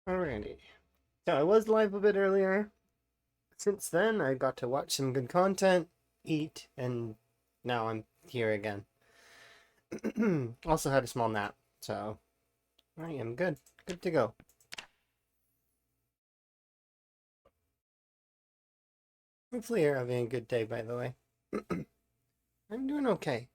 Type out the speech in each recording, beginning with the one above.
Alrighty. So I was live a bit earlier. Since then, I got to watch some good content, eat, and now I'm here again. Also had a small nap, so I am good. Good to go. Hopefully you're having a good day, by the way. I'm doing okay.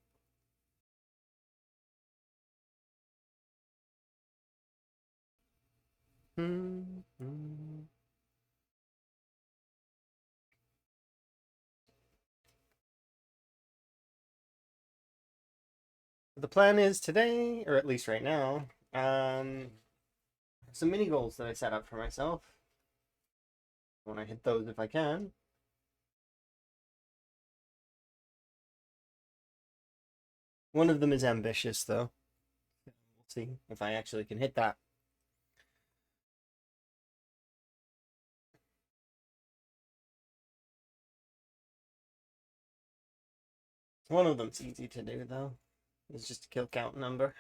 The plan is today, or at least right now, some mini goals that I set up for myself. I want to hit those if I can. One of them is ambitious, though. We'll see if I actually can hit that. One of them's easy to do, though. It's just a kill count number.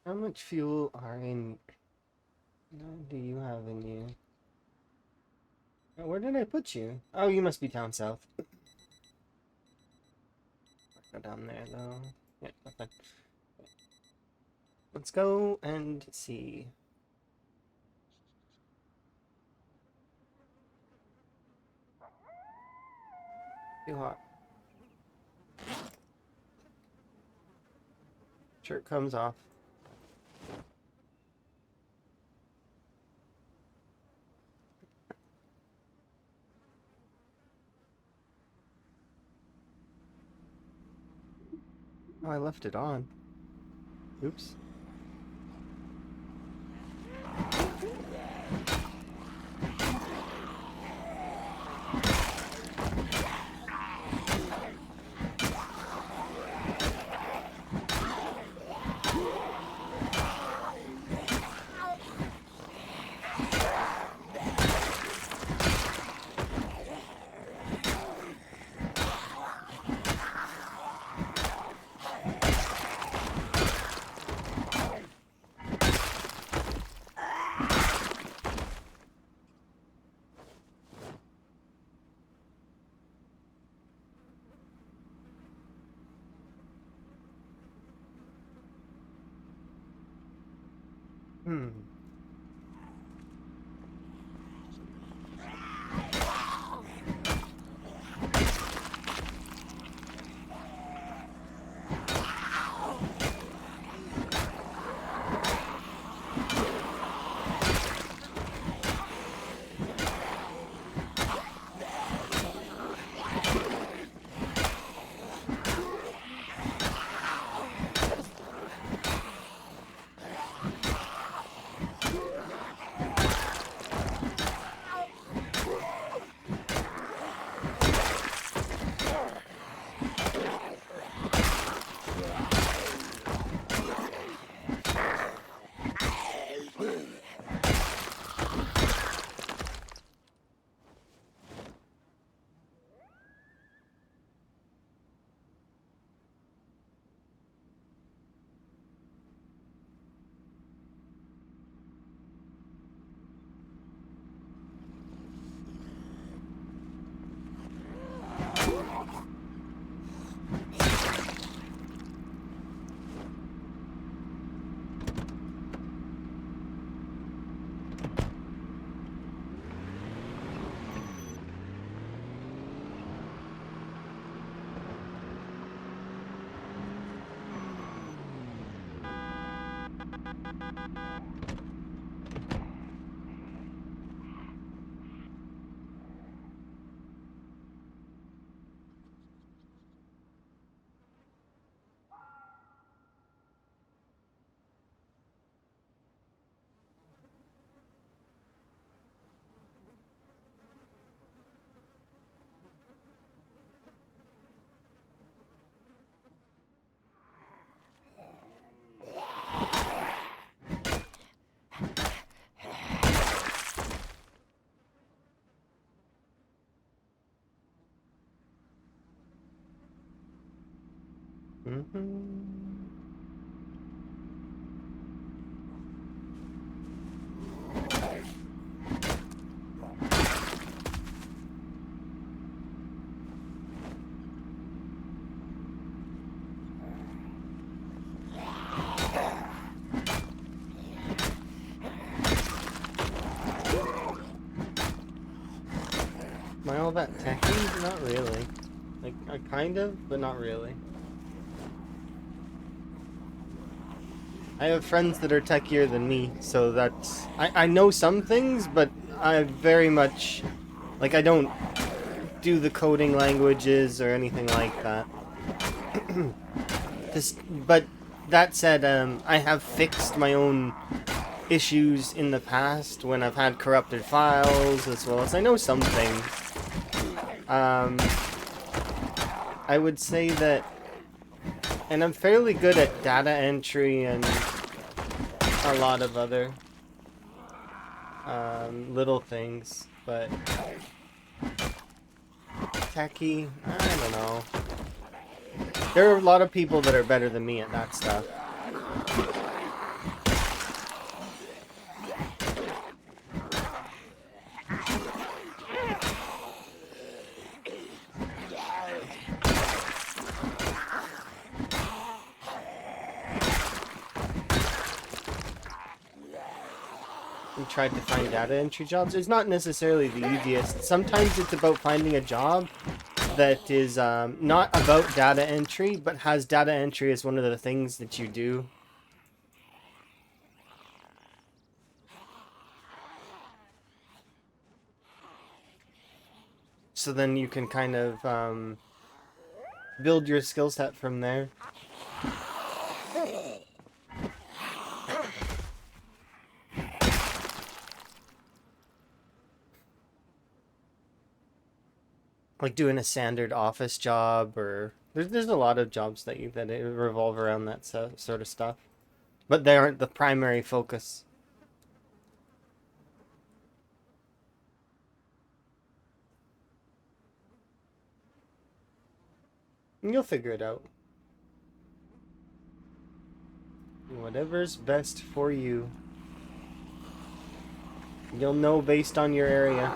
How much fuel are in? Do you have in you? Where did I put you? Oh, you must be down south. Go down there though. Yeah, nothing. Let's go and see. Too hot. Shirt comes off. Oh, I left it on. Oops. Hmm. Mm-hmm. Am I all that techie? Not really. Like, I kind of, but not really. I have friends that are techier than me, so that's... I know some things, but I very much... Like, I don't do the coding languages or anything like that. But that said, I have fixed my own issues in the past when I've had corrupted files, as well as I know some things. I would say that... And I'm fairly good at data entry and a lot of other little things, but techie, I don't know. There are a lot of people that are better than me at that stuff. Tried to find data entry jobs. It's not necessarily the easiest. Sometimes it's about finding a job that is not about data entry, but has data entry as one of the things that you do. So then you can kind of build your skill set from there. Like doing a standard office job, or there's a lot of jobs that revolve around that sort of stuff, but they aren't the primary focus. You'll figure it out. Whatever's best for you. You'll know based on your area.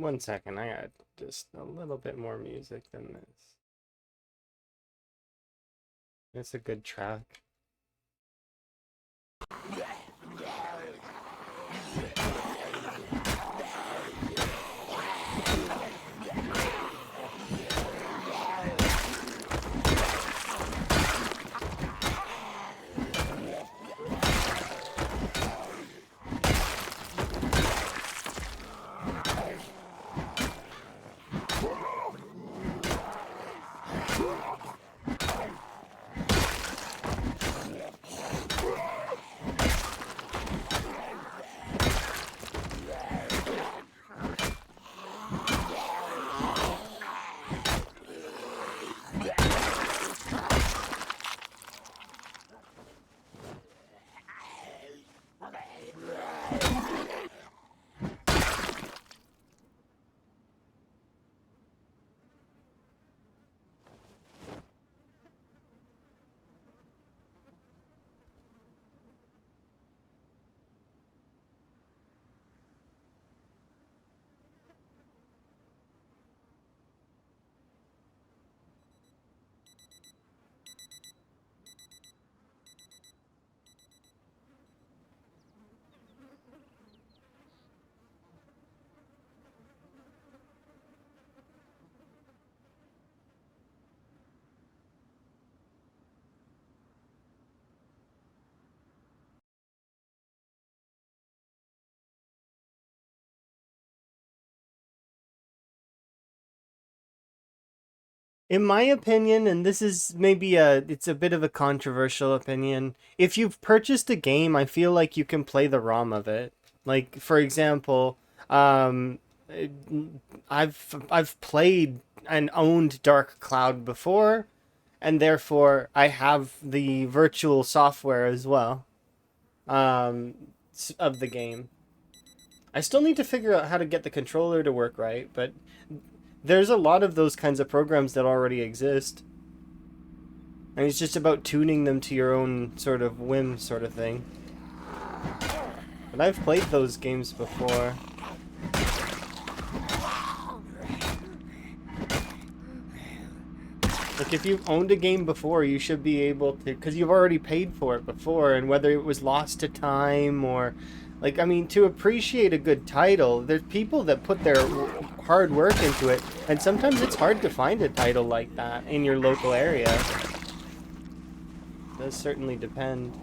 1 second. I got just a little bit more music than this. It's a good track. In my opinion, and this is maybe it's a bit of a controversial opinion. If you've purchased a game, I feel like you can play the ROM of it. Like, for example, um, eh, I've played and owned Dark Cloud before, and therefore I have the virtual software as well, of the game. I still need to figure out how to get the controller to work right, but there's a lot of those kinds of programs that already exist. And it's just about tuning them to your own sort of whim sort of thing. But I've played those games before. Like, if you've owned a game before, you should be able to, because you've already paid for it before, and whether it was lost to time or, like, I mean, to appreciate a good title, there's people that put their hard work into it, and sometimes it's hard to find a title like that in your local area. It does certainly depend.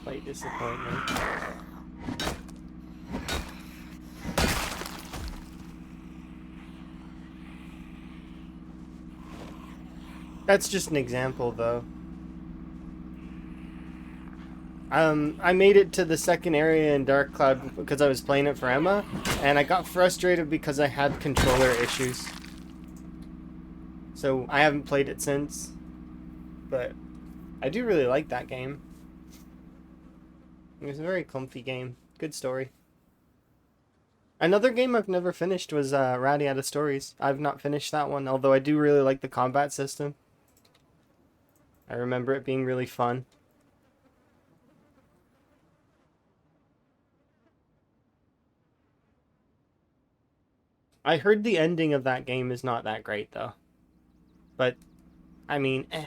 Slight disappointment. That's just an example, though. I made it to the second area in Dark Cloud because I was playing it for Emma, and I got frustrated because I had controller issues. So I haven't played it since, but I do really like that game. It was a very comfy game. Good story. Another game I've never finished was Ratty Out of Stories. I've not finished that one, although I do really like the combat system. I remember it being really fun. I heard the ending of that game is not that great, though. But, I mean, eh.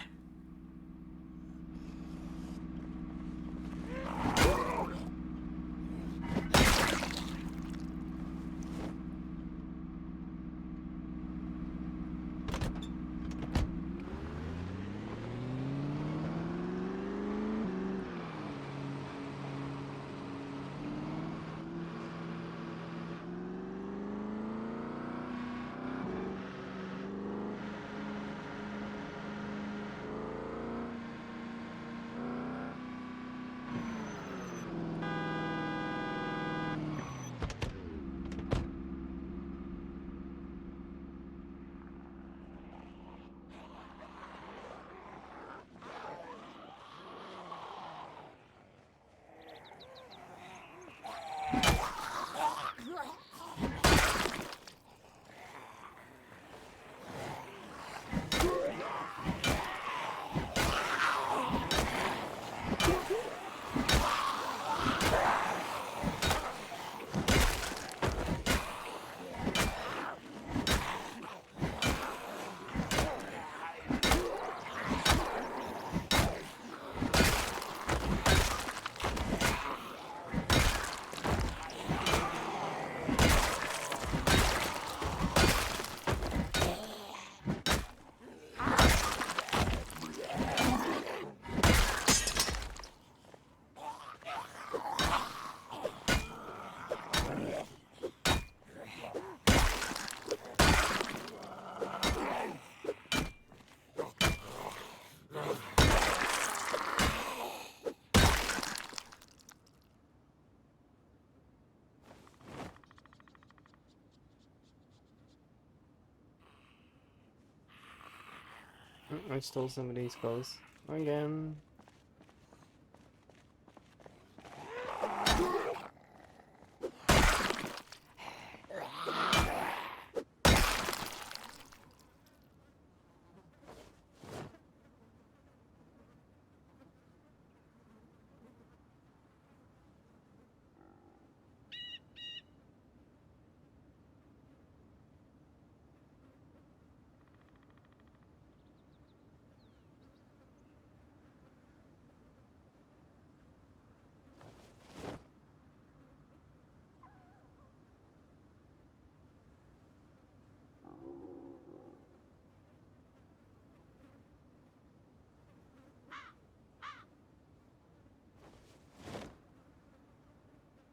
I stole somebody's clothes. Again.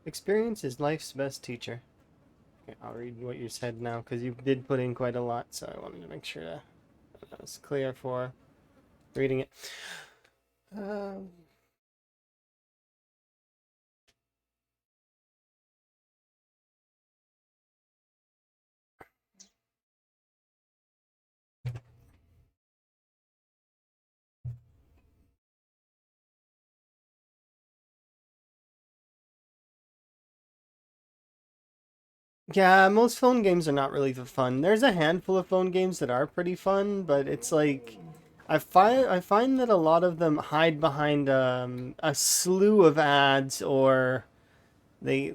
Experience is life's best teacher. Okay, I'll read what you said now because you did put in quite a lot, so I wanted to make sure that was clear for reading it. Um, Yeah, most phone games are not really the fun. There's a handful of phone games that are pretty fun, but it's like I find that a lot of them hide behind a slew of ads, or they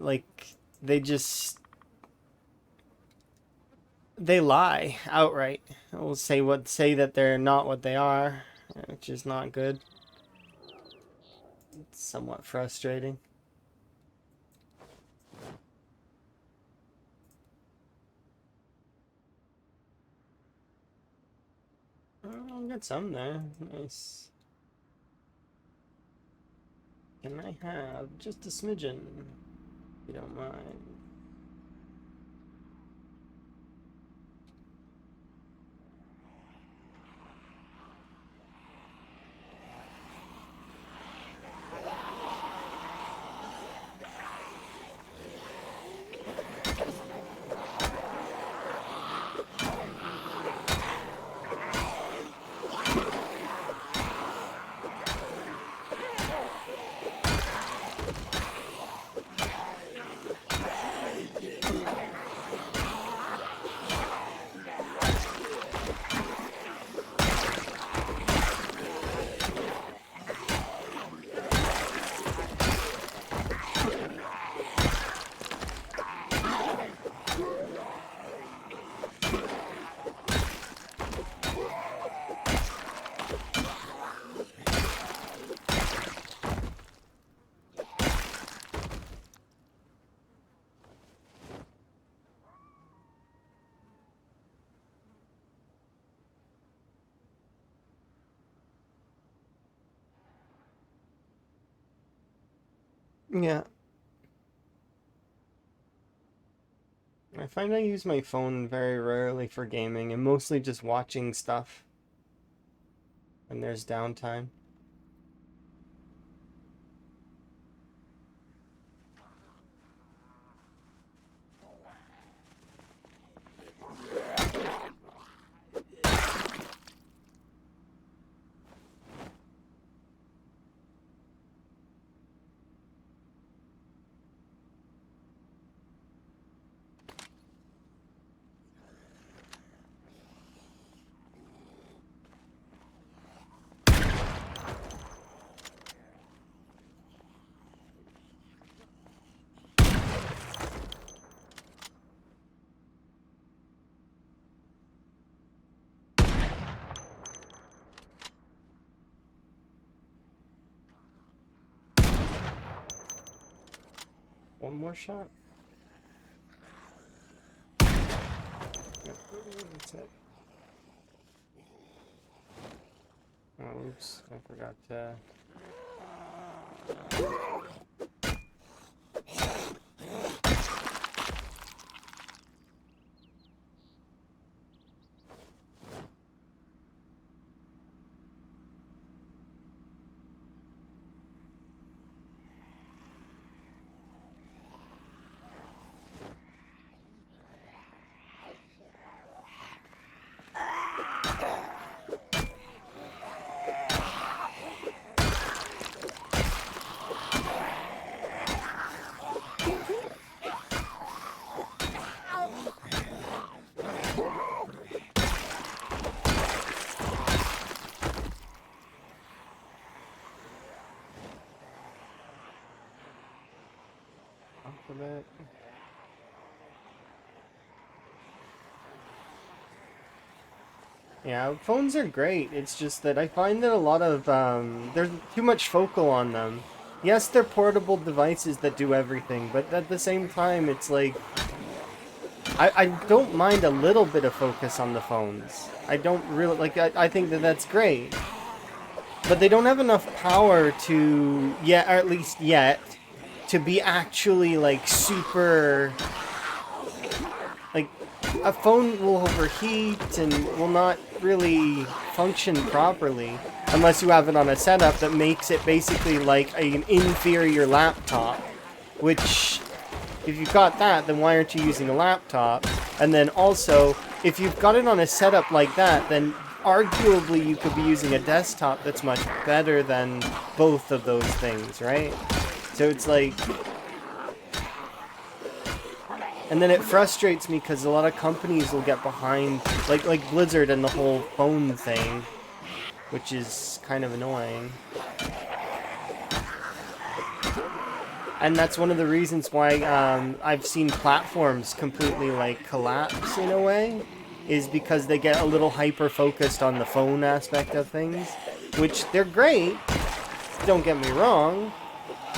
just they lie outright. Will say that they're not what they are, which is not good. It's somewhat frustrating. I'll get some there. Nice. Can I have just a smidgen, if you don't mind? Yeah, I find I use my phone very rarely for gaming and mostly just watching stuff when there's downtime. One more shot? Yep, that's it. Oh, oops, I forgot to... a bit. Yeah, phones are great. It's just that I find that a lot of, there's too much focal on them. Yes, they're portable devices that do everything, but at the same time, it's like, I don't mind a little bit of focus on the phones. I don't really, like, I think that that's great. But they don't have enough power to, yet, or at least yet, to be actually, like, super, like, a phone will overheat and will not really function properly unless you have it on a setup that makes it basically like an inferior laptop, which, if you've got that, then why aren't you using a laptop? And then also, if you've got it on a setup like that, then arguably you could be using a desktop that's much better than both of those things, right? So it's like... And then it frustrates me because a lot of companies will get behind, like Blizzard and the whole phone thing, which is kind of annoying. And that's one of the reasons why I've seen platforms completely like collapse in a way, is because they get a little hyper focused on the phone aspect of things, which they're great. Don't get me wrong,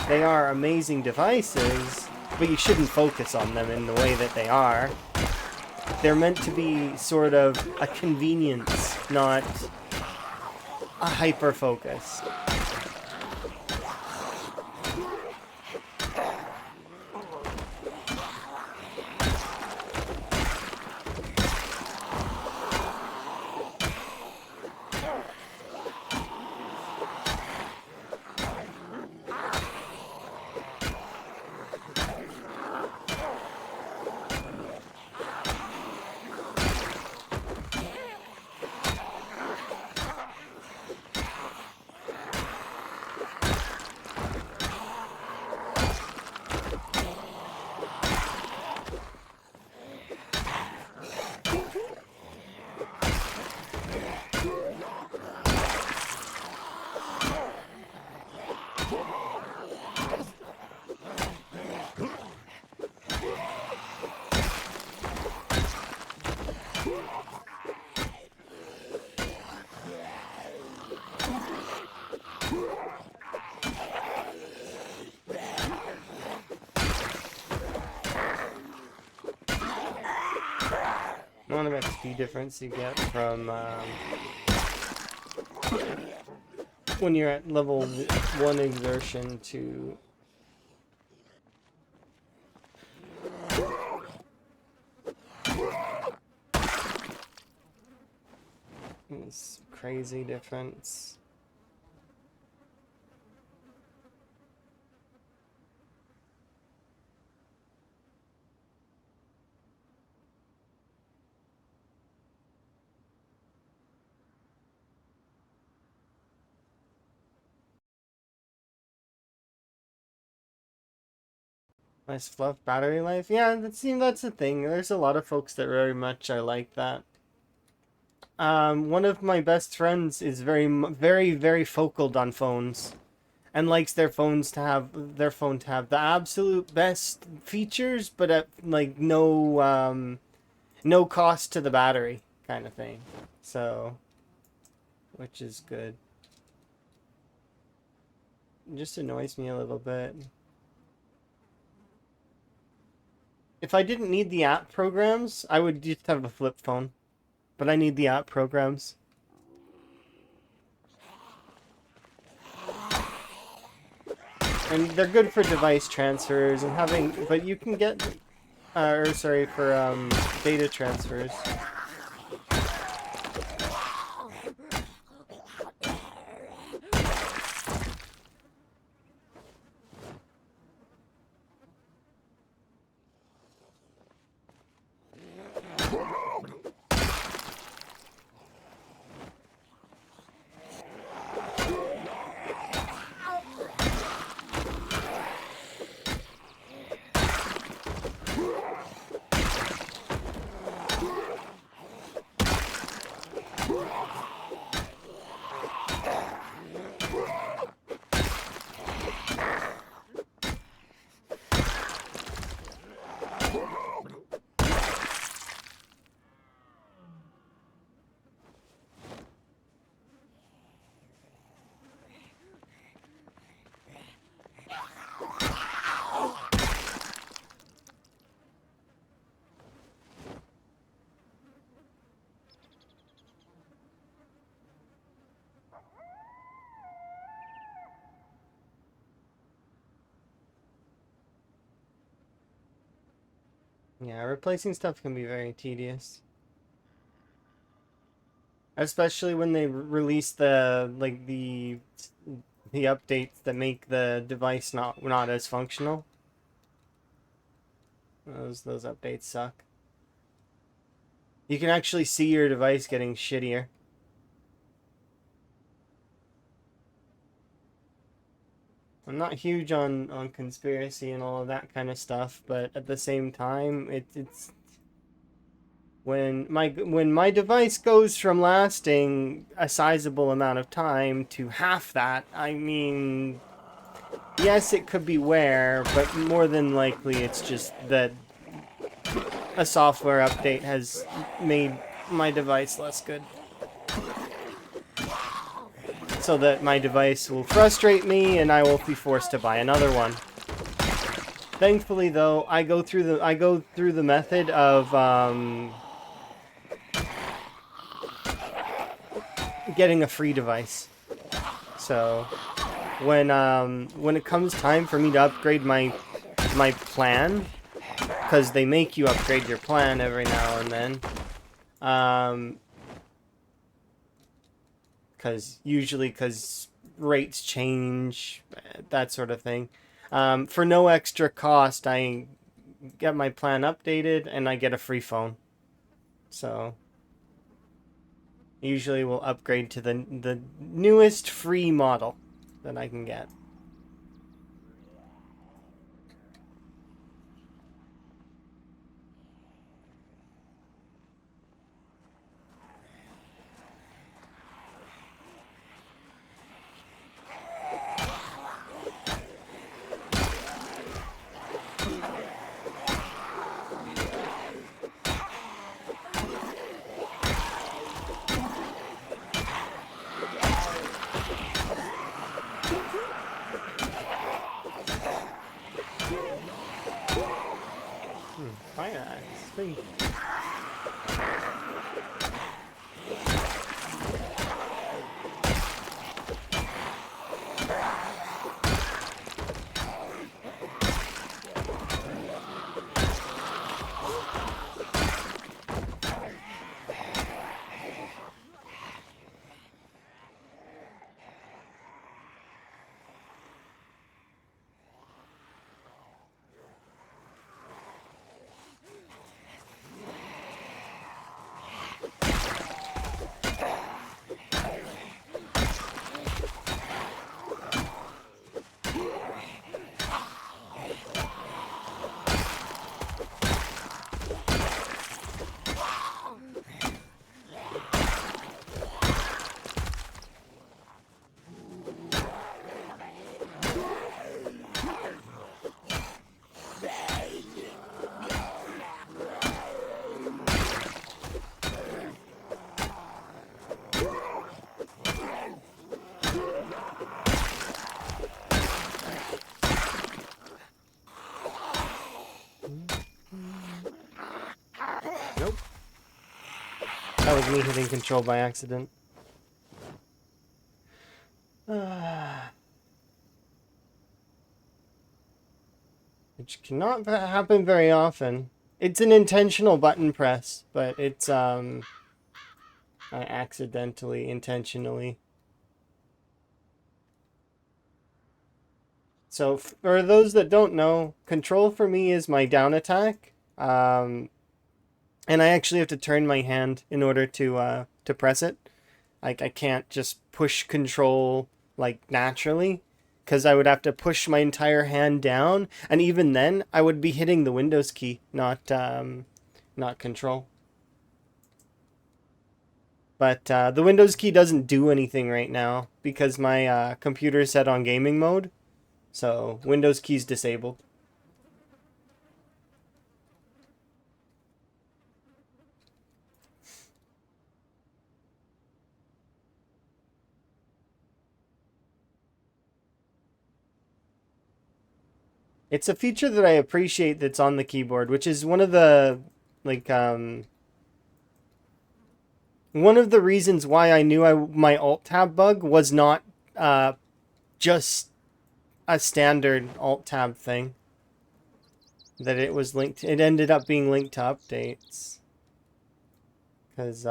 they are amazing devices. But you shouldn't focus on them in the way that they are. They're meant to be sort of a convenience, not a hyper-focus. Amount of XP difference you get from when you're at level 1 exertion to it's crazy difference. Nice fluff battery life. Yeah, that's the thing. There's a lot of folks that very much are like that. One of my best friends is very focal on phones, and likes their phone to have the absolute best features, but at like no cost to the battery kind of thing. So, which is good. It just annoys me a little bit. If I didn't need the app programs, I would just have a flip phone. But I need the app programs. And they're good for device transfers and having, but you can get, for data transfers. Yeah, replacing stuff can be very tedious. Especially when they release the the updates that make the device not as functional. Those updates suck. You can actually see your device getting shittier. I'm not huge on conspiracy and all of that kind of stuff, but at the same time, it's when my device goes from lasting a sizable amount of time to half that, I mean, yes, it could be wear, but more than likely it's just that a software update has made my device less good. So that my device will frustrate me and I will be forced to buy another one. Thankfully though, I go through the method of getting a free device. So when it comes time for me to upgrade my plan, because they make you upgrade your plan every now and then, because rates change, that sort of thing. For no extra cost, I get my plan updated and I get a free phone. So usually we'll upgrade to the newest free model that I can get. Fire axe, sweet. Nope. That was me hitting control by accident. Which cannot happen very often. It's an intentional button press, but it's I accidentally, intentionally. So for those that don't know, control for me is my down attack. And I actually have to turn my hand in order to press it. Like I can't just push control like naturally, because I would have to push my entire hand down, and even then I would be hitting the Windows key, not control. But the Windows key doesn't do anything right now because my computer is set on gaming mode, so Windows key's disabled. It's a feature that I appreciate that's on the keyboard, which is one of the like one of the reasons why I knew my alt tab bug was not just a standard alt tab thing. that it was linked. It ended up being linked to updates. Because,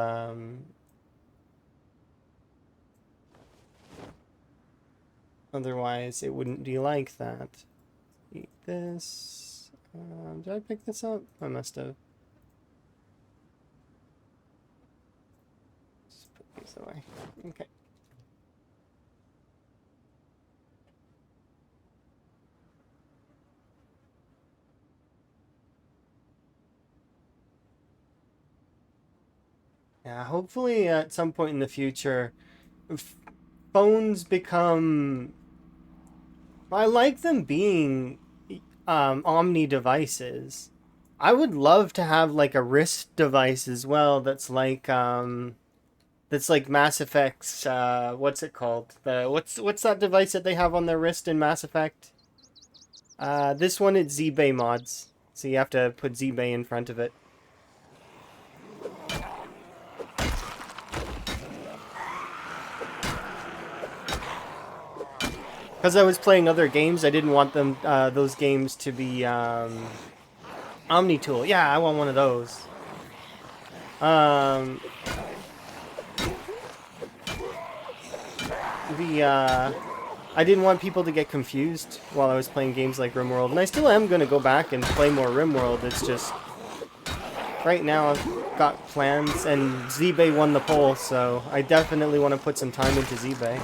otherwise it wouldn't be like that. Eat this. Did I pick this up? I must have. Just put these away. Okay. Yeah, hopefully at some point in the future, phones become... I like them being omni devices. I would love to have like a wrist device as well that's like Mass Effect's what's it called? What's that device that they have on their wrist in Mass Effect? This one it's ZBay mods. So you have to put ZBay in front of it. Because I was playing other games, I didn't want them those games to be Omni-Tool. Yeah, I want one of those. I didn't want people to get confused while I was playing games like RimWorld, and I still am going to go back and play more RimWorld. It's just right now I've got plans, and ZBay won the poll, so I definitely want to put some time into ZBay.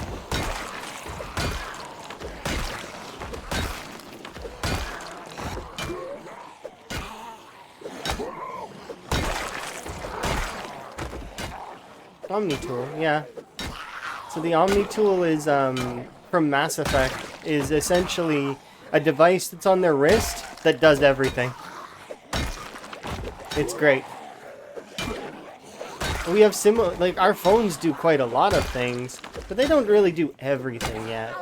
Omni-Tool, yeah. So the Omni-Tool is, from Mass Effect, is essentially a device that's on their wrist that does everything. It's great. We have similar, like, our phones do quite a lot of things, but they don't really do everything yet.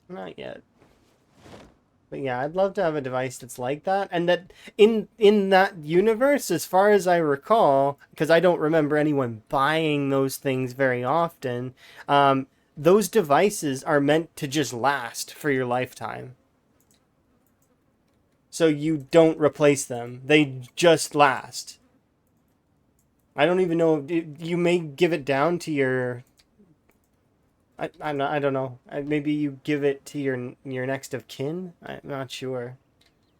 Not yet. But yeah, I'd love to have a device that's like that, and that in that universe, as far as I recall, because I don't remember anyone buying those things very often, those devices are meant to just last for your lifetime. So you don't replace them. They just last. I don't even know, you may give it down to your... I don't know. Maybe you give it to your next of kin? I'm not sure.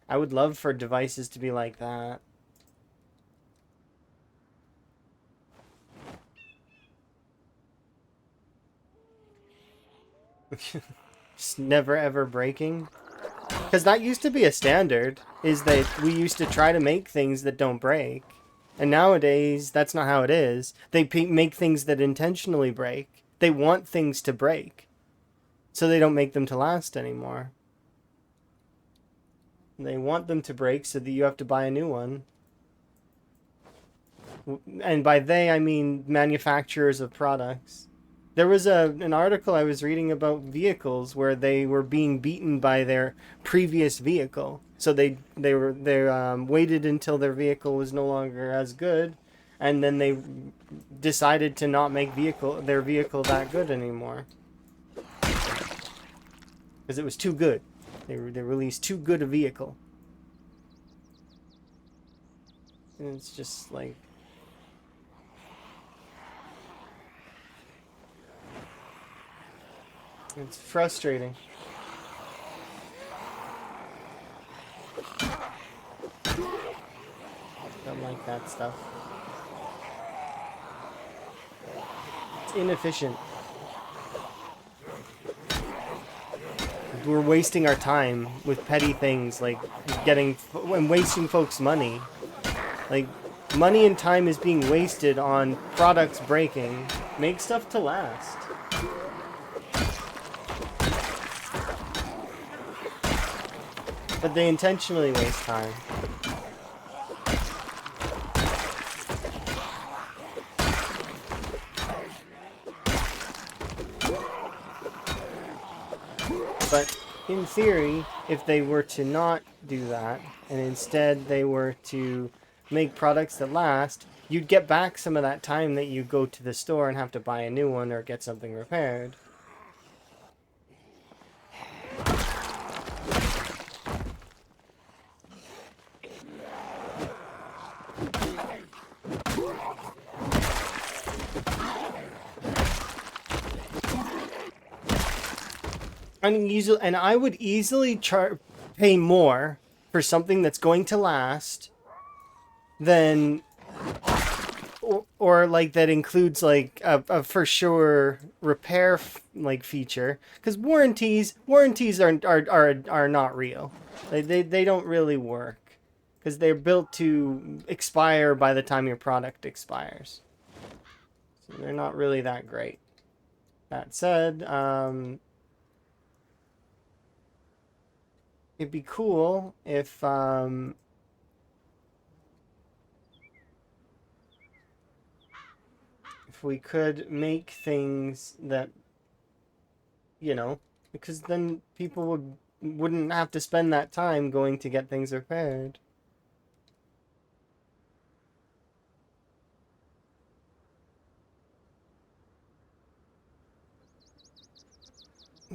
I would love for devices to be like that. Just never ever breaking. Because that used to be a standard, is that we used to try to make things that don't break. And nowadays, that's not how it is. They make things that intentionally break. They want things to break, so they don't make them to last anymore. They want them to break so that you have to buy a new one. And by they, I mean manufacturers of products. There was an article I was reading about vehicles where they were being beaten by their previous vehicle. So they waited until their vehicle was no longer as good, and then they decided to not make their vehicle that good anymore. Because it was too good. They released too good a vehicle. And it's just like... It's frustrating. Don't like that stuff. It's inefficient. We're wasting our time with petty things like and wasting folks' money. Like, money and time is being wasted on products breaking. Make stuff to last. But they intentionally waste time. But in theory, if they were to not do that, and instead they were to make products that last, you'd get back some of that time that you go to the store and have to buy a new one or get something repaired. And I would easily pay more for something that's going to last than, or like that includes like a for sure repair like feature, because warranties are not real. They don't really work because they're built to expire by the time your product expires. So they're not really that great. That said, it'd be cool if we could make things that, you know, because then people wouldn't have to spend that time going to get things repaired.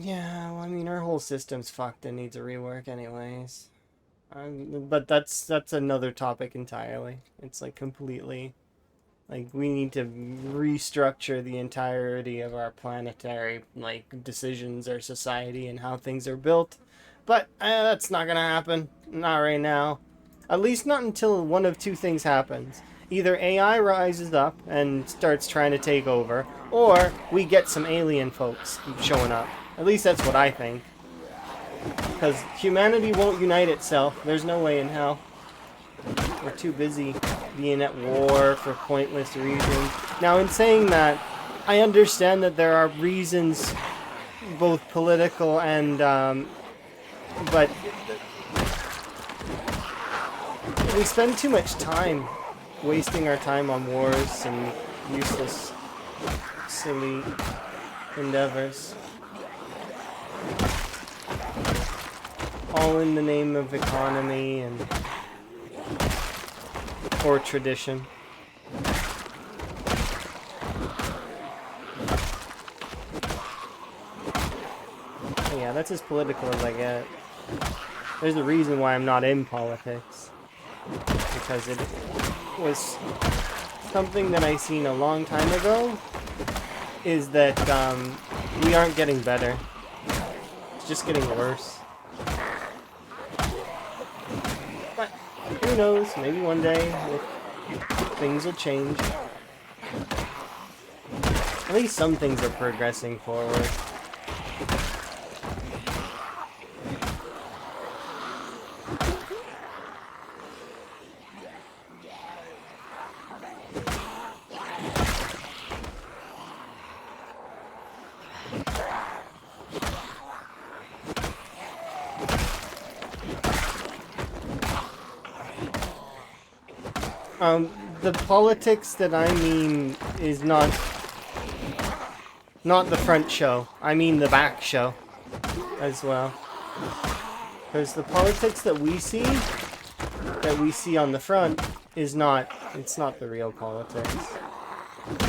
Yeah, well, I mean, our whole system's fucked and needs a rework anyways. But that's another topic entirely. It's like completely, like, we need to restructure the entirety of our planetary, like, decisions, our society, and how things are built. But that's not gonna happen. Not right now. At least not until one of two things happens. Either AI rises up and starts trying to take over, or we get some alien folks showing up. At least that's what I think. Because humanity won't unite itself. There's no way in hell. We're too busy being at war for pointless reasons. Now, in saying that, I understand that there are reasons, both political and, but we spend too much time wasting our time on wars and useless, silly endeavors. All in the name of economy and or tradition. Yeah, that's as political as I get. There's a reason why I'm not in politics. Because it was something that I seen a long time ago, is that we aren't getting better. It's just getting worse. But who knows, maybe one day things will change. At least some things are progressing forward. The politics that I mean is not the front show. I mean the back show as well. Because the politics that we see on the front is not, it's not the real politics.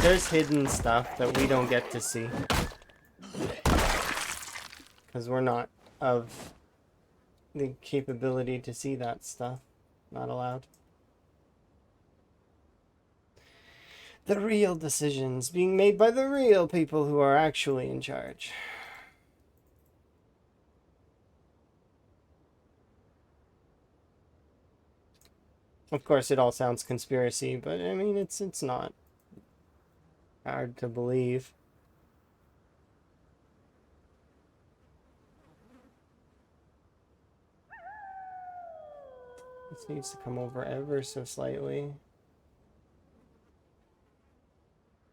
There's hidden stuff that we don't get to see. Because we're not of the capability to see that stuff. Not allowed. The real decisions being made by the real people who are actually in charge. Of course, it all sounds conspiracy, but I mean, it's not hard to believe. This needs to come over ever so slightly.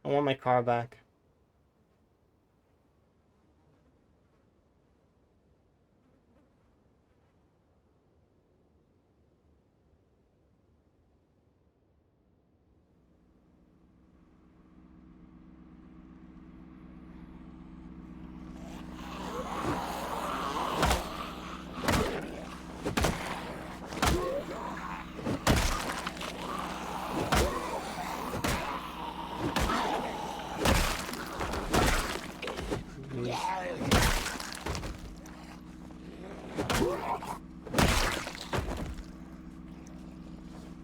I want my car back.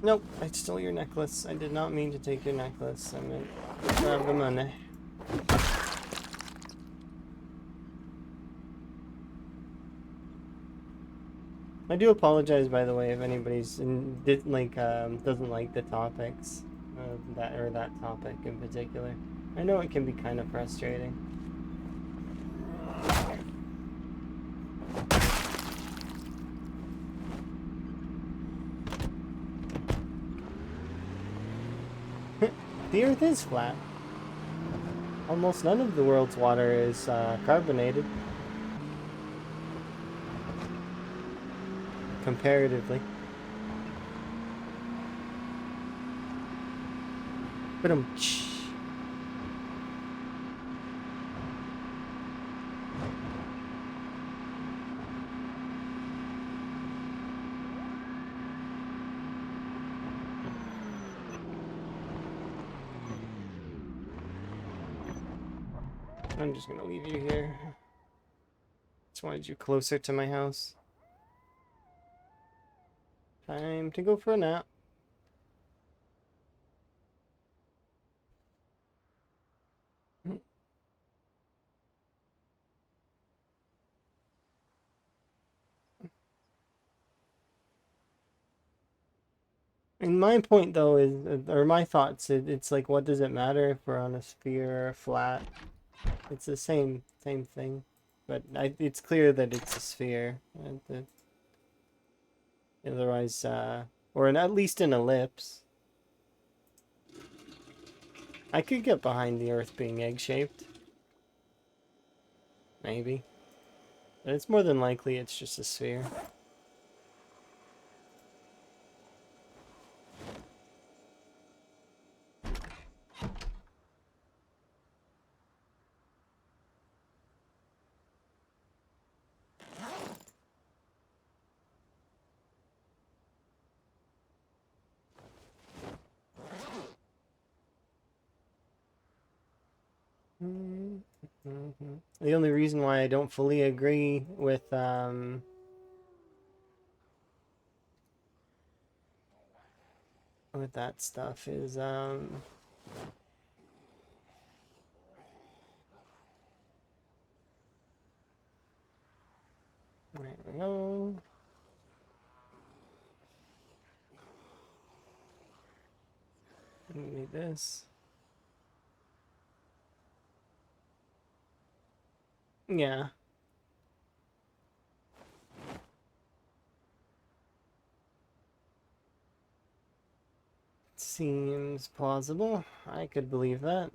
Nope, I stole your necklace. I did not mean to take your necklace. I meant to grab the money. I do apologize, by the way, if anybody's doesn't like the topics that topic in particular. I know it can be kind of frustrating. The Earth is flat. Almost none of the world's water is carbonated, comparatively. But I'm just gonna leave you here. Just wanted you closer to my house. Time to go for a nap. And my point, though, is, or my thoughts, it's like, what does it matter if we're on a sphere or flat? It's the same thing. But it's clear that it's a sphere. Otherwise, or at least an ellipse. I could get behind the Earth being egg-shaped. Maybe. But it's more than likely it's just a sphere. The only reason why I don't fully agree with that stuff is there we go. Need this. Yeah. Seems plausible. I could believe that.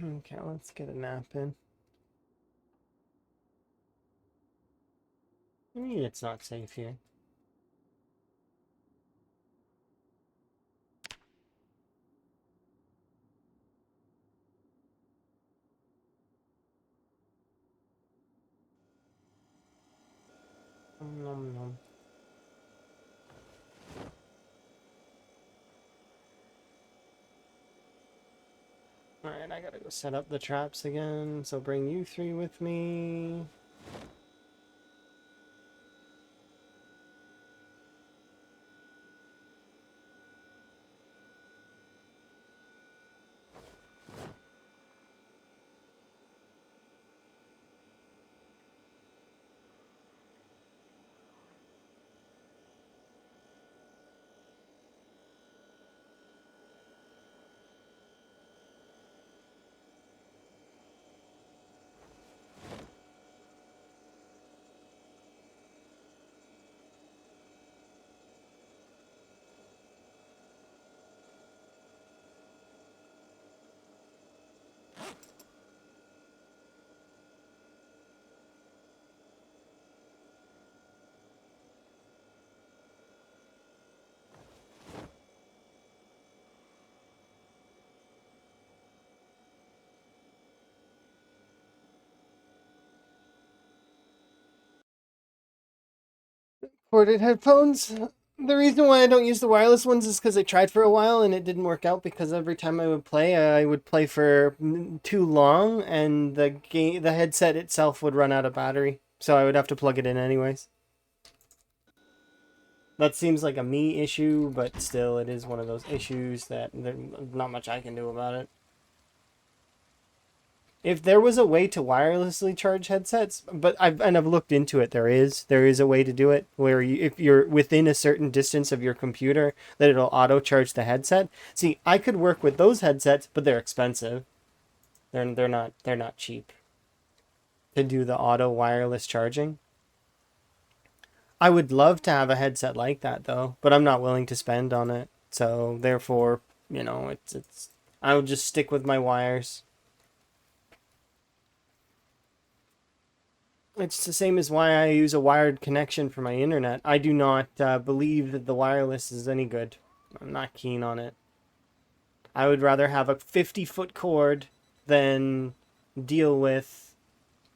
Okay, let's get a nap in. I mean, it's not safe here. Nom nom. Alright, I gotta go set up the traps again, so bring you three with me. Corded headphones. The reason why I don't use the wireless ones is because I tried for a while and it didn't work out because every time I would play for too long and the headset itself would run out of battery, so I would have to plug it in anyways. That seems like a me issue, but still, it is one of those issues that there's not much I can do about it. If there was a way to wirelessly charge headsets, but I've looked into it. There is a way to do it where if you're within a certain distance of your computer, that it'll auto charge the headset. See, I could work with those headsets, but they're expensive. They're not cheap to do the auto wireless charging. I would love to have a headset like that though, but I'm not willing to spend on it. So therefore, it's I'll just stick with my wires. It's the same as why I use a wired connection for my internet. I do not believe that the wireless is any good. I'm not keen on it. I would rather have a 50-foot cord than deal with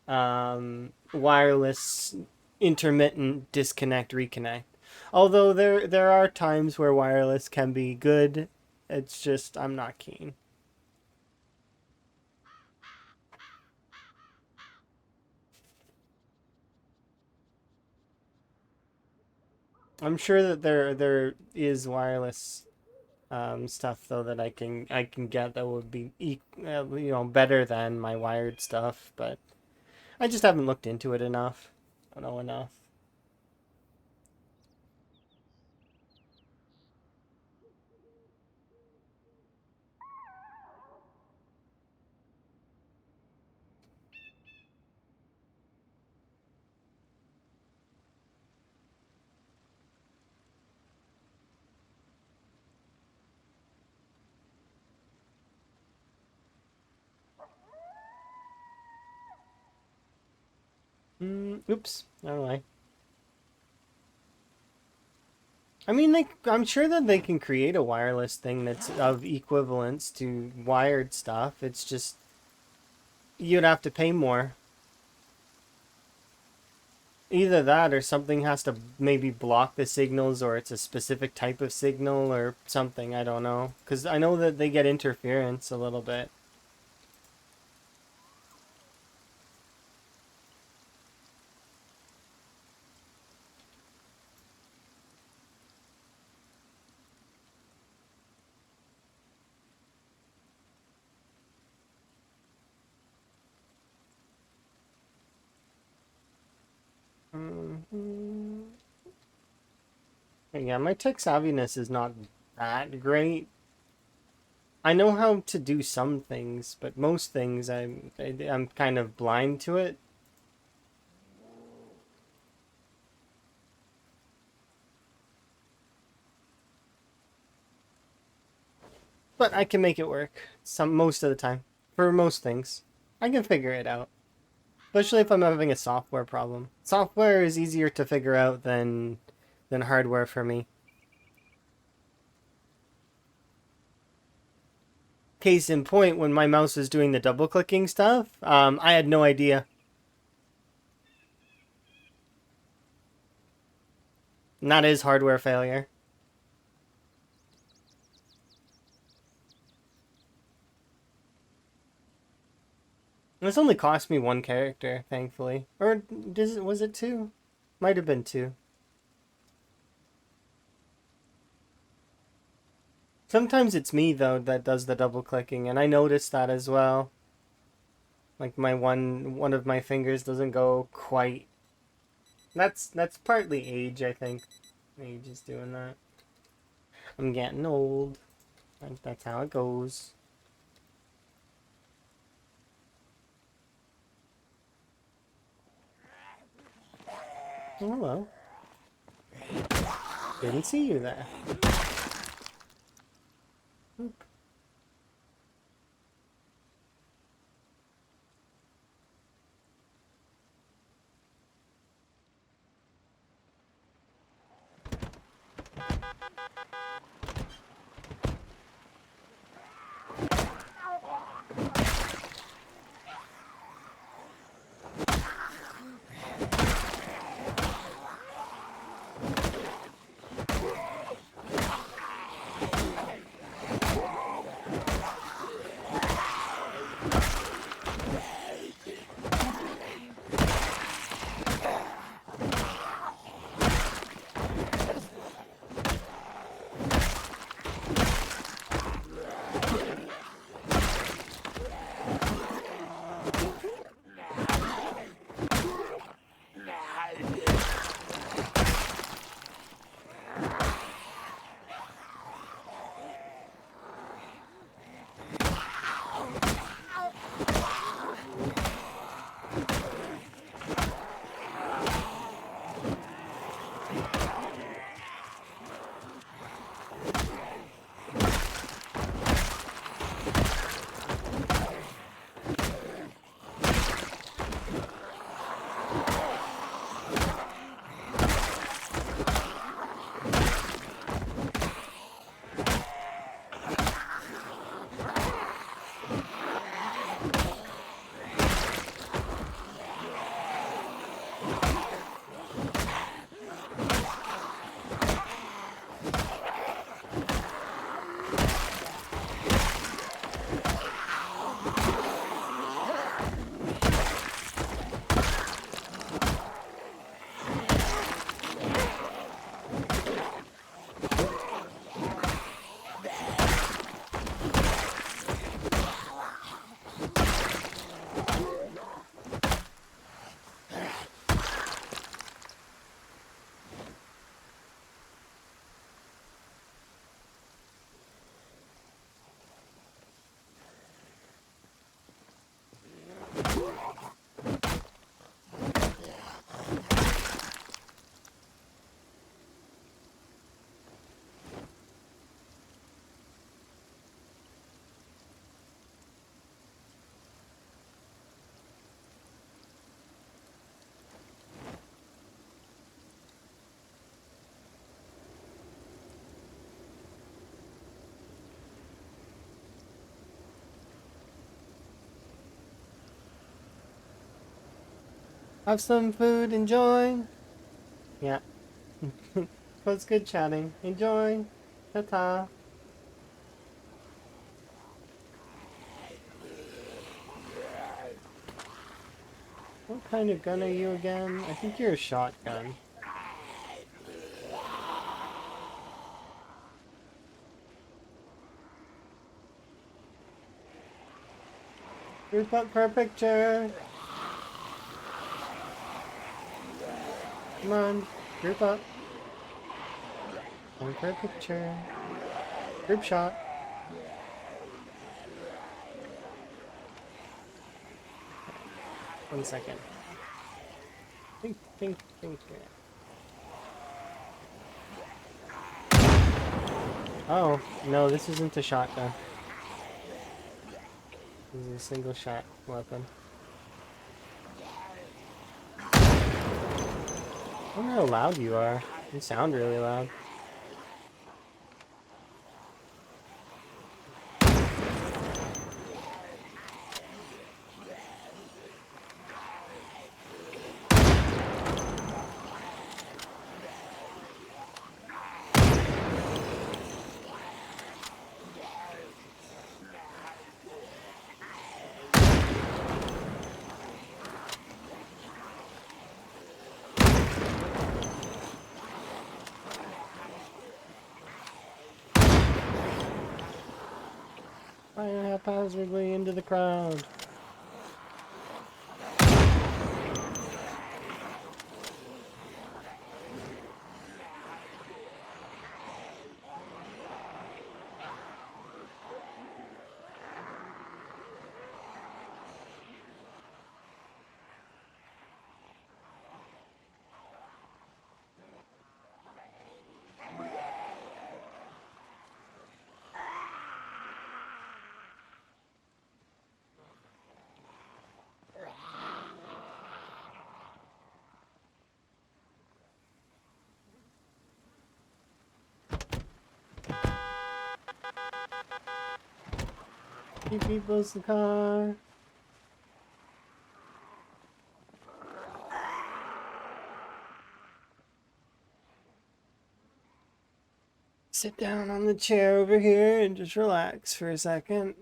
wireless intermittent disconnect reconnect. Although there are times where wireless can be good, it's just I'm not keen. I'm sure that there is wireless stuff though that I can get that would be better than my wired stuff, but I just haven't looked into it enough. I don't know enough. Oops, I don't know. I mean, I'm sure that they can create a wireless thing that's of equivalence to wired stuff. It's just you'd have to pay more. Either that or something has to maybe block the signals or it's a specific type of signal or something. I don't know. Because I know that they get interference a little bit. Hmm. Yeah, my tech savviness is not that great. I know how to do some things, but most things I'm kind of blind to it. But I can make it work most of the time. For most things, I can figure it out. Especially if I'm having a software problem. Software is easier to figure out than hardware for me. Case in point, when my mouse was doing the double clicking stuff, I had no idea. And that is hardware failure. And this only cost me one character, thankfully. Or was it two? Might have been two. Sometimes it's me though that does the double clicking, and I noticed that as well. Like my one of my fingers doesn't go quite. That's partly age, I think. Age is doing that. I'm getting old. That's how it goes. Oh well. Didn't see you there. Have some food, enjoy. Yeah. Was good chatting. Enjoy. Ta-ta. What kind of gun are you again? I think you're a shotgun. Group up for a picture. Come on, group up. One for a picture. Group shot. One second. Think. Oh, no, this isn't a shotgun. This is a single shot weapon. I wonder how loud you are. You sound really loud. Fire haphazardly into the crowd. Beep beep blows the car. Sit down on the chair over here and just relax for a second.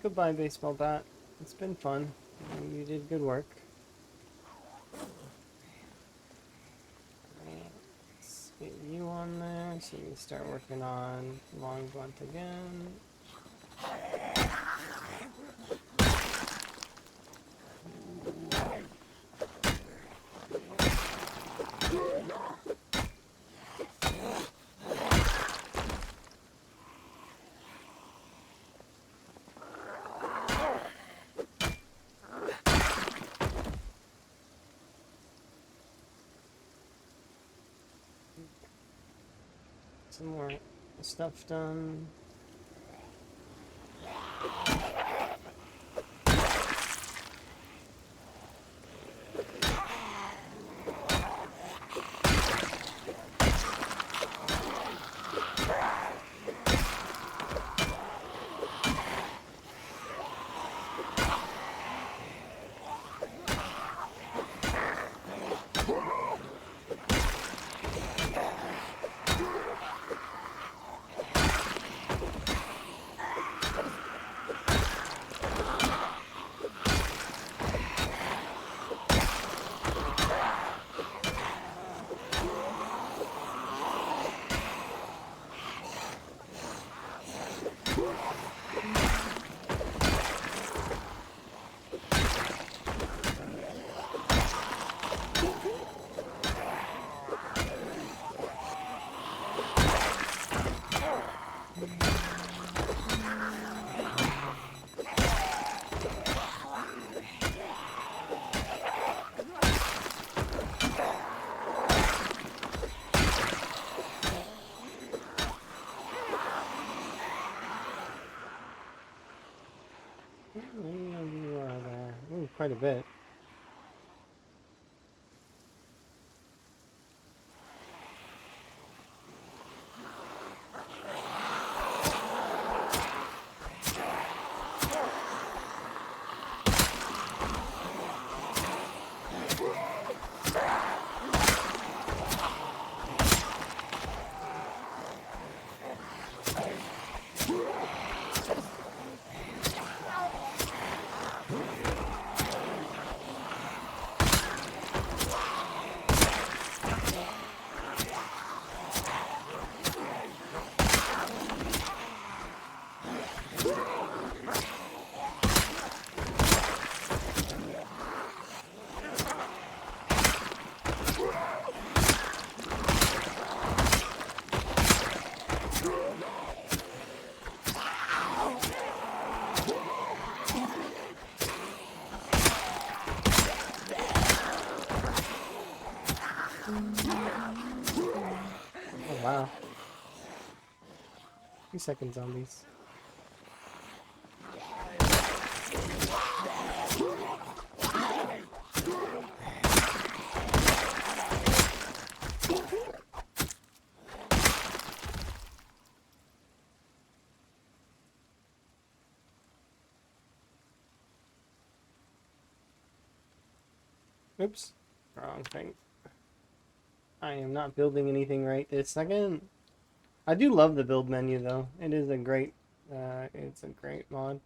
Goodbye, baseball bat. It's been fun. You did good work. Let's get you on there so you can start working on long blunt again. Some more stuff done. How many of you are there? Ooh, quite a bit. Oh wow. 2 second zombies. Oops. Wrong thing. I am not building anything right this second. I do love the build menu though. It is a great it's a great mod.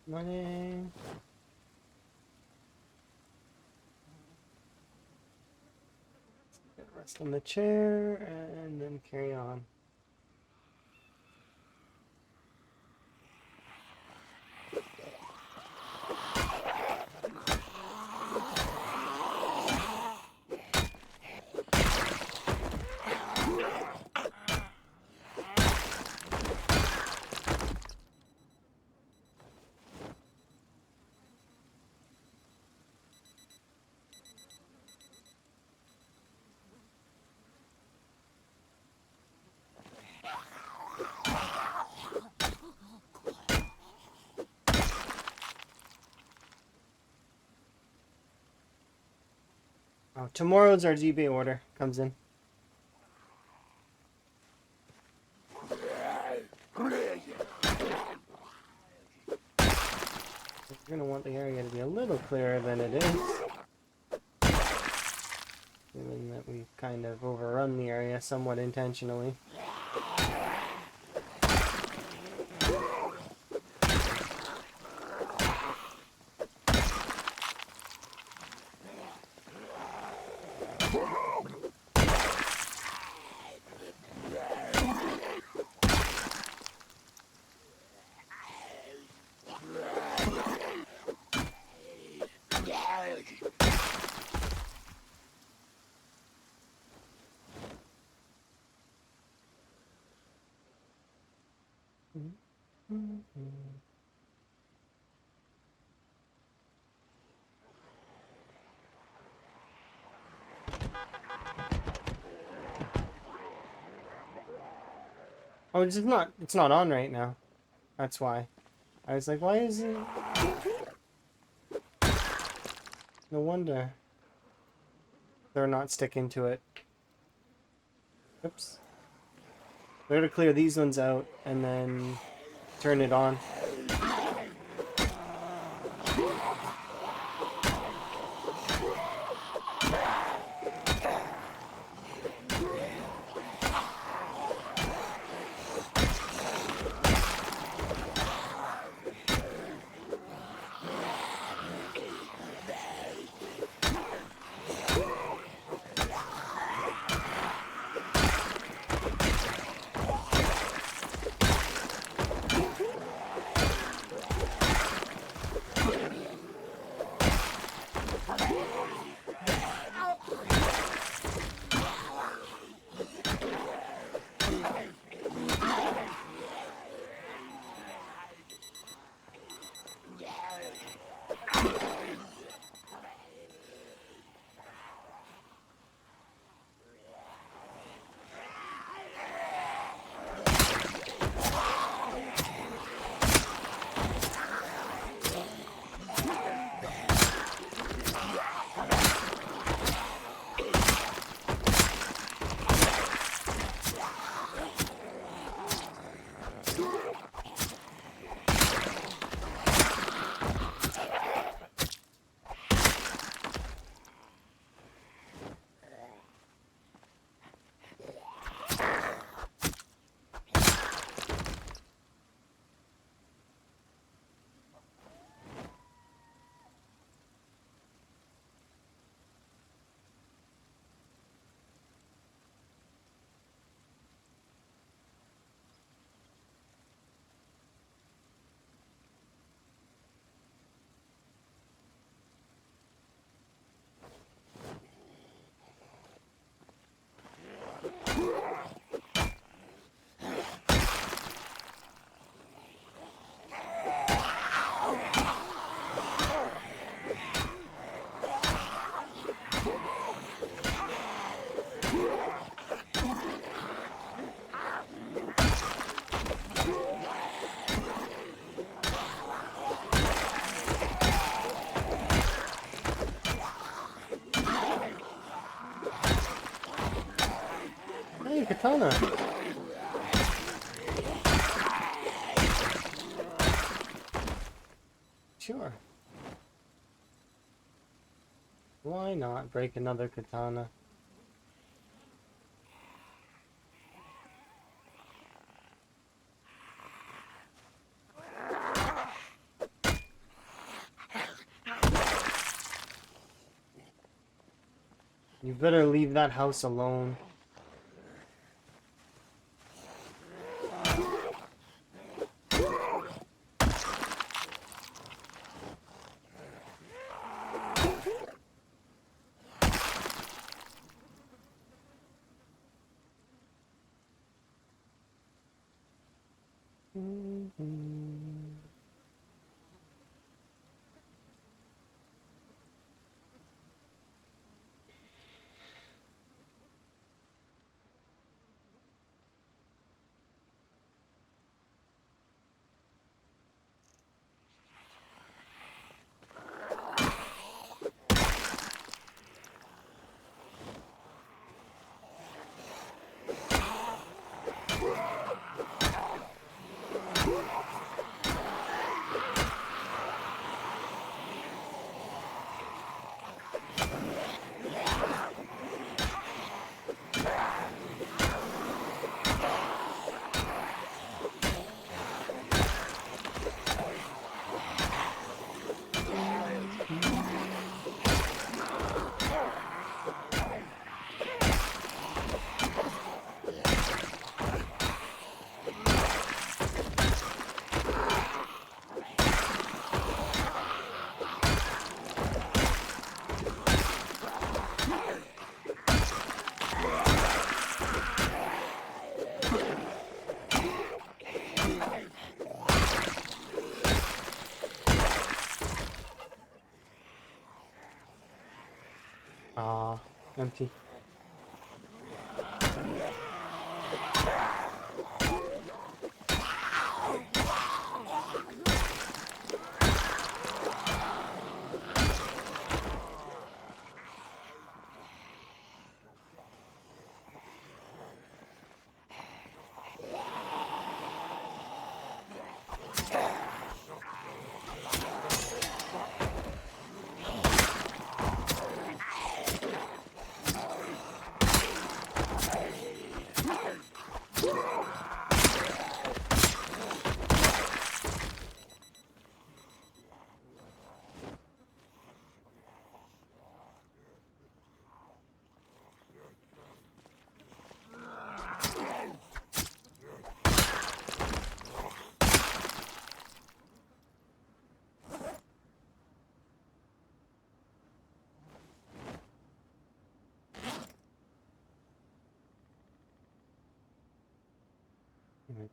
Money. Rest on the chair and then carry on. Oh, tomorrow's our ZBay order comes in. You're gonna want the area to be a little clearer than it is. Given that we kind of overrun the area somewhat intentionally. Oh, it's not on right now. That's why. I was like, why is it? No wonder. They're not sticking to it. Oops. They're gonna clear these ones out and then turn it on. Hey, katana. Sure. Why not break another katana? You better leave that house alone. Ah, empty.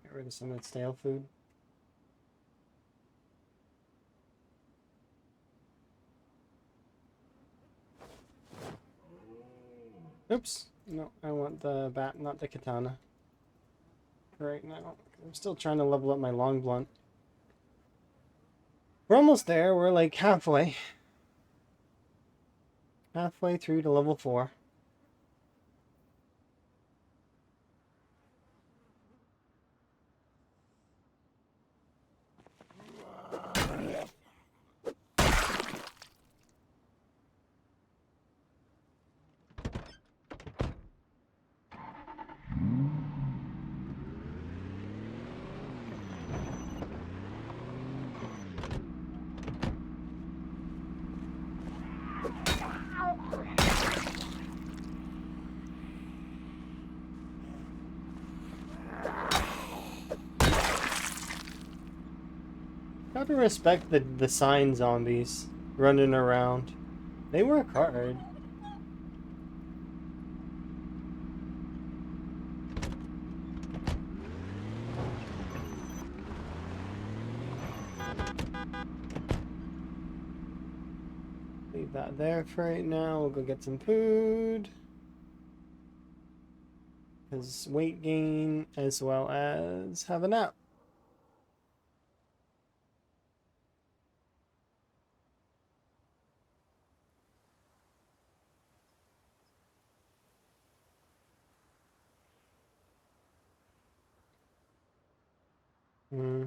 Get rid of some of that stale food. Oops. No, I want the bat, not the katana. Right now. I'm still trying to level up my long blunt. We're almost there. We're like halfway. Halfway through to level 4. Gotta respect the sign zombies running around. They work hard. Leave that there for right now. We'll go get some food. Because weight gain as well as have a nap. Hmm.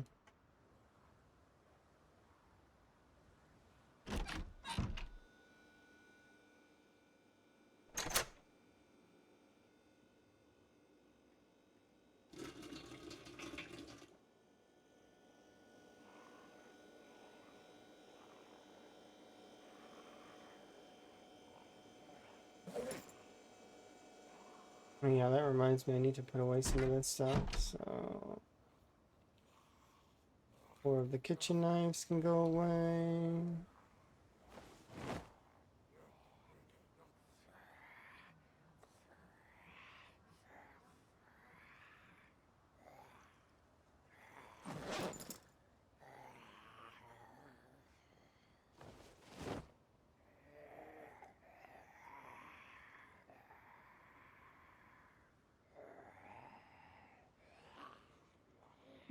Oh, yeah, that reminds me, I need to put away some of this stuff, so 4 of the kitchen knives can go away.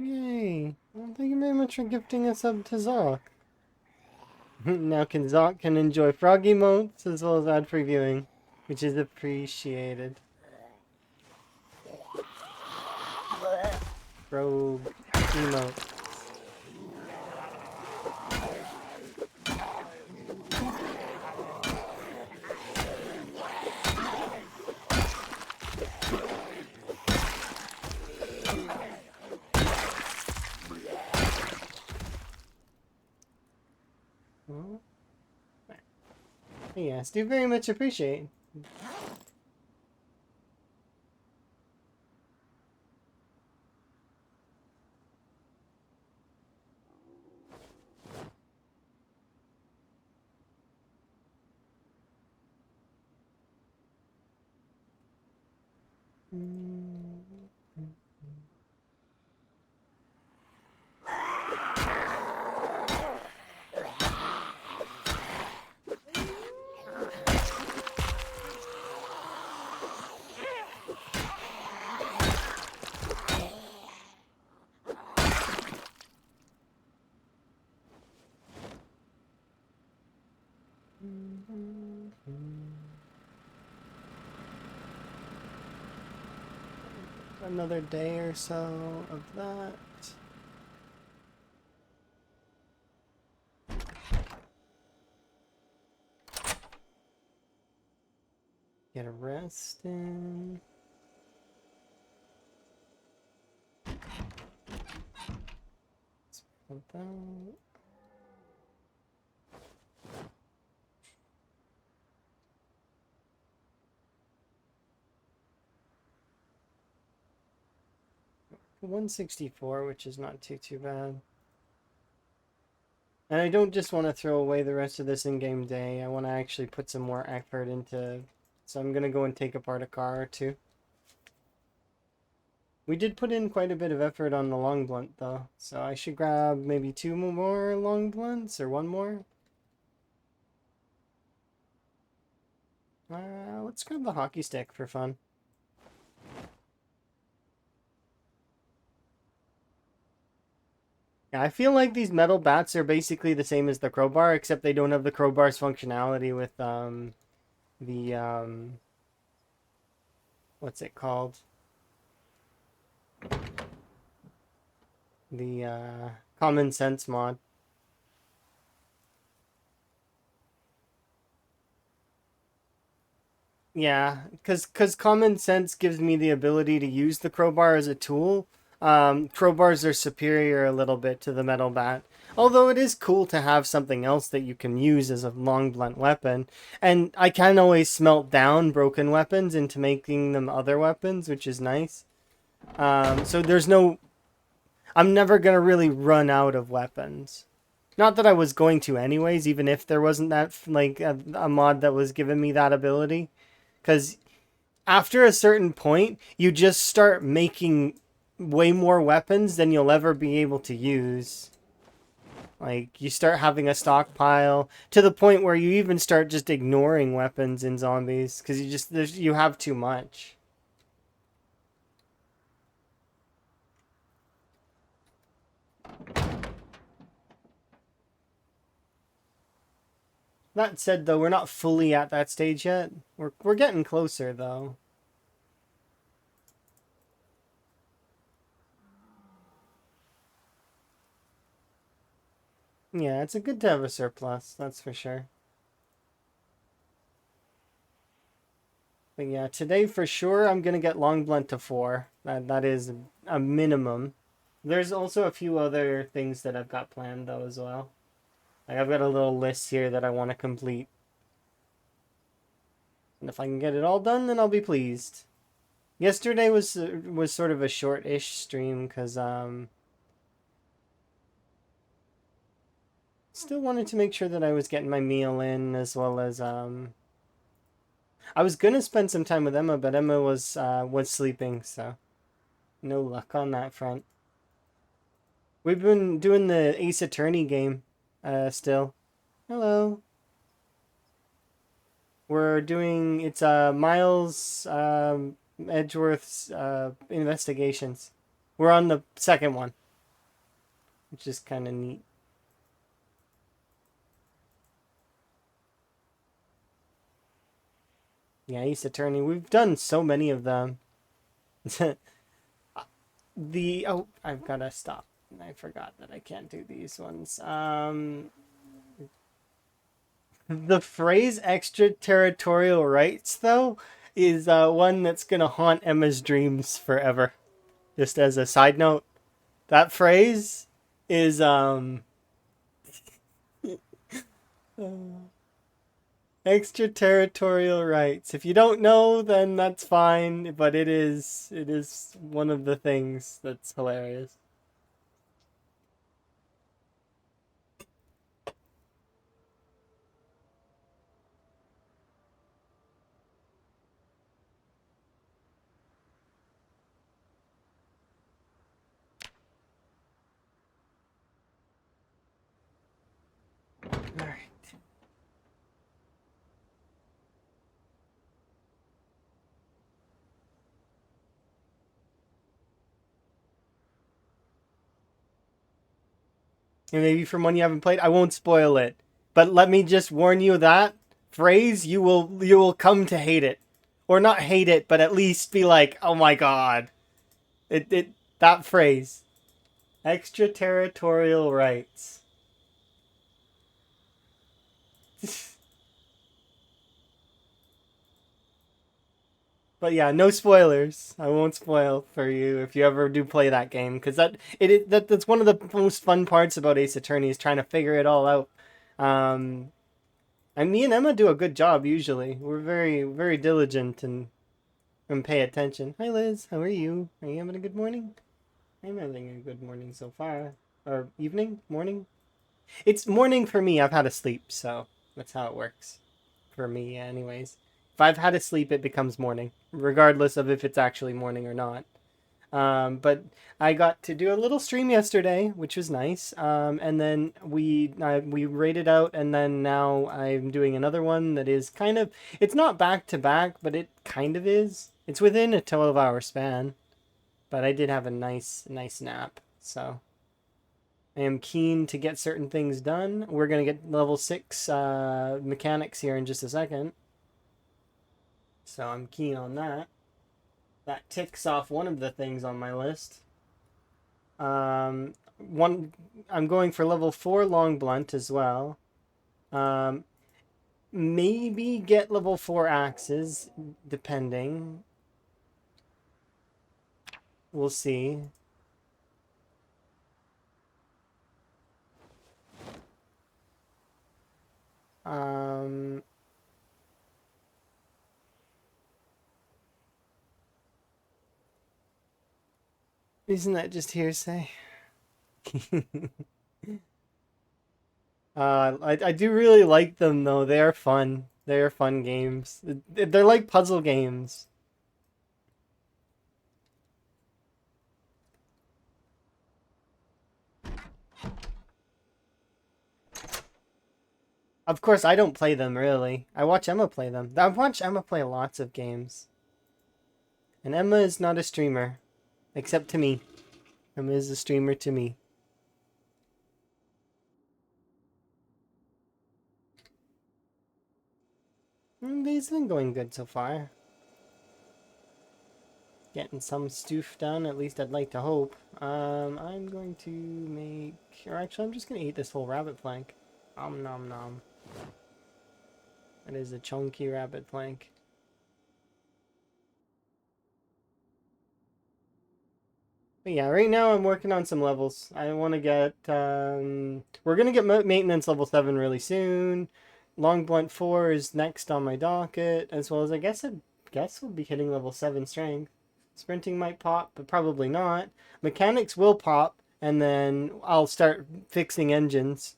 Yay! Well, thank you very much for gifting a sub to Zoc. Now Zoc can enjoy frog emotes as well as ad-free viewing, which is appreciated. Frog emote. Oh. Yes, do very much appreciate. Another day or so of that. Get a rest in. Let's put that. 164, which is not too bad. And I don't just want to throw away the rest of this in-game day. I want to actually put some more effort into... So I'm going to go and take apart a car or two. We did put in quite a bit of effort on the long blunt, though. So I should grab maybe 2 more long blunts, or 1 more. Let's grab the hockey stick for fun. Yeah, I feel like these metal bats are basically the same as the crowbar, except they don't have the crowbar's functionality with what's it called? The common sense mod. Yeah, because common sense gives me the ability to use the crowbar as a tool. Crowbars are superior a little bit to the metal bat. Although it is cool to have something else that you can use as a long blunt weapon. And I can always smelt down broken weapons into making them other weapons, which is nice. So there's no... I'm never going to really run out of weapons. Not that I was going to anyways, even if there wasn't that, like, a mod that was giving me that ability. Because after a certain point, you just start making way more weapons than you'll ever be able to use. Like, you start having a stockpile to the point where you even start just ignoring weapons in zombies because you have too much. That said, though, we're not fully at that stage yet. We're getting closer, though. Yeah, it's good to have a surplus, that's for sure. But yeah, today for sure I'm gonna get long blunt to 4. That is a minimum. There's also a few other things that I've got planned though as well. Like I've got a little list here that I want to complete. And if I can get it all done, then I'll be pleased. Yesterday was sort of a short-ish stream because still wanted to make sure that I was getting my meal in as well as I was gonna spend some time with Emma, but Emma was sleeping, so no luck on that front. We've been doing the Ace Attorney game, still. Hello. We're doing it's Miles Edgeworth's investigations. We're on the second one, which is kind of neat. Yeah, Ace Attorney. We've done so many of them. I've gotta stop. I forgot that I can't do these ones. The phrase extraterritorial rights, though, is one that's gonna haunt Emma's dreams forever. Just as a side note, that phrase is extraterritorial rights. If you don't know, then that's fine, but it is one of the things that's hilarious. All right. And maybe from one you haven't played, I won't spoil it. But let me just warn you that phrase you will come to hate it. Or not hate it, but at least be like, "Oh my god." It that phrase. Extraterritorial rights. But yeah, no spoilers. I won't spoil for you if you ever do play that game, because that's one of the most fun parts about Ace Attorney is trying to figure it all out. Um, and me and Emma do a good job usually. We're very diligent and pay attention. Hi Liz, how are you? Are you having a good morning? I'm having a good morning so far. Or evening, morning. It's morning for me. I've had a sleep, so that's how it works for me, anyways. If I've had a sleep, it becomes morning, regardless of if it's actually morning or not. But I got to do a little stream yesterday, which was nice. And then we rated out, and then now I'm doing another one that is kind of it's not back to back, but it kind of is. It's within a 12-hour span, but I did have a nice nap, so I am keen to get certain things done. We're gonna get level 6 mechanics here in just a second, so I'm keen on that. That ticks off one of the things on my list. One, I'm going for level 4 long blunt as well. Um, Maybe get level 4 axes, depending. We'll see. Um, isn't that just hearsay? I do really like them though. They are fun. They are fun games. They're like puzzle games. Of course, I don't play them really. I watch Emma play them. I've watched Emma play lots of games. And Emma is not a streamer, except to me. Emma is a streamer to me. It's been going good so far. Getting some stoof done, at least I'd like to hope. I'm going to make... Or actually, I'm just going to eat this whole rabbit plank. Om nom nom. That is a chunky rabbit plank. But yeah, right now I'm working on some levels. I want to get... we're going to get maintenance level 7 really soon. Long Blunt 4 is next on my docket, as well as I guess we'll be hitting level 7 strength. Sprinting might pop, but probably not. Mechanics will pop, and then I'll start fixing engines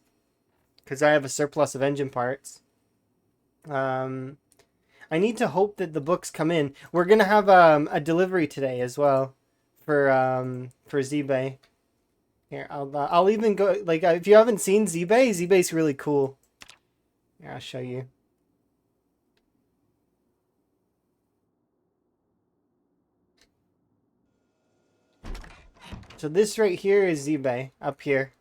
because I have a surplus of engine parts. Um, I need to hope that the books come in. We're gonna have a delivery today as well for ZBay. Here, I'll even go like if you haven't seen ZBay, ZBay's really cool. Here, I'll show you. So this right here is ZBay up here.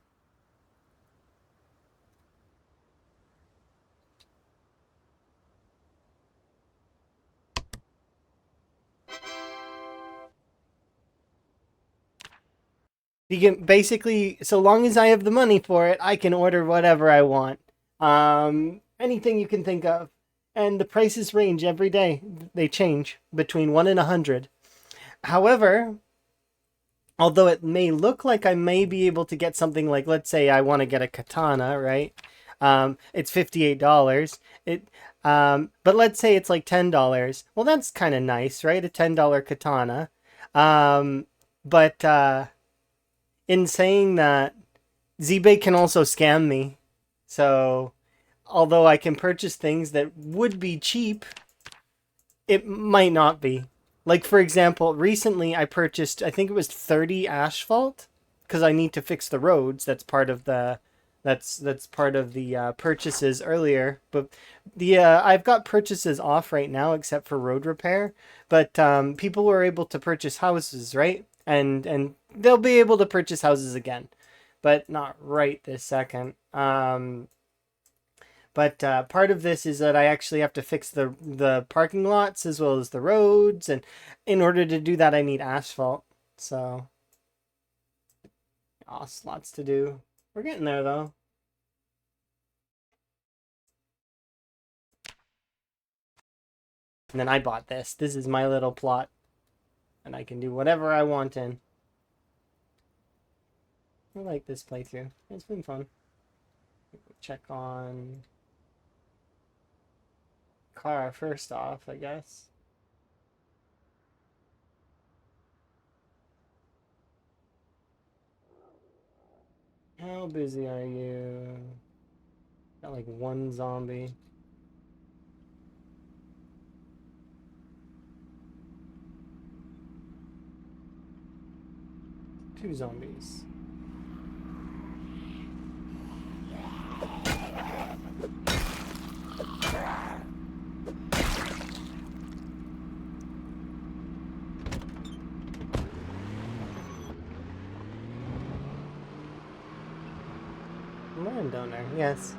You can basically, so long as I have the money for it, I can order whatever I want. Anything you can think of. And the prices range every day. They change between 1 and 100. However, although it may look like I may be able to get something like, let's say I want to get a katana, right? It's $58. But let's say it's like $10. Well, that's kind of nice, right? A $10 katana. But in saying that, ZBay can also scam me. So, although I can purchase things that would be cheap, it might not be. Like, for example, recently I purchased, I think it was 30 asphalt, because I need to fix the roads. That's part of the purchases earlier. But I've got purchases off right now except for road repair. But people were able to purchase houses, right? And they'll be able to purchase houses again, but not right this second. But part of this is that I actually have to fix the parking lots as well as the roads, and in order to do that, I need asphalt. So, lots to do. We're getting there though. And then I bought this. This is my little plot, and I can do whatever I want in. I like this playthrough. It's been fun. Check on car first off, I guess. How busy are you? Got like one zombie. Two zombies. Landowner, yes.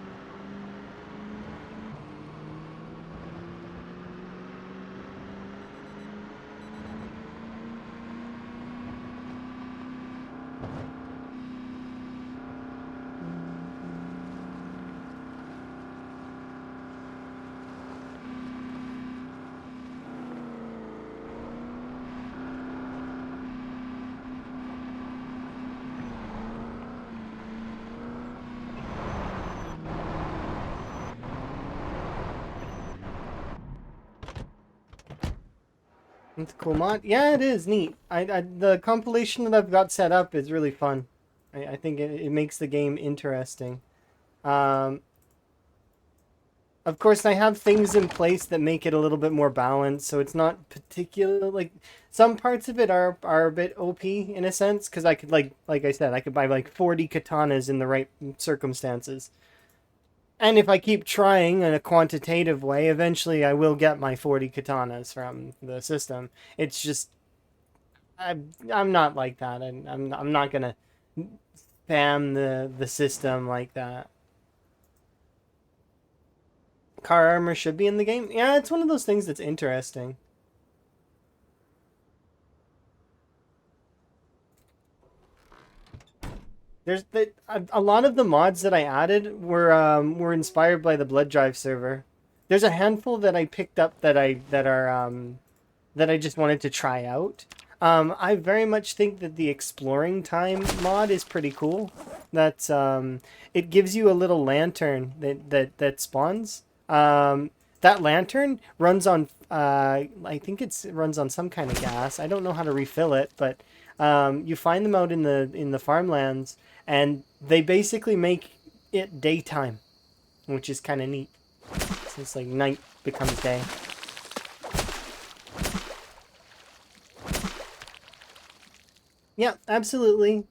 It's a cool mod. Yeah, it is neat. The compilation that I've got set up is really fun. I think it makes the game interesting. Um, of course, I have things in place that make it a little bit more balanced, so it's not particular. Like some parts of it are a bit OP in a sense, because I could like I said, I could buy like 40 katanas in the right circumstances. And if I keep trying in a quantitative way, eventually I will get my 40 katanas from the system. It's just I'm not like that, and I'm not gonna spam the system like that. Car armor should be in the game. Yeah, it's one of those things that's interesting. A lot of the mods that I added were inspired by the Blood Drive server. There's a handful that I picked up that I just wanted to try out. I very much think that the exploring time mod is pretty cool. That's it gives you a little lantern that spawns. that lantern runs on I think it runs on some kind of gas. I don't know how to refill it, but you find them out in the farmlands, and they basically make it daytime, which is kind of neat. So it's like night becomes day. Yeah, absolutely.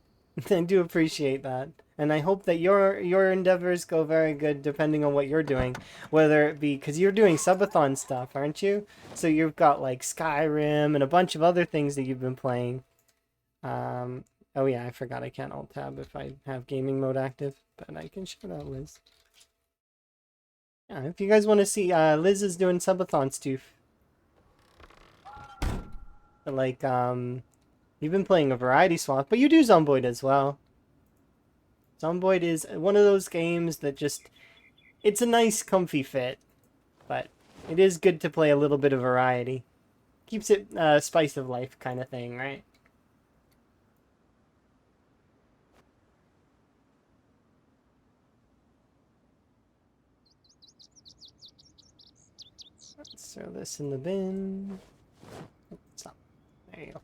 I do appreciate that. And I hope that your endeavors go very good depending on what you're doing. Whether it be because you're doing subathon stuff, aren't you? So you've got like Skyrim and a bunch of other things that you've been playing. Oh yeah, I forgot I can't alt tab if I have gaming mode active, but I can show that Liz. Yeah, if you guys want to see, Liz is doing subathon stuff. Like you've been playing a variety swap, but you do Zomboid as well. Zomboid is one of those games that just, it's a nice comfy fit, but it is good to play a little bit of variety. Keeps it spice of life kind of thing, right? Let's throw this in the bin. Stop. There you go.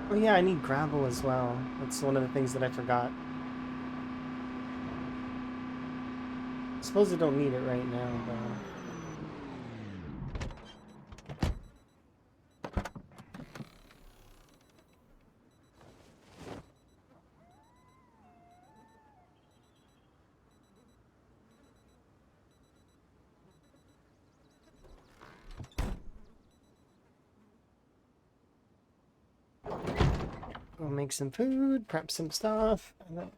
Oh yeah, I need gravel as well. That's one of the things that I forgot. I suppose I don't need it right now, though. We'll make some food, prep some stuff, and then...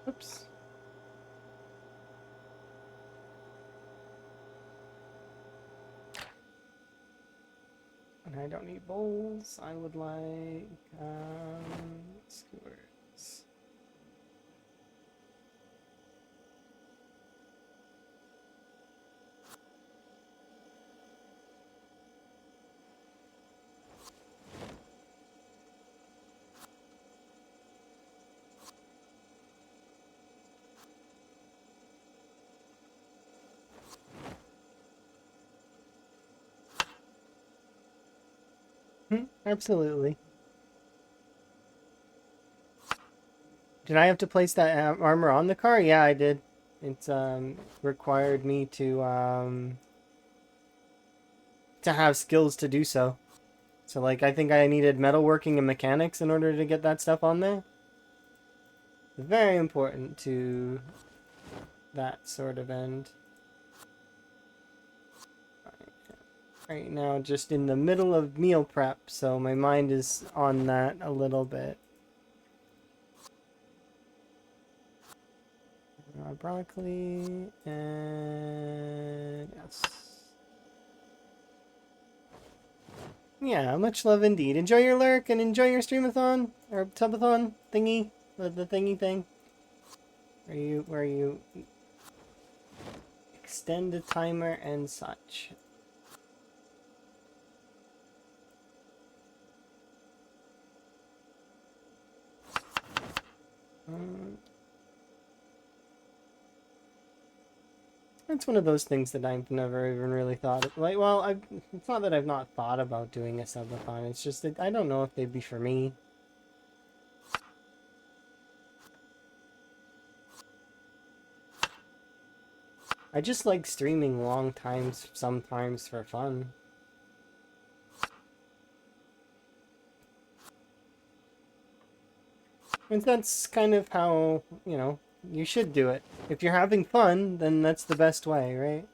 Oops. And I don't need bowls. I would like skewers. Absolutely. Did I have to place that armor on the car? Yeah, I did. It's required me to have skills to do so. So like I think I needed metalworking and mechanics in order to get that stuff on there. Very important to that sort of end. Right now, just in the middle of meal prep, so my mind is on that a little bit. Broccoli and yes. Yeah, much love indeed. Enjoy your lurk and enjoy your streamathon or subathon thingy, the thingy thing. Where you extend the timer and such. It's one of those things that I've never even really thought of. Like, well, it's not that I've not thought about doing a subathon. It's just that I don't know if they'd be for me. I just like streaming long times sometimes for fun. And that's kind of how, you know, you should do it. If you're having fun, then that's the best way, right?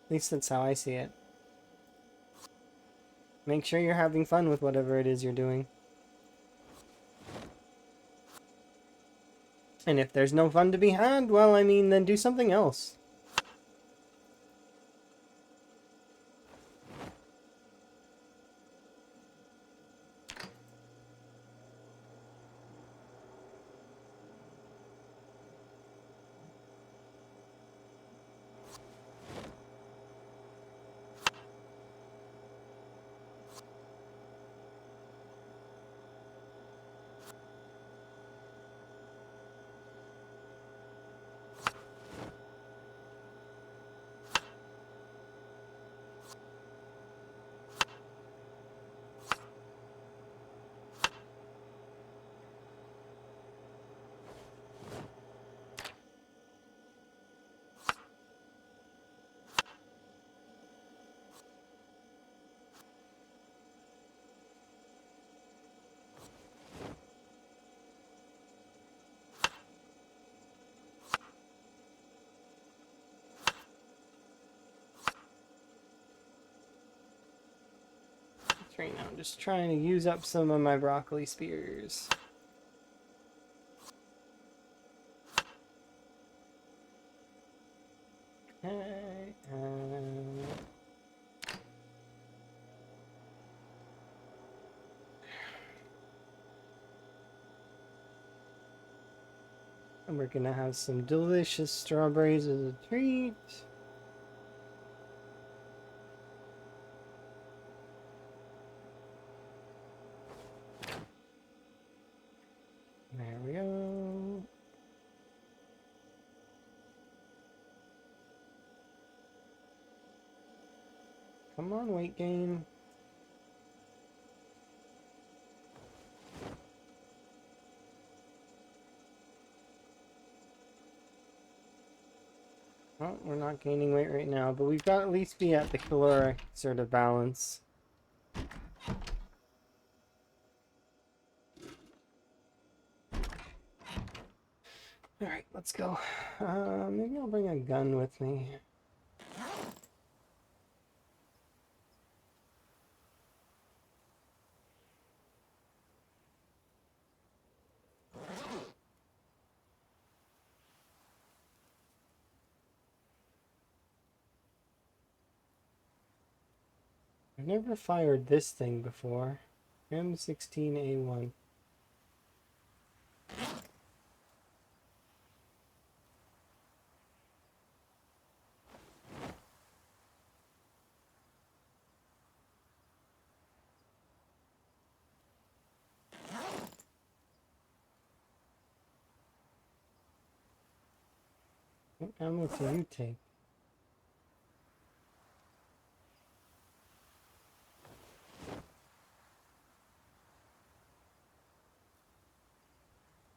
At least that's how I see it. Make sure you're having fun with whatever it is you're doing. And if there's no fun to be had, well, I mean, then do something else. Right now, I'm just trying to use up some of my broccoli spears. Okay, and we're gonna have some delicious strawberries as a treat. There we go. Come on, weight gain. Well, we're not gaining weight right now, but we've got to at least be at the caloric sort of balance. Alright, let's go. Maybe I'll bring a gun with me. I've never fired this thing before. M16A1. What ammo do you take?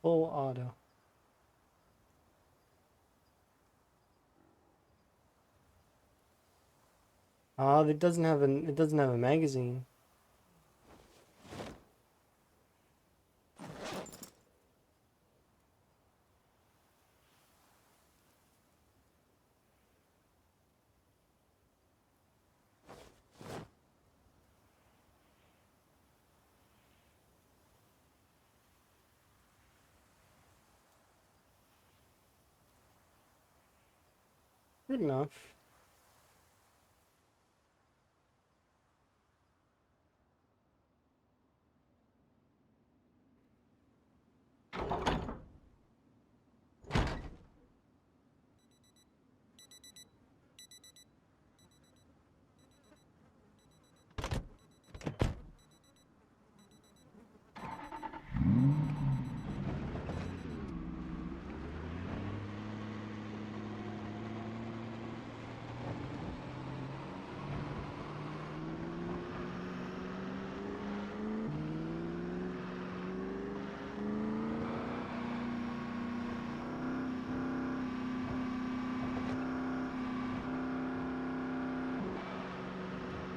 Full auto. Oh, it doesn't have a magazine. Good enough.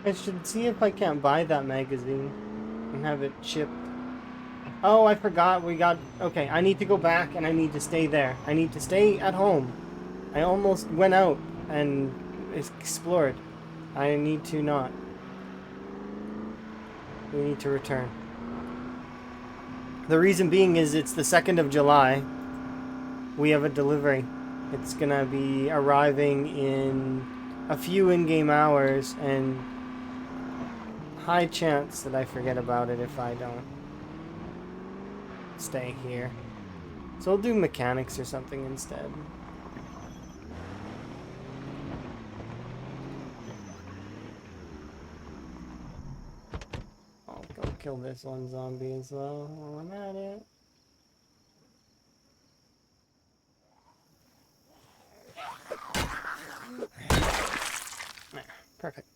I should see if I can't buy that magazine and have it shipped. Oh, I forgot we got... Okay, I need to go back and I need to stay there. I need to stay at home. I almost went out and explored. I need to not. We need to return. The reason being is it's the 2nd of July. We have a delivery. It's gonna be arriving in a few in-game hours, and high chance that I forget about it if I don't stay here. So I'll do mechanics or something instead. I'll go kill this one zombie as well while I'm at it. There, perfect.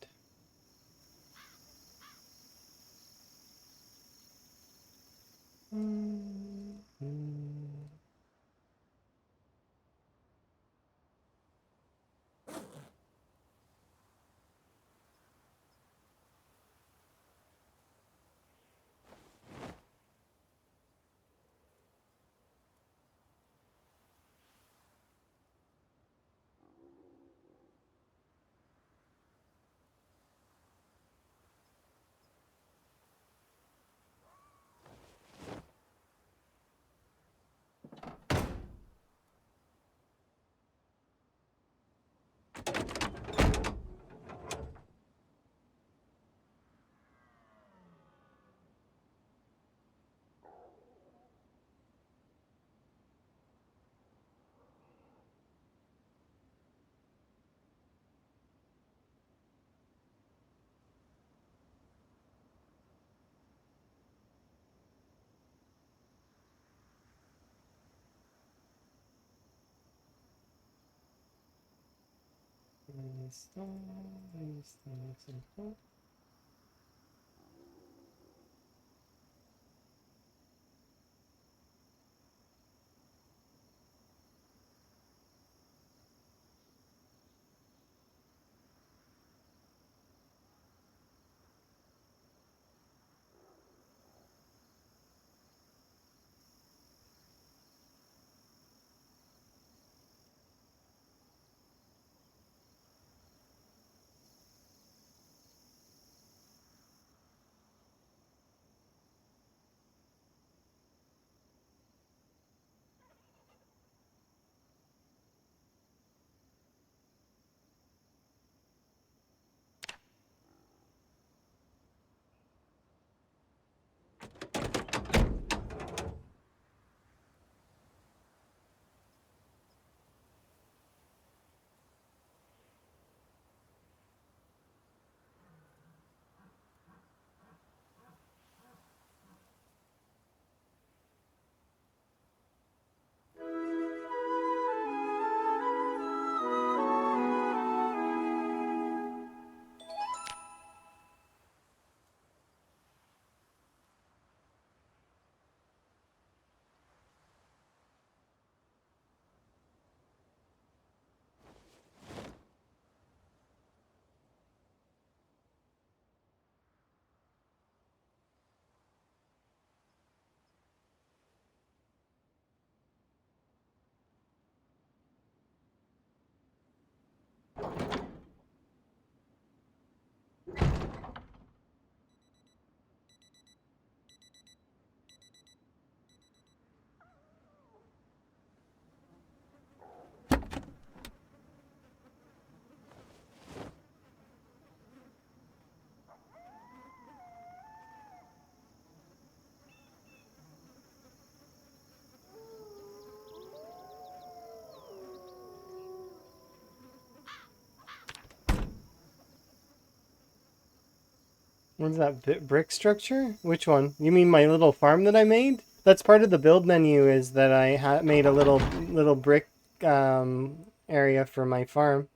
What's that brick structure? Which one? You mean my little farm that I made? That's part of the build menu, is that I made a little brick area for my farm.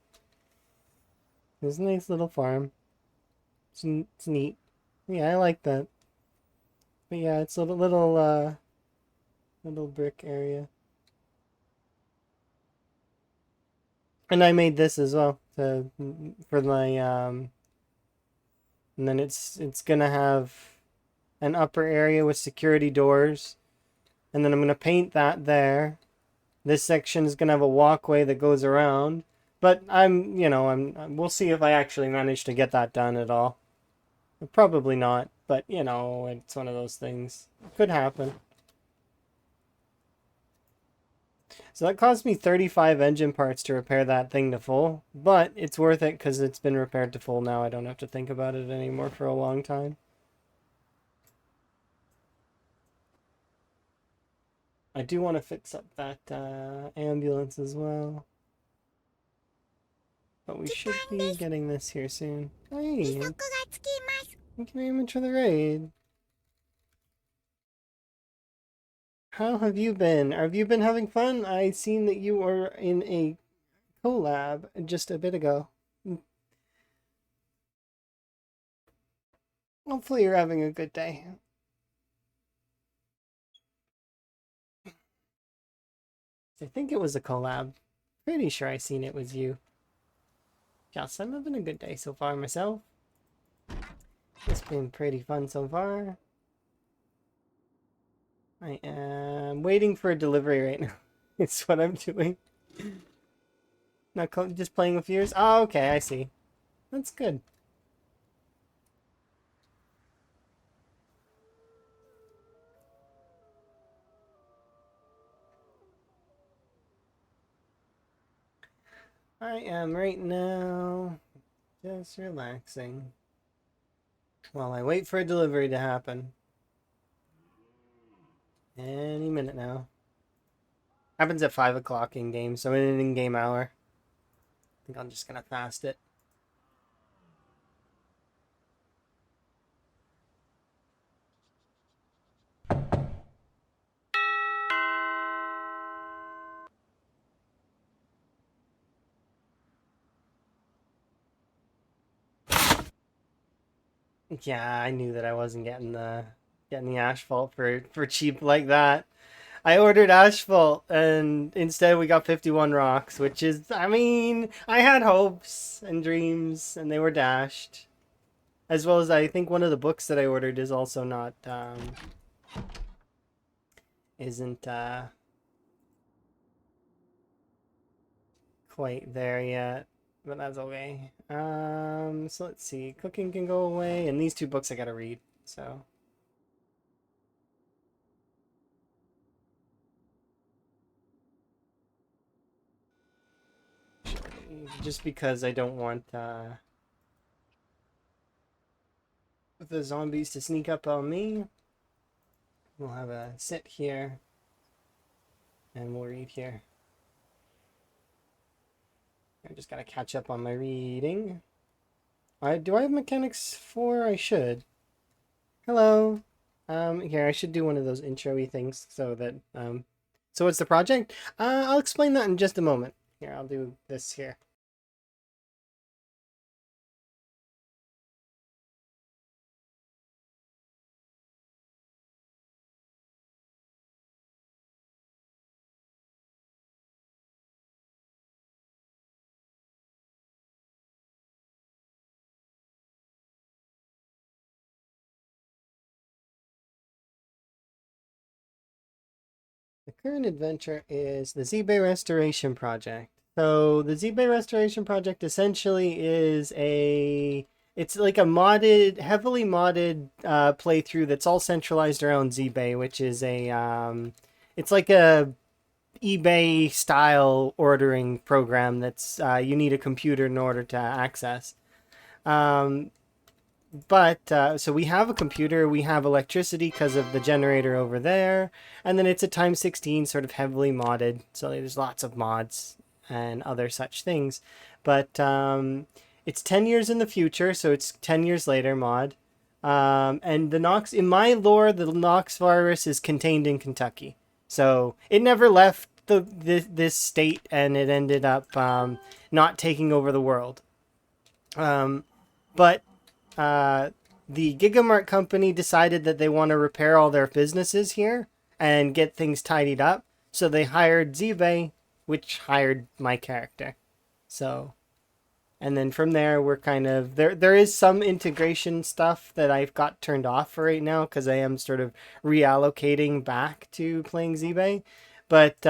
It's a nice little farm. It's neat. Yeah, I like that. But yeah, it's a little brick area. And I made this as well for my and then it's gonna have an upper area with security doors, and then I'm gonna paint that there. This section is gonna have a walkway that goes around, but we'll see if I actually manage to get that done at all. Probably not, but it's one of those things. It could happen. So that cost me 35 engine parts to repair that thing to full, but it's worth it because it's been repaired to full now. I don't have to think about it anymore for a long time. I do want to fix up that ambulance as well. But we should be getting this here soon. Hey, thank you very much for the raid. How have you been? Have you been having fun? I seen that you were in a collab just a bit ago. Hopefully you're having a good day. I think it was a collab. Pretty sure I seen it was you. Yes, I'm having a good day so far myself. It's been pretty fun so far. I am waiting for a delivery right now. It's what I'm doing. Not just playing with yours? Oh, okay, I see. That's good. I am right now just relaxing while I wait for a delivery to happen. Any minute now. Happens at 5 o'clock in game, so in an in-game hour. I think I'm just gonna fast it. Yeah, I knew that I wasn't getting the asphalt for cheap like that. I ordered asphalt and instead we got 51 rocks, which is, I mean, I had hopes and dreams and they were dashed. As well as I think one of the books that I ordered is also not isn't quite there yet, but that's okay. So let's see. Cooking can go away, and these two books I gotta read. So just because I don't want the zombies to sneak up on me, we'll have a sit here, and we'll read here. I just gotta catch up on my reading. Do I have mechanics 4? I should. Hello. Here, I should do one of those intro-y things so that, so what's the project? I'll explain that in just a moment. Here, I'll do this here. The current adventure is the ZBay Restoration Project. So the ZBay Restoration Project essentially is it's like a heavily modded playthrough that's all centralized around ZBay, which is it's like a eBay style ordering program that's you need a computer in order to access. Um, but so we have a computer, we have electricity because of the generator over there, and then it's a times 16 sort of heavily modded, so there's lots of mods and other such things. But it's 10 years in the future, so it's 10 years later mod. And the Nox, in my lore, the Nox virus is contained in Kentucky, so it never left this state, and it ended up not taking over the world. But the Gigamart company decided that they want to repair all their businesses here and get things tidied up, so they hired ZBay, which hired my character. So, and then from there, we're kind of there is some integration stuff that I've got turned off for right now because I am sort of reallocating back to playing ZBay. But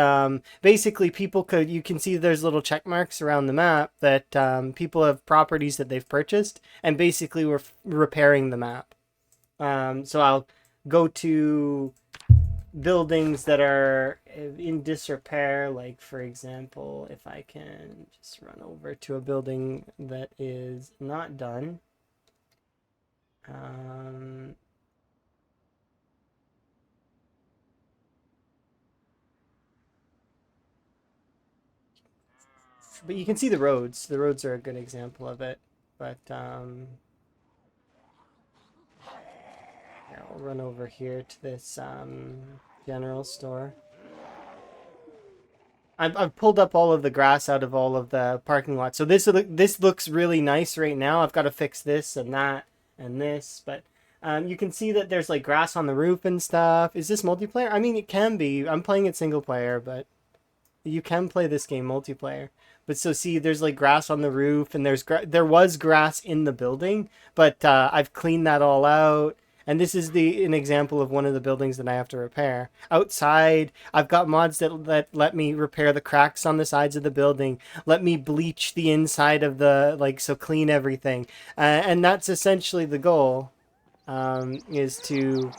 basically, you can see there's little check marks around the map that people have properties that they've purchased, and basically we're repairing the map. So I'll go to buildings that are in disrepair, like for example, if I can just run over to a building that is not done. But you can see the roads. The roads are a good example of it. But here, I'll run over here to this general store. I've pulled up all of the grass out of all of the parking lots. So this looks really nice right now. I've got to fix this and that and this, but you can see that there's like grass on the roof and stuff. Is this multiplayer? I mean, it can be. I'm playing it single player, but you can play this game multiplayer. But so see, there's like grass on the roof, and there was grass in the building, but I've cleaned that all out. And this is an example of one of the buildings that I have to repair. Outside, I've got mods that let me repair the cracks on the sides of the building, let me bleach the inside of so clean everything. And that's essentially the goal, is to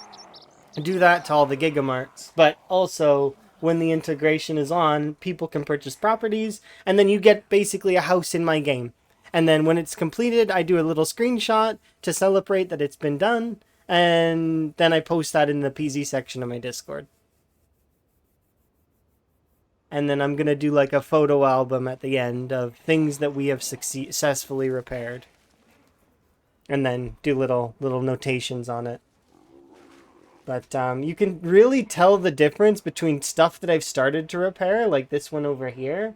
do that to all the Gigamarts. But also, when the integration is on, people can purchase properties, and then you get basically a house in my game. And then when it's completed, I do a little screenshot to celebrate that it's been done, and then I post that in the PZ section of my Discord. And then I'm going to do like a photo album at the end of things that we have successfully repaired. And then do little notations on it. But you can really tell the difference between stuff that I've started to repair, like this one over here,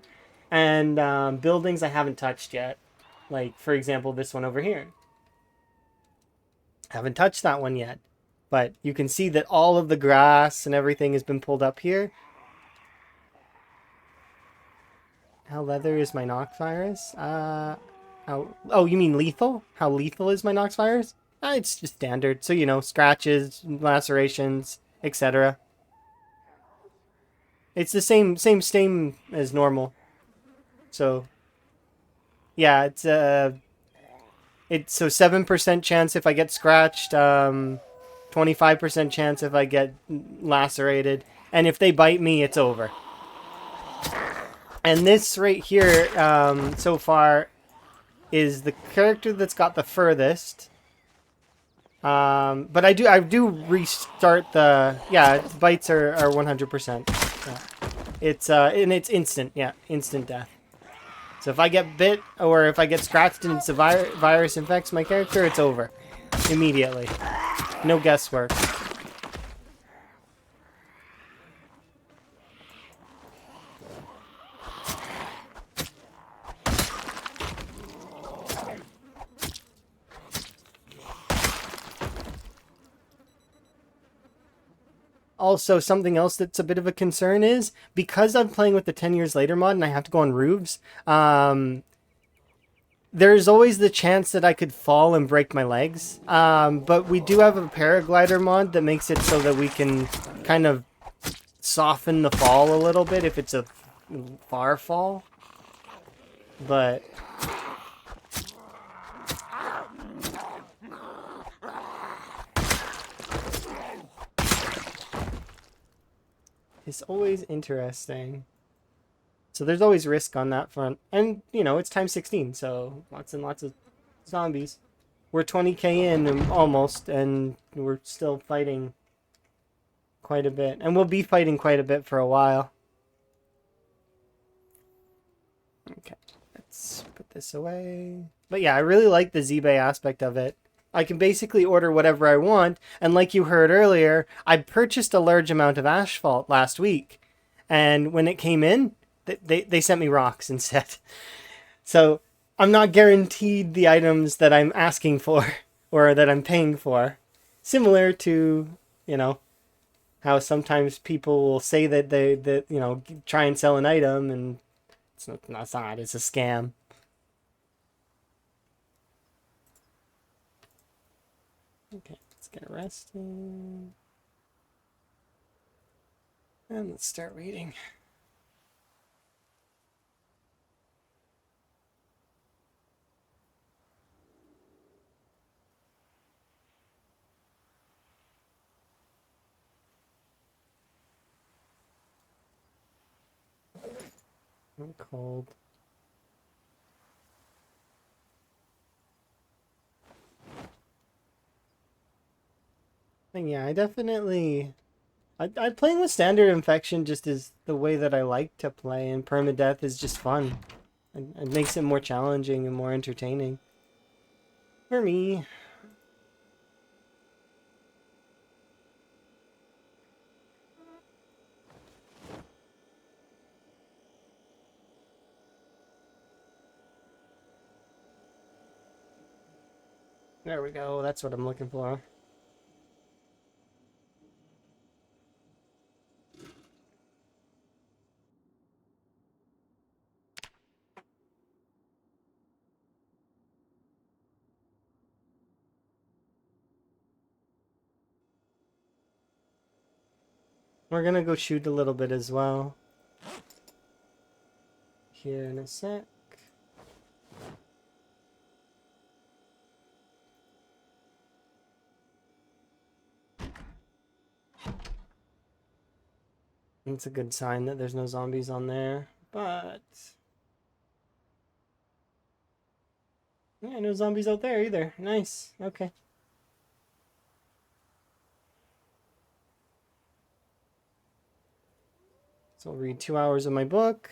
and buildings I haven't touched yet. Like, for example, this one over here. Haven't touched that one yet. But you can see that all of the grass and everything has been pulled up here. How leather is my Nox virus? Oh, you mean lethal? How lethal is my Nox virus? It's just standard. So, scratches, lacerations, etc. It's the same as normal. So, yeah, it's so 7% chance if I get scratched, 25% chance if I get lacerated, and if they bite me, it's over. And this right here, so far, is the character that's got the furthest. But I do restart bites are 100%. Yeah. It's instant, instant death. So if I get bit or if I get scratched and it's a virus infects my character, it's over immediately. No guesswork. Also, something else that's a bit of a concern is, because I'm playing with the 10 years later mod and I have to go on roofs, there's always the chance that I could fall and break my legs. But we do have a paraglider mod that makes it so that we can kind of soften the fall a little bit if it's a far fall. But it's always interesting. So there's always risk on that front. And, it's time 16, so lots and lots of zombies. We're 20k in almost, and we're still fighting quite a bit. And we'll be fighting quite a bit for a while. Okay, let's put this away. But yeah, I really like the ZBay aspect of it. I can basically order whatever I want. And like you heard earlier, I purchased a large amount of asphalt last week. And when it came in, they sent me rocks instead. So I'm not guaranteed the items that I'm asking for or that I'm paying for. Similar to, you know, how sometimes people will say that that try and sell an item and it's not, it's a scam. Okay, let's get arrested. And let's start reading. I'm cold. And yeah, I definitely I playing with standard infection just is the way that I like to play, and permadeath is just fun. It makes it more challenging and more entertaining for me. There we go. That's what I'm looking for. We're gonna go shoot a little bit as well. Here in a sec. It's a good sign that there's no zombies on there, but yeah, no zombies out there either. Nice. Okay. So I'll read 2 hours of my book.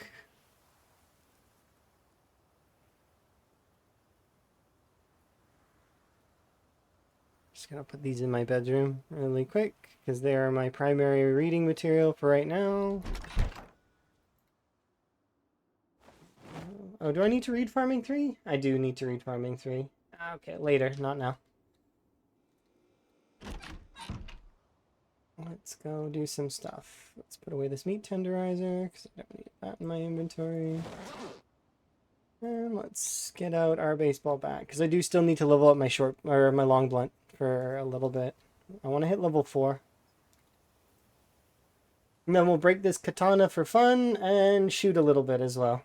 Just gonna put these in my bedroom really quick because they are my primary reading material for right now. Oh, do I need to read Farming 3? I do need to read Farming 3. Okay, later, not now. Let's go do some stuff. Let's put away this meat tenderizer because I don't need that in my inventory. And let's get out our baseball bat because I do still need to level up my my long blunt for a little bit. I want to hit level 4. And then we'll break this katana for fun and shoot a little bit as well.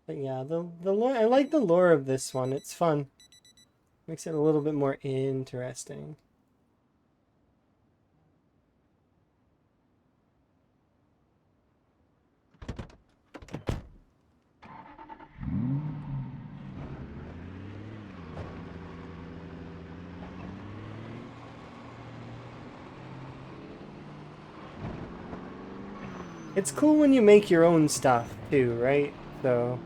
But yeah, the lore, I like the lore of this one. It's fun. Makes it a little bit more interesting. It's cool when you make your own stuff too, right? So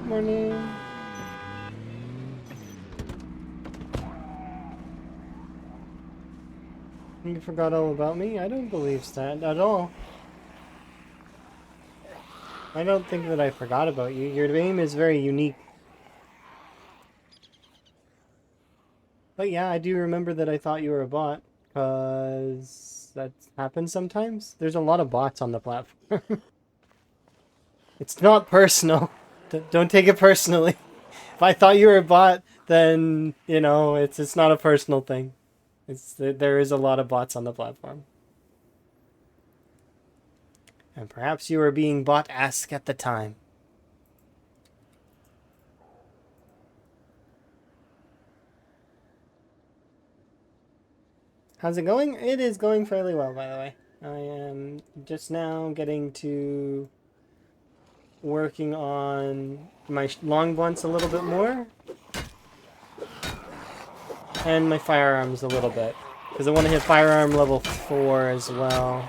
Morning. You forgot all about me? I don't believe that at all. I don't think that I forgot about you. Your name is very unique. But yeah, I do remember that I thought you were a bot, because that happens sometimes. There's a lot of bots on the platform. It's not personal. Don't take it personally. If I thought you were a bot, then, you know, it's not a personal thing. There is a lot of bots on the platform. And perhaps you were being bot-esque at the time. How's it going? It is going fairly well, by the way. I am just now getting to working on my long blunts a little bit more. And my firearms a little bit. Because I want to hit firearm level 4 as well.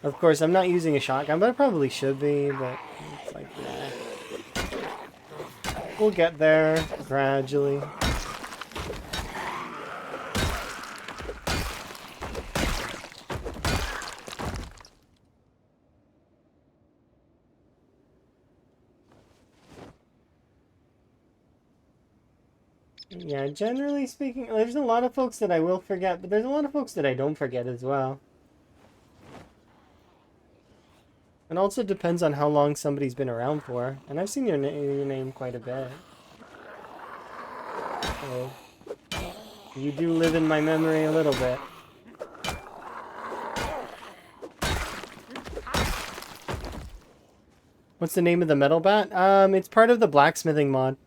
Of course, I'm not using a shotgun, but I probably should be, but it's like, nah. We'll get there gradually. Yeah, generally speaking, there's a lot of folks that I will forget, but there's a lot of folks that I don't forget as well. It also depends on how long somebody's been around for. And I've seen your name quite a bit. So, you do live in my memory a little bit. What's the name of the metal bat? It's part of the blacksmithing mod.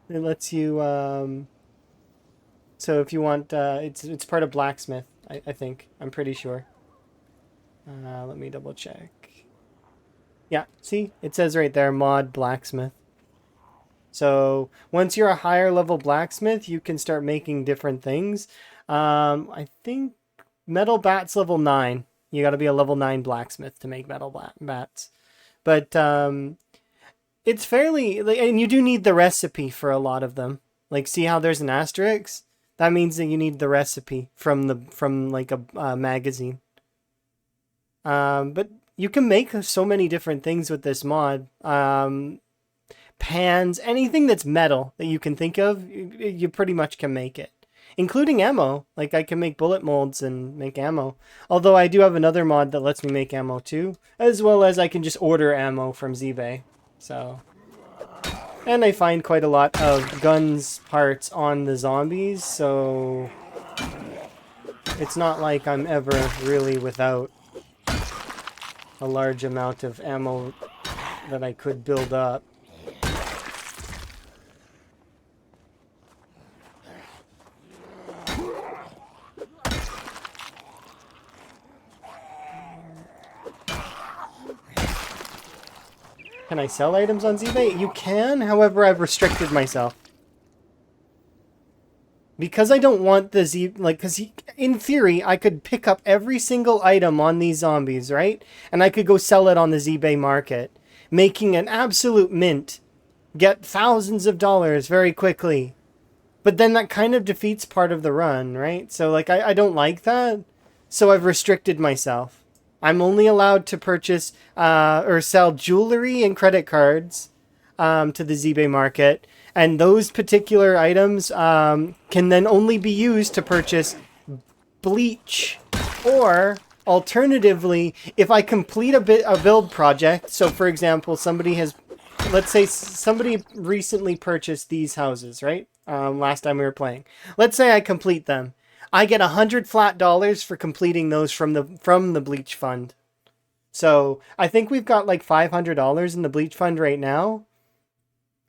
It lets you, so if you want, it's part of blacksmith, I think. I'm pretty sure. Let me double check. Yeah, see? It says right there, mod blacksmith. So once you're a higher level blacksmith, you can start making different things. I think metal bats level 9. You got to be a level 9 blacksmith to make metal bats. But it's fairly, and you do need the recipe for a lot of them. Like, see how there's an asterisk? That means that you need the recipe from like a magazine. But you can make so many different things with this mod. Pans, anything that's metal that you can think of, you pretty much can make it. Including ammo. Like, I can make bullet molds and make ammo. Although I do have another mod that lets me make ammo too. As well as I can just order ammo from ZBay. So... And I find quite a lot of guns parts on the zombies, so... It's not like I'm ever really without a large amount of ammo that I could build up. Can I sell items on ZBay? You can, however, I've restricted myself. Because I don't want the because in theory, I could pick up every single item on these zombies, right? And I could go sell it on the ZBay market, making an absolute mint, get thousands of dollars very quickly. But then that kind of defeats part of the run, right? So, like, I don't like that. So I've restricted myself. I'm only allowed to purchase or sell jewelry and credit cards to the ZBay market. And those particular items can then only be used to purchase bleach. Or, alternatively, if I complete a build project, so for example, let's say somebody recently purchased these houses, right? Last time we were playing. Let's say I complete them. I get $100 flat for completing those from the bleach fund. So I think we've got like $500 in the bleach fund right now.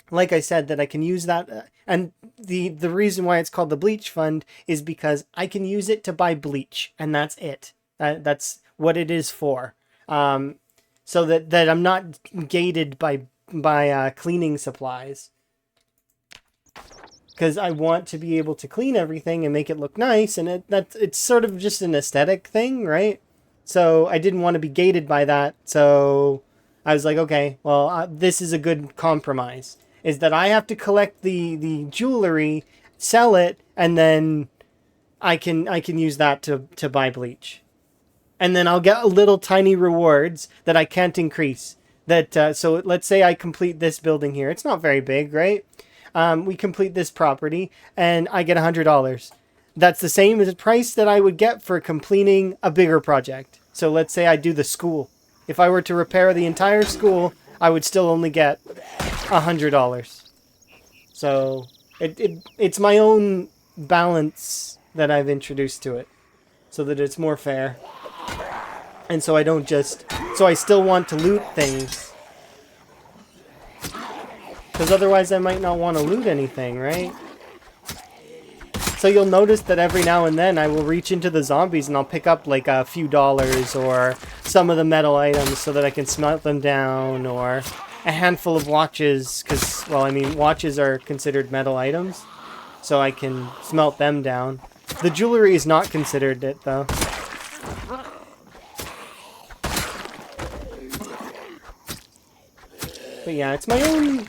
Like I said, that I can use that, and the reason why it's called the bleach fund is because I can use it to buy bleach, and that's it. That's what it is for. So that I'm not gated by cleaning supplies, because I want to be able to clean everything and make it look nice, and it's sort of just an aesthetic thing, right? So I didn't want to be gated by that. So I was like, okay, well, this is a good compromise. Is that I have to collect the jewelry, sell it, and then I can use that to buy bleach. And then I'll get little tiny rewards that I can't increase. So let's say I complete this building here. It's not very big, right? We complete this property, and I get $100. That's the same as the price that I would get for completing a bigger project. So let's say I do the school. If I were to repair the entire school, I would still only get $100. So it's my own balance that I've introduced to it, so that it's more fair. And so I still want to loot things, because otherwise I might not want to loot anything, right? So you'll notice that every now and then I will reach into the zombies and I'll pick up like a few dollars or some of the metal items so that I can smelt them down, or a handful of watches, because, well, I mean, watches are considered metal items, so I can smelt them down. The jewelry is not considered it, though. But yeah, it's my own...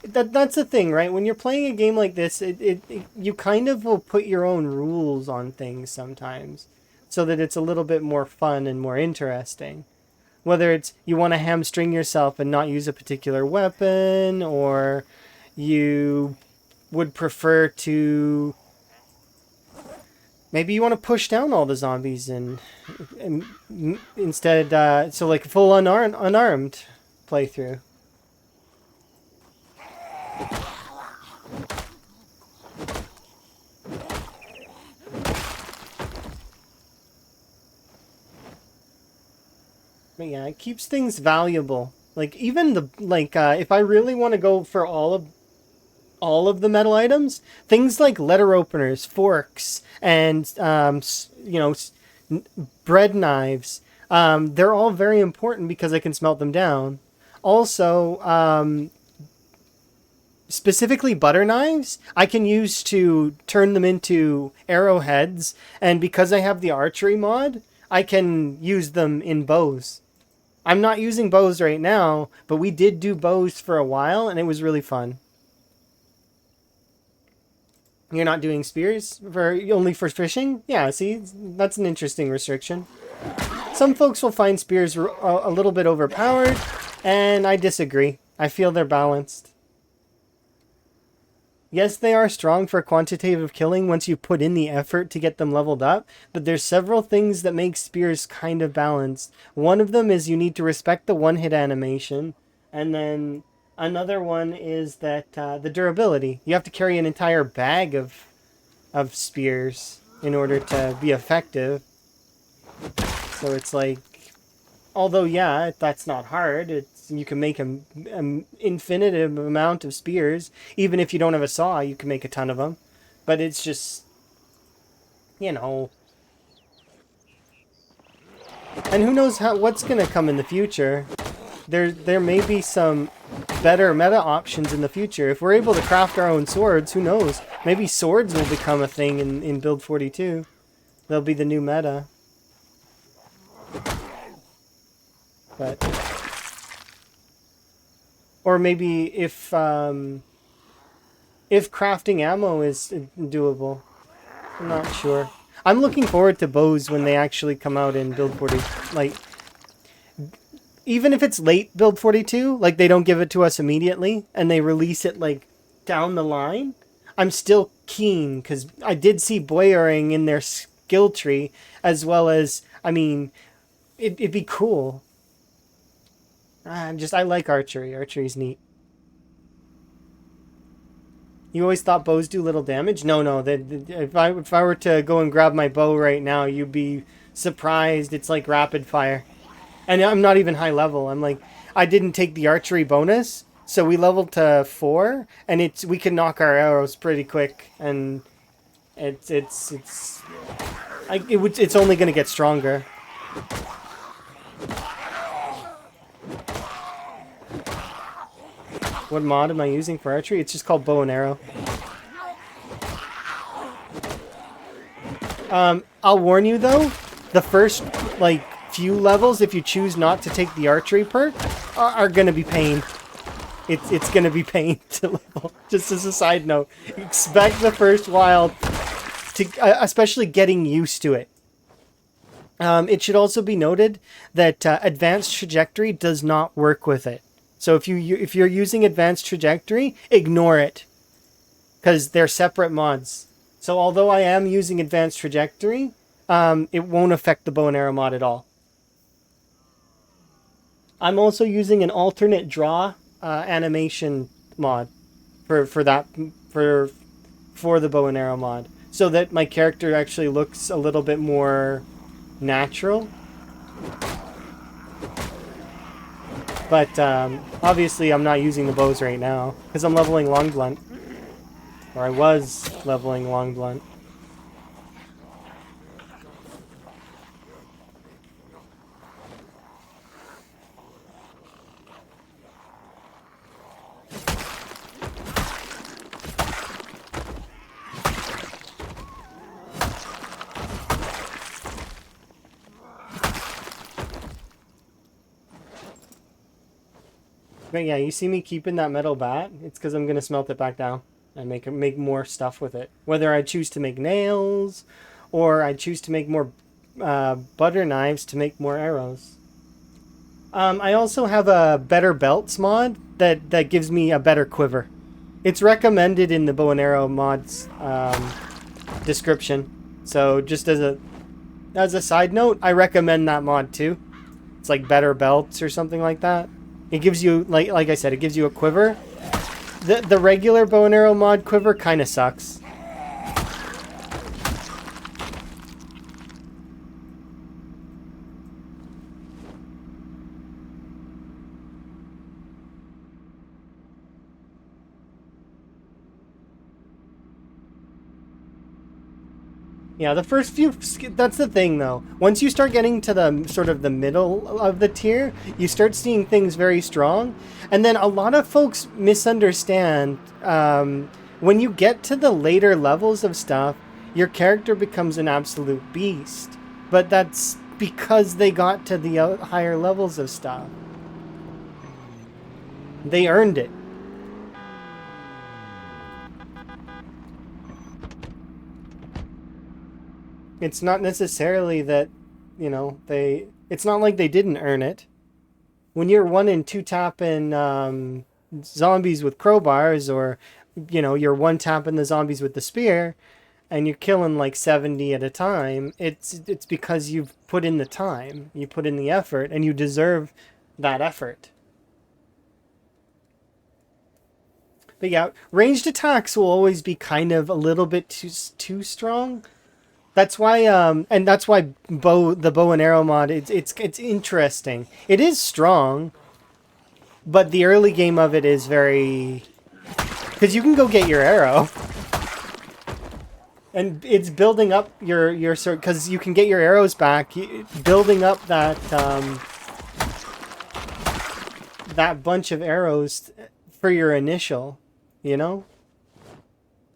That's the thing, right? When you're playing a game like this, you kind of will put your own rules on things sometimes, so that it's a little bit more fun and more interesting. Whether it's you want to hamstring yourself and not use a particular weapon, or you would prefer to... Maybe you want to push down all the zombies and instead, so like a full unarmed playthrough. But yeah, it keeps things valuable. Like, even if I really want to go for all of the metal items, things like letter openers, forks, and bread knives, they're all very important because I can smelt them down. Also, specifically butter knives, I can use to turn them into arrowheads, and because I have the archery mod, I can use them in bows. I'm not using bows right now, but we did do bows for a while, and it was really fun. You're not doing spears only for fishing? Yeah, see, that's an interesting restriction. Some folks will find spears a little bit overpowered, and I disagree. I feel they're balanced. Yes, they are strong for quantitative killing once you put in the effort to get them leveled up, but there's several things that make spears kind of balanced. One of them is you need to respect the one-hit animation, and then another one is that the durability. You have to carry an entire bag of spears in order to be effective. So it's like, although yeah, that's not hard. You can make an infinite amount of spears. Even if you don't have a saw, you can make a ton of them. But it's just, And who knows what's going to come in the future. there may be some better meta options in the future. If we're able to craft our own swords, who knows? Maybe swords will become a thing in Build 42. They'll be the new meta. But... Or maybe if crafting ammo is doable. I'm not sure. I'm looking forward to bows when they actually come out in Build 40. Like, even if it's late Build 42, like they don't give it to us immediately, and they release it like down the line, I'm still keen, because I did see boyering in their skill tree, as well as, I mean, it'd be cool. I like archery. Archery's neat. You always thought bows do little damage? No. If I were to go and grab my bow right now, you'd be surprised. It's like rapid fire. And I'm not even high level. I'm like, I didn't take the archery bonus, so we leveled to 4, and we can knock our arrows pretty quick, and it's only gonna get stronger. What mod am I using for archery? It's just called bow and arrow. I'll warn you though, the first like few levels, if you choose not to take the archery perk, are gonna be pain. It's gonna be pain to level. Just as a side note, expect the first while to, especially getting used to it. It should also be noted that advanced trajectory does not work with it. So if you're using advanced trajectory, ignore it, because they're separate mods. So although I am using advanced trajectory, it won't affect the bow and arrow mod at all. I'm also using an alternate draw animation mod for the bow and arrow mod, so that my character actually looks a little bit more natural. But obviously I'm not using the bows right now because I'm leveling long blunt, or I was leveling long blunt. But yeah, you see me keeping that metal bat? It's because I'm going to smelt it back down and make more stuff with it. Whether I choose to make nails, or I choose to make more butter knives to make more arrows. I also have a better belts mod that gives me a better quiver. It's recommended in the bow and arrow mods description. So just as a side note, I recommend that mod too. It's like better belts or something like that. It gives you, like I said, it gives you a quiver. The regular bow and arrow mod quiver kind of sucks. Yeah, the first few, that's the thing though. Once you start getting to the sort of the middle of the tier, you start seeing things very strong. And then a lot of folks misunderstand, when you get to the later levels of stuff, your character becomes an absolute beast. But that's because they got to the higher levels of stuff. They earned it. It's not necessarily that, you know, it's not like they didn't earn it. When you're 1 and 2 tapping zombies with crowbars, or, you know, you're 1 tapping the zombies with the spear, and you're killing like 70 at a time, it's because you've put in the time, you put in the effort, and you deserve that effort. But yeah, ranged attacks will always be kind of a little bit too strong. That's why, and that's why the bow and arrow mod, it's interesting. It is strong, but the early game of it is very, because you can go get your arrow, and it's building up your sort, because you can get your arrows back, building up that that bunch of arrows for your initial, you know?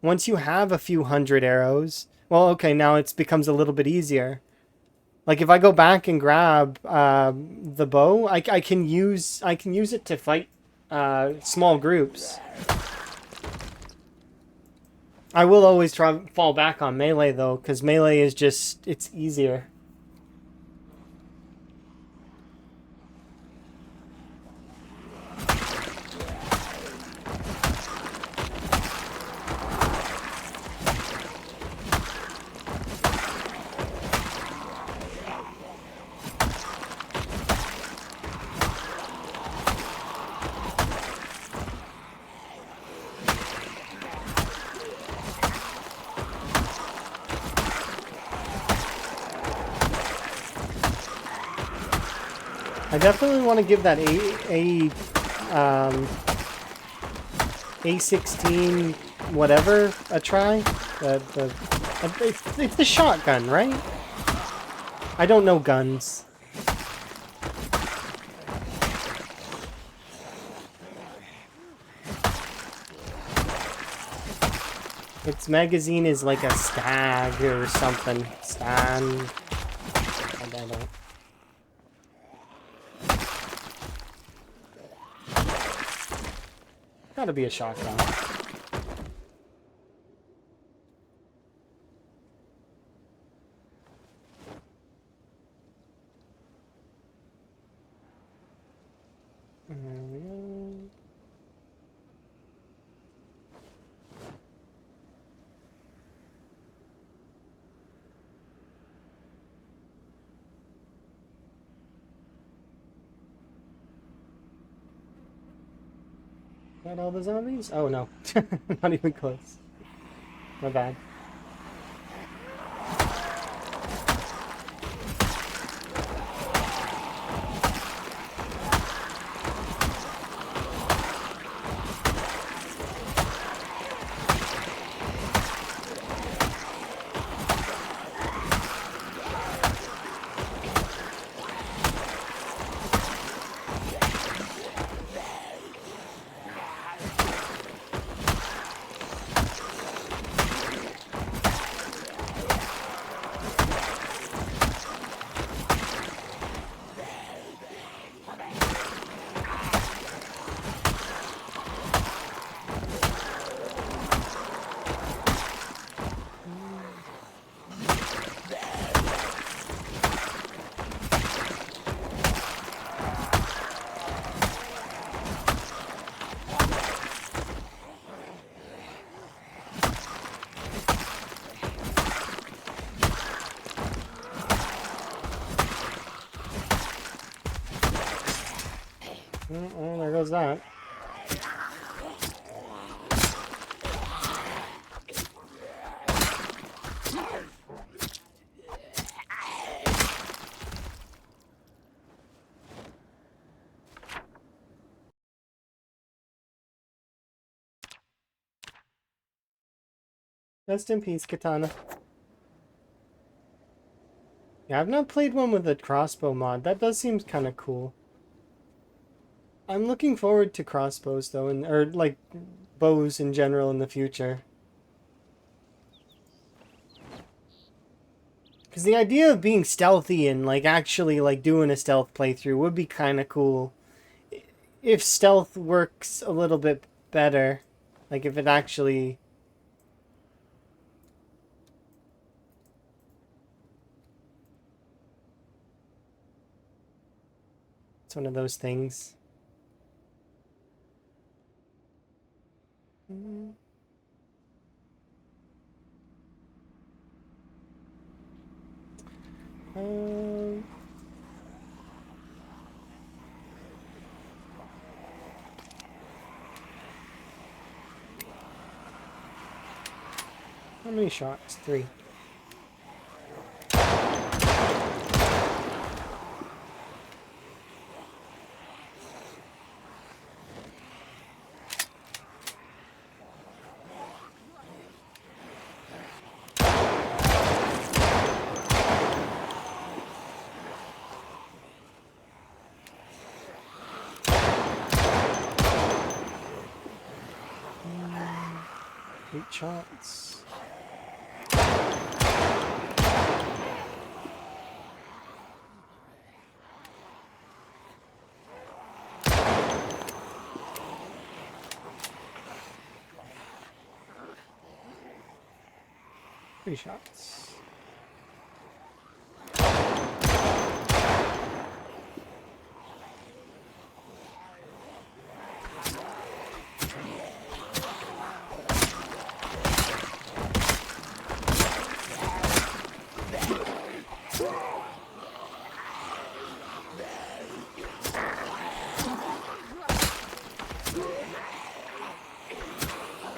Once you have a few hundred arrows, well, okay, now it becomes a little bit easier. Like if I go back and grab the bow, I can use it to fight small groups. I will always fall back on melee though, because melee is just, it's easier. I definitely want to give that A16 whatever a try. It's the shotgun, right? I don't know guns. Its magazine is like a stag or something. Stand. I don't know. Gotta be a shotgun. Got all the zombies? Oh no, not even close. My bad. Oh, there goes that. Rest in peace, Katana. Yeah, I've not played one with a crossbow mod. That does seem kind of cool. I'm looking forward to crossbows though, or like bows in general in the future. Because the idea of being stealthy and like actually like doing a stealth playthrough would be kind of cool. If stealth works a little bit better, like if it actually... It's one of those things. How many shots? 3. 8 shots. Three shots.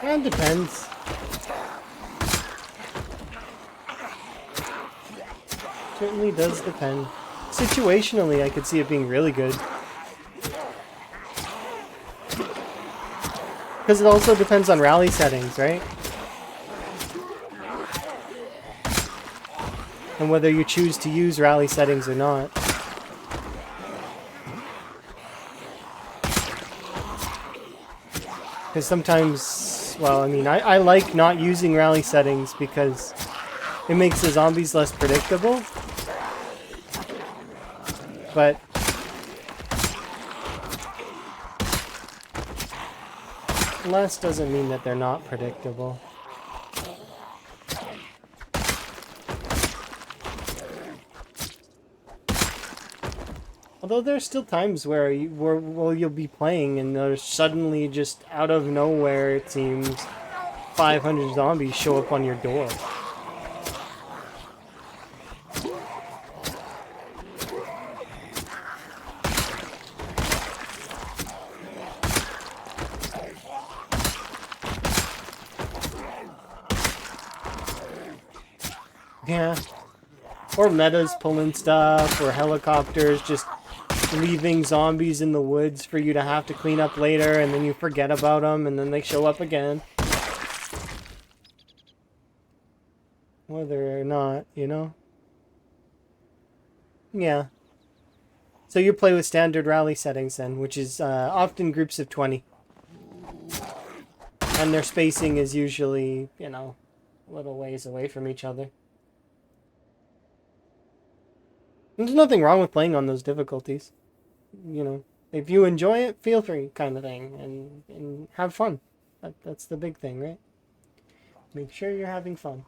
It depends. Certainly does depend. Situationally, I could see it being really good. Because it also depends on rally settings, right? And whether you choose to use rally settings or not. Because sometimes, well, I mean, I like not using rally settings because it makes the zombies less predictable. But less doesn't mean that they're not predictable. Although there's still times where you'll be playing and there's suddenly just out of nowhere, it seems, 500 zombies show up on your door. Yeah. Or metas pulling stuff, or helicopters just leaving zombies in the woods for you to have to clean up later, and then you forget about them, and then they show up again. Whether or not, you know? Yeah. So you play with standard rally settings then, which is often groups of 20. And their spacing is usually, you know, a little ways away from each other. There's nothing wrong with playing on those difficulties. You know, if you enjoy it, feel free, kind of thing, and have fun. That's the big thing, right? Make sure you're having fun.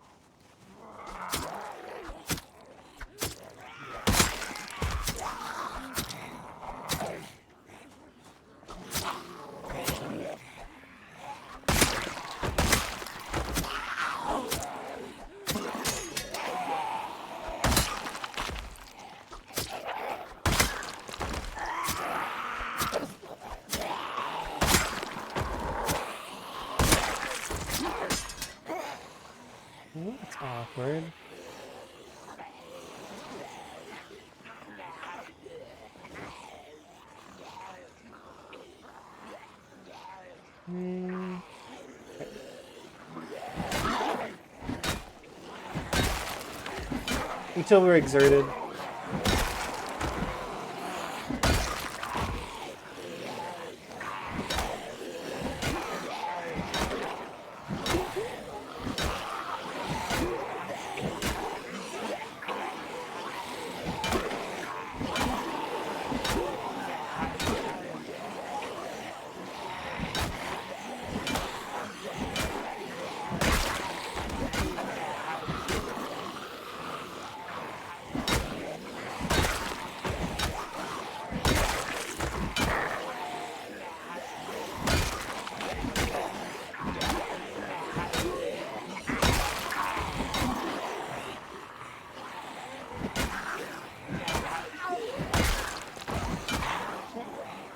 That's awkward. Until we're exerted.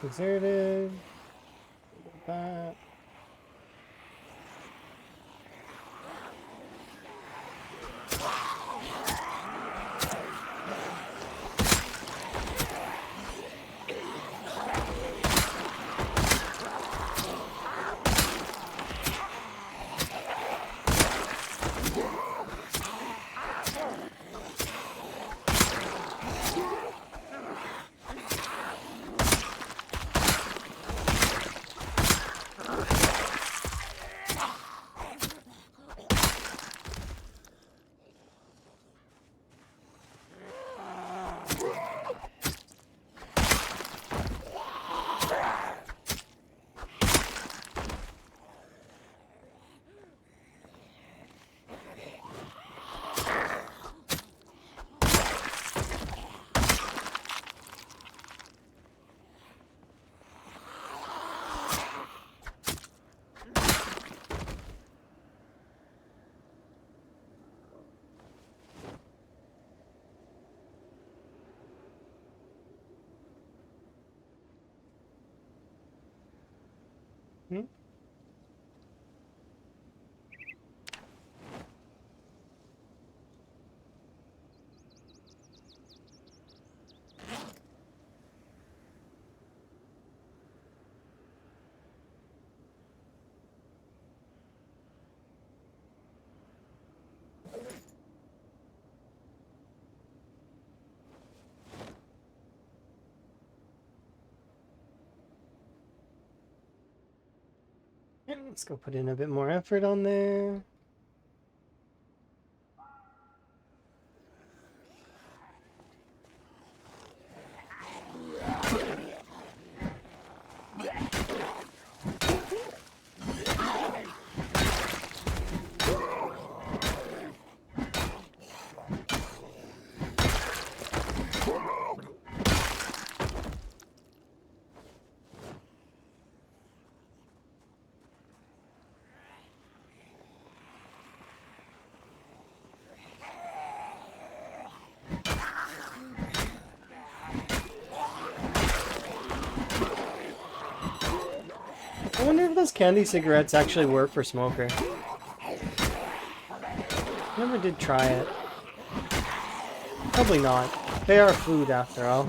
Exerted. That. Hmm? Let's go put in a bit more effort on there. I wonder if those candy cigarettes actually work for smoker. Never did try it. Probably not. They are food after all.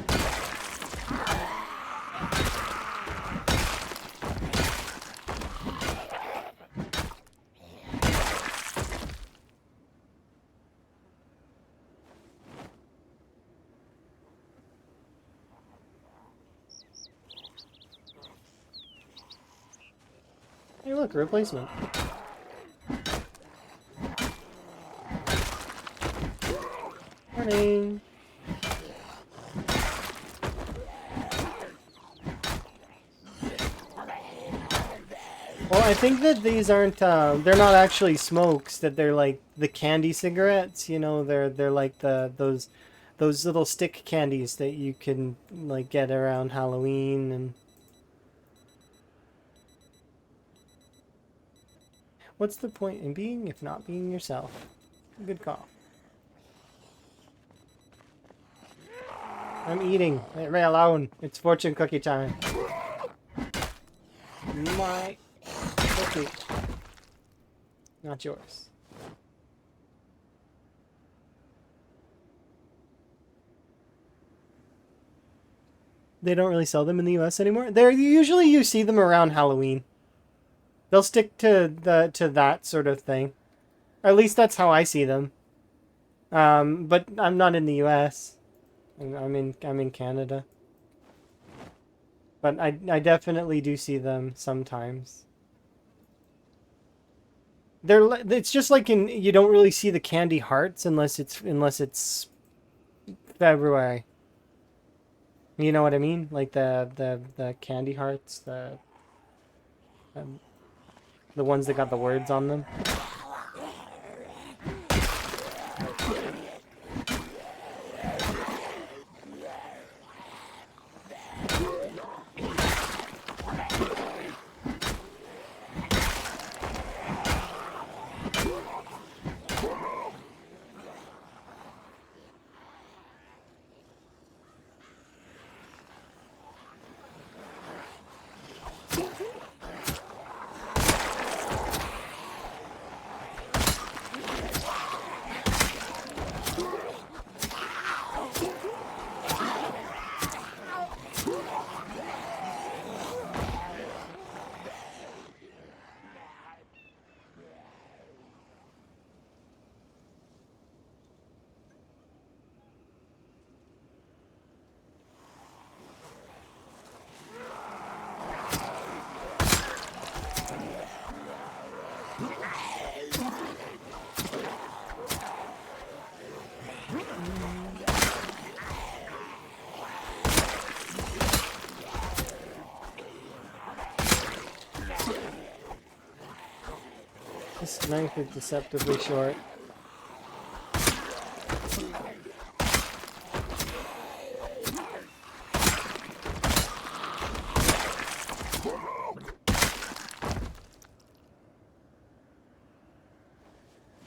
Hey look, replacement. Morning. Well, I think that these aren't, they're not actually smokes, that they're like the candy cigarettes, you know, they're like those little stick candies that you can, like, get around Halloween and... What's the point in being if not being yourself? Good call. I'm eating. Leave me alone. It's fortune cookie time. My cookie. Not yours. They don't really sell them in the US anymore. They're usually you see them around Halloween. They'll stick to that sort of thing. Or at least that's how I see them. But I'm not in the US. I'm in Canada. But I definitely do see them sometimes. It's just like you don't really see the candy hearts unless it's February. You know what I mean? Like the candy hearts, um, the ones that got the words on them. This knife is deceptively short.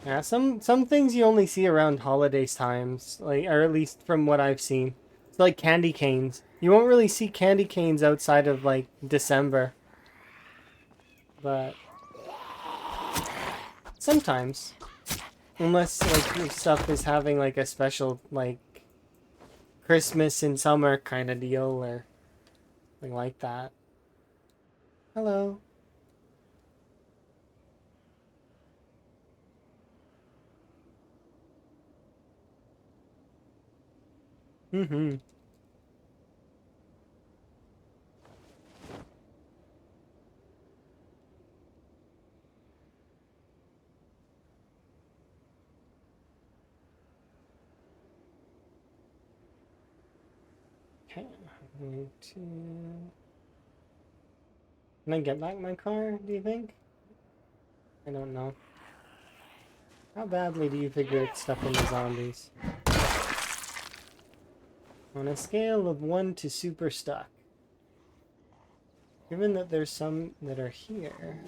Yeah, some things you only see around holidays times, like, or at least from what I've seen. It's like candy canes. You won't really see candy canes outside of like December. but sometimes. Unless, like, your stuff is having, like, a special, like, Christmas in summer kind of deal or something like that. Hello. Mm-hmm. Okay, I'm going to... Can I get back my car, do you think? I don't know. How badly do you figure it's stuck in the zombies? On a scale of 1 to super stuck. Given that there's some that are here...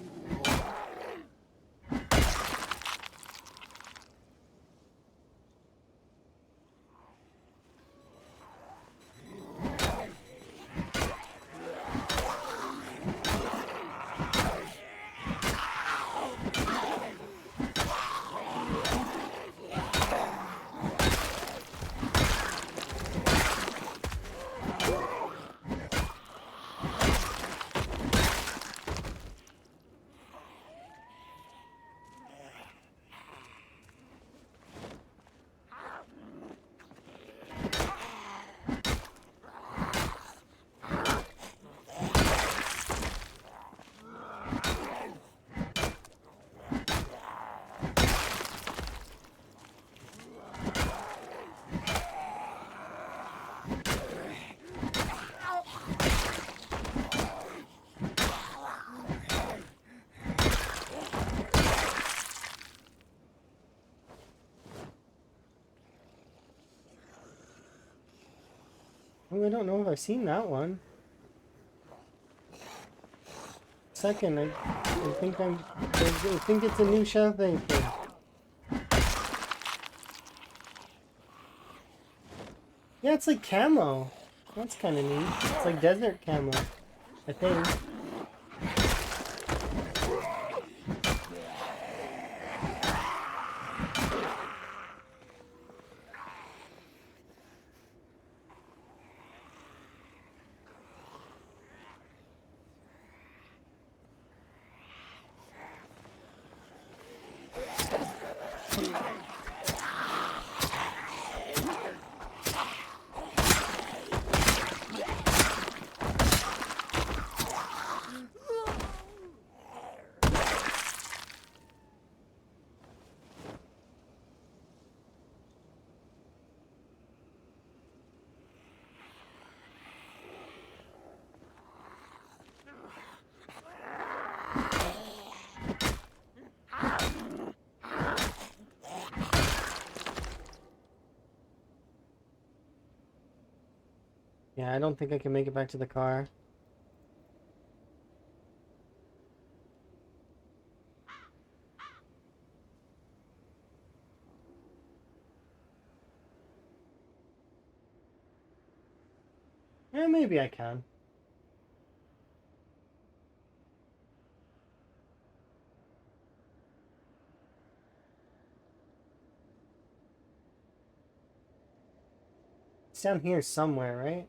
Oh, I don't know if I've seen that one. Second, I think it's a new shelf thing. Yeah, it's like camo. That's kind of neat. It's like desert camo, I think. Yeah, I don't think I can make it back to the car. Yeah, maybe I can. It's down here somewhere, right?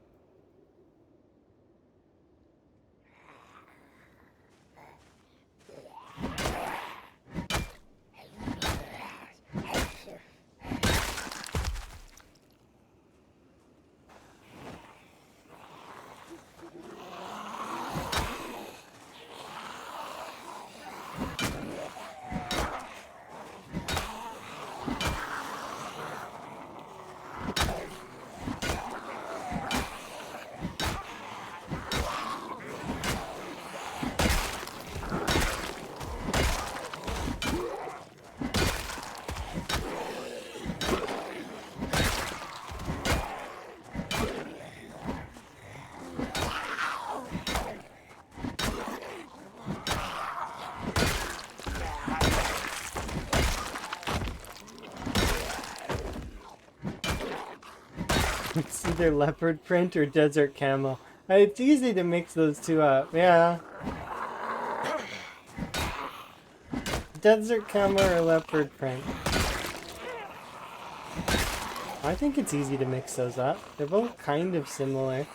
It's either leopard print or desert camo. It's easy to mix those two up, yeah. desert camo or leopard print? I think it's easy to mix those up. They're both kind of similar.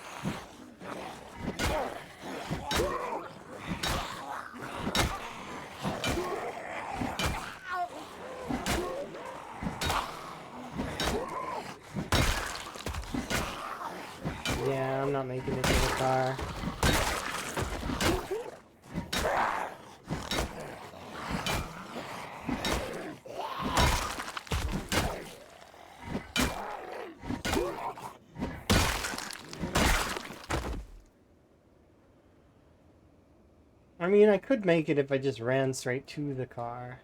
Yeah, I'm not making it to the car. I mean, I could make it if I just ran straight to the car.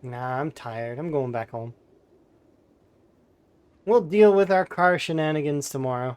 Nah, I'm tired. I'm going back home. We'll deal with our car shenanigans tomorrow.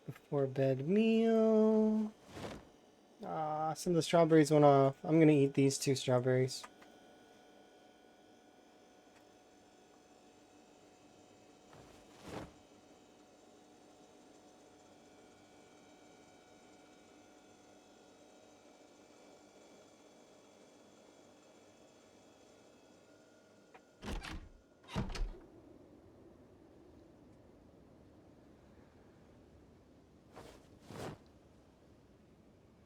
Before bed meal. Ah, some of the strawberries went off. I'm gonna eat these 2 strawberries.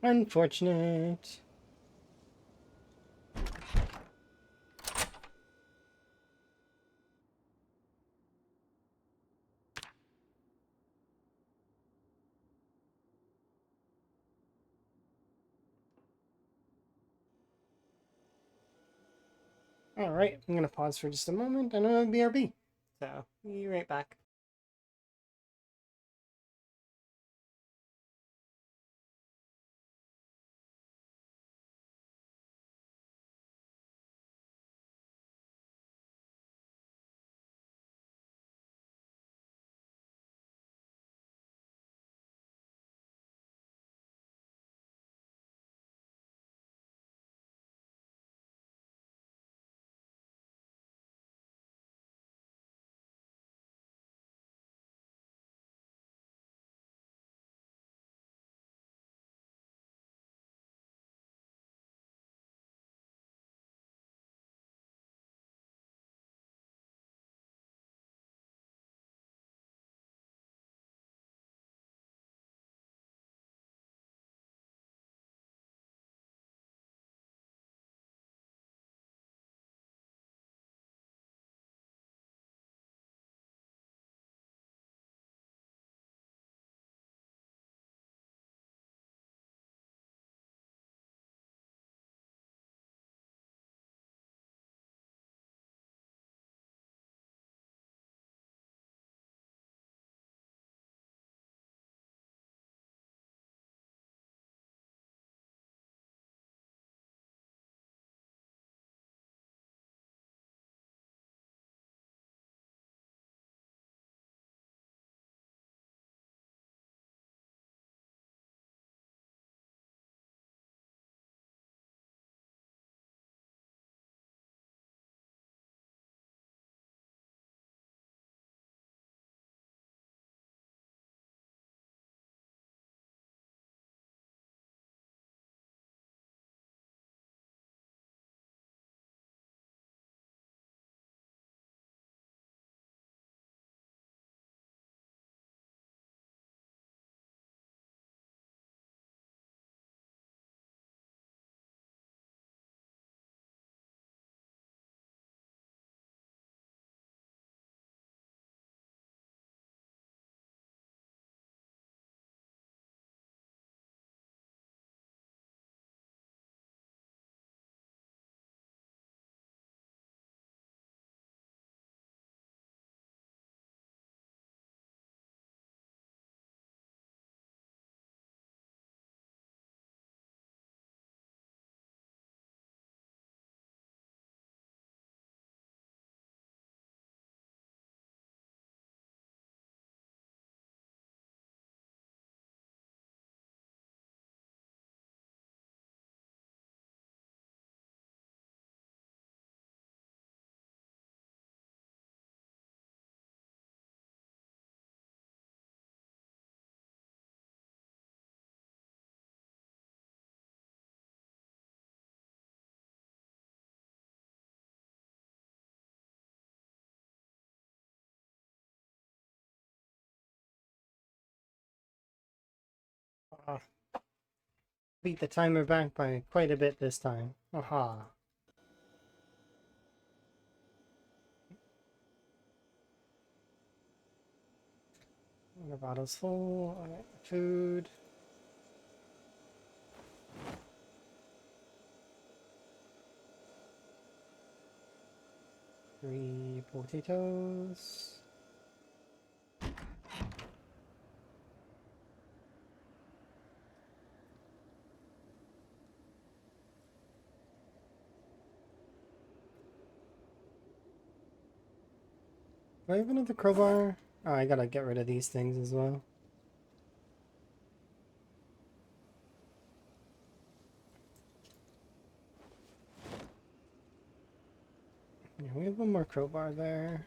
Unfortunate. Alright, I'm gonna pause for just a moment and BRB. So, be right back. Beat the timer back by quite a bit this time. Aha. The bottle's full. Alright, food. 3 potatoes. Do I have another crowbar? Oh, I gotta get rid of these things as well. Yeah, we have one more crowbar there.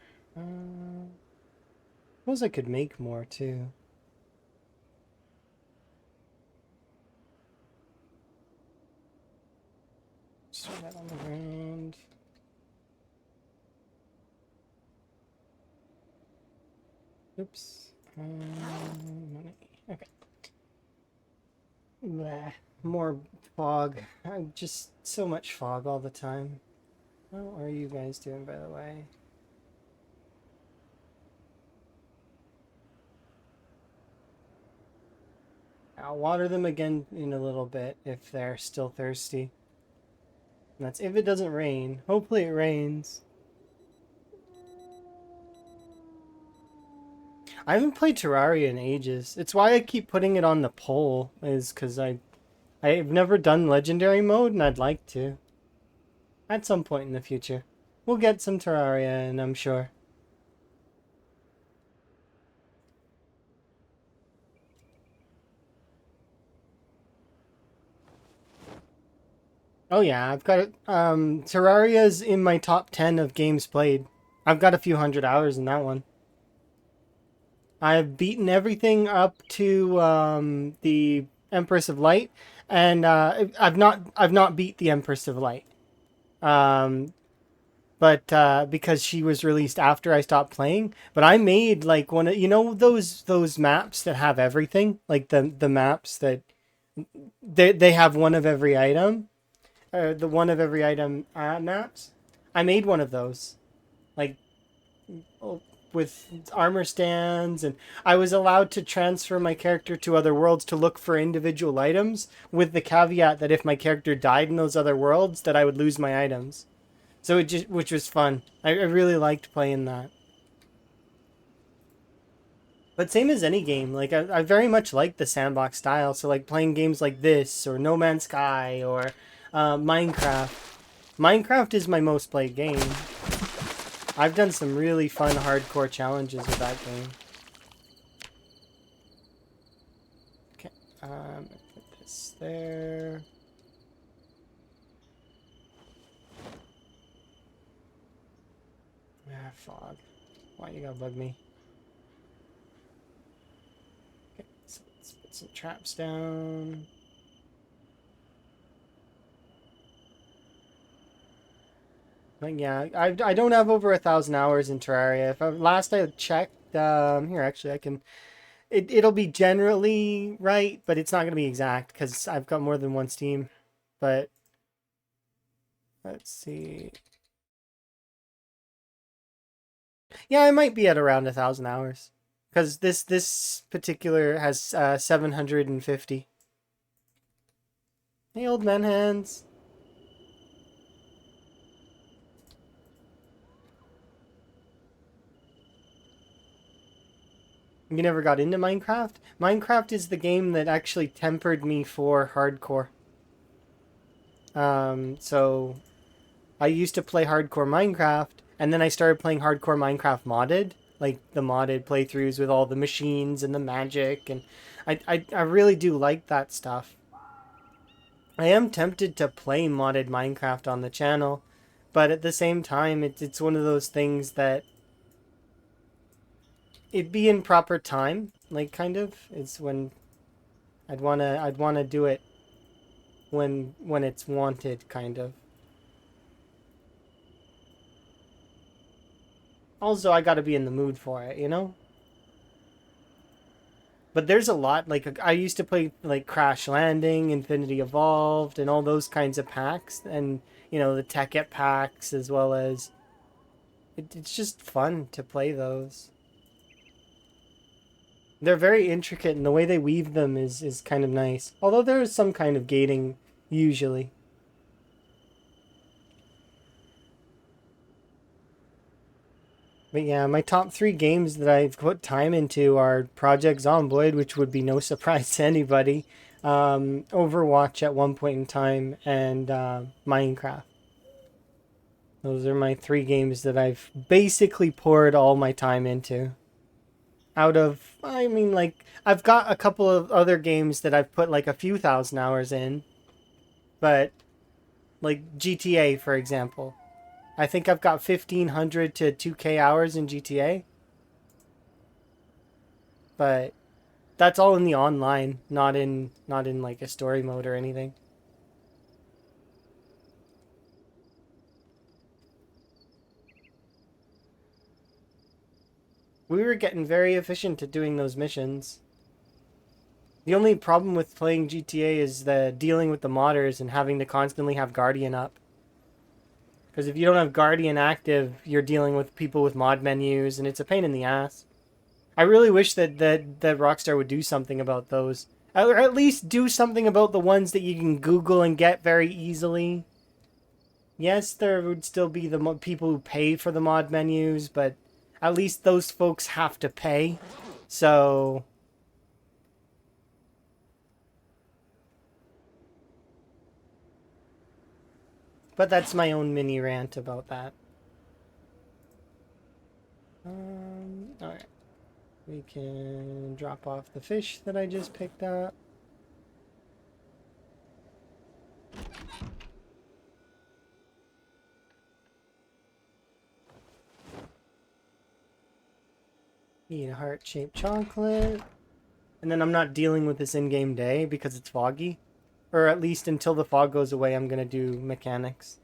Suppose I could make more too. Just throw that on the ground. Oops. Money. Okay. Bleh. More fog. I'm just so much fog all the time. How are you guys doing, by the way? I'll water them again in a little bit if they're still thirsty. And that's if it doesn't rain. Hopefully it rains. I haven't played Terraria in ages. It's why I keep putting it on the poll, is because I've never done Legendary mode, and I'd like to. At some point in the future. We'll get some Terraria in, I'm sure. Oh yeah, I've got Terraria's in my top 10 of games played. I've got a few hundred hours in that one. I've beaten everything up to the Empress of Light, and I've not beat the Empress of Light. But because she was released after I stopped playing. But I made like one of, you know, those maps that have everything, like the maps that they have one of every item, the one of every item maps. I made one of those, like with armor stands, and I was allowed to transfer my character to other worlds to look for individual items, with the caveat that if my character died in those other worlds, that I would lose my items. So it just, which was fun. I really liked playing that. But same as any game, like I very much like the sandbox style. So like playing games like this or No Man's Sky or Minecraft. Minecraft is my most played game. I've done some really fun hardcore challenges with that game. Okay, put this there. Ah, fog. Why you gotta bug me? Okay, so let's put some traps down. But yeah, I don't have over 1,000 hours in Terraria. If last I checked, here actually I can. It'll be generally right, but it's not gonna be exact because I've got more than one Steam. But let's see. Yeah, I might be at around 1,000 hours because this particular has 750. Hey, old man hands. You never got into Minecraft? Minecraft is the game that actually tempered me for hardcore. So I used to play hardcore Minecraft, and then I started playing hardcore Minecraft modded, like the modded playthroughs with all the machines and the magic, and I really do like that stuff. I am tempted to play modded Minecraft on the channel, but at the same time, it's one of those things that it'd be in proper time, like kind of. It's when I'd wanna do it when it's wanted, kind of. Also, I gotta be in the mood for it, you know? But there's a lot. Like I used to play like Crash Landing, Infinity Evolved, and all those kinds of packs, and the Tekkit packs as well as it's just fun to play those. They're very intricate, and the way they weave them is kind of nice. Although there is some kind of gating usually. But yeah, my top three games that I've put time into are Project Zomboid, which would be no surprise to anybody, Overwatch at one point in time, and Minecraft. Those are my three games that I've basically poured all my time into. Out of, I mean, like, I've got a couple of other games that I've put like a few thousand hours in, but like GTA, for example. I think I've got 1,500 to 2K hours in GTA, but that's all in the online, not in like a story mode or anything. We were getting very efficient at doing those missions. The only problem with playing GTA is the dealing with the modders and having to constantly have Guardian up. Because if you don't have Guardian active, you're dealing with people with mod menus, and it's a pain in the ass. I really wish that Rockstar would do something about those. Or at least do something about the ones that you can Google and get very easily. Yes, there would still be the people who pay for the mod menus, but at least those folks have to pay. So, but that's my own mini rant about that. Alright. We can drop off the fish that I just picked up. Eat a heart-shaped chocolate. And then I'm not dealing with this in-game day because it's foggy. Or at least until the fog goes away, I'm gonna do mechanics.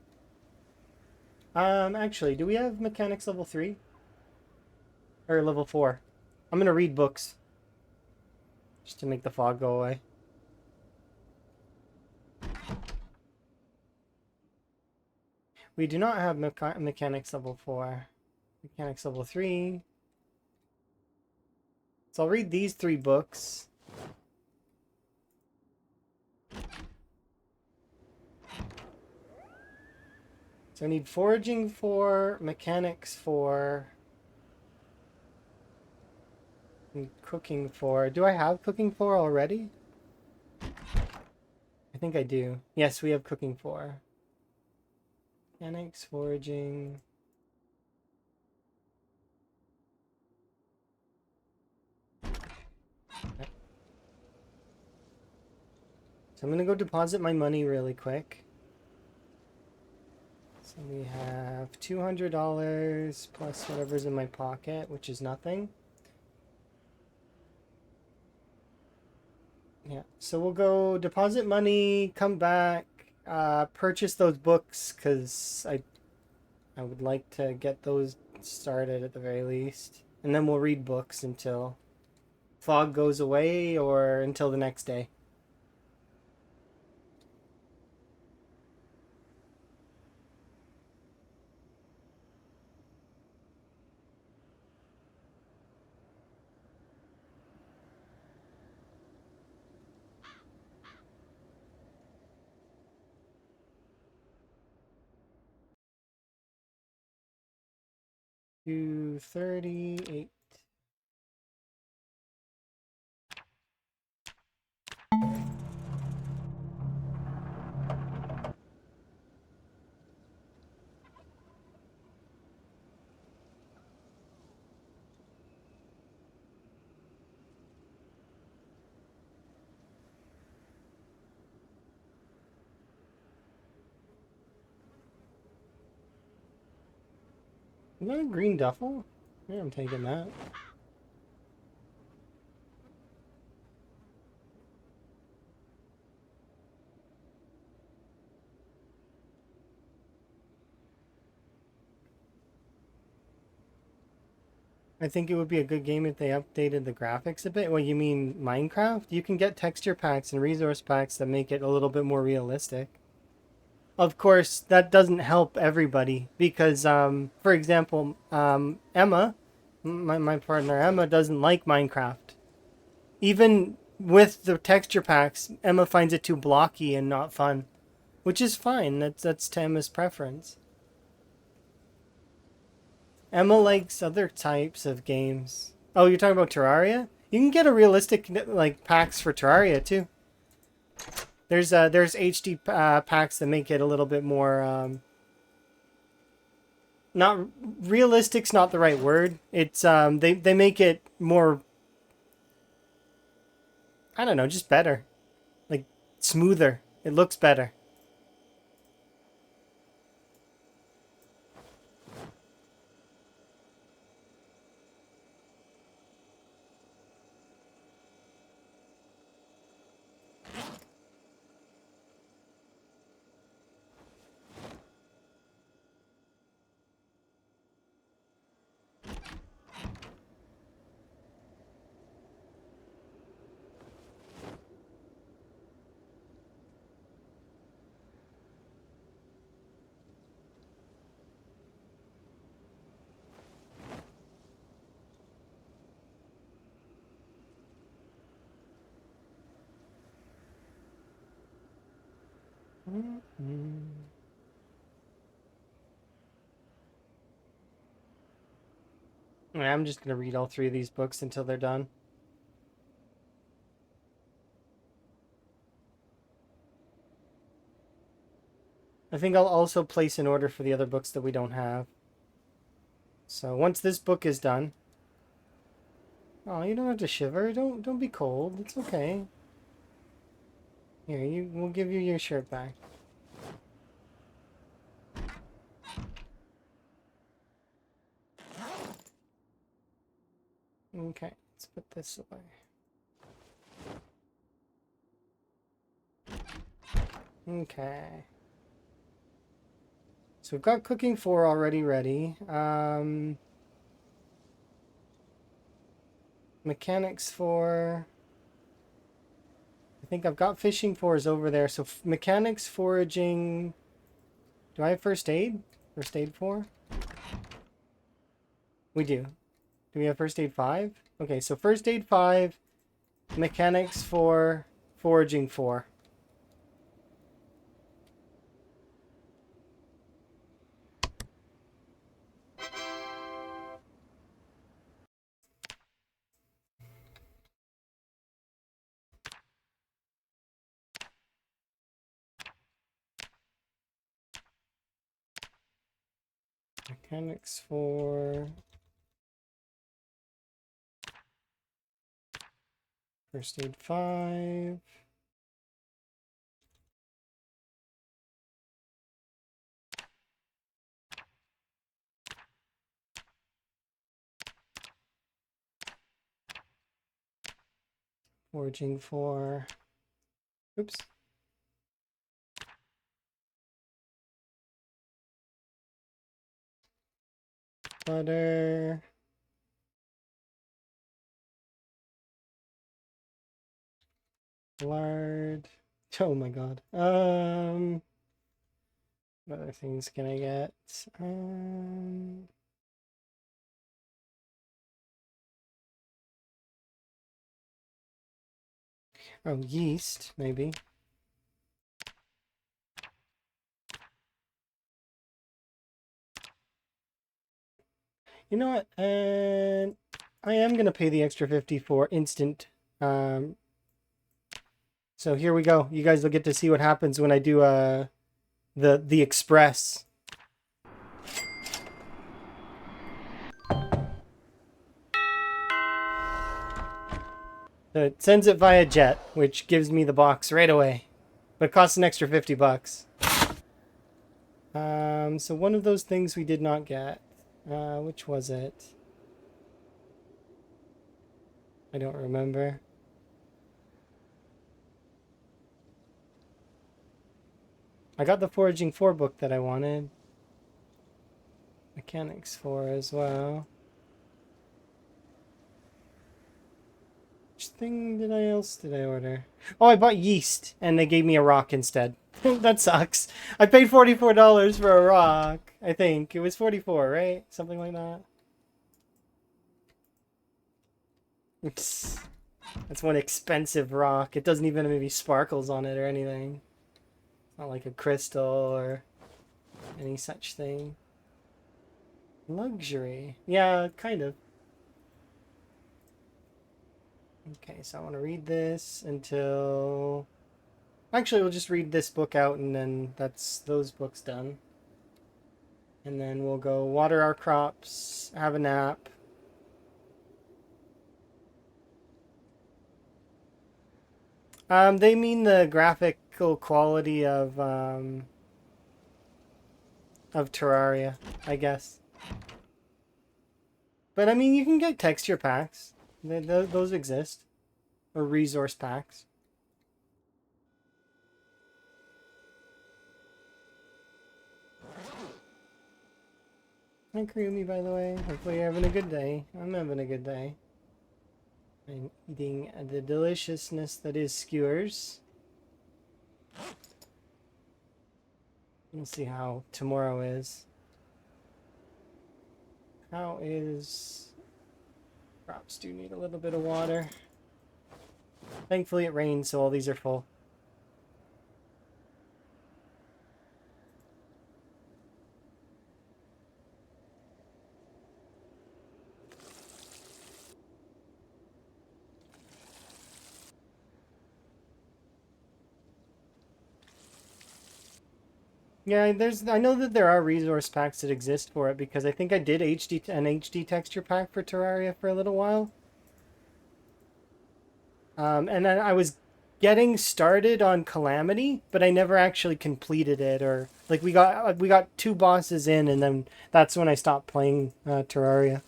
Actually, do we have mechanics level 3? Or level 4? I'm gonna read books. Just to make the fog go away. We do not have mechanics level 4. Mechanics level 3. So I'll read these 3 books. So I need foraging 4, mechanics 4, and cooking 4. Do I have cooking 4 already? I think I do. Yes, we have cooking 4. Mechanics, foraging. Okay. So I'm gonna go deposit my money really quick. So we have $200 plus whatever's in my pocket, which is nothing. Yeah, so we'll go deposit money, come back, purchase those books because I would like to get those started at the very least, and then we'll read books until fog goes away or until the next day. $238. Is that a green duffel? Yeah, I'm taking that. I think it would be a good game if they updated the graphics a bit. Well, you mean Minecraft? You can get texture packs and resource packs that make it a little bit more realistic. Of course, that doesn't help everybody because, for example, Emma, my partner Emma, doesn't like Minecraft. Even with the texture packs, Emma finds it too blocky and not fun, which is fine. That's to Emma's preference. Emma likes other types of games. Oh, you're talking about Terraria? You can get a realistic like packs for Terraria too. There's HD packs that make it a little bit more not realistic's not the right word. It's they make it more, I don't know, just better. Like smoother. It looks better. Mm-hmm. I'm just gonna read all three of these books until they're done. I think I'll also place an order for the other books that we don't have. So once this book is done. Oh, you don't have to shiver. Don't be cold. It's okay. Here, we'll give you your shirt back. Okay, let's put this away. Okay. So we've got cooking 4 already ready. Mechanics 4. I think I've got fishing 4 is over there. So mechanics, foraging. Do I have first aid? First aid 4? We do. Do we have first aid 5? Okay, so first aid 5, mechanics 4, foraging 4. Mechanics 4. First aid 5. Foraging 4. Oops. Butter. Lard. Oh my god. What other things can I get? Oh, yeast, maybe. You know what? And I am gonna pay the extra 50 for instant. So here we go. You guys will get to see what happens when I do the express. So it sends it via jet, which gives me the box right away. But it costs an extra 50 bucks. So one of those things we did not get. Which was it? I don't remember. I got the Foraging 4 book that I wanted. Mechanics 4 as well. Which thing else did I order? Oh, I bought yeast, and they gave me a rock instead. That sucks. I paid $44 for a rock. I think it was 44, right? Something like that. Oops. That's one expensive rock. It doesn't even have maybe sparkles on it or anything. It's not like a crystal or any such thing. Luxury. Yeah, kind of. Okay, so I want to read this until... Actually, we'll just read this book out and then that's those books done. And then we'll go water our crops, have a nap. They mean the graphical quality of Terraria, I guess. But I mean, you can get texture packs. Those exist. Or resource packs. Hi, Karumi, by the way. Hopefully you're having a good day. I'm having a good day. I'm eating the deliciousness that is skewers. We'll see how tomorrow is. How is... Crops do need a little bit of water. Thankfully it rains, so all these are full. Yeah, I know that there are resource packs that exist for it because I think I did an HD texture pack for Terraria for a little while. And then I was getting started on Calamity, but I never actually completed it, or like we got 2 bosses in and then that's when I stopped playing Terraria.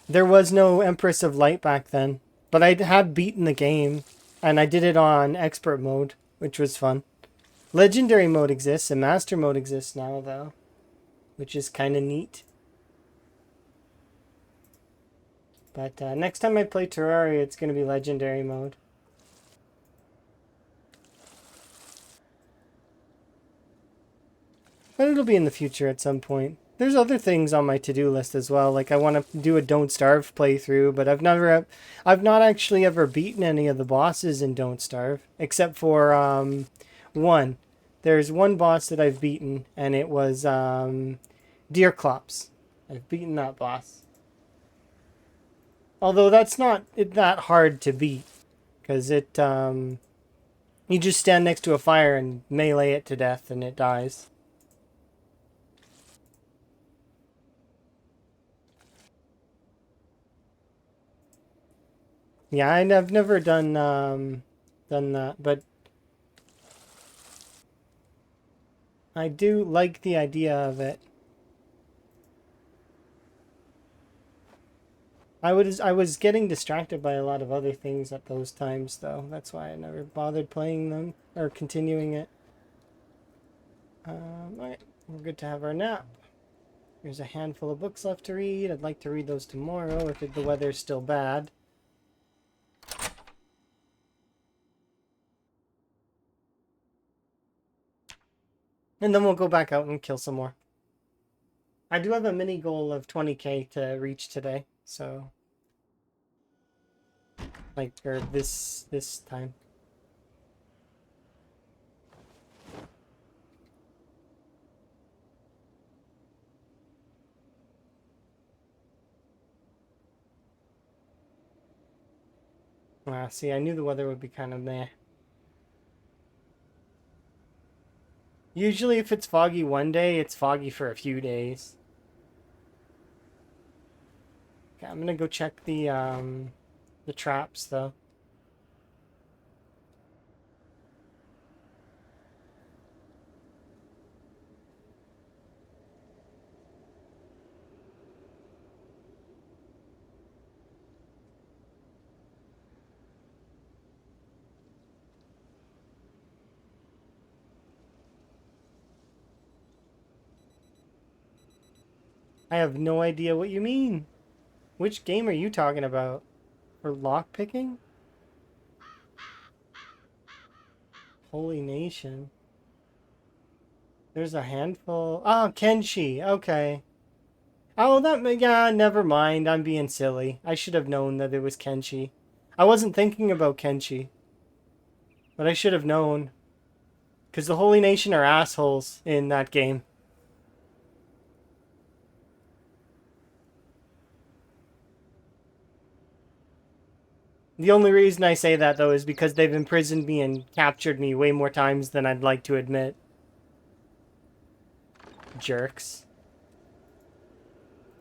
There was no Empress of Light back then, but I had beaten the game and I did it on expert mode, which was fun. Legendary mode exists and master mode exists now, though, which is kind of neat. But next time I play Terraria, it's going to be legendary mode. But it'll be in the future at some point. There's other things on my to-do list as well. Like I want to do a Don't Starve playthrough, but I've not actually ever beaten any of the bosses in Don't Starve, except for one. There's one boss that I've beaten, and it was Deerclops. I've beaten that boss. Although that's not that hard to beat, because it you just stand next to a fire and melee it to death, and it dies. Yeah, I've never done that, but I do like the idea of it. I was getting distracted by a lot of other things at those times, though. That's why I never bothered playing them or continuing it. Alright, we're good to have our nap. There's a handful of books left to read. I'd like to read those tomorrow if the weather's still bad. And then we'll go back out and kill some more. I do have a mini goal of 20k to reach today, so... Like, or this time. See, I knew the weather would be kind of meh. Usually if it's foggy one day, it's foggy for a few days. Okay, I'm gonna go check the traps, though. I have no idea what you mean. Which game are you talking about? For lock picking? Holy Nation. There's a handful. Oh, Kenshi. Okay. Oh, yeah, never mind. I'm being silly. I should have known that it was Kenshi. I wasn't thinking about Kenshi. But I should have known. Because the Holy Nation are assholes in that game. The only reason I say that, though, is because they've imprisoned me and captured me way more times than I'd like to admit. Jerks.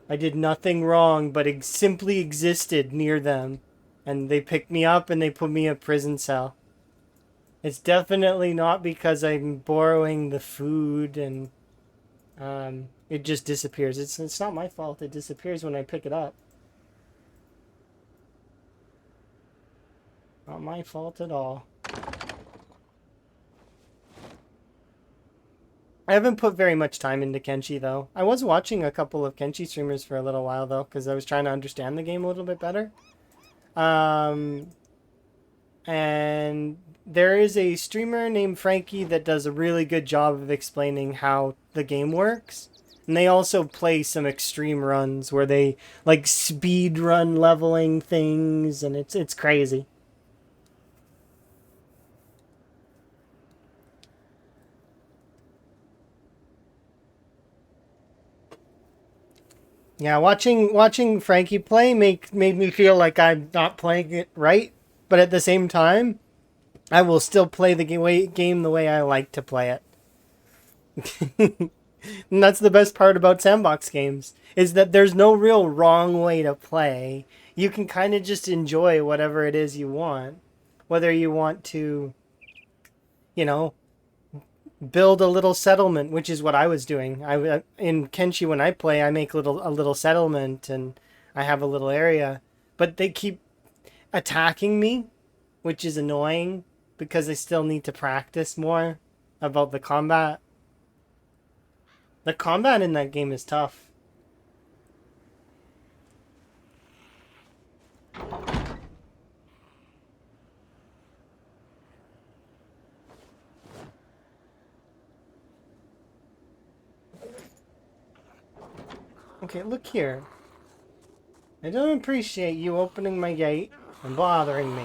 I did nothing wrong, but it simply existed near them. And they picked me up and they put me in a prison cell. It's definitely not because I'm borrowing the food and it just disappears. It's not my fault. It disappears when I pick it up. Not my fault at all. I haven't put very much time into Kenshi, though. I was watching a couple of Kenshi streamers for a little while, though, because I was trying to understand the game a little bit better. And there is a streamer named Frankie that does a really good job of explaining how the game works. And they also play some extreme runs where they, like, speed run leveling things, and it's crazy. Yeah, watching Frankie play made me feel like I'm not playing it right, but at the same time, I will still play the game the way I like to play it. And that's the best part about sandbox games, is that there's no real wrong way to play. You can kind of just enjoy whatever it is you want. Whether you want to, you know, build a little settlement, which is what I was doing. In Kenshi when I play, I make a little settlement and I have a little area, but they keep attacking me, which is annoying because I still need to practice more about the combat. The combat in that game is tough. Okay, look here. I don't appreciate you opening my gate and bothering me.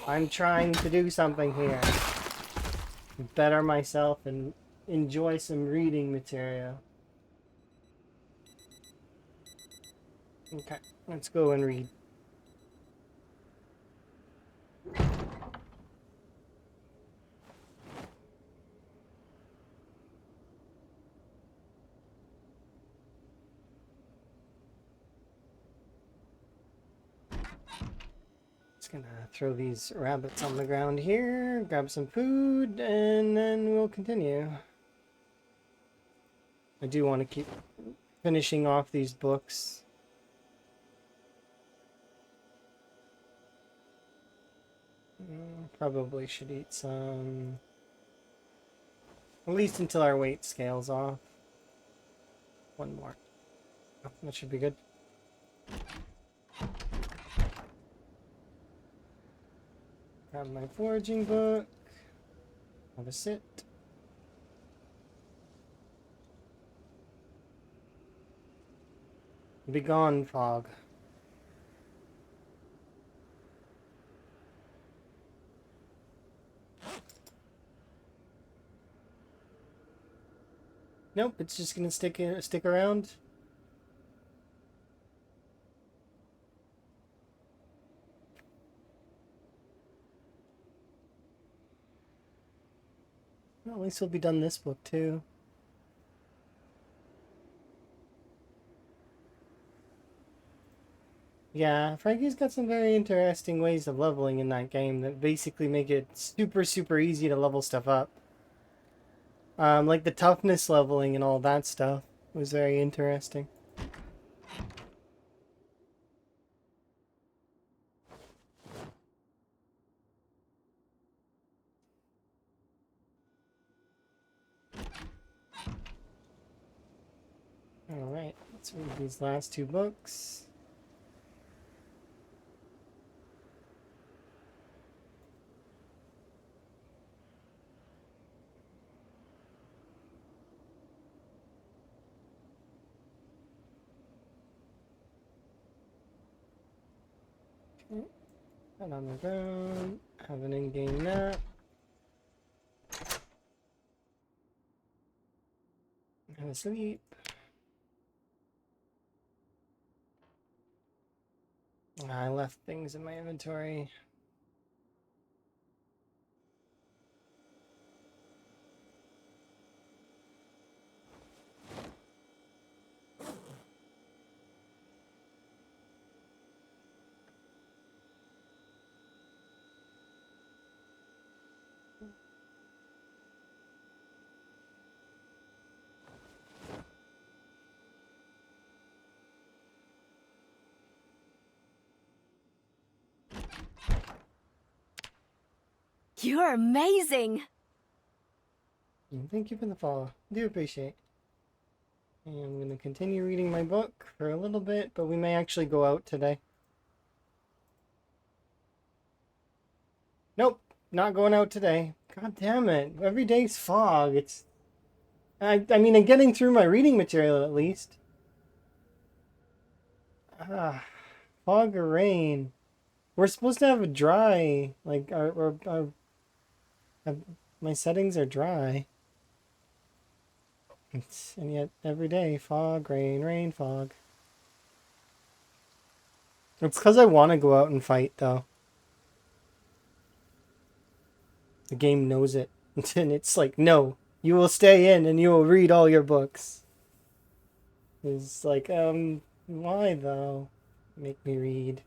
I'm trying to do something here. Better myself and enjoy some reading material. Okay, let's go and read. Just gonna throw these rabbits on the ground here, grab some food, and then we'll continue. I do want to keep finishing off these books. Probably should eat some, at least until our weight scales off. One more. Oh, that should be good. Grab my foraging book. Have a sit. Be gone, fog. Nope, it's just gonna stick around. Well, at least we'll be done this book too. Yeah, Frankie's got some very interesting ways of leveling in that game that basically make it super easy to level stuff up. Like the toughness leveling and all that stuff was very interesting. Alright, let's read these last two books. Head on the ground. Have an in-game nap. Have a sleep. I left things in my inventory. You're amazing! Thank you for the follow. Do appreciate. And I'm going to continue reading my book for a little bit, but we may actually go out today. Nope, not going out today. God damn it. Every day's fog. I mean, I'm getting through my reading material at least. Fog or rain. We're supposed to have a dry, like, my settings are dry. And yet, every day, fog, rain, rain, fog. It's because I want to go out and fight, though. The game knows it. And it's like, no, you will stay in and you will read all your books. It's like, why, though? Make me read.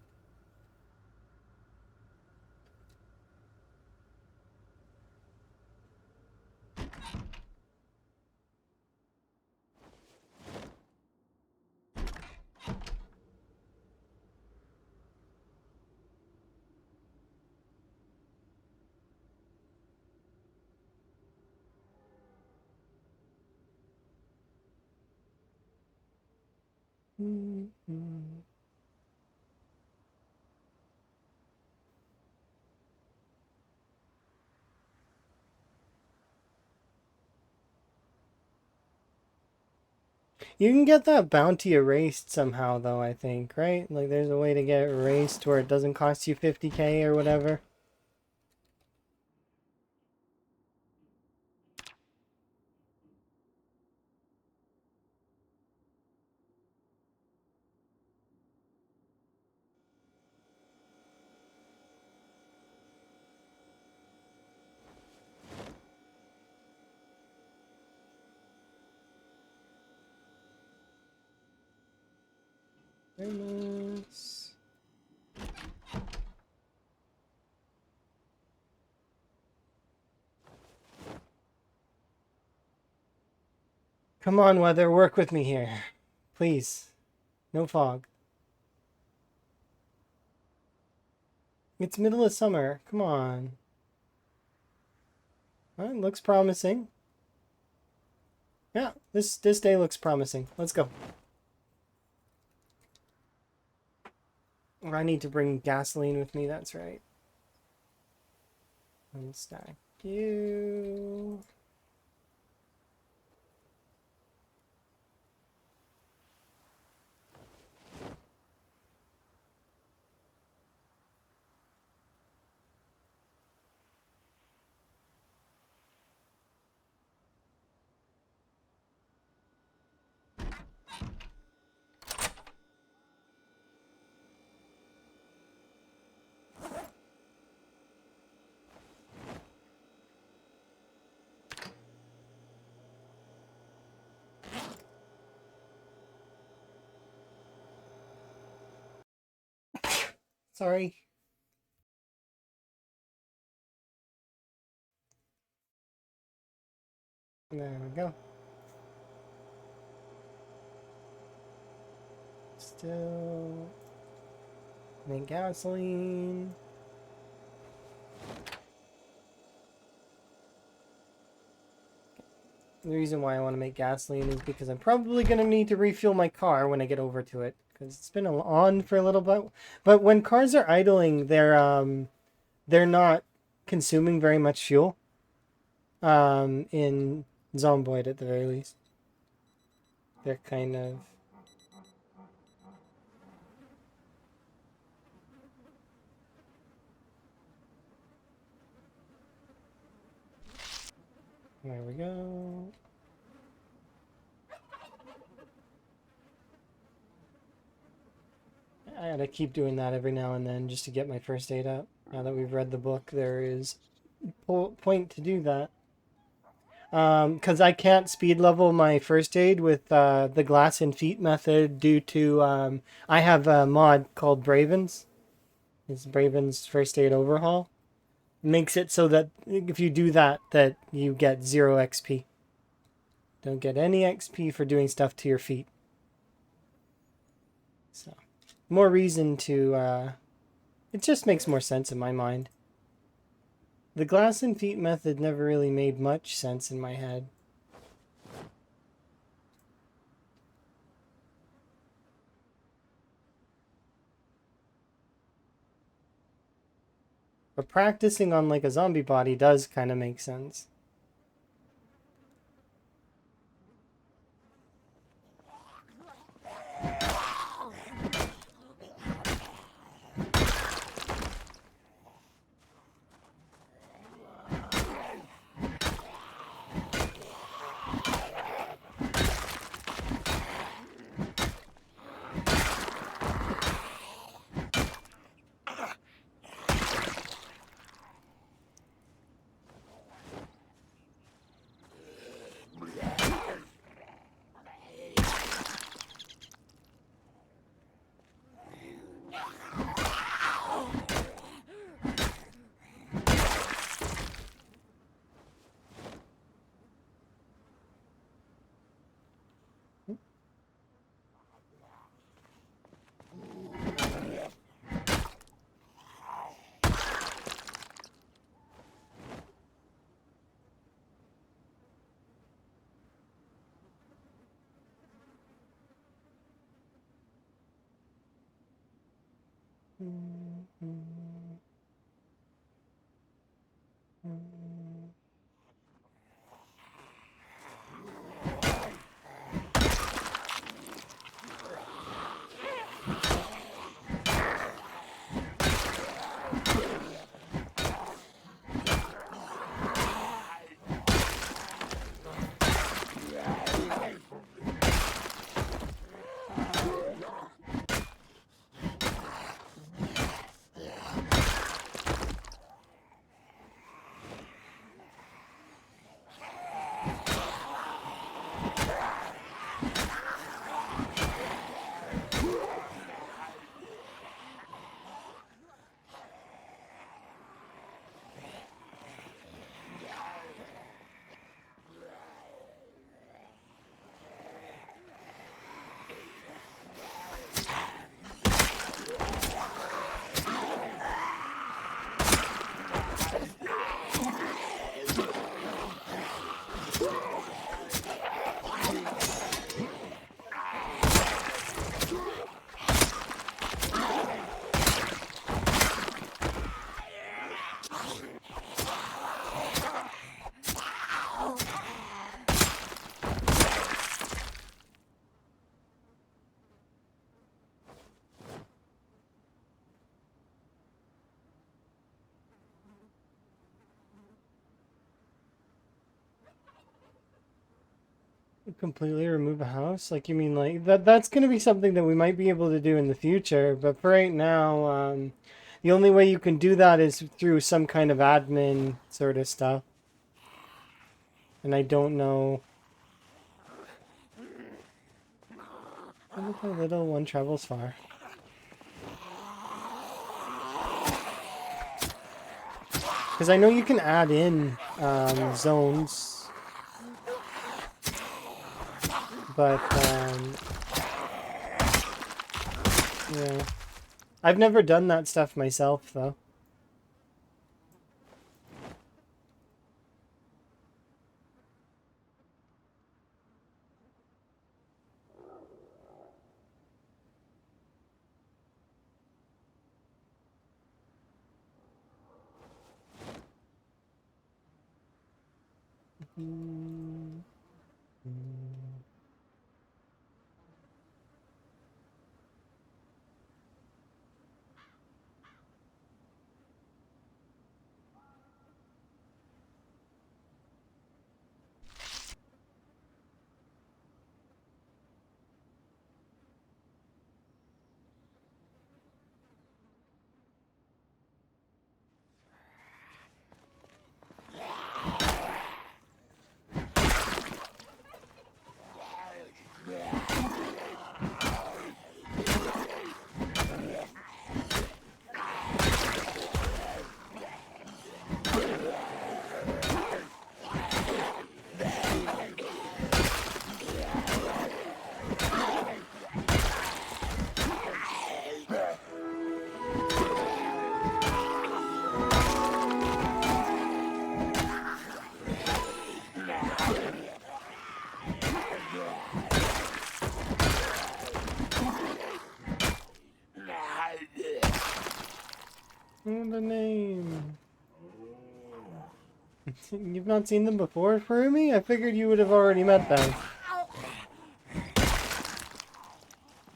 Mm-hmm. You can get that bounty erased somehow, though, I think, right? Like, there's a way to get it erased where it doesn't cost you 50k or whatever. Very nice. Come on, weather, work with me here. Please. No fog. It's middle of summer. Come on. Well, it looks promising. Yeah, this day looks promising. Let's go. I need to bring gasoline with me, that's right. Unstack you. Sorry. There we go. Still make gasoline. The reason why I want to make gasoline is because I'm probably going to need to refuel my car when I get over to it, because it's been on for a little bit. But when cars are idling, they're not consuming very much fuel. In Zomboid at the very least. They're kind of... There we go. I gotta keep doing that every now and then just to get my first aid up. Now that we've read the book, there is point to do that. Because I can't speed level my first aid with the glass and feet method due to I have a mod called Braven's. It's Braven's first aid overhaul. Makes it so that if you do that, that you get 0 XP. Don't get any XP for doing stuff to your feet. So, more reason to. It just makes more sense in my mind. The glass and feet method never really made much sense in my head. But practicing on like a zombie body does kind of make sense. Completely remove a house? Like, you mean like that's going to be something that we might be able to do in the future, but for right now, the only way you can do that is through some kind of admin sort of stuff. And I don't know. What if a little one travels far? Because I know you can add in zones. But, yeah. I've never done that stuff myself, though. Oh, the name. You've not seen them before, Furumi? I figured you would have already met them.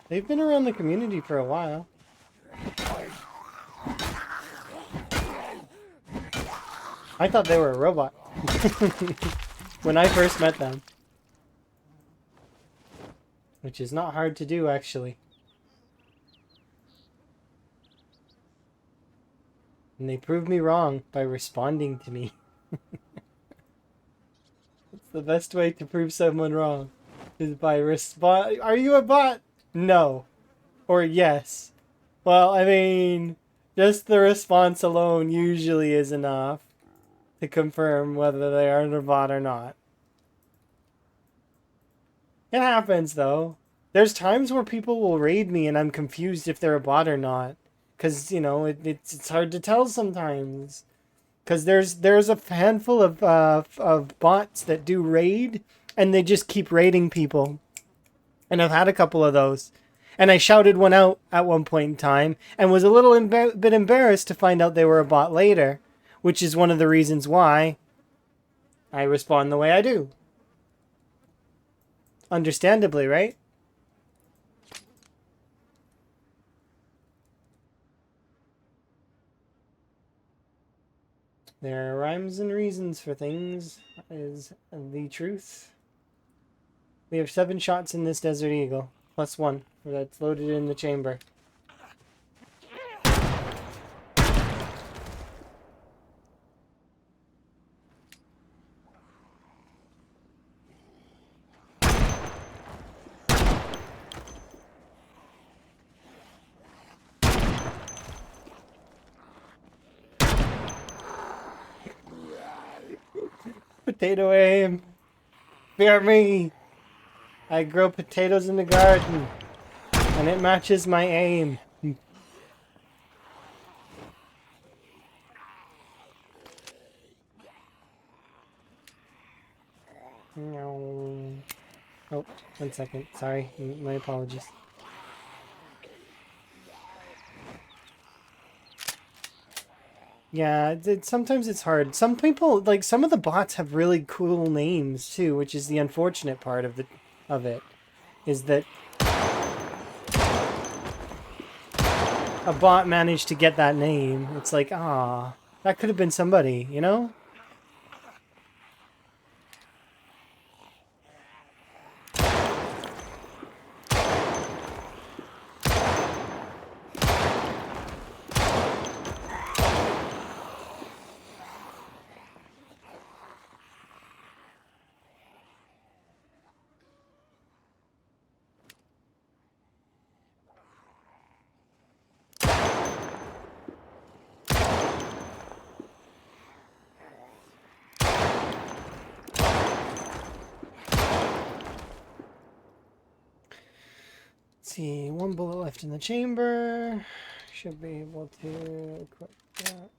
They've been around the community for a while. I thought they were a robot when I first met them. Which is not hard to do, actually. And they proved me wrong by responding to me. It's the best way to prove someone wrong. Is by respond. Are you a bot? No. Or yes. Well, I mean, just the response alone usually is enough to confirm whether they are a bot or not. It happens, though. There's times where people will raid me and I'm confused if they're a bot or not. Because, you know, it's hard to tell sometimes. Because there's a handful of bots that do raid and they just keep raiding people. And I've had a couple of those. And I shouted one out at one point in time and was a little bit embarrassed to find out they were a bot later. Which is one of the reasons why I respond the way I do. Understandably, right? There are rhymes and reasons for things, is the truth. We have 7 shots in this Desert Eagle, plus 1, that's loaded in the chamber. Potato aim! Fear me! I grow potatoes in the garden, and it matches my aim. Oh, 1 second. Sorry, my apologies. Yeah, sometimes it's hard. Some people, like some of the bots, have really cool names too, which is the unfortunate part of it. Is that a bot managed to get that name. It's like, ah, that could have been somebody, you know? Let's see, 1 bullet left in the chamber. Should be able to equip that.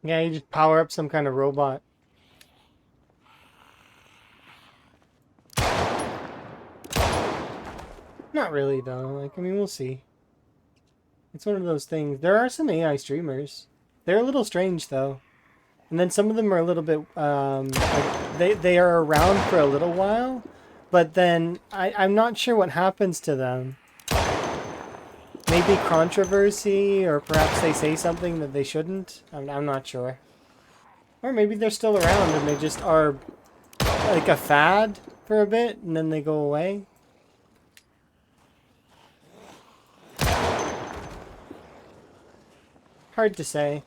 Yeah, you just power up some kind of robot. Not really, though. Like, I mean, we'll see. It's one of those things. There are some AI streamers. They're a little strange, though. And then some of them are a little bit, like, they are around for a little while, but then I'm not sure what happens to them. Maybe controversy, or perhaps they say something that they shouldn't. I'm not sure. Or maybe they're still around and they just are like a fad for a bit and then they go away. Hard to say.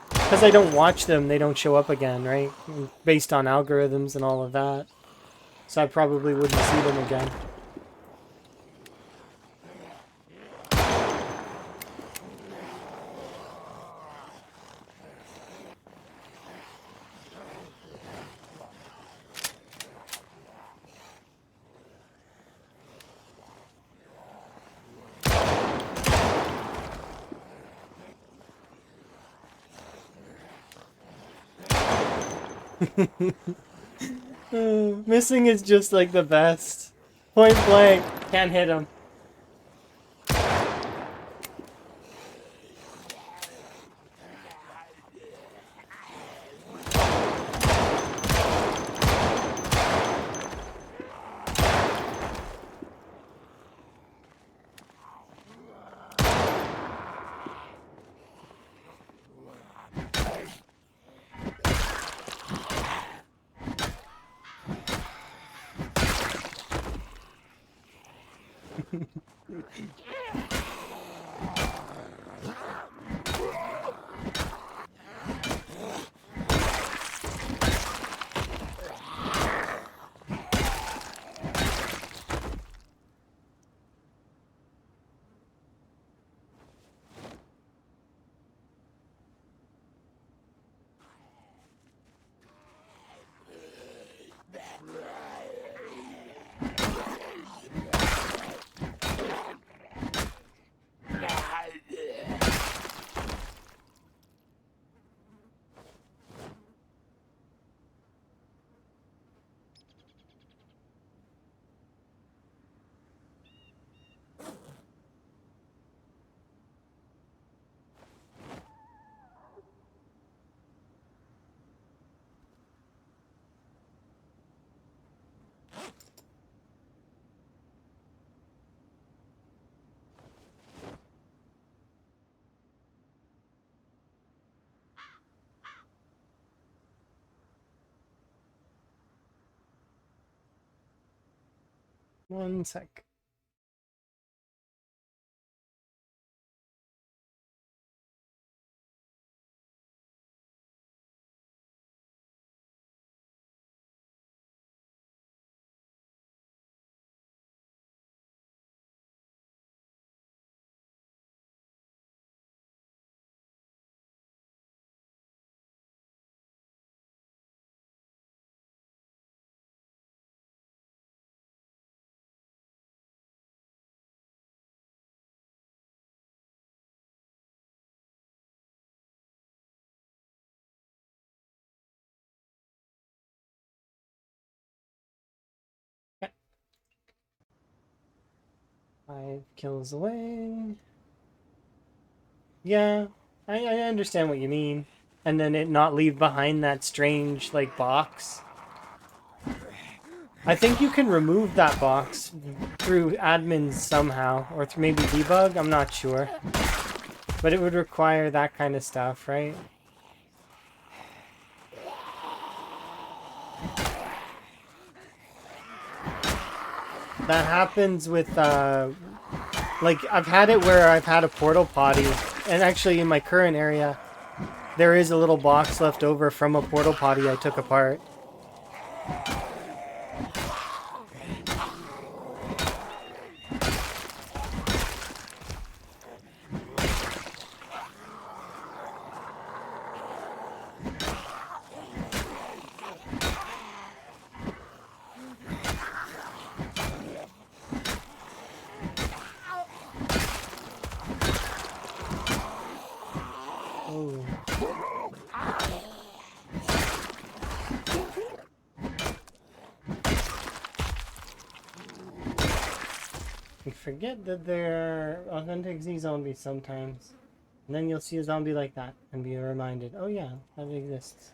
Because I don't watch them, they don't show up again, right? Based on algorithms and all of that. So I probably wouldn't see them again. Missing is just like the best. Point blank, can't hit him. One sec. Okay. 5 kills away. Yeah, I understand what you mean. And then it not leave behind that strange, like, box. I think you can remove that box through admins somehow, or through maybe debug, I'm not sure. But it would require that kind of stuff, right? That happens with, like, I've had it where I've had a portal potty, and actually in my current area, there is a little box left over from a portal potty I took apart. Oh. forget that there are authentic Z zombies sometimes. And then you'll see a zombie like that and be reminded, oh yeah, that exists.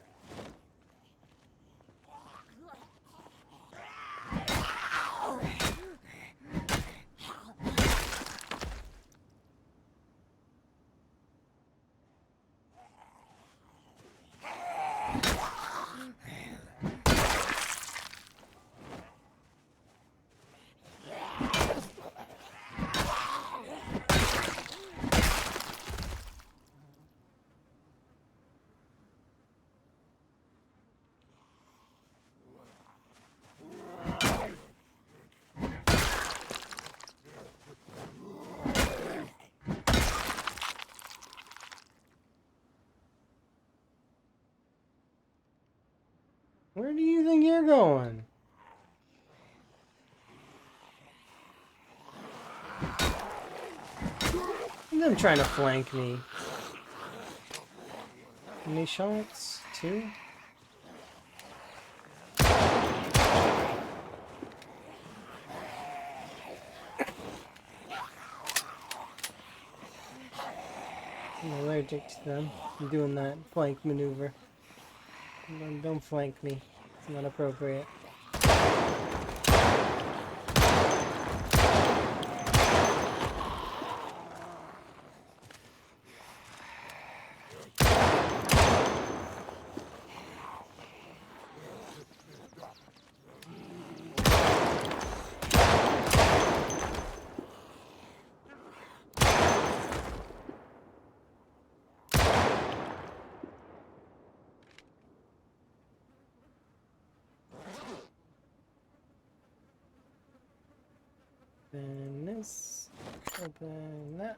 Where do you think you're going? Them trying to flank me. Any shots? 2? I'm allergic to them. I'm doing that flank maneuver. Don't flank me. It's not appropriate. Open this. Open that.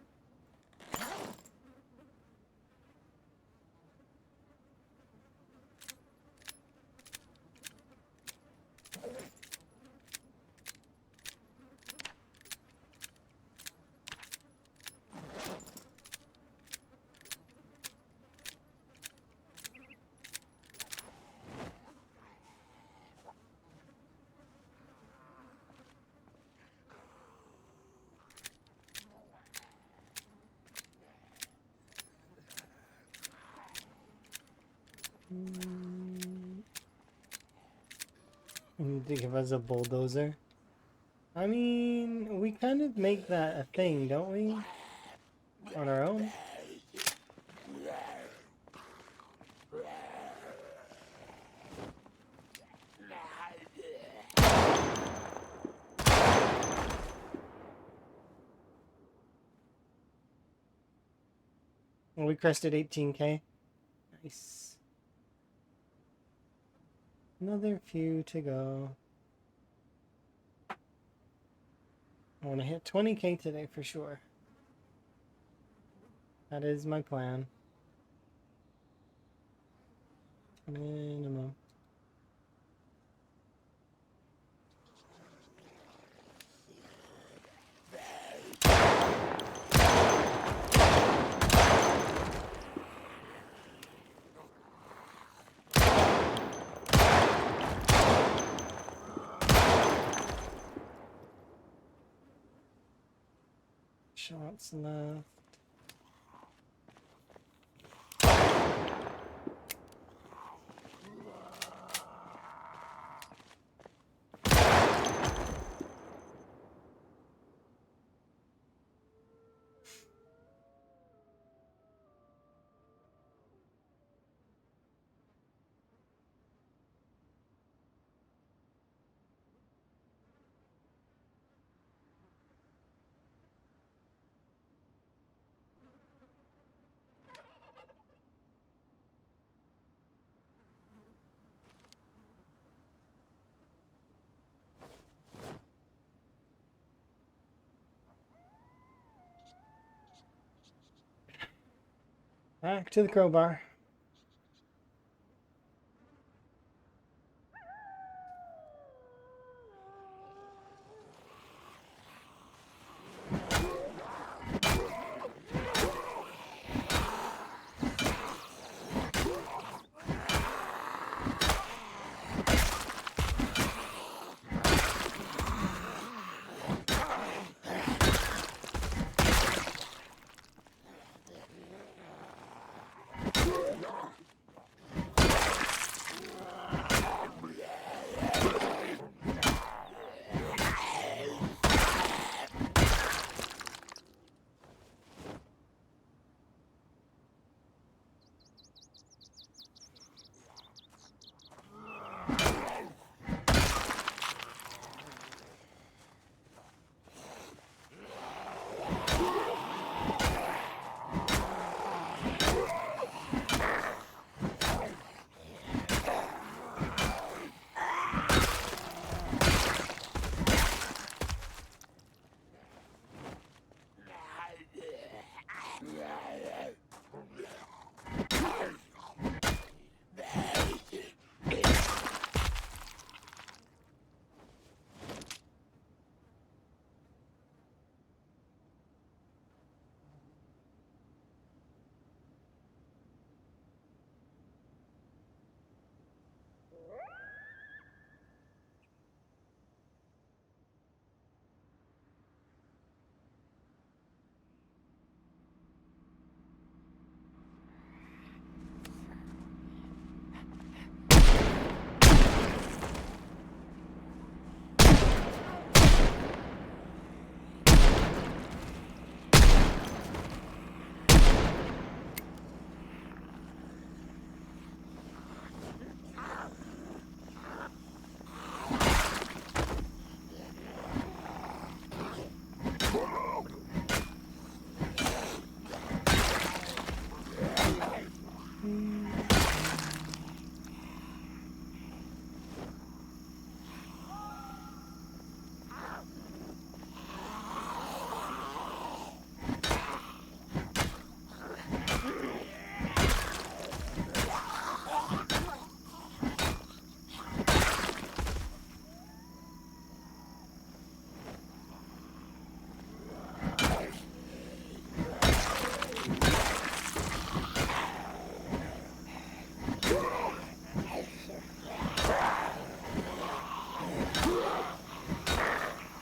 You need to give us a bulldozer. I mean, we kind of make that a thing, don't we? On our own. Well, we crested 18K. Nice. Another few to go. I want to hit 20K today for sure. That is my plan. Minimum. Shots left. Back to the crowbar.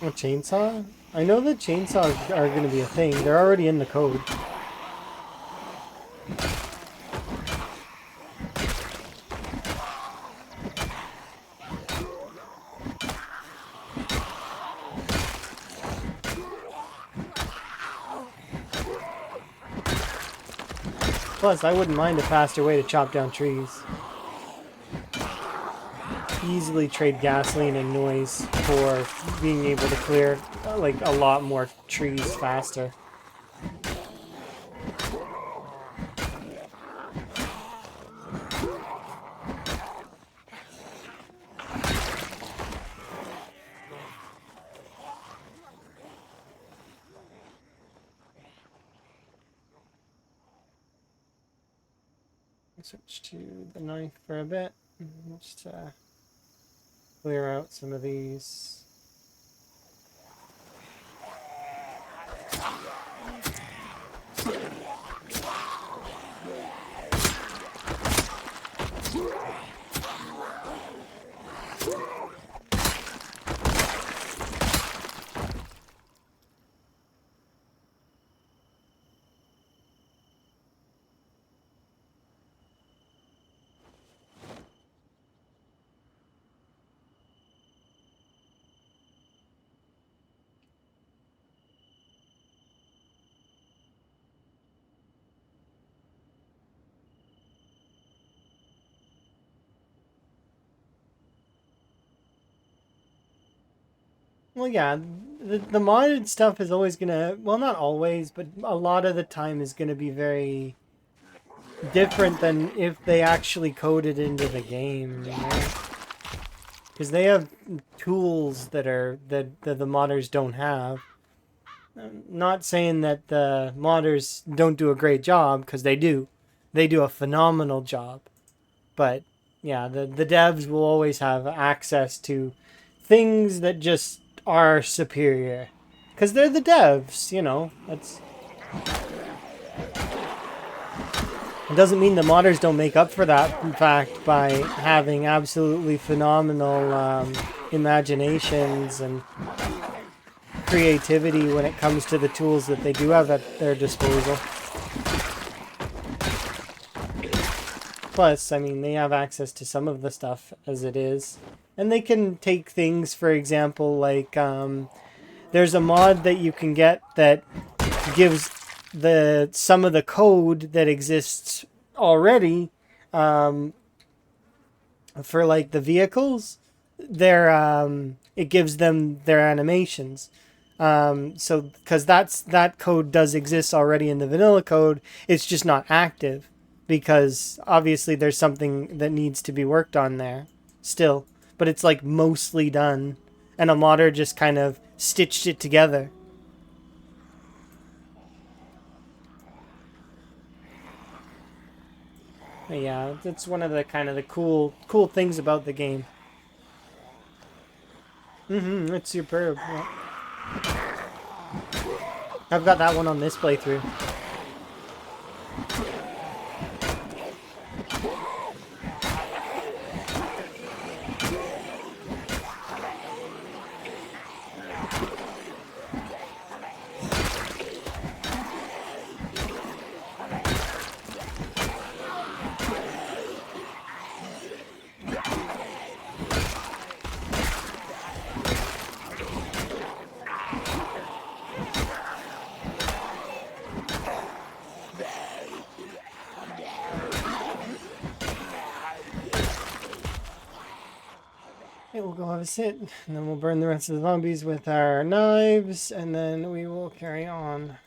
A chainsaw? I know that chainsaws are going to be a thing. They're already in the code. Plus, I wouldn't mind a faster way to chop down trees. Easily trade gasoline and noise for being able to clear like a lot more trees faster. Switch to the knife for a bit. Just clear out some of these. Well, yeah, the modded stuff is always gonna, well, not always, but a lot of the time is gonna be very different than if they actually coded into the game, you know? Because they have tools that the modders don't have. I'm not saying that the modders don't do a great job, because they do. They do a phenomenal job. But yeah, the devs will always have access to things that just are superior. Because they're the devs, you know. It doesn't mean the modders don't make up for that, in fact, by having absolutely phenomenal imaginations and creativity when it comes to the tools that they do have at their disposal. Plus, I mean, they have access to some of the stuff as it is. And they can take things, for example, like there's a mod that you can get that gives some of the code that exists already for like the vehicles. It gives them their animations. So because that code does exist already in the vanilla code, it's just not active because obviously there's something that needs to be worked on there still. But it's like mostly done, and a modder just kind of stitched it together. But yeah, that's one of the kind of the cool things about the game. It's superb. Yeah. I've got that one on this playthrough. We'll go have a sit, and then we'll burn the rest of the zombies with our knives, and then we will carry on.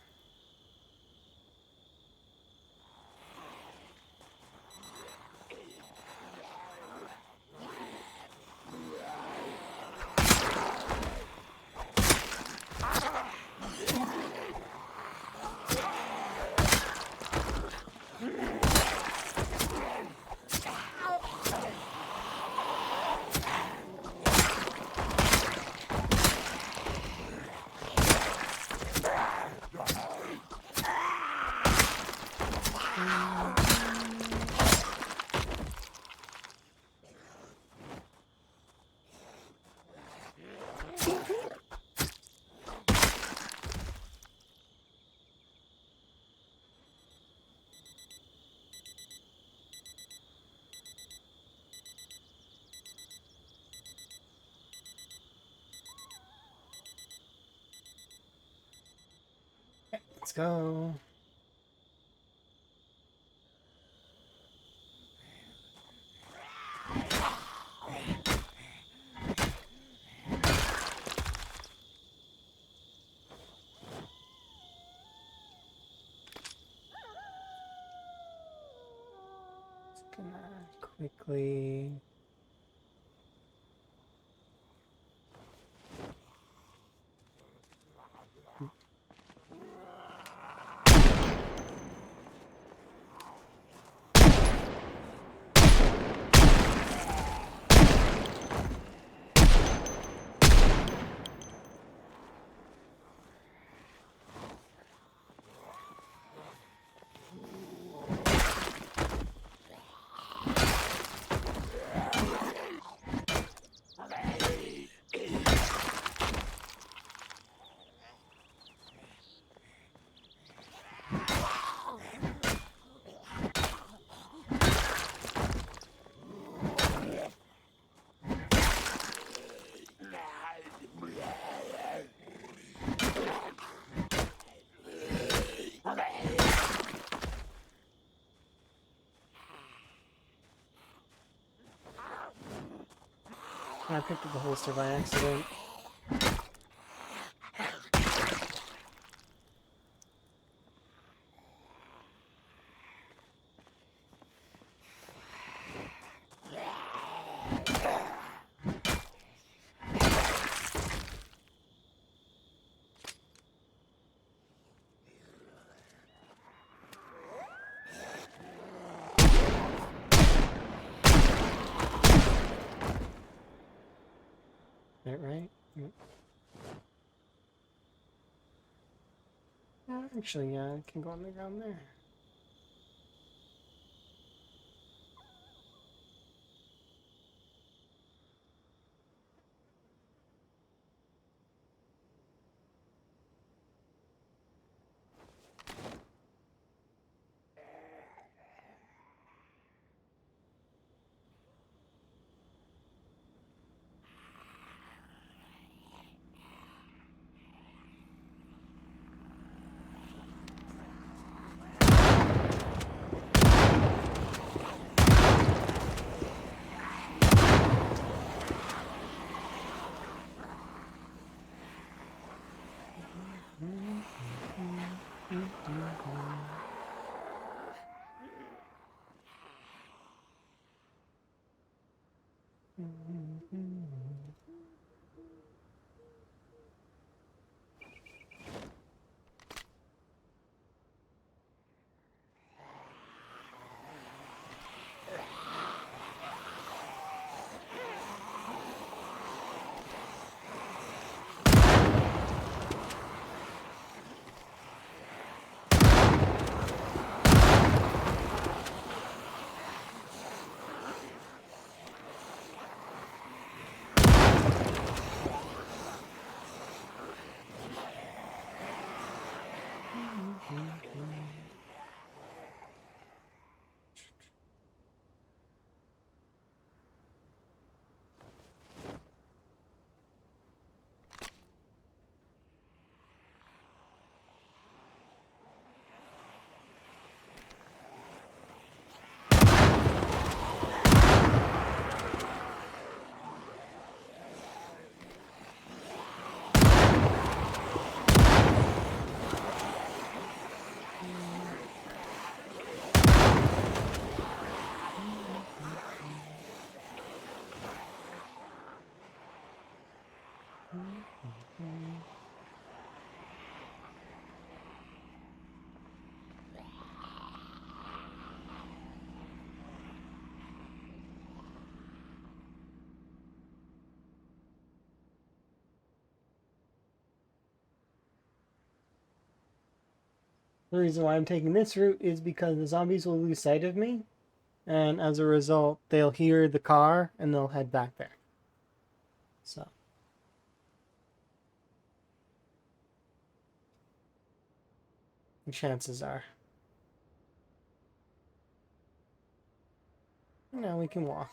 Let's go. Just gonna quickly. I picked up the holster by accident. That right? Yep. Actually, yeah, it can go on the ground there. The reason why I'm taking this route is because the zombies will lose sight of me, and as a result, they'll hear the car and they'll head back there. So. The chances are. Now we can walk.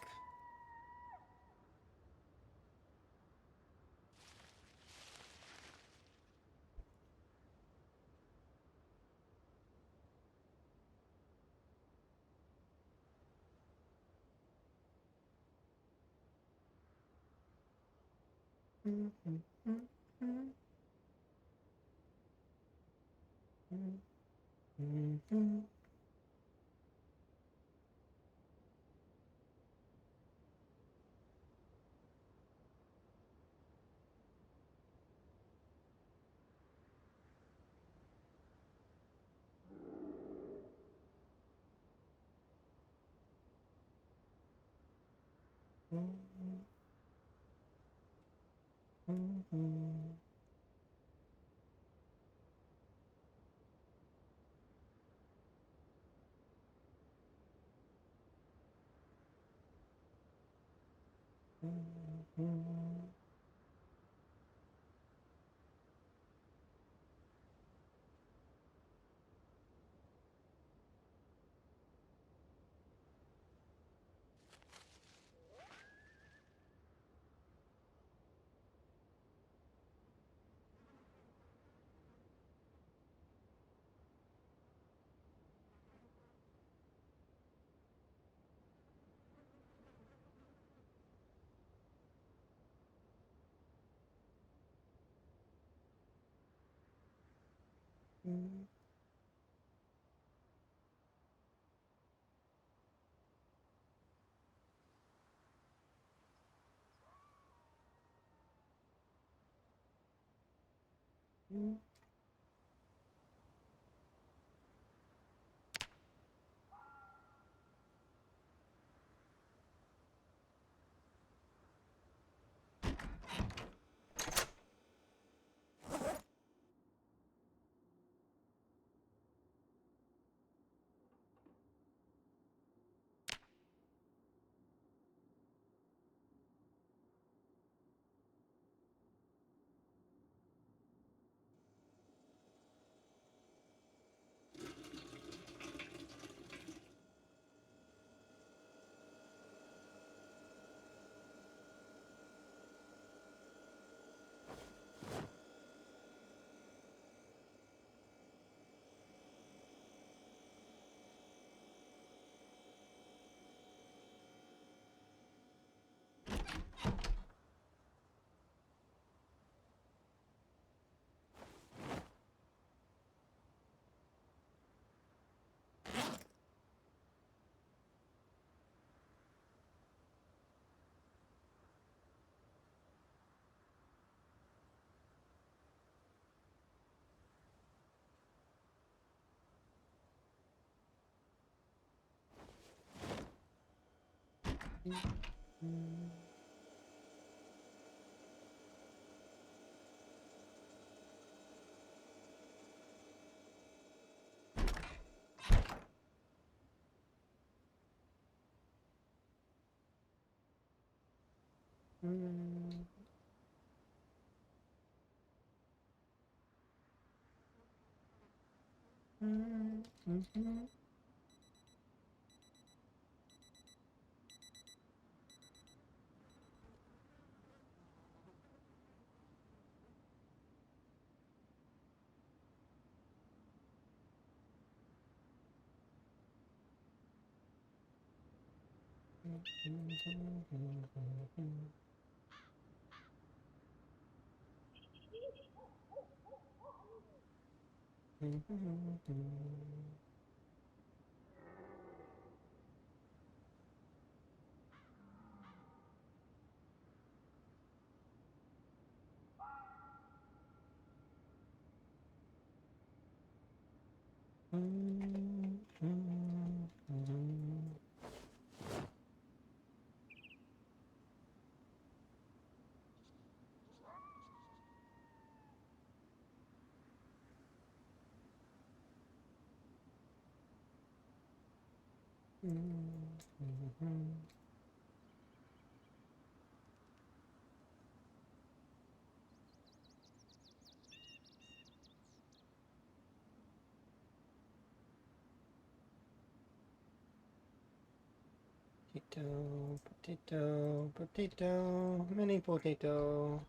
Potato, potato, potato, mini potato.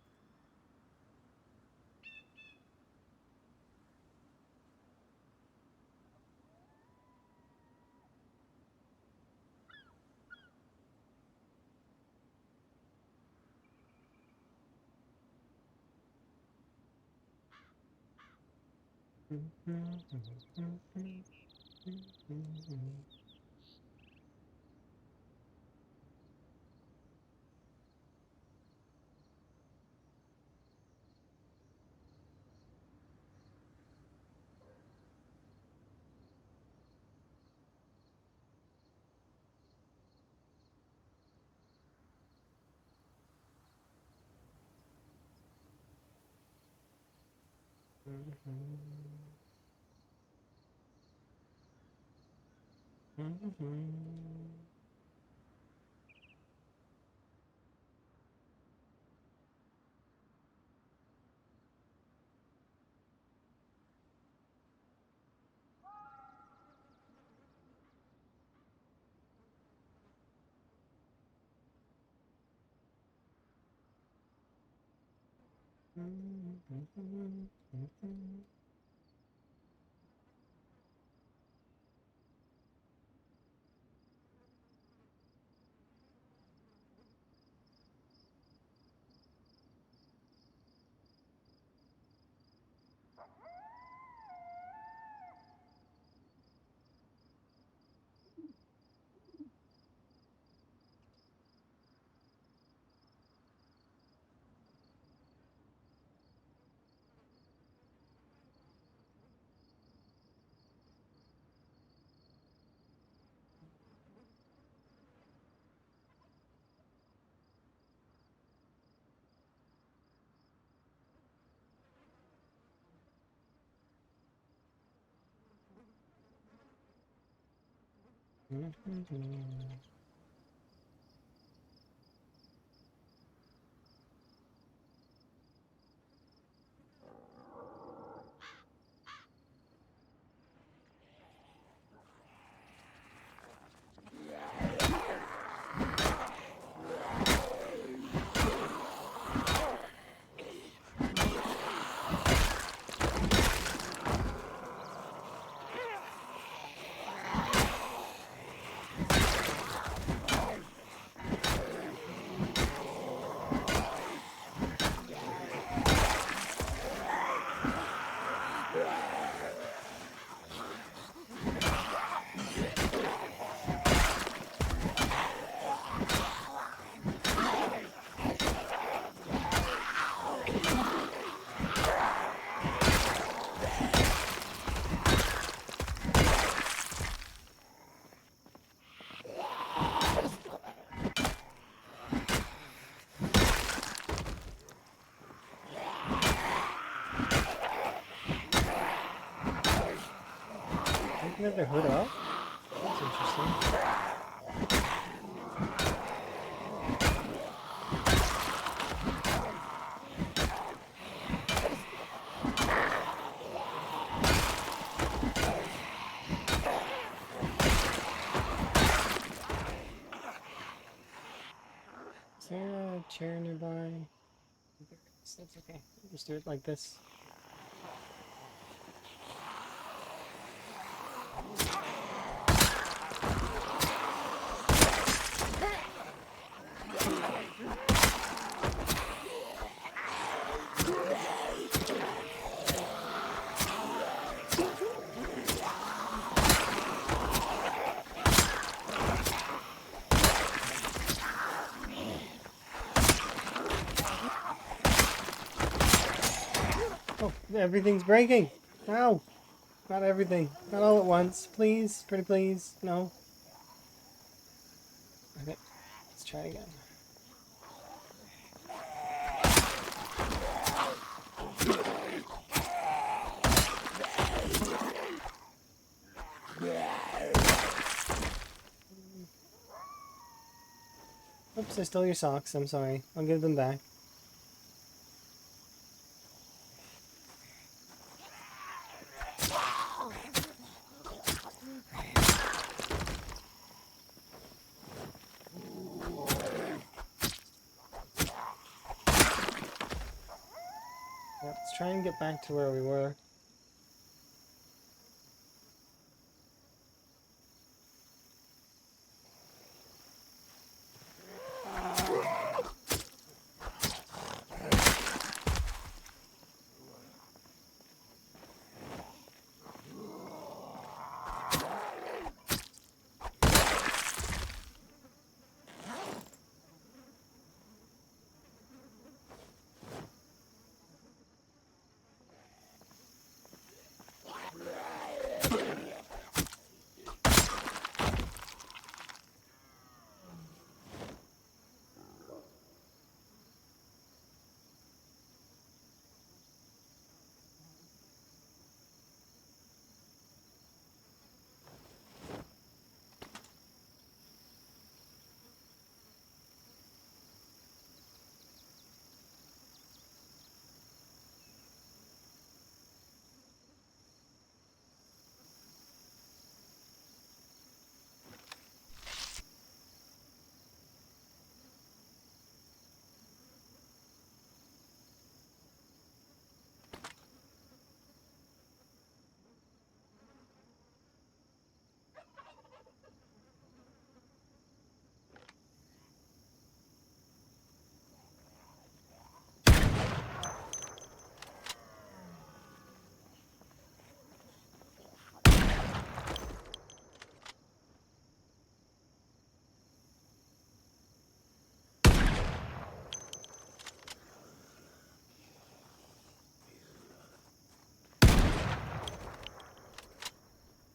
You have their hood up? That's interesting. Is there a chair nearby? That's okay. Just do it like this. Oh, everything's breaking! Ow! Not everything. Not all at once. Please. Pretty please. No. Okay. Let's try again. Oops, I stole your socks. I'm sorry. I'll give them back. Let's try and get back to where we were.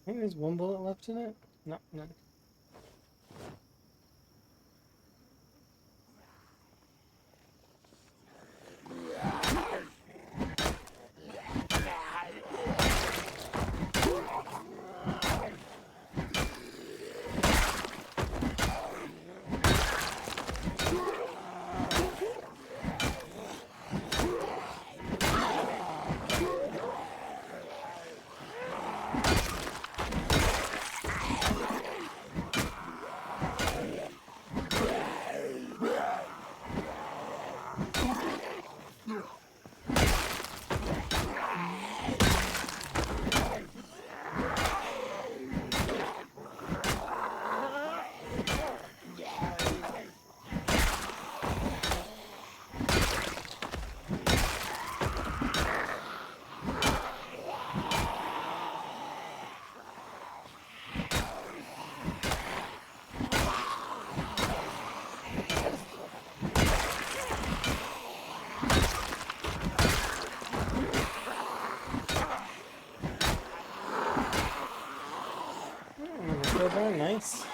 I think there's one bullet left in it. No, none. Very nice.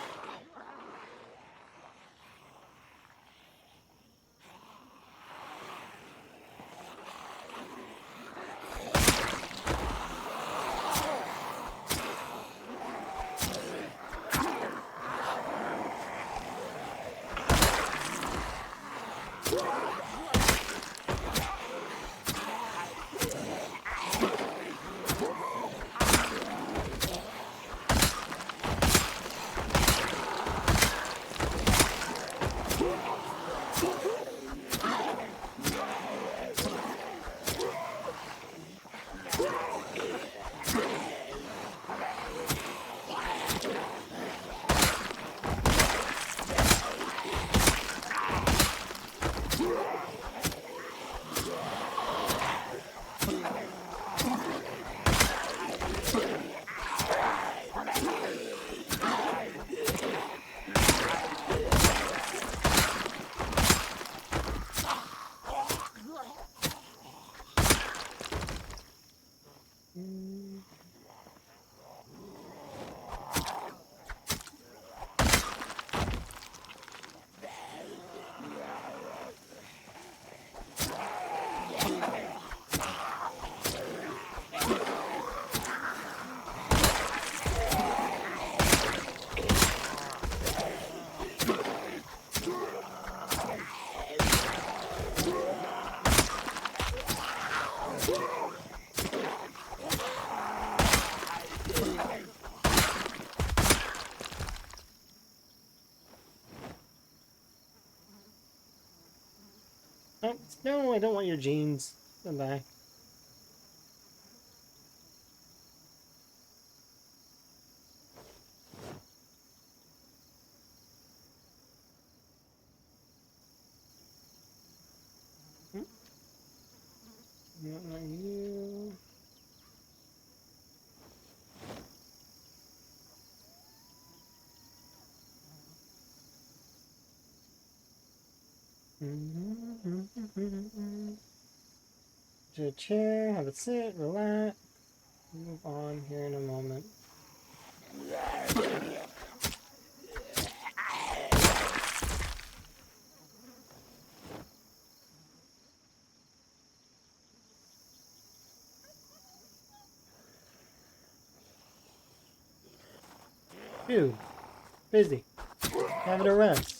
Oh, no, I don't want your jeans. Bye-bye. Not you. To a chair, have a sit, relax. Move on here in a moment. Dude, busy. Having a rest.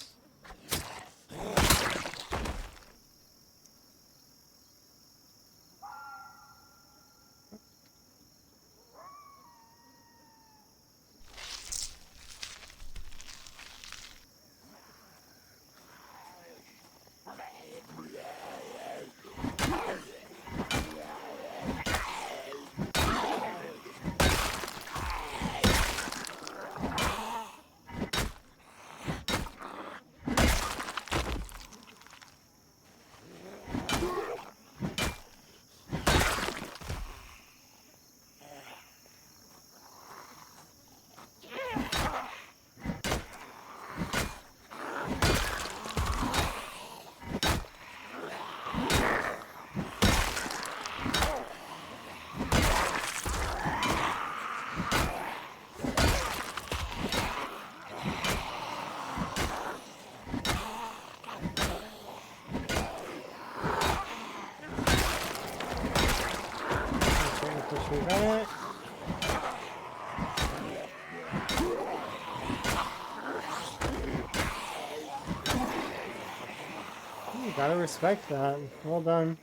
Gotta respect that. Well done.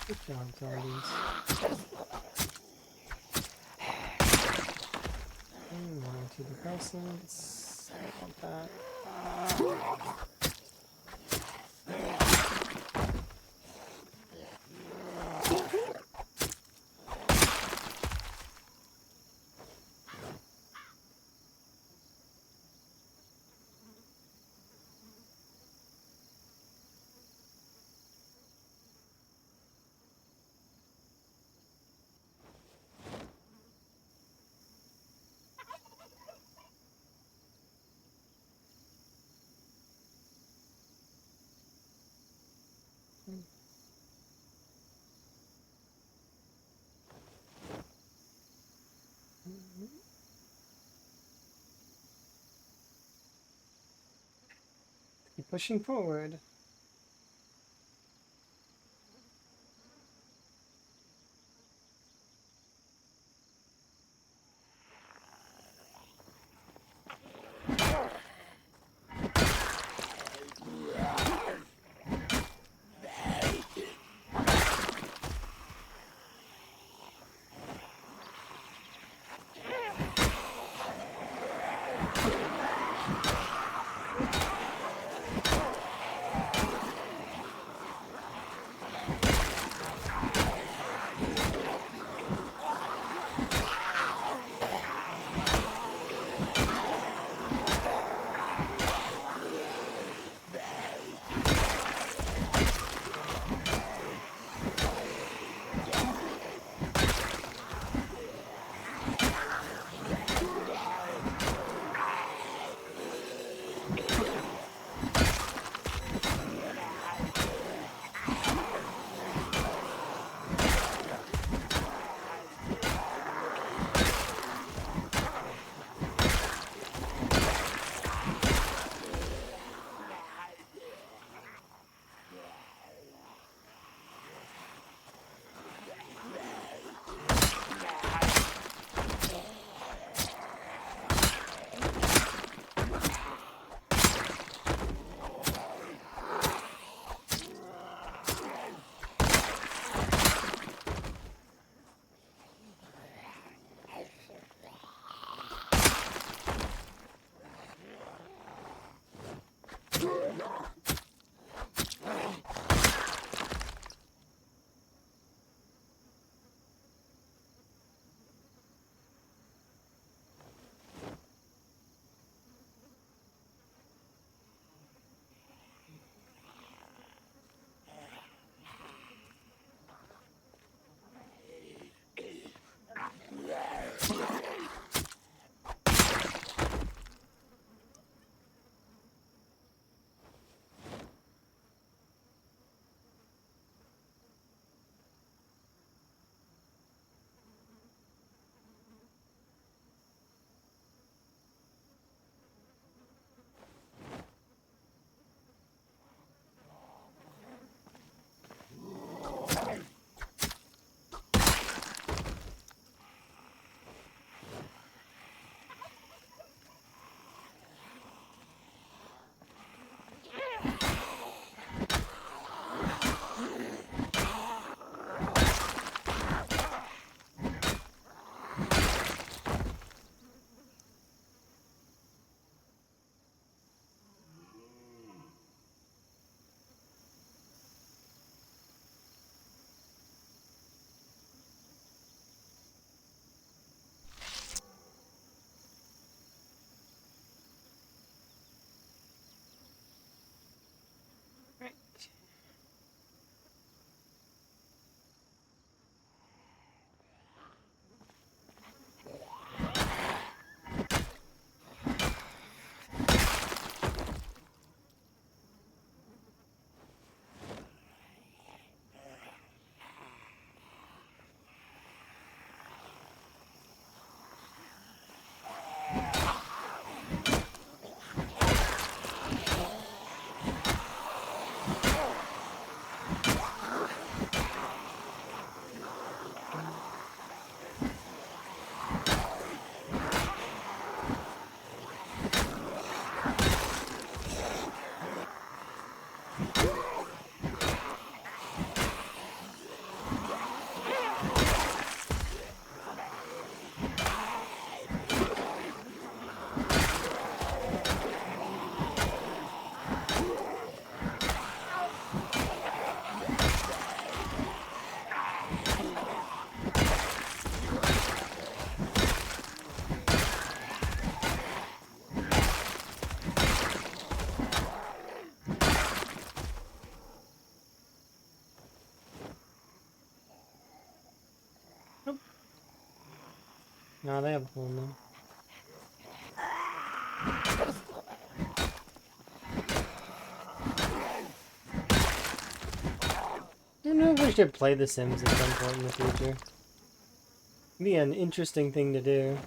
Good job, zombies. More antidepressants. I want that. Keep pushing forward. No, they have a hole now. I don't know if we should play The Sims at some point in the future. It'd be an interesting thing to do.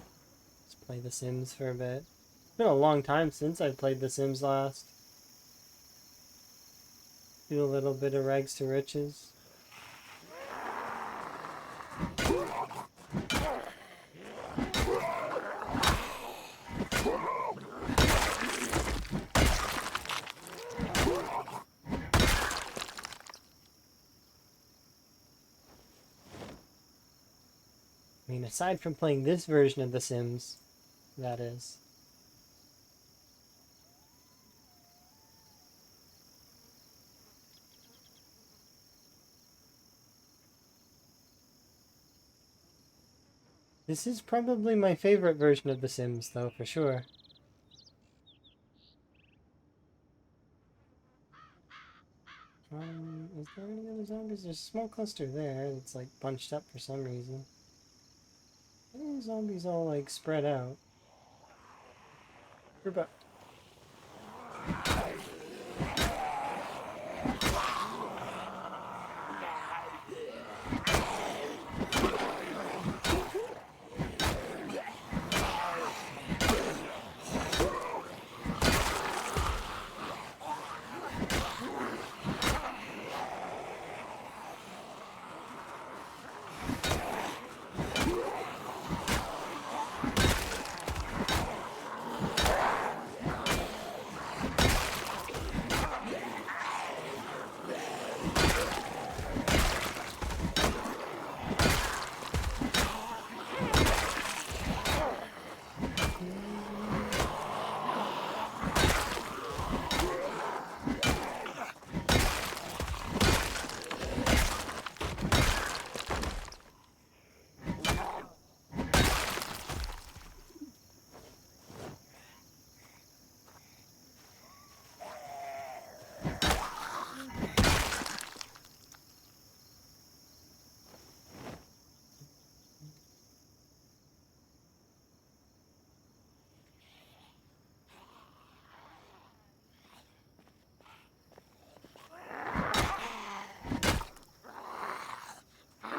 Just play The Sims for a bit. It's been a long time since I played The Sims last. Do a little bit of rags to riches. I mean, aside from playing this version of The Sims, that is. This is probably my favorite version of The Sims, though, for sure. Is there any other zombies? There's a small cluster there. It's like bunched up for some reason. Why are the zombies all like spread out? We're back.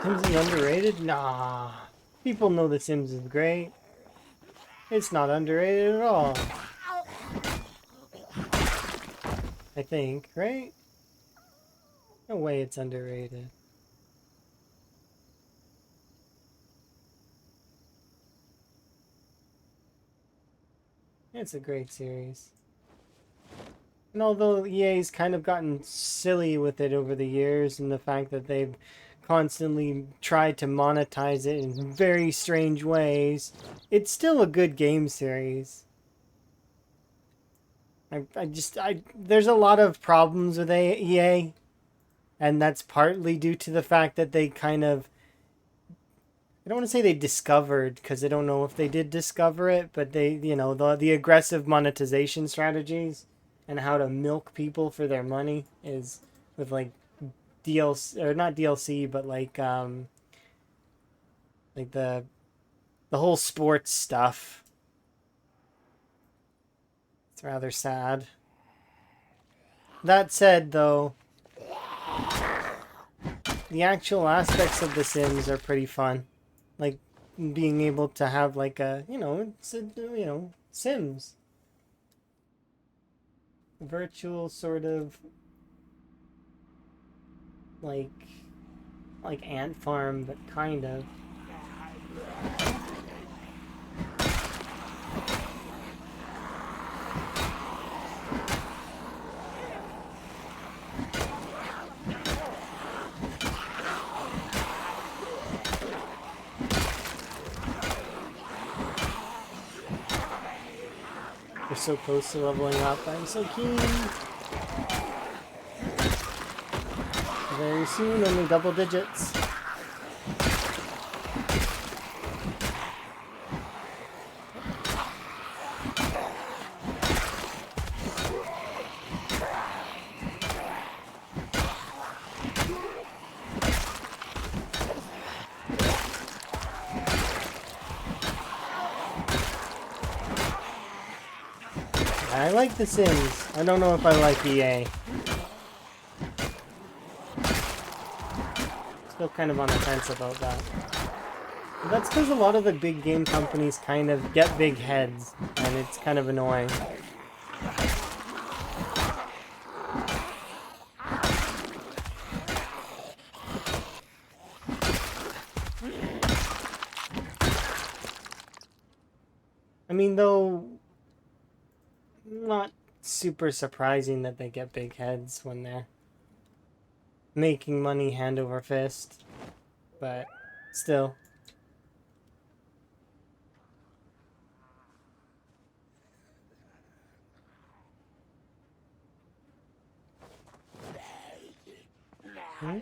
Sims is underrated? Nah. People know The Sims is great. It's not underrated at all. I think, right? No way it's underrated. It's a great series. And although EA's kind of gotten silly with it over the years, and the fact that they've constantly tried to monetize it in very strange ways, it's still a good game series. There's a lot of problems with EA, and that's partly due to the fact that they kind of, I don't want to say they discovered, because I don't know if they did discover it, but they, you know, the aggressive monetization strategies and how to milk people for their money is with like DLC, or not DLC, but like the whole sports stuff. It's rather sad. That said, though, the actual aspects of The Sims are pretty fun. Like being able to have like a, Sims. Virtual sort of like ant farm, but kind of. We're so close to leveling up. I'm so keen. Very soon, only double digits. I like The Sims. I don't know if I like EA. Still kind of on the fence about that. But that's because a lot of the big game companies kind of get big heads, and it's kind of annoying. I mean, though, not super surprising that they get big heads when they're making money hand over fist, but still. Hmm?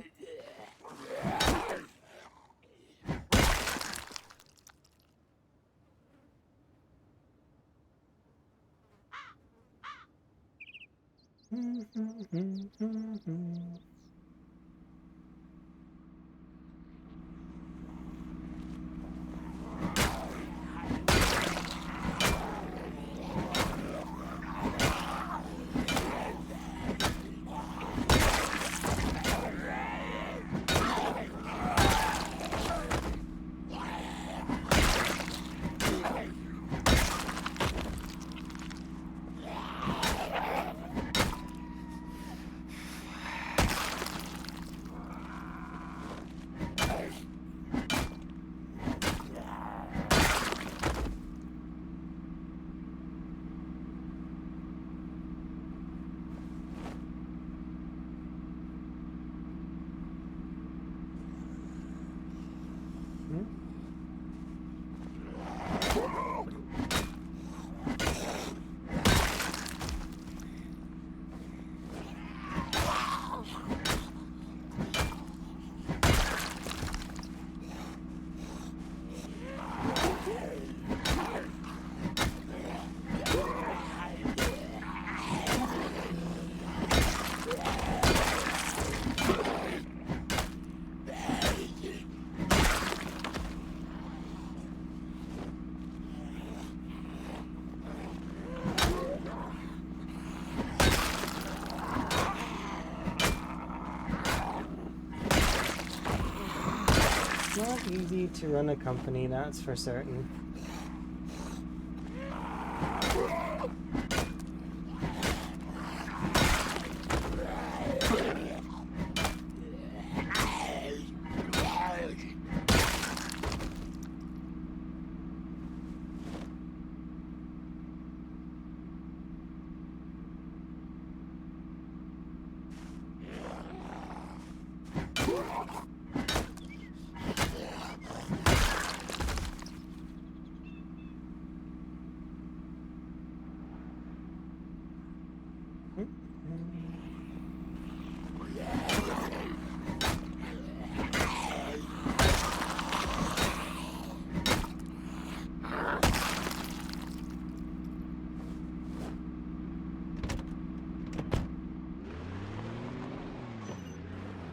Not easy to run a company, that's for certain.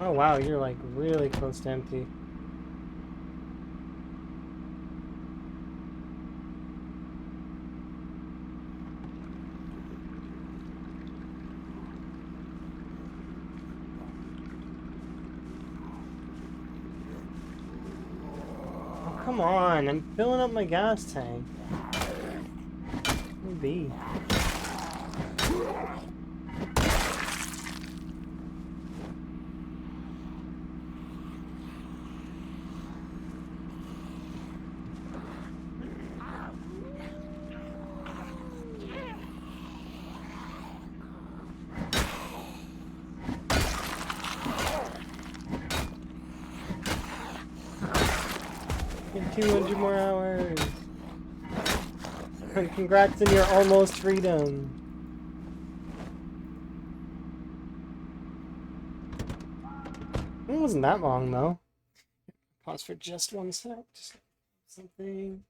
Oh wow, you're like really close to empty. Oh, come on, I'm filling up my gas tank. Maybe. In 200 more hours. And congrats on your almost freedom. It wasn't that long though. Pause for just 1 sec. Just something.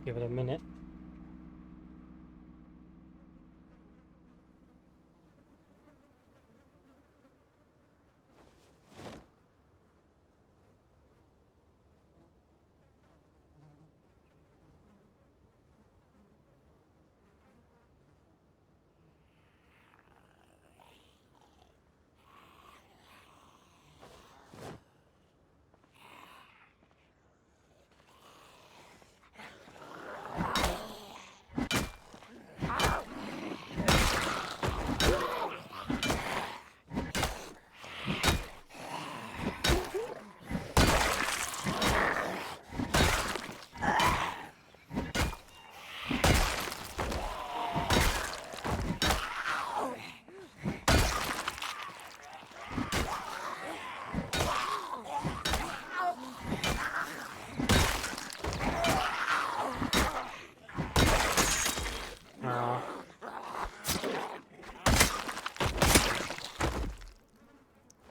Give it a minute.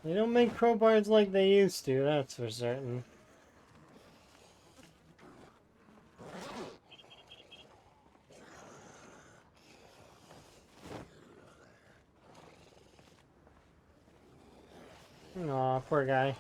They don't make crowbars like they used to, that's for certain. Aw, poor guy.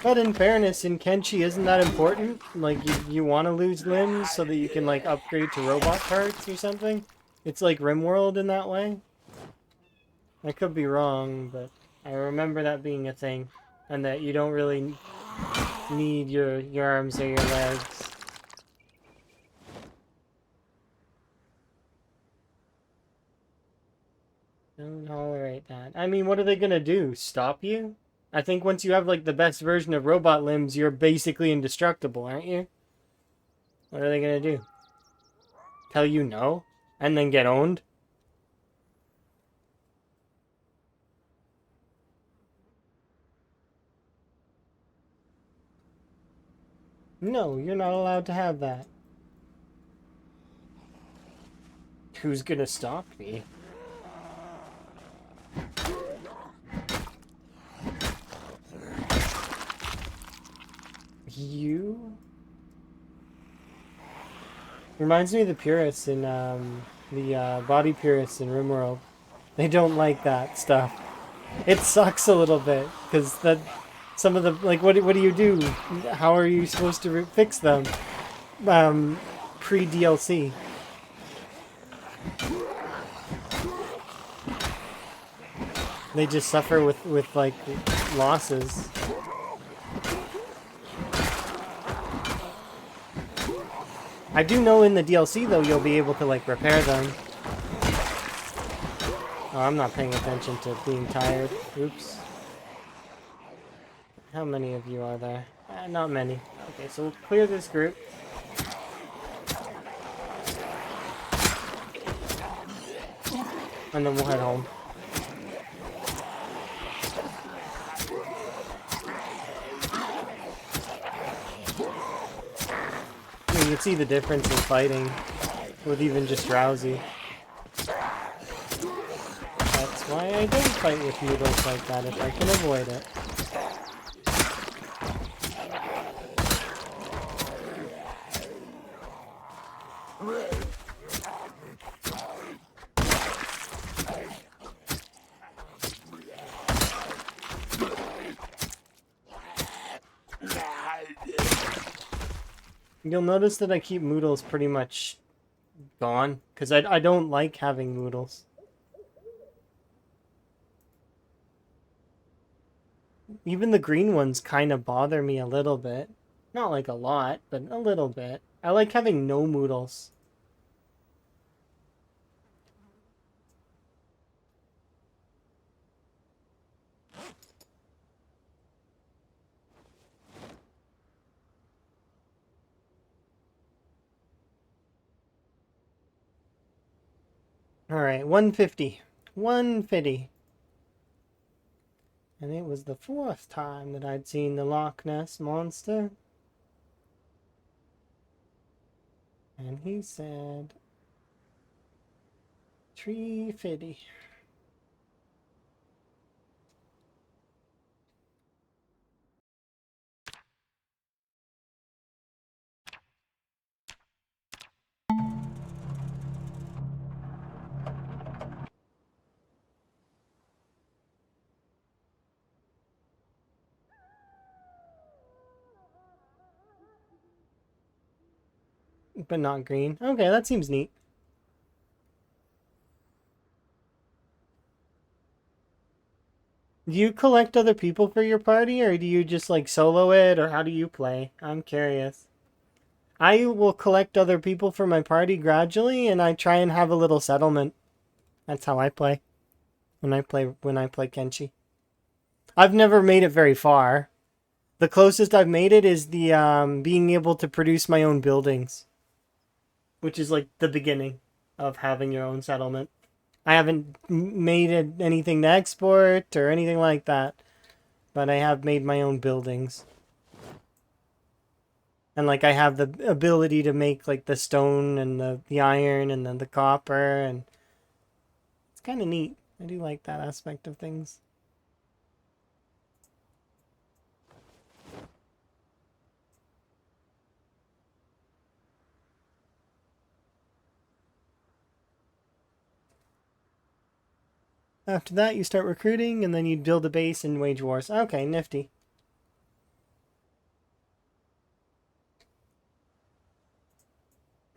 But in fairness, in Kenshi, isn't that important? Like, you want to lose limbs so that you can, like, upgrade to robot parts or something? It's like RimWorld in that way? I could be wrong, but I remember that being a thing. And that you don't really need your arms or your legs. Don't tolerate that. I mean, what are they gonna do? Stop you? I think once you have, like, the best version of robot limbs, you're basically indestructible, aren't you? What are they gonna do? Tell you no? And then get owned? No, you're not allowed to have that. Who's gonna stop me? You? Reminds me of the purists in, the body purists in RimWorld. They don't like that stuff. It sucks a little bit, because that... Some of the... Like, what do you do? How are you supposed to fix them? Pre-DLC. They just suffer with like, losses. I do know in the DLC, though, you'll be able to, like, repair them. Oh, I'm not paying attention to being tired. Oops. How many of you are there? Not many. Okay, so we'll clear this group. And then we'll head home. You can see the difference in fighting with even just Drowsy. That's why I don't fight with noodles like that if I can avoid it. You'll notice that I keep Moodles pretty much gone, because I don't like having Moodles. Even the green ones kind of bother me a little bit. Not like a lot, but a little bit. I like having no Moodles. Alright, 150. 150. And it was the 4th time that I'd seen the Loch Ness Monster. And he said, 350. But not green. Okay, that seems neat. Do you collect other people for your party, or do you just like solo it, or how do you play? I'm curious. I will collect other people for my party gradually, and I try and have a little settlement. That's how I play. When I play Kenshi. I've never made it very far. The closest I've made it is the being able to produce my own buildings, which is like the beginning of having your own settlement. I haven't made it anything to export or anything like that, but I have made my own buildings. And like I have the ability to make like the stone and the iron and then the copper, and it's kind of neat. I do like that aspect of things. After that, you start recruiting, and then you build a base and wage wars. Okay, nifty.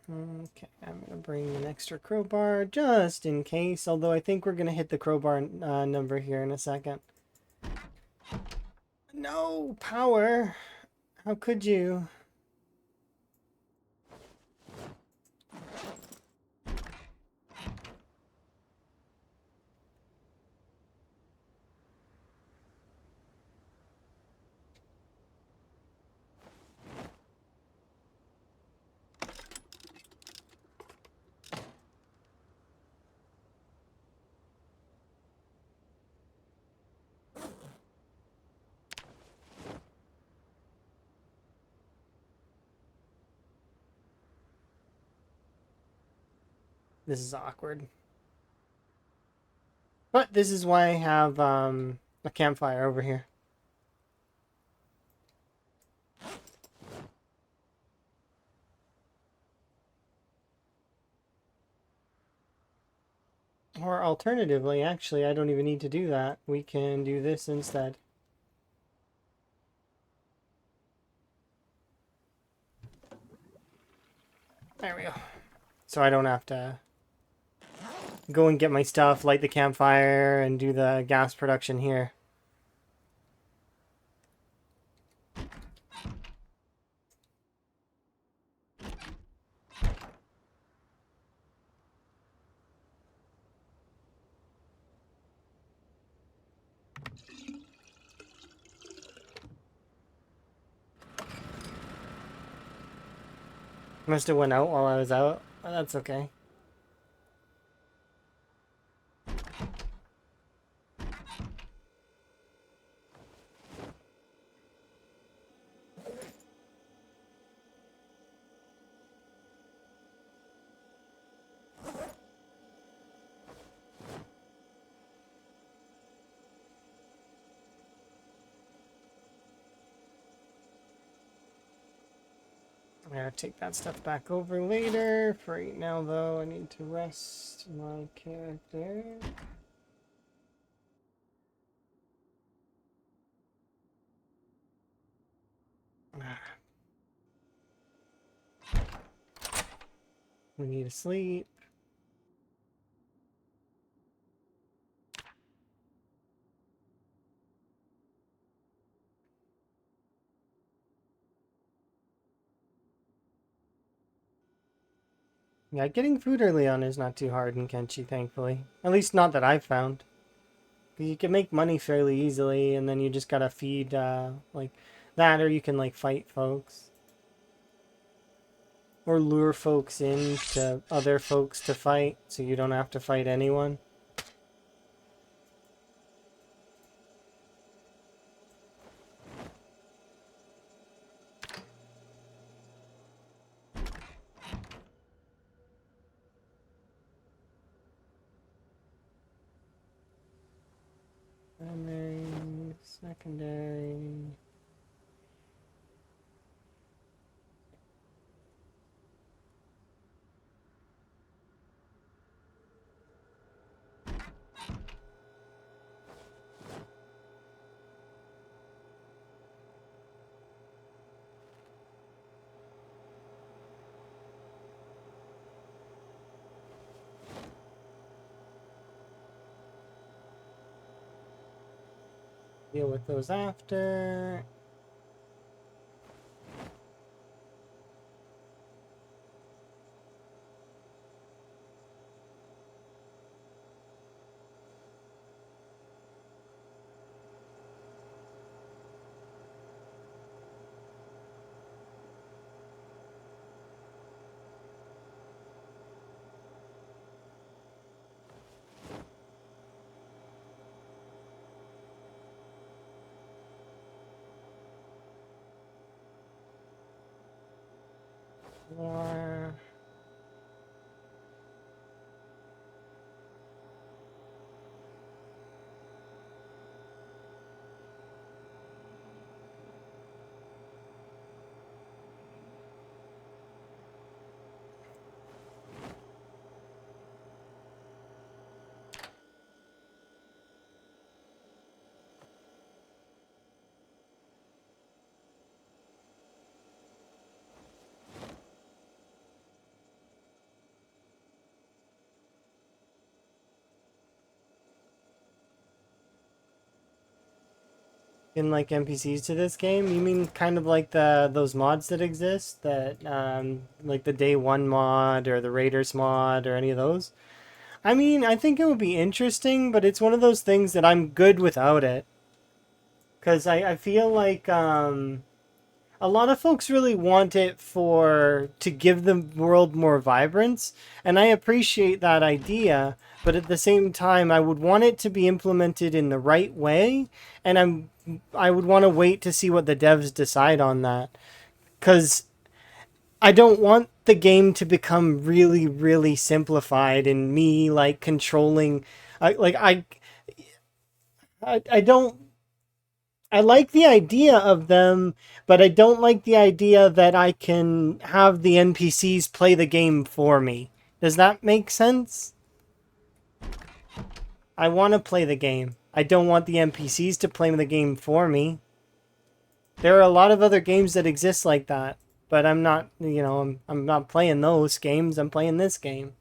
Okay, I'm going to bring an extra crowbar just in case, although I think we're going to hit the crowbar number here in a second. No, power! How could you? This is awkward. But this is why I have a campfire over here. Or alternatively, actually, I don't even need to do that. We can do this instead. There we go. So I don't have to go and get my stuff, light the campfire, and do the gas production here. Must have went out while I was out. Oh, that's okay. I'm gonna take that stuff back over later. For right now, though, I need to rest my character. We need to sleep. Yeah, getting food early on is not too hard in Kenshi, thankfully. At least not that I've found. You can make money fairly easily, and then you just gotta feed, like, that, or you can, like, fight folks. Or lure folks in to other folks to fight, so you don't have to fight anyone. Secondary. Deal with those after. More. In like NPCs to this game, you mean kind of like those mods that exist, that like the Day One mod or the Raiders mod or any of those? I mean, I think it would be interesting, but it's one of those things that I'm good without it. Because I feel like a lot of folks really want it to give the world more vibrance, and I appreciate that idea, but at the same time I would want it to be implemented in the right way, and I would want to wait to see what the devs decide on that, cuz I don't want the game to become really really simplified and me like controlling I don't I like the idea of them, but I don't like the idea that I can have the NPCs play the game for me. Does that make sense? I want to play the game. I don't want the NPCs to play the game for me. There are a lot of other games that exist like that, but I'm not, I'm not playing those games. I'm playing this game.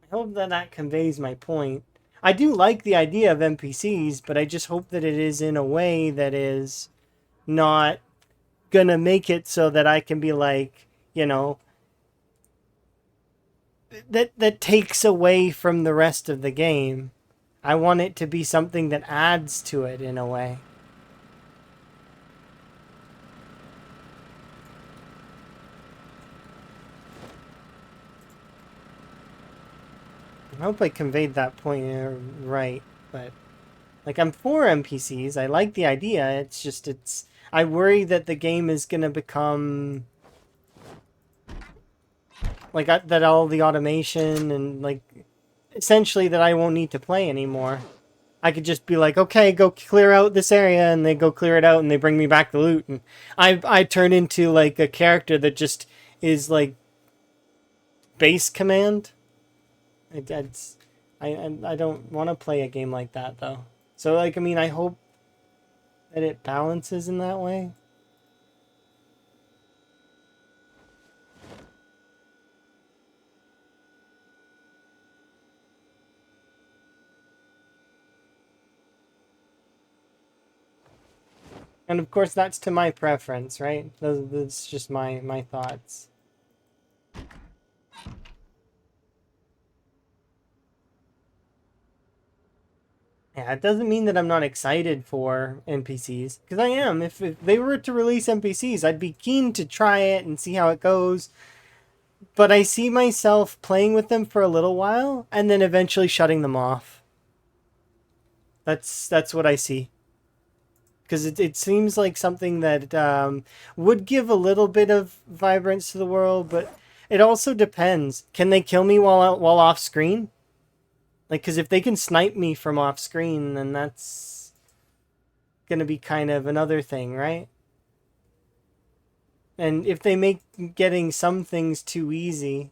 I hope that that conveys my point. I do like the idea of NPCs, but I just hope that it is in a way that is not gonna make it so that I can be like, that takes away from the rest of the game. I want it to be something that adds to it in a way. I hope I conveyed that point right, but like I'm for NPCs. I like the idea. It's just I worry that the game is gonna become like that all the automation and like essentially that I won't need to play anymore. I could just be like, okay, go clear out this area, and they go clear it out, and they bring me back the loot, and I turn into like a character that just is like base command. I don't want to play a game like that though. So like I mean I hope that it balances in that way. And of course that's to my preference, right? That's just my thoughts. Yeah, it doesn't mean that I'm not excited for NPCs, because I am. If they were to release NPCs, I'd be keen to try it and see how it goes. But I see myself playing with them for a little while and then eventually shutting them off. That's what I see. Because it seems like something that would give a little bit of vibrance to the world, but it also depends. Can they kill me while off screen? Like, because if they can snipe me from off screen, then that's gonna be kind of another thing, right? And if they make getting some things too easy,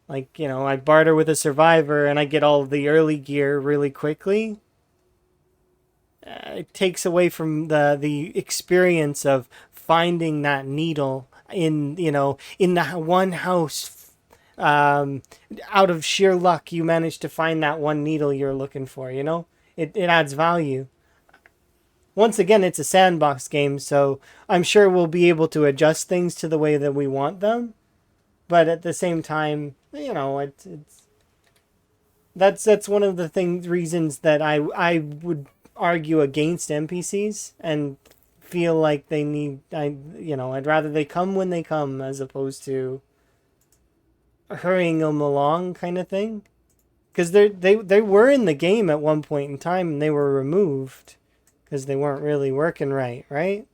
like, you know, I barter with a survivor and I get all the early gear really quickly, it takes away from the experience of finding that needle in, you know, in the one house. Out of sheer luck, you manage to find that one needle you're looking for, you know? It adds value. Once again, it's a sandbox game, so I'm sure we'll be able to adjust things to the way that we want them. But at the same time, you know, it's that's one of the reasons that I would argue against NPCs and feel like they need, I'd rather they come when they come as opposed to hurrying them along kind of thing. Because they were in the game at one point in time and they were removed because they weren't really working right?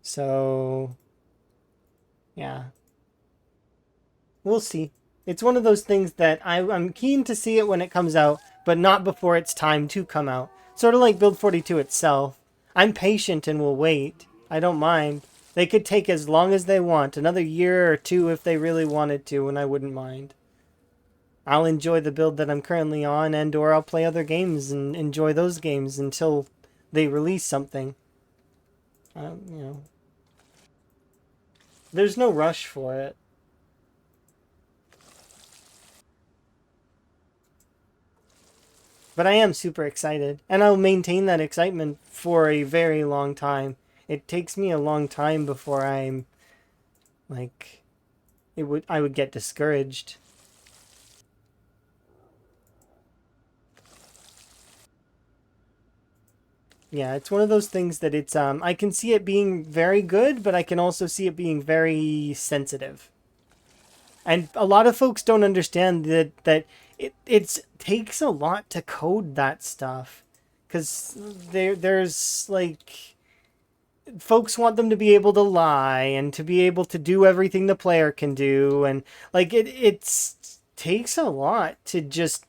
So, yeah. We'll see. It's one of those things that I'm keen to see it when it comes out, but not before it's time to come out. Sort of like Build 42 itself. I'm patient and will wait. I don't mind. They could take as long as they want, another year or two if they really wanted to, and I wouldn't mind. I'll enjoy the build that I'm currently on, and or I'll play other games and enjoy those games until they release something. You know, there's no rush for it. But I am super excited, and I'll maintain that excitement for a very long time. It takes me a long time before I'm like I would get discouraged. Yeah, it's one of those things that it's I can see it being very good, but I can also see it being very sensitive. And a lot of folks don't understand that it takes a lot to code that stuff, because there's like folks want them to be able to lie and to be able to do everything the player can do, and like it's takes a lot to just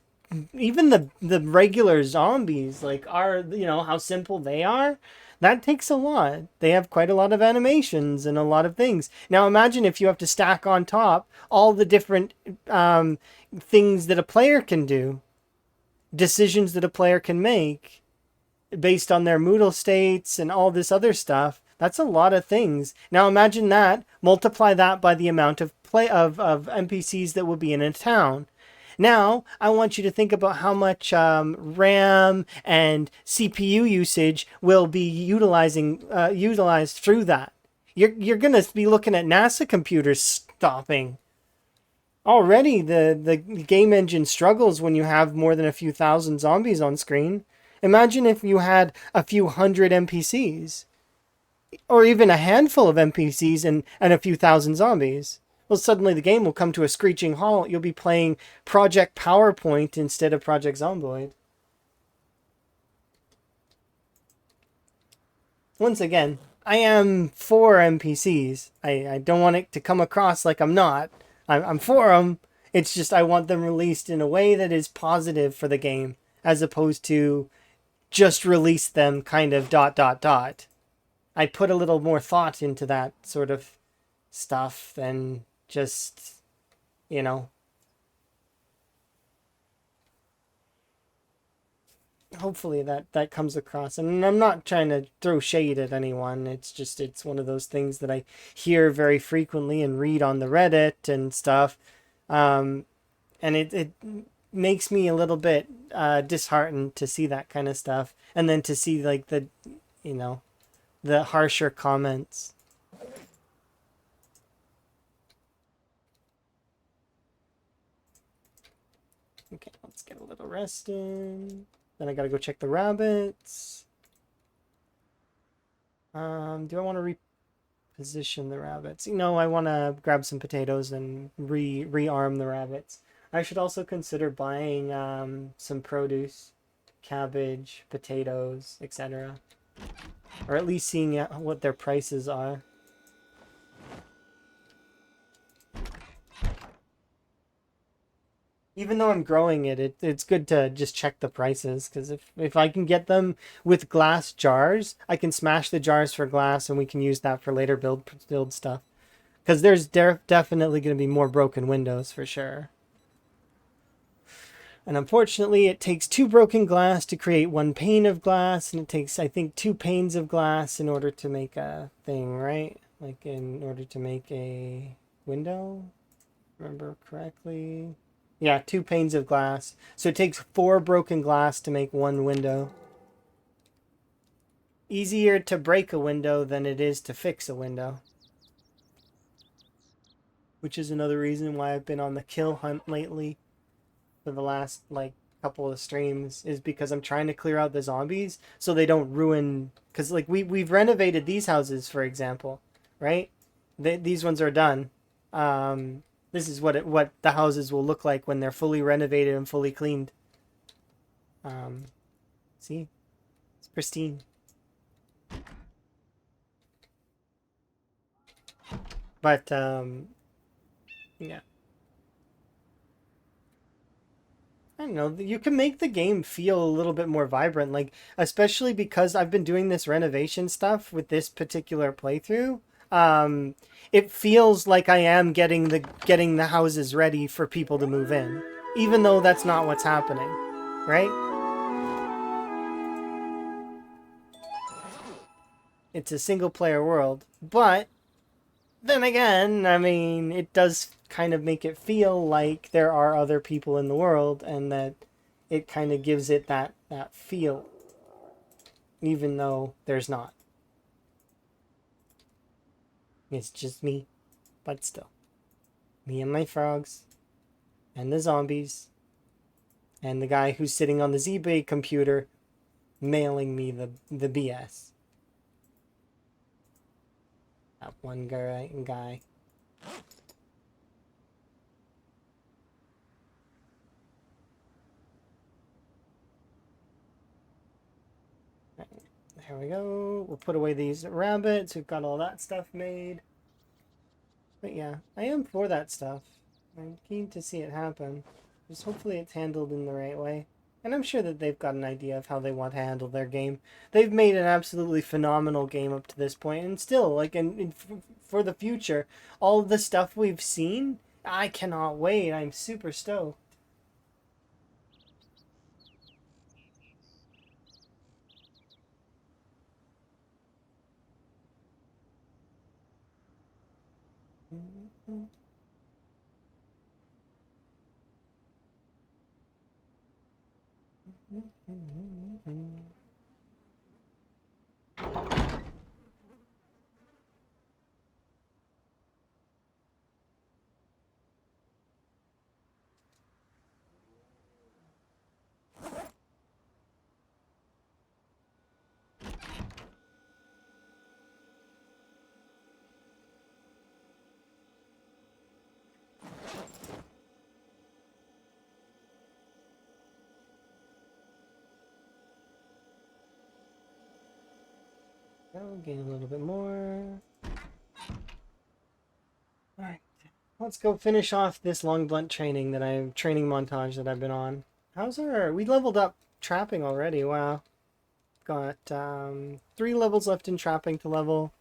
even the regular zombies like are, you know, how simple they are. That takes a lot. They have quite a lot of animations and a lot of things. Now imagine if you have to stack on top all the different things that a player can do, decisions that a player can make based on their moodle states and all this other stuff. That's a lot of things. Now imagine that, multiply that by the amount of NPCs that will be in a town. Now, I want you to think about how much RAM and CPU usage will be utilized through that. You're going to be looking at NASA computers stopping. Already, the game engine struggles when you have more than a few thousand zombies on screen. Imagine if you had a few hundred NPCs, or even a handful of NPCs and a few thousand zombies. Well, suddenly the game will come to a screeching halt. You'll be playing Project PowerPoint instead of Project Zomboid. Once again, I am for NPCs. I don't want it to come across like I'm not. I'm for them. It's just I want them released in a way that is positive for the game, as opposed to just release them kind of ... I put a little more thought into that sort of stuff than just, you know. Hopefully that comes across. And I'm not trying to throw shade at anyone. It's just, it's one of those things that I hear very frequently and read on the Reddit and stuff. And it makes me a little bit disheartened to see that kind of stuff. And then to see like the, you know, the harsher comments. Okay, let's get a little rest in. Then I gotta go check the rabbits. Do I want to reposition the rabbits? No, I want to grab some potatoes and rearm the rabbits. I should also consider buying some produce, cabbage, potatoes, etc. Or at least seeing what their prices are. Even though I'm growing it's good to just check the prices, because if I can get them with glass jars, I can smash the jars for glass and we can use that for later build stuff. Because there's definitely going to be more broken windows for sure. And unfortunately, it takes 2 broken glass to create 1 pane of glass, and it takes, I think, 2 panes of glass in order to make a thing, right? Like in order to make a window, remember correctly? Yeah, 2 panes of glass. So it takes 4 broken glass to make 1 window. Easier to break a window than it is to fix a window. Which is another reason why I've been on the kill hunt lately. For the last like couple of streams, is because I'm trying to clear out the zombies so they don't ruin, because like we've renovated these houses, for example, right? These ones are done. This is what the houses will look like when they're fully renovated and fully cleaned. See, it's pristine. But yeah, I don't know. You can make the game feel a little bit more vibrant, like especially because I've been doing this renovation stuff with this particular playthrough. It feels like I am getting the houses ready for people to move in, even though that's not what's happening, right? It's a single player world, but then again, I mean, it does kind of make it feel like there are other people in the world, and that it kind of gives it that feel, even though there's not. It's just me, but still. Me and my frogs, and the zombies, and the guy who's sitting on the ZBay computer mailing me the BS. That one guy. There we go. We'll put away these rabbits. We've got all that stuff made. But yeah, I am for that stuff. I'm keen to see it happen. Just hopefully it's handled in the right way. And I'm sure that they've got an idea of how they want to handle their game. They've made an absolutely phenomenal game up to this point, and still, like, for the future, all of the stuff we've seen, I cannot wait. I'm super stoked. Gain a little bit more. Alright, let's go finish off this long blunt training montage that I've been on. We leveled up trapping already, wow. Got 3 levels left in trapping to level.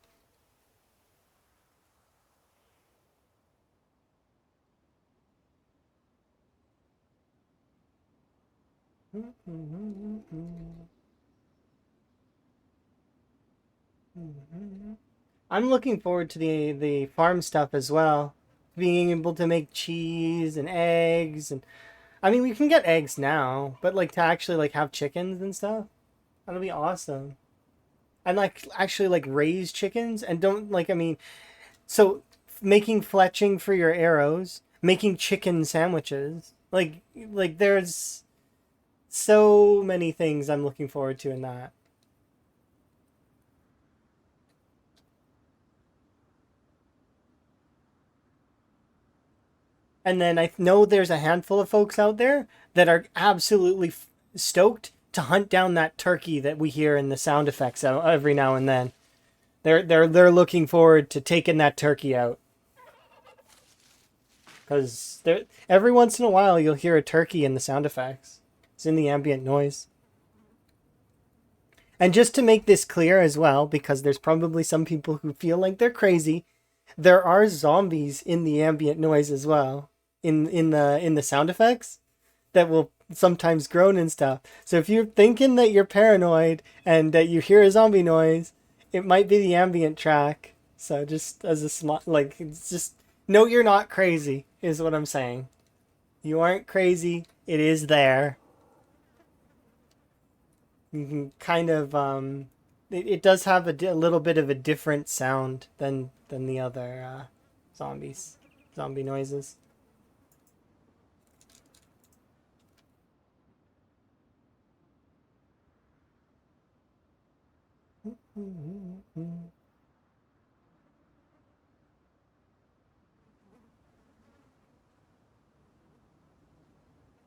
I'm looking forward to the farm stuff as well. Being able to make cheese and eggs, and I mean we can get eggs now, but like to actually like have chickens and stuff, that'll be awesome. And like actually like raise chickens, and don't like, I mean, so making fletching for your arrows, making chicken sandwiches, like there's so many things I'm looking forward to in that. And then I know there's a handful of folks out there that are absolutely stoked to hunt down that turkey that we hear in the sound effects every now and then. They're looking forward to taking that turkey out. because every once in a while you'll hear a turkey in the sound effects. It's in the ambient noise. And just to make this clear as well, because there's probably some people who feel like they're crazy, there are zombies in the ambient noise as well, in the sound effects, that will sometimes groan and stuff. So if you're thinking that you're paranoid and that you hear a zombie noise, it might be the ambient track. So just as a small, like, it's just note you're not crazy is what I'm saying. You aren't crazy. It is there. You can kind of it does have a little bit of a different sound than the other zombie noises.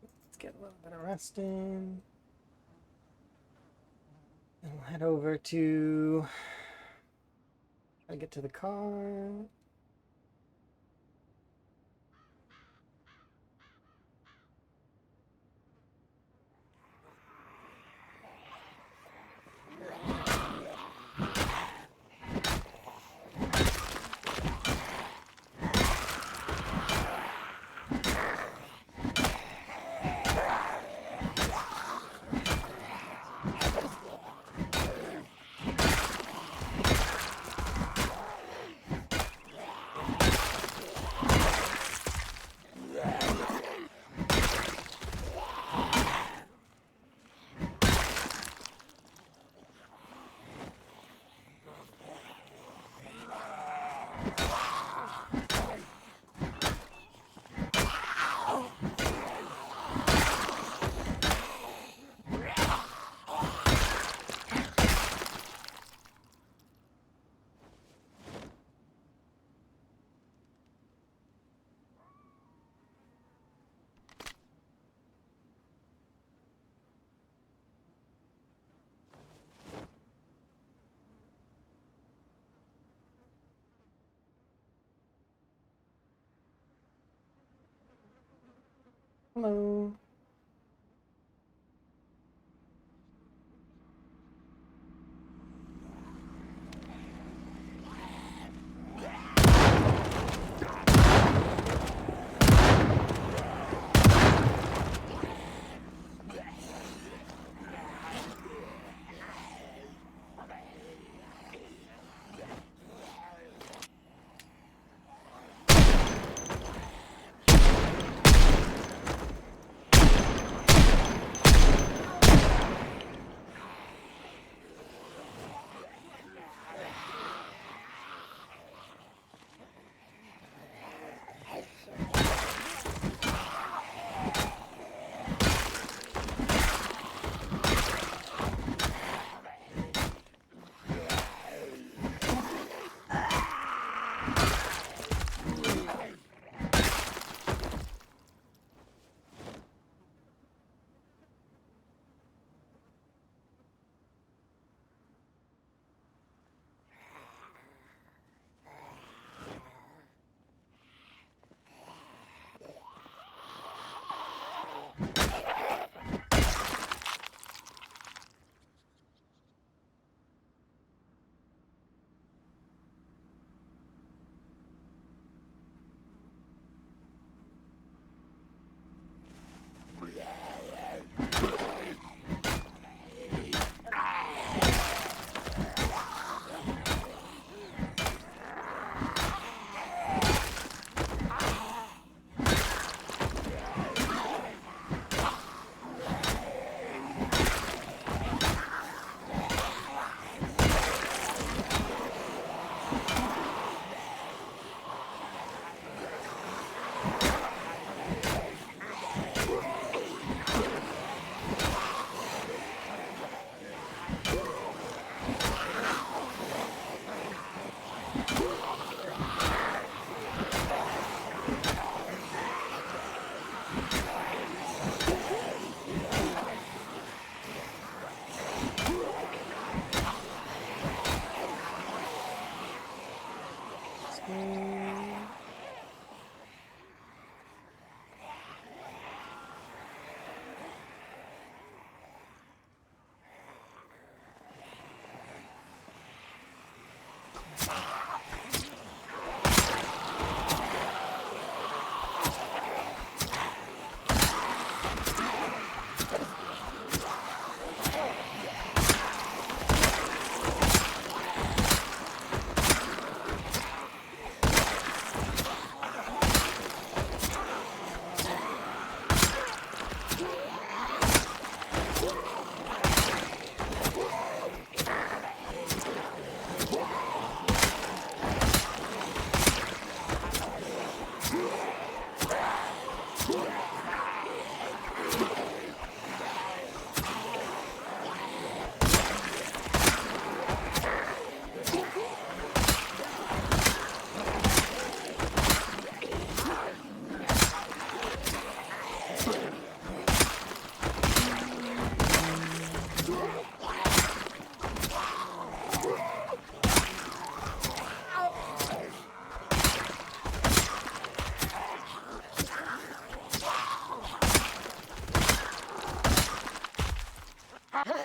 Let's get a little bit of rest in. And we'll head over to try to get to the car. Hello.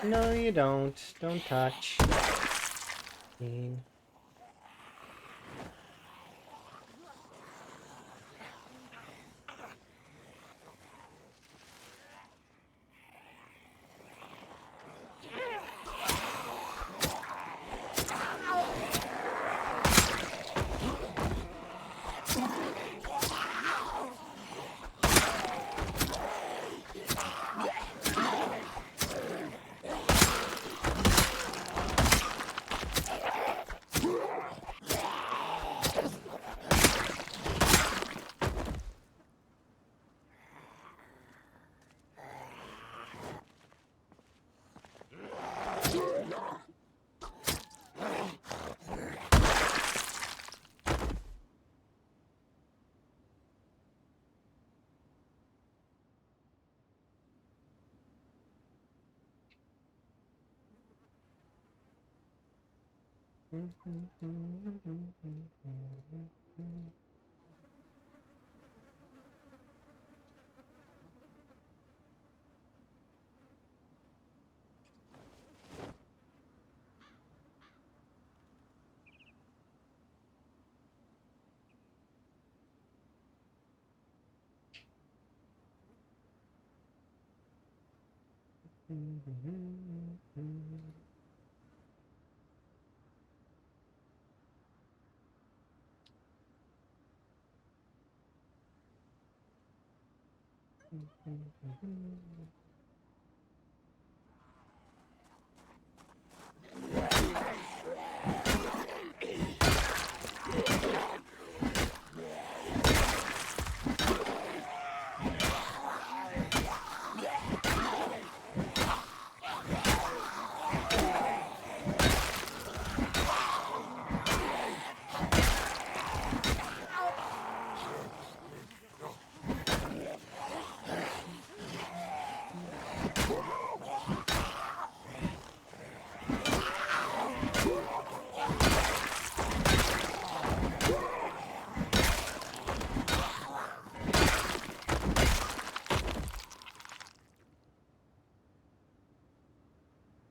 No, you don't. Don't touch.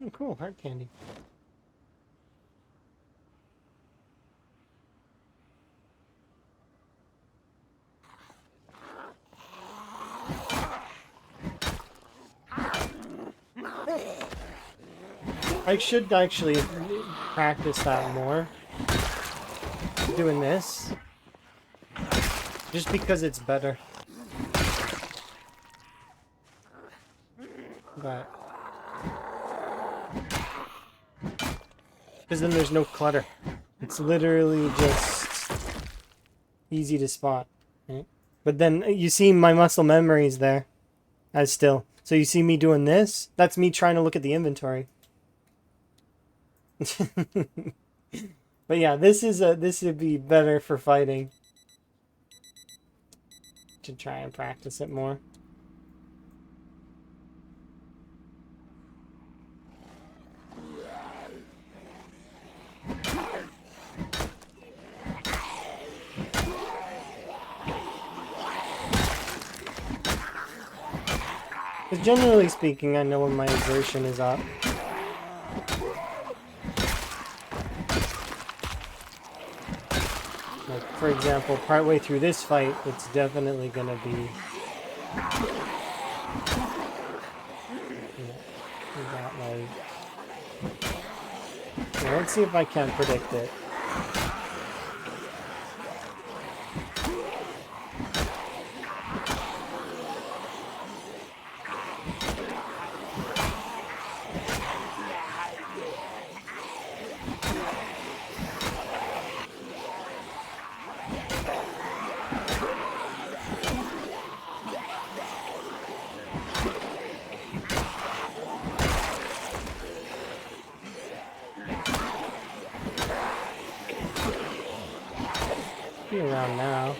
Oh, cool, heart candy. I should actually practice that more. Doing this. Just because it's better. But... because then there's no clutter. It's literally just easy to spot. Right? But then you see my muscle memory is there as still. So you see me doing this, that's me trying to look at the inventory. But yeah, this would be better for fighting. To try and practice it more. Because generally speaking, I know when my exertion is up. Like, for example, partway through this fight, it's definitely gonna be... we got like... yeah, let's see if I can predict it. Be around now.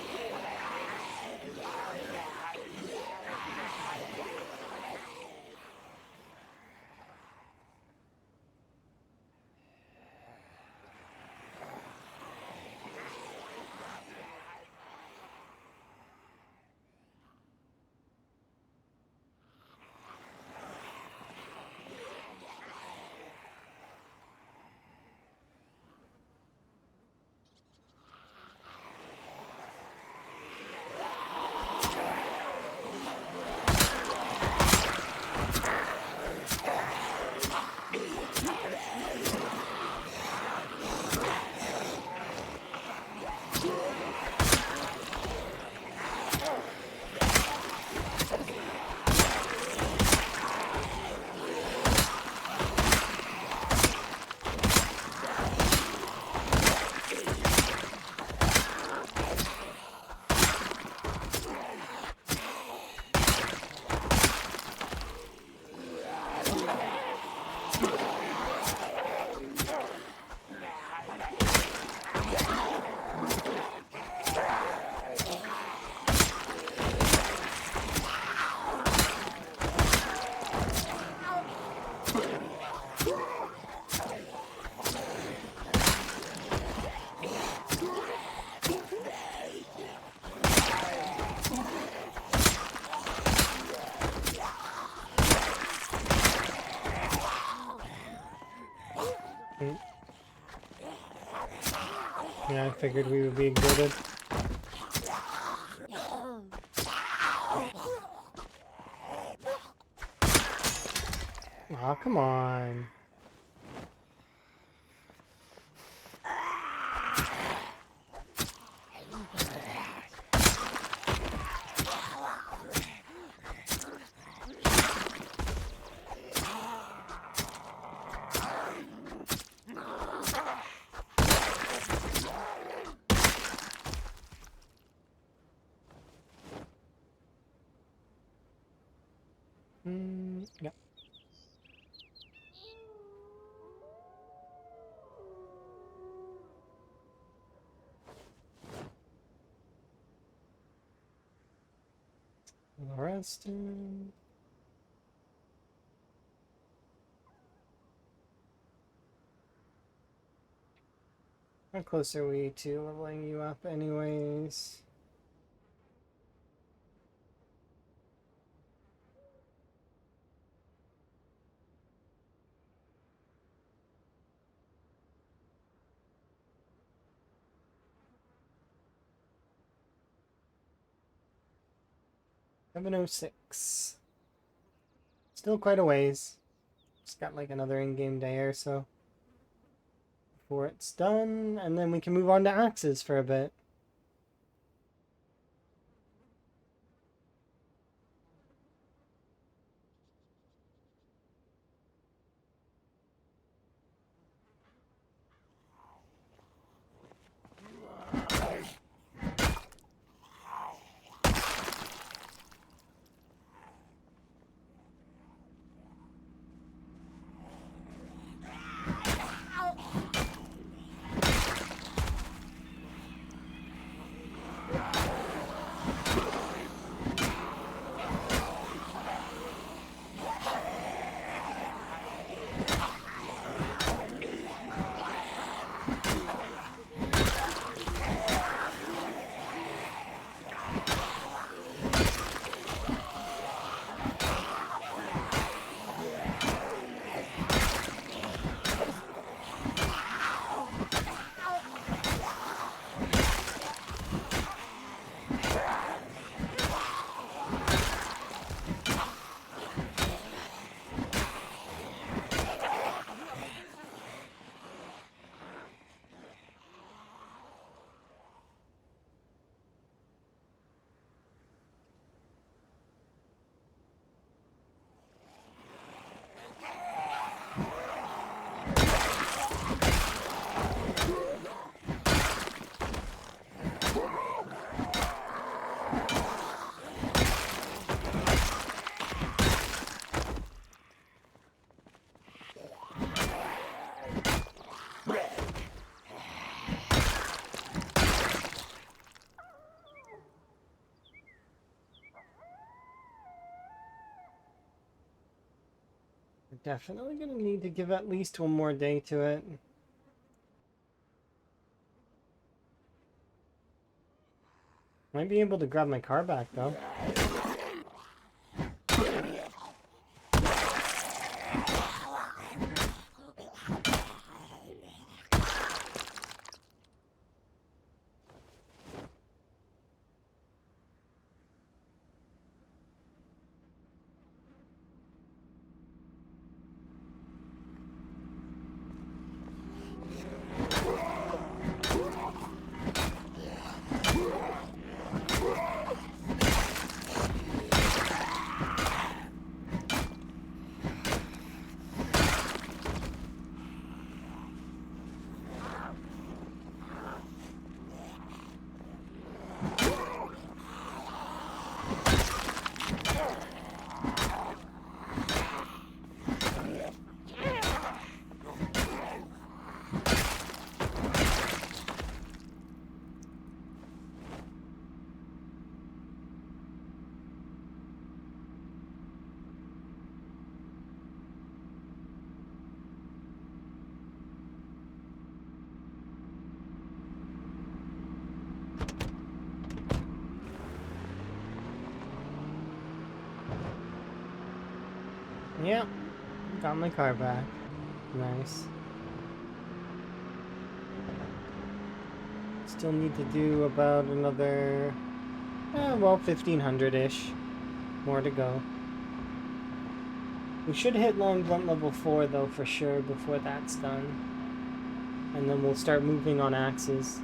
figured we would be good. Aw, come on. Yeah. Arrested. How close are we to leveling you up anyways? $7:06. Still quite a ways. Just got like another in-game day or so before it's done, and then we can move on to axes for a bit. We're definitely gonna need to give at least one more day to it. Might be able to grab my car back though. Yep, got my car back. Nice. It's still need to do about another, well, 1500-ish. More to go. We should hit long blunt level 4 though for sure before that's done. And then we'll start moving on axes.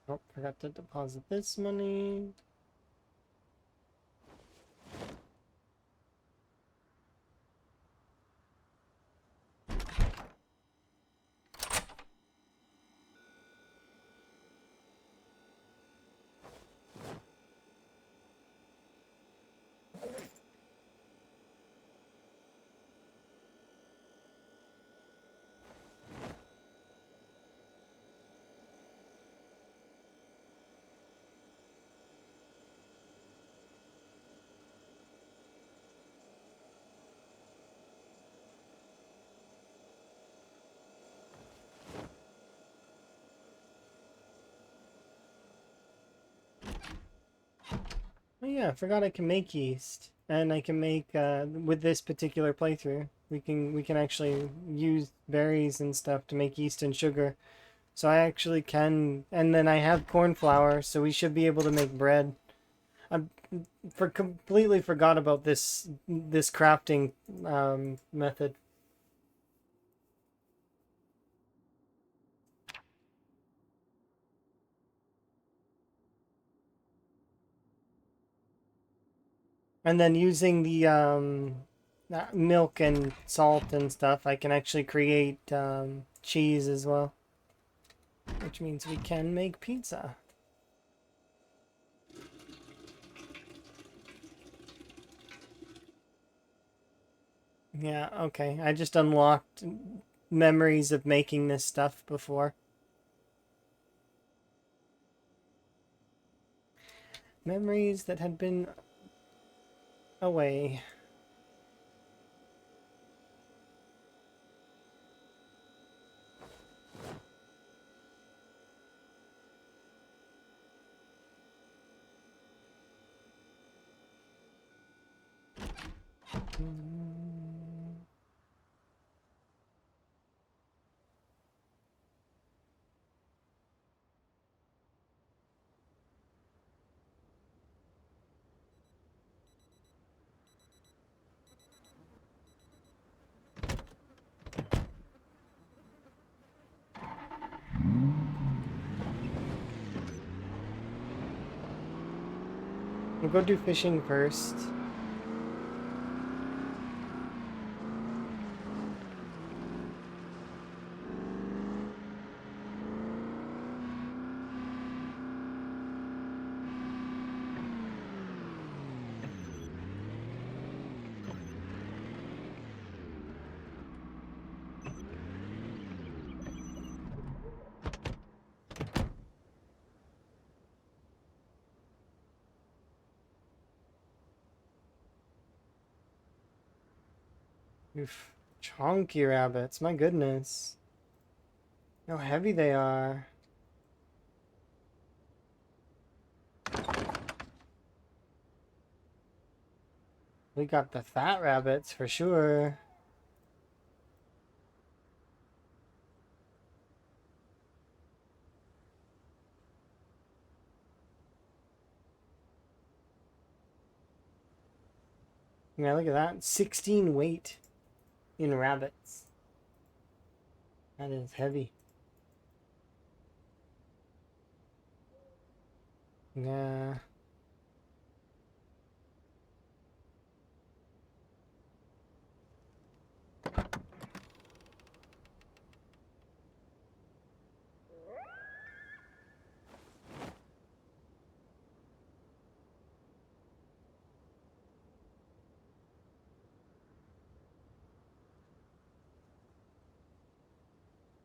Oh, forgot to deposit this money. Oh yeah, I forgot I can make yeast, and I can make with this particular playthrough. We can actually use berries and stuff to make yeast and sugar. So I actually can, and then I have corn flour, so we should be able to make bread. I completely forgot about this crafting method. And then using the milk and salt and stuff, I can actually create cheese as well. Which means we can make pizza. Yeah, okay. I just unlocked memories of making this stuff before. Memories that had been away. We'll go do fishing first. Oof. Chonky rabbits, my goodness. How heavy they are. We got the fat rabbits for sure. Yeah, look at that. 16 weight in rabbits. That is heavy. Yeah.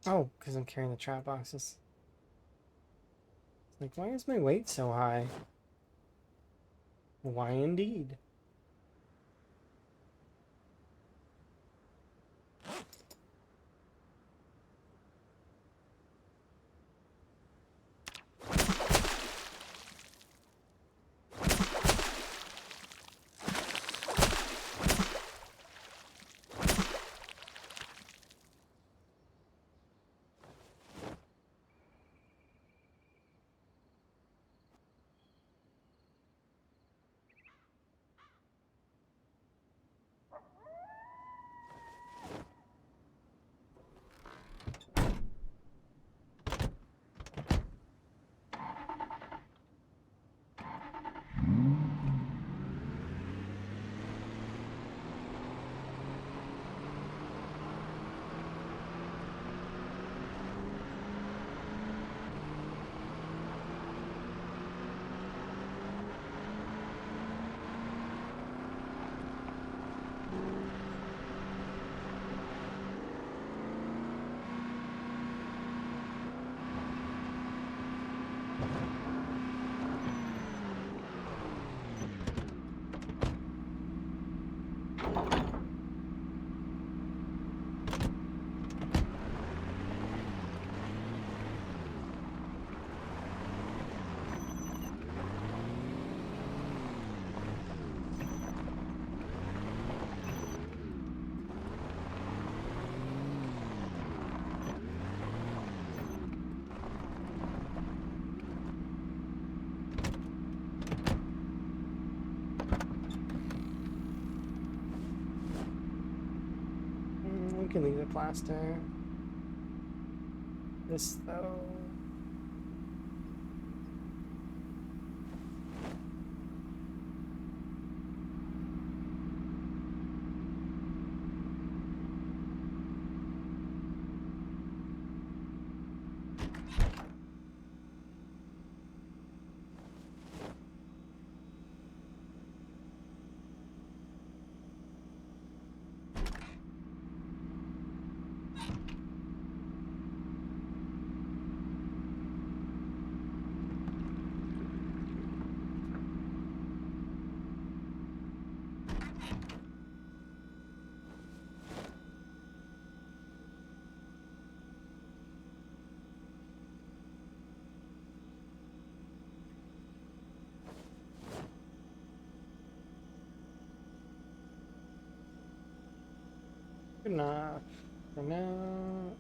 Oh, because I'm carrying the trap boxes. Like, why is my weight so high? Why indeed? We can leave the plaster. This though. Good enough for now.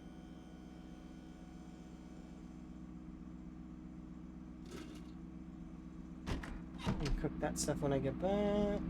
I'll cook that stuff when I get back.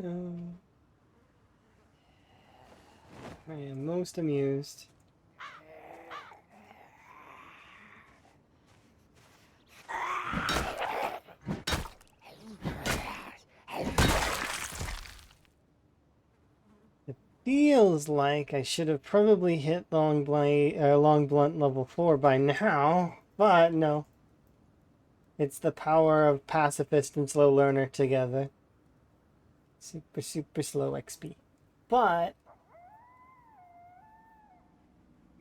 I am most amused. It feels like I should have probably hit long blunt level 4 by now, but no. It's the power of pacifist and slow learner together. Super, super slow XP. But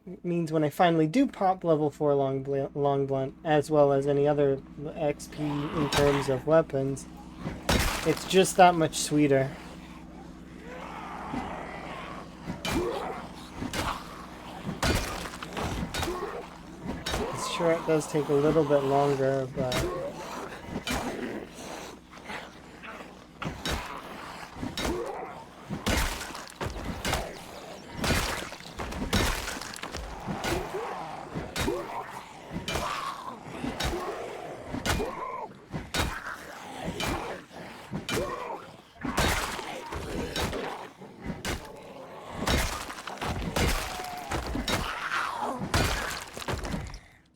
it means when I finally do pop level 4 long blunt, as well as any other XP in terms of weapons, it's just that much sweeter. Sure, it does take a little bit longer, but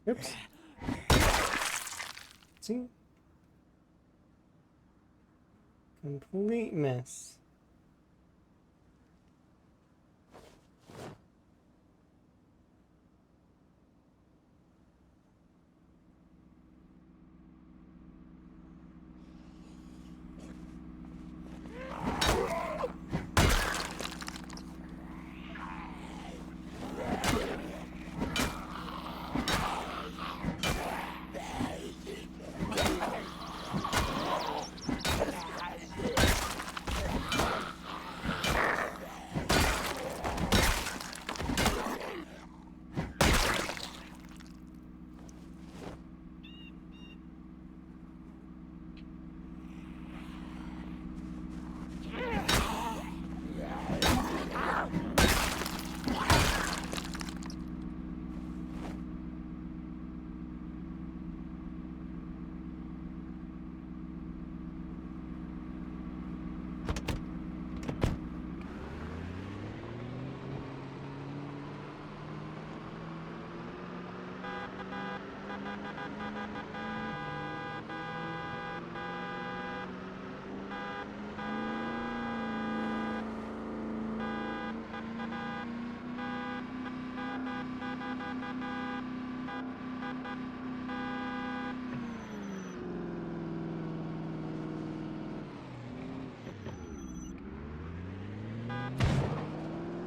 oops. See? Complete miss.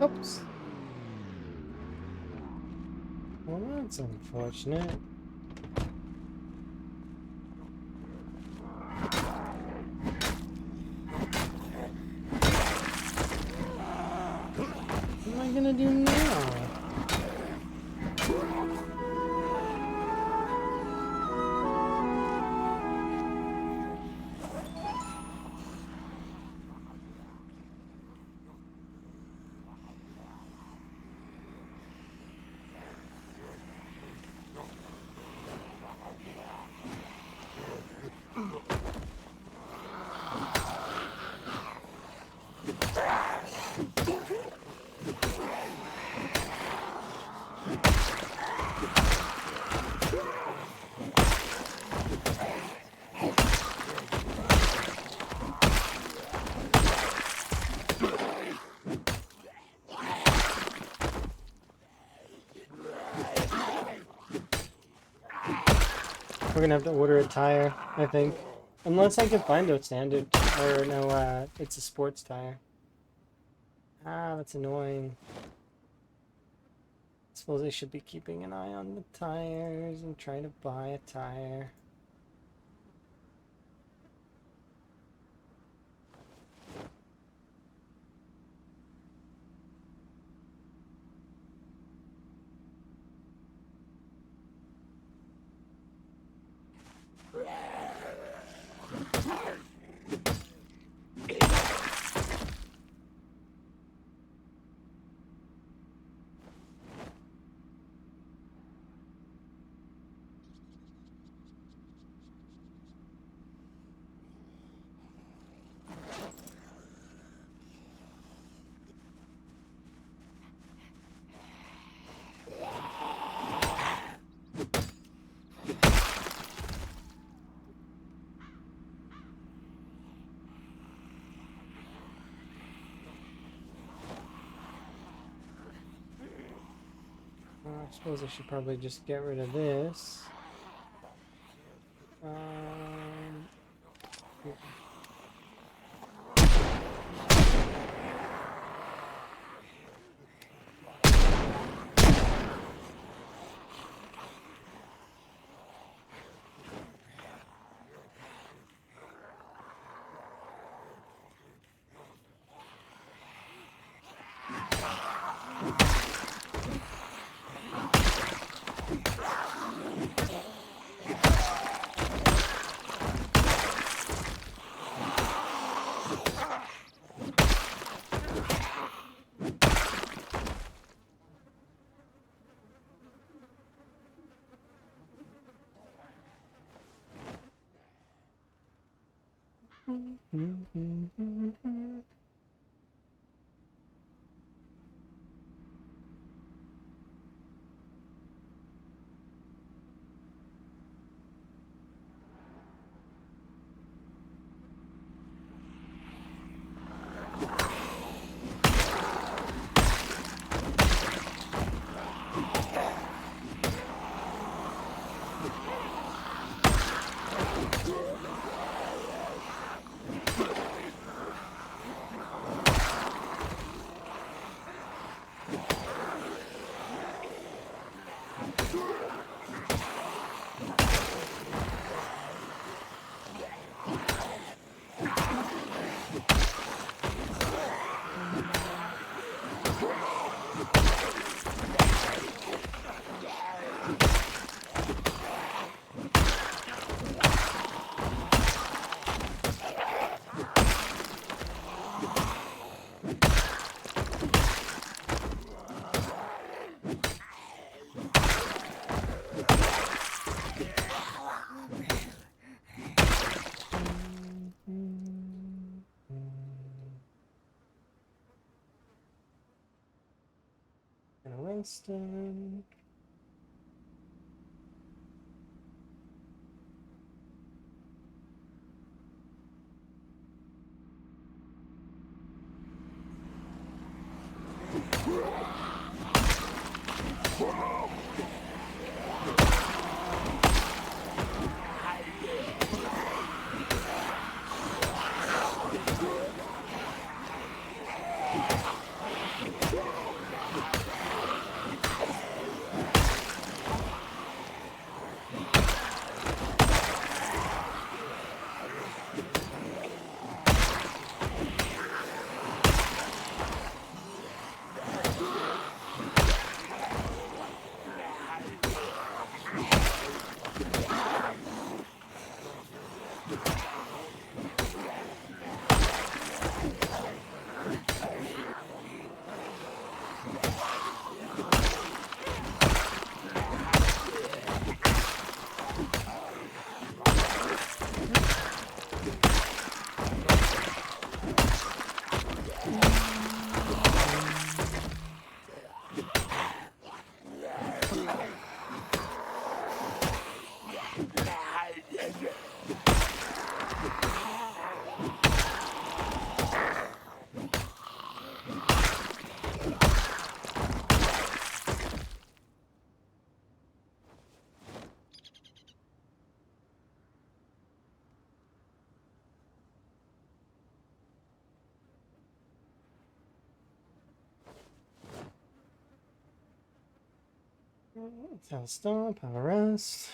Oops. Well, that's unfortunate. What am I gonna do now? We're gonna have to order a tire, I think. Unless I can find a standard. Or no, it's a sports tire. Ah, that's annoying. I suppose I should be keeping an eye on the tires and trying to buy a tire. I suppose I should probably just get rid of this. Yeah. Winston. Tell stop, have a rest.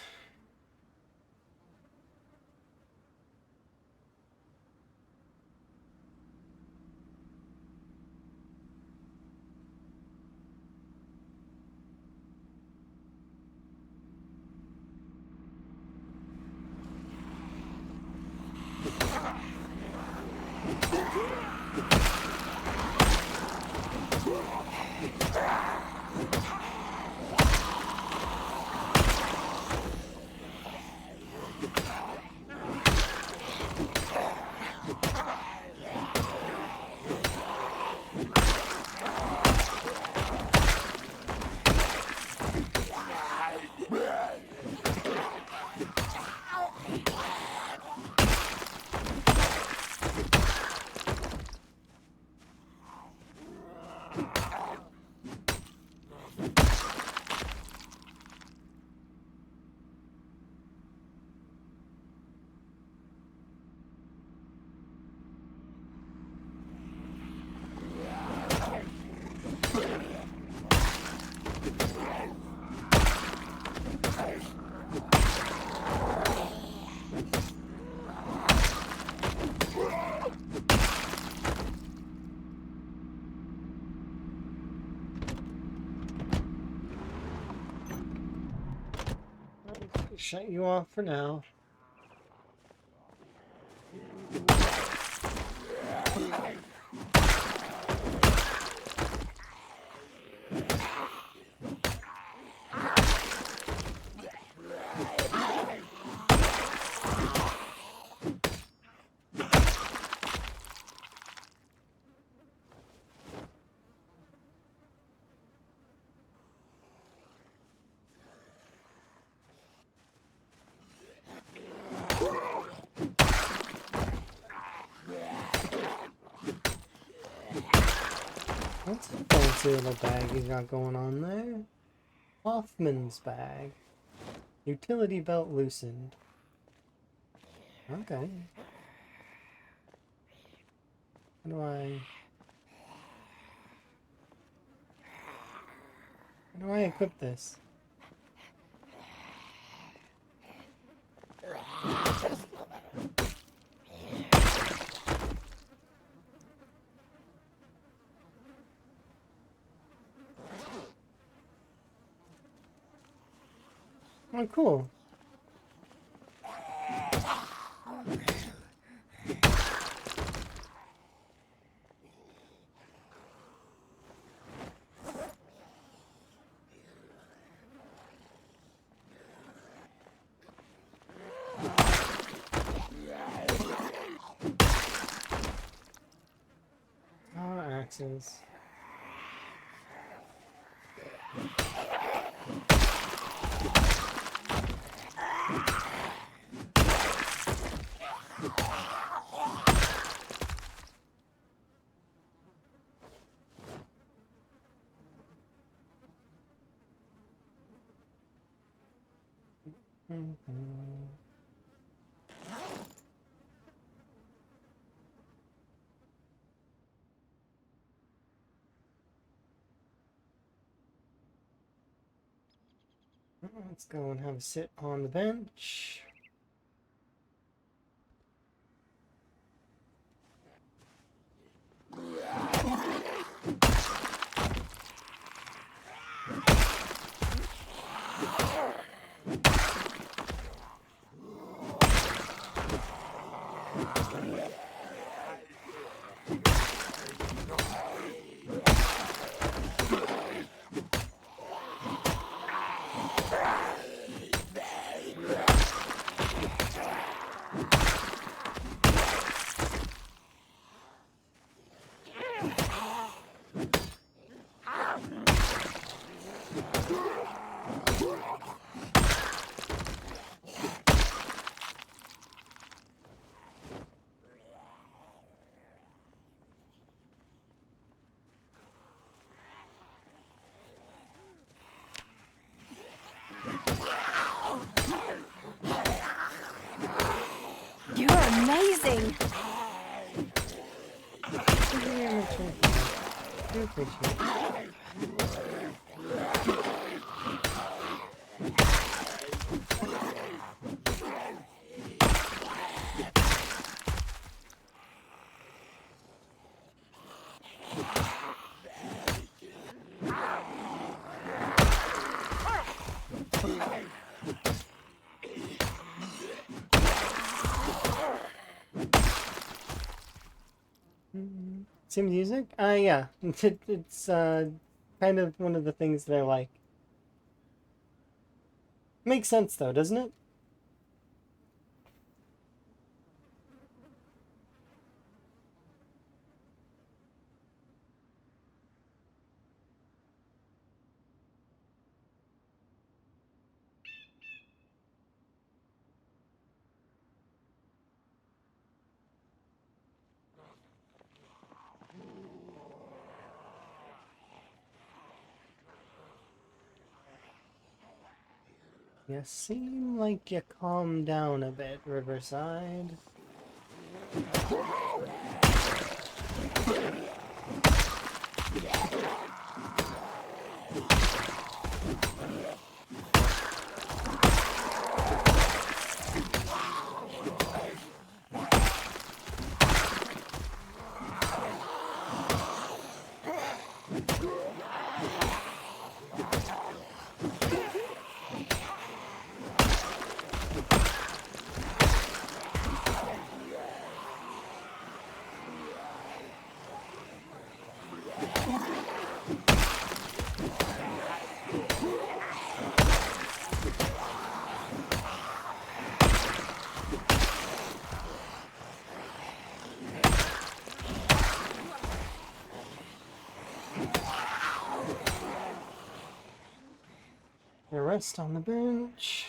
shut you off for now. What's a fancy little bag you got going on there? Hoffman's bag. Utility belt loosened. Okay. How do I equip this? Oh, cool. Power axes. Let's go and have a sit on the bench. You're amazing. I appreciate it. See music? Yeah. It's kind of one of the things that I like. Makes sense though, doesn't it? You seem like you calmed down a bit, Riverside. Rest on the bench.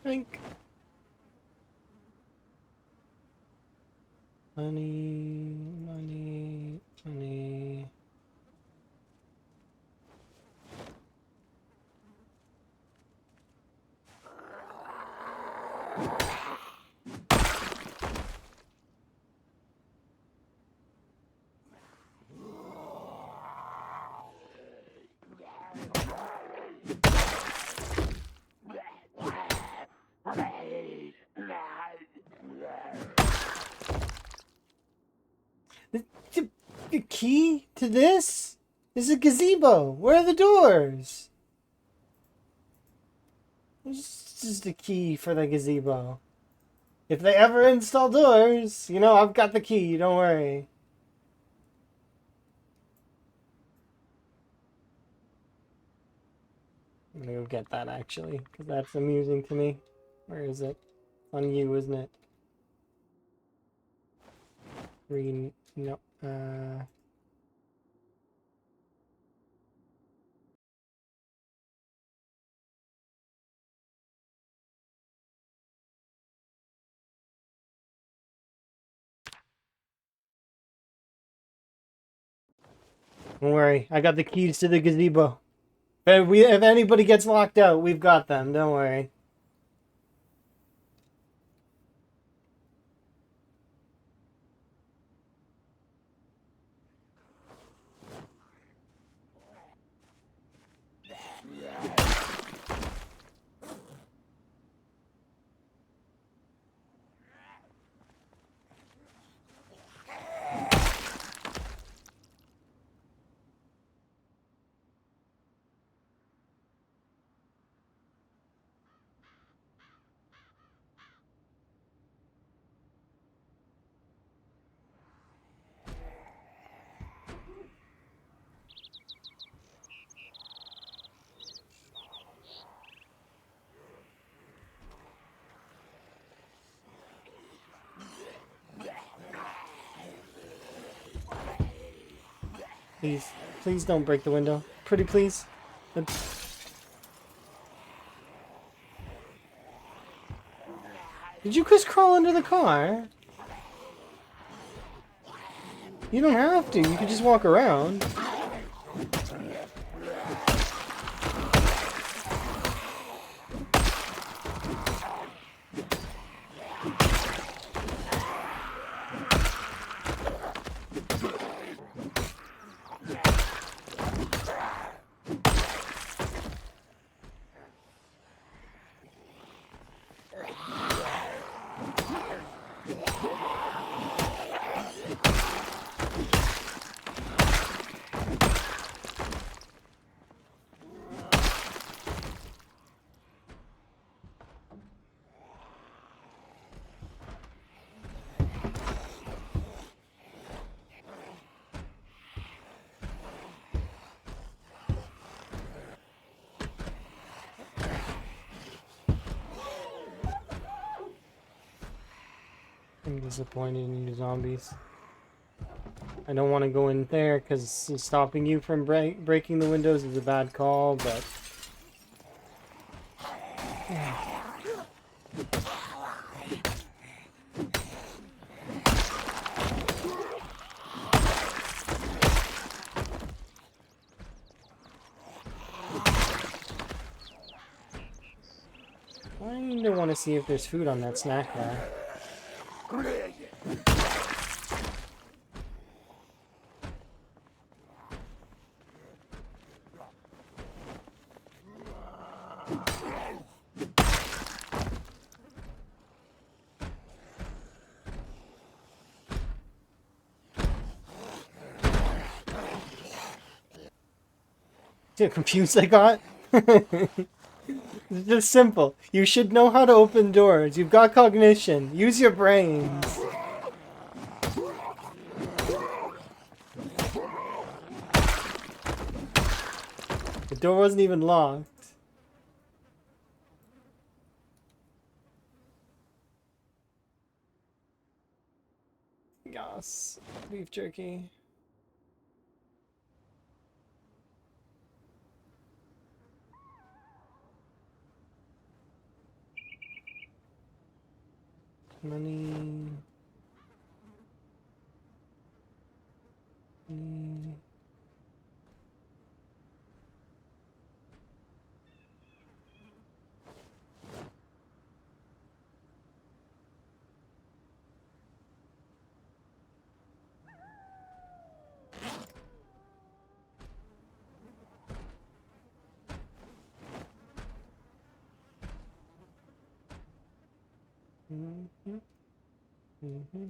Drink. Money, money, money. The key to this is a gazebo. Where are the doors? This is the key for the gazebo. If they ever install doors, you know, I've got the key, don't worry. I'm gonna go get that actually, because that's amusing to me. Where is it? On you, isn't it? Green, no, don't worry, I got the keys to the gazebo. If anybody gets locked out, we've got them, don't worry. Please, please don't break the window. Pretty please. Did you just crawl under the car? You don't have to. You can just walk around. I'm disappointed in you zombies. I don't want to go in there because stopping you from breaking the windows is a bad call, but... to see if there's food on that snack bar. See how confused I got? It's just simple. You should know how to open doors. You've got cognition. Use your brains. The door wasn't even locked. Yes. Beef jerky. Money. Money. Mm-hmm. Mm-hmm.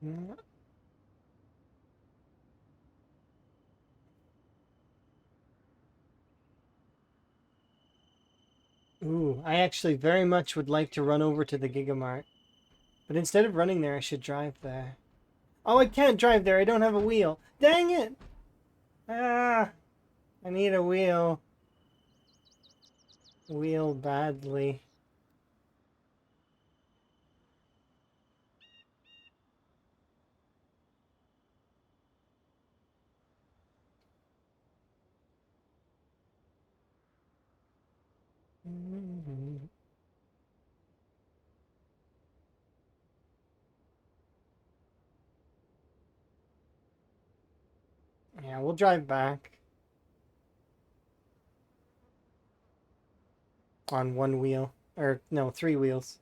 Mm-hmm. Ooh, I actually very much would like to run over to the Gigamart. But instead of running there, I should drive there. Oh, I can't drive there. I don't have a wheel. Dang it! Ah, I need a wheel. Wheel badly. Yeah, we'll drive back. On one wheel. Or, no, 3 wheels.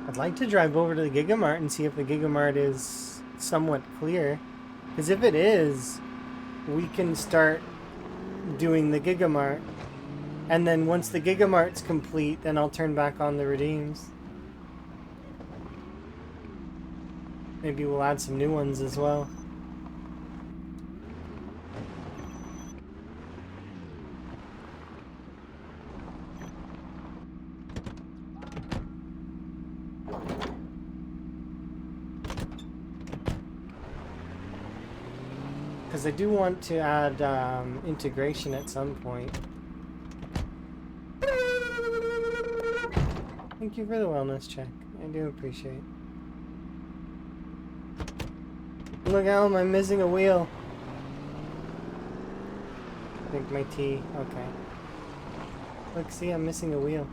I'd like to drive over to the Gigamart and see if the Gigamart is somewhat clear. Because if it is, we can start doing the Gigamart. And then once the Gigamart's complete, then I'll turn back on the redeems. Maybe we'll add some new ones as well. Because I do want to add integration at some point. Thank you for the wellness check. I do appreciate it. Look, Elm, I'm missing a wheel. I think my T. Okay. Look, see, I'm missing a wheel.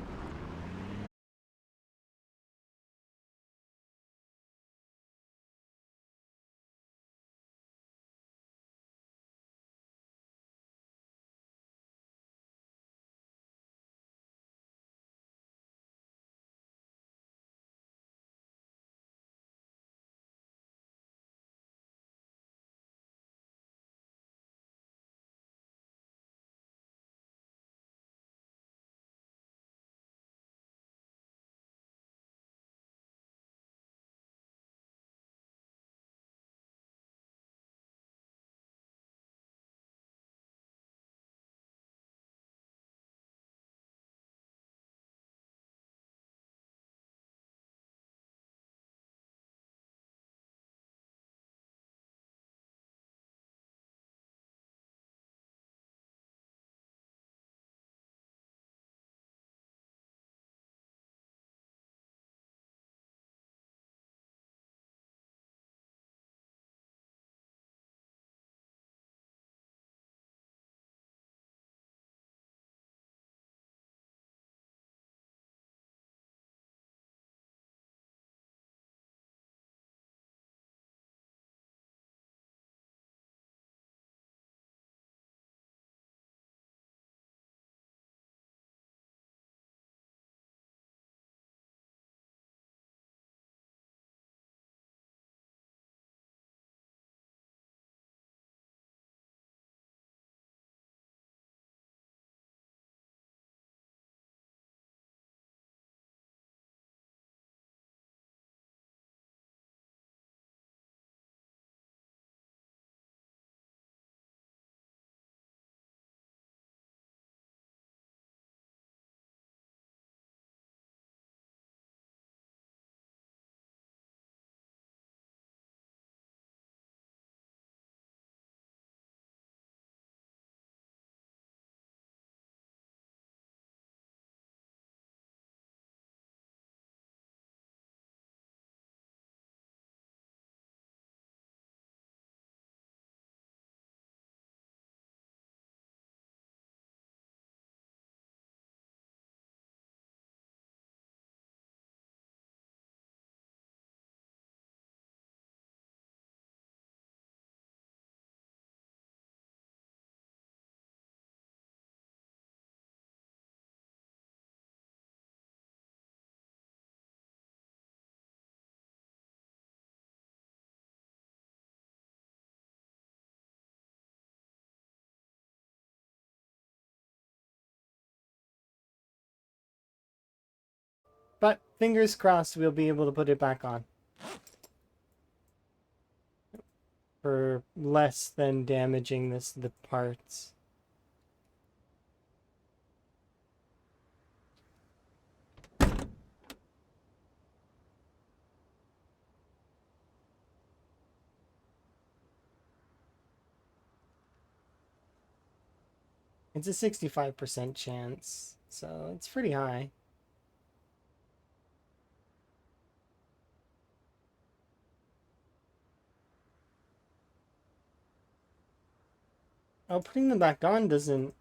But fingers crossed we'll be able to put it back on. For less than damaging the parts. It's a 65% chance, so it's pretty high. Oh, putting them back on doesn't...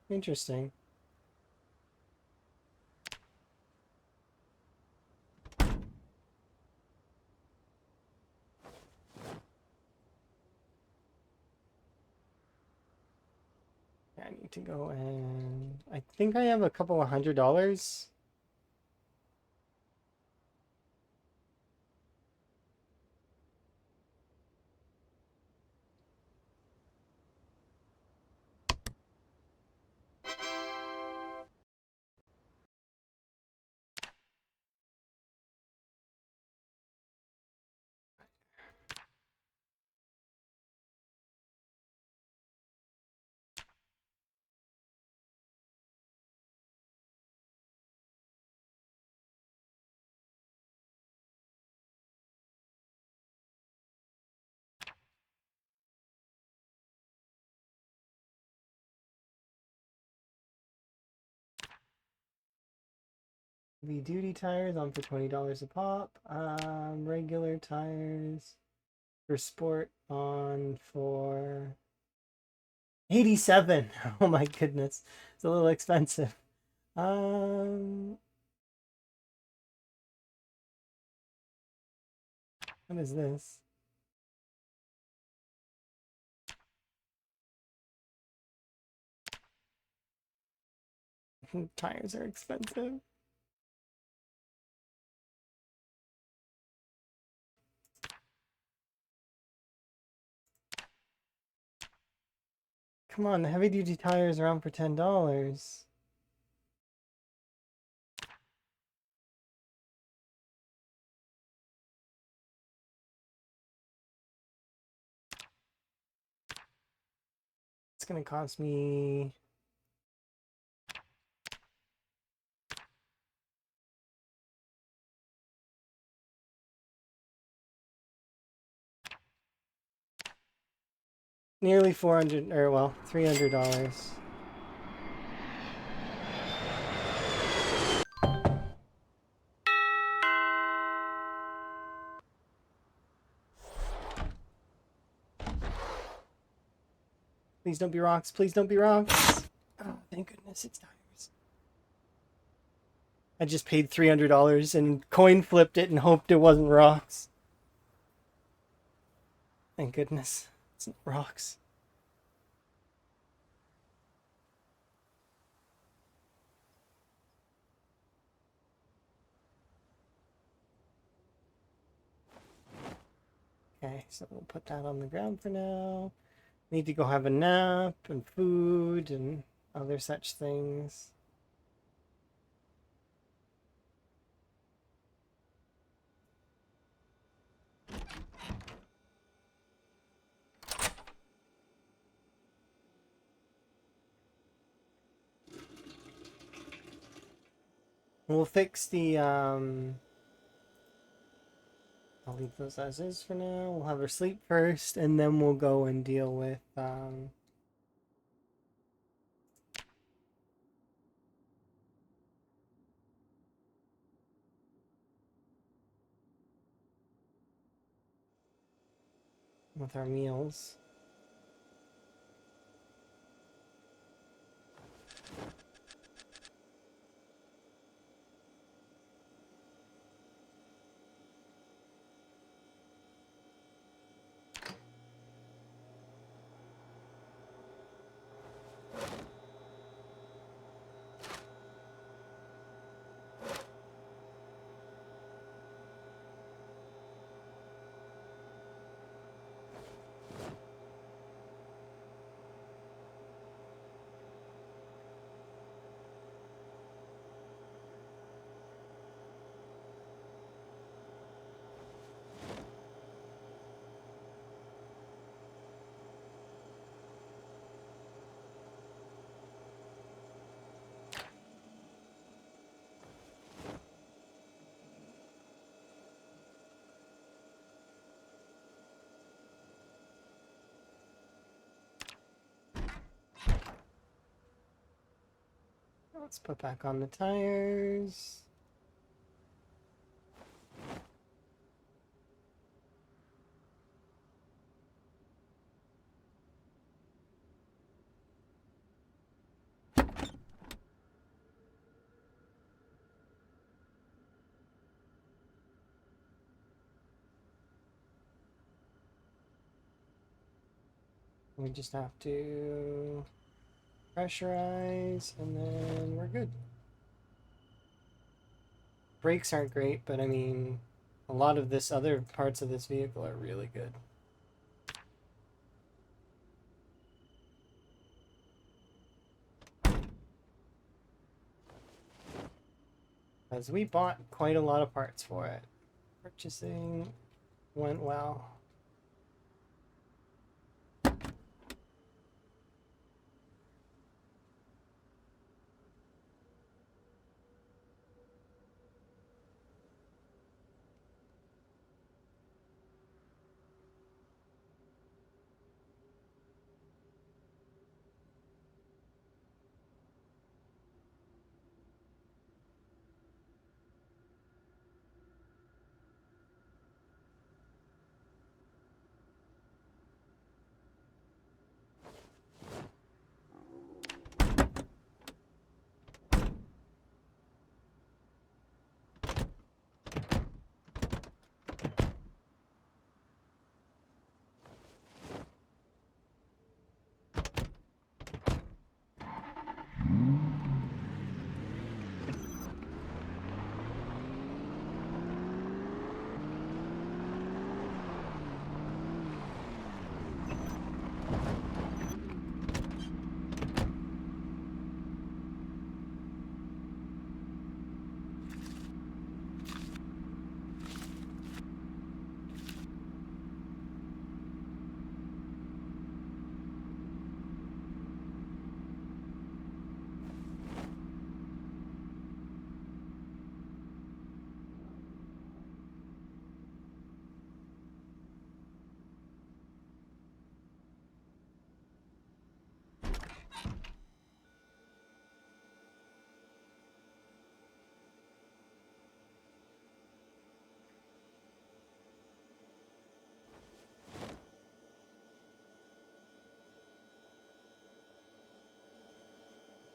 Interesting. I need to go and... I think I have a couple of $100. The duty tires on for $20 a pop. Regular tires for sport on for 87. Oh my goodness, it's a little expensive. What is this? Tires are expensive. Come on, the heavy duty tires are on for $10. It's gonna cost me nearly $400, or well, $300. Please don't be rocks. Please don't be rocks. Oh, thank goodness it's tires. I just paid $300 and coin flipped it and hoped it wasn't rocks. Thank goodness it's not rocks. Okay, so we'll put that on the ground for now. Need to go have a nap and food and other such things. We'll fix the I'll leave those as is for now. We'll have her sleep first, and then we'll go and deal with our meals. Let's put back on the tires. We just have to pressurize and then we're good. Brakes aren't great, but I mean, a lot of this other parts of this vehicle are really good. As we bought quite a lot of parts for it. Purchasing went well.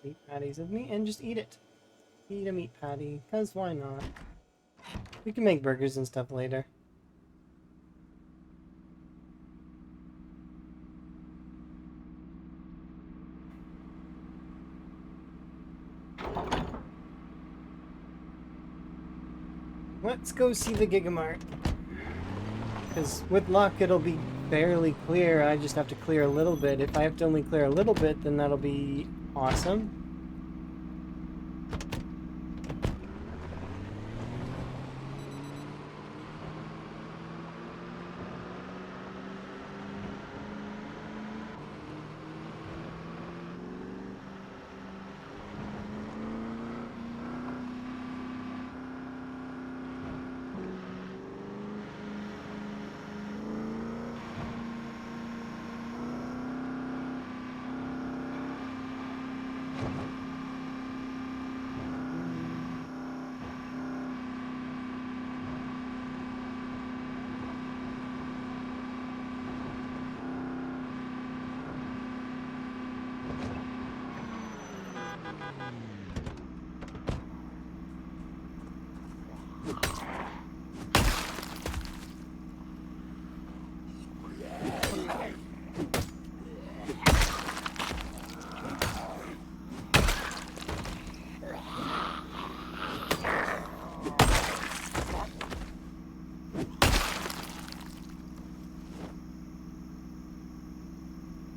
Meat patties with me and just eat it. Eat a meat patty, because why not? We can make burgers and stuff later. Let's go see the Gigamart. Because with luck it'll be fairly clear, I just have to clear a little bit. If I have to only clear a little bit, then that'll be awesome.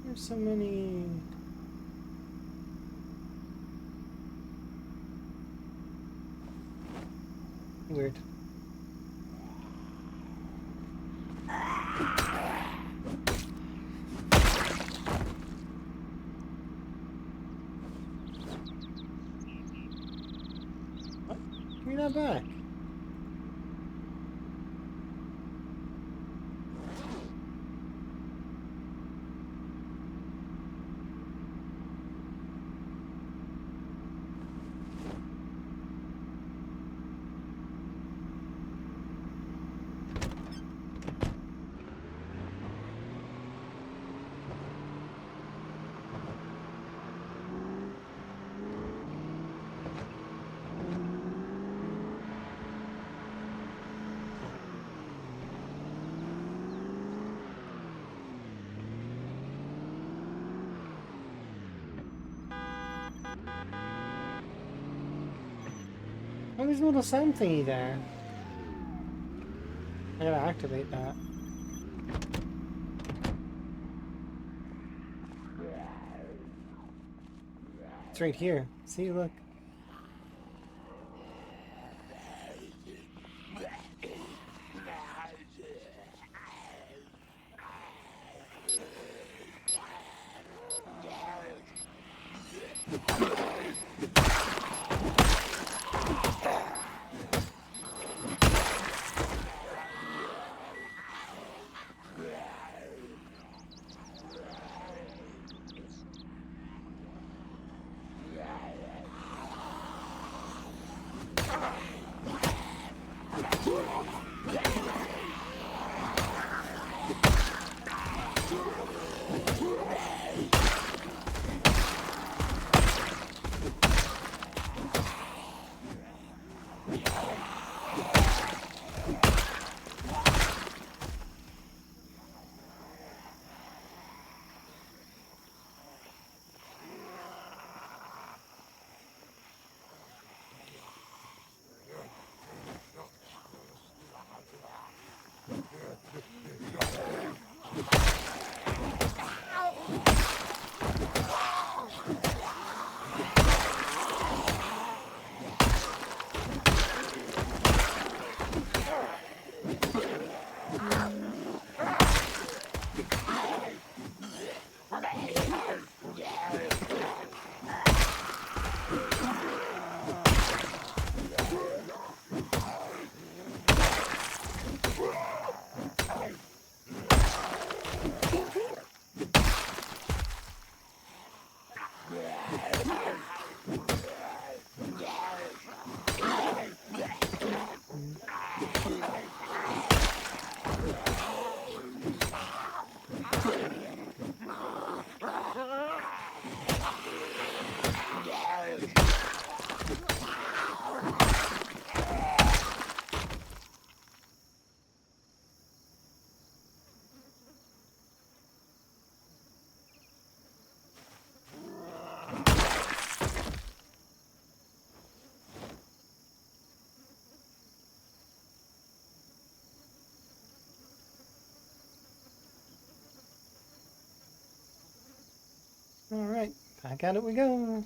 There's so many. Weird. What? Give me that back. Oh, there's a little sound thingy there. I gotta activate that. It's right here. See, look. Alright, back at it we go.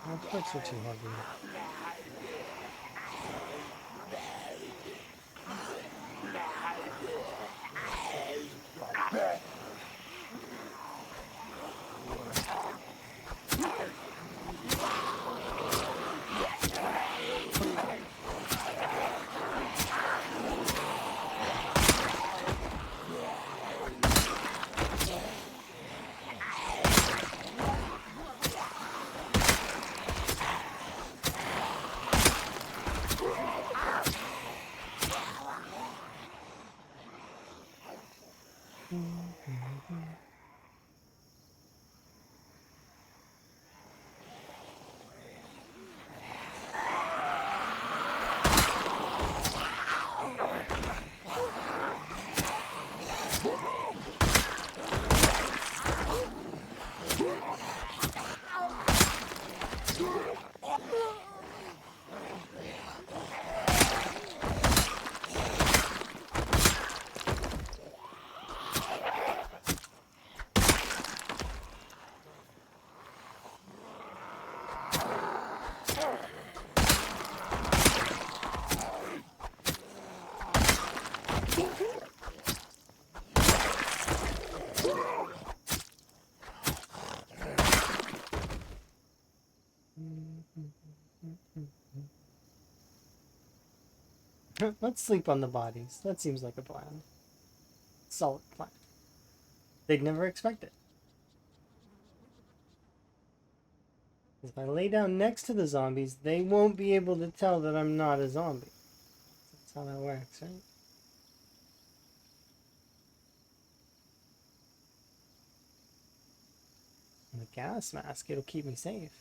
My foot's are too heavy. Let's sleep on the bodies. That seems like a plan. Solid plan. They'd never expect it. If I lay down next to the zombies, they won't be able to tell that I'm not a zombie. That's how that works, right? And the gas mask, it'll keep me safe.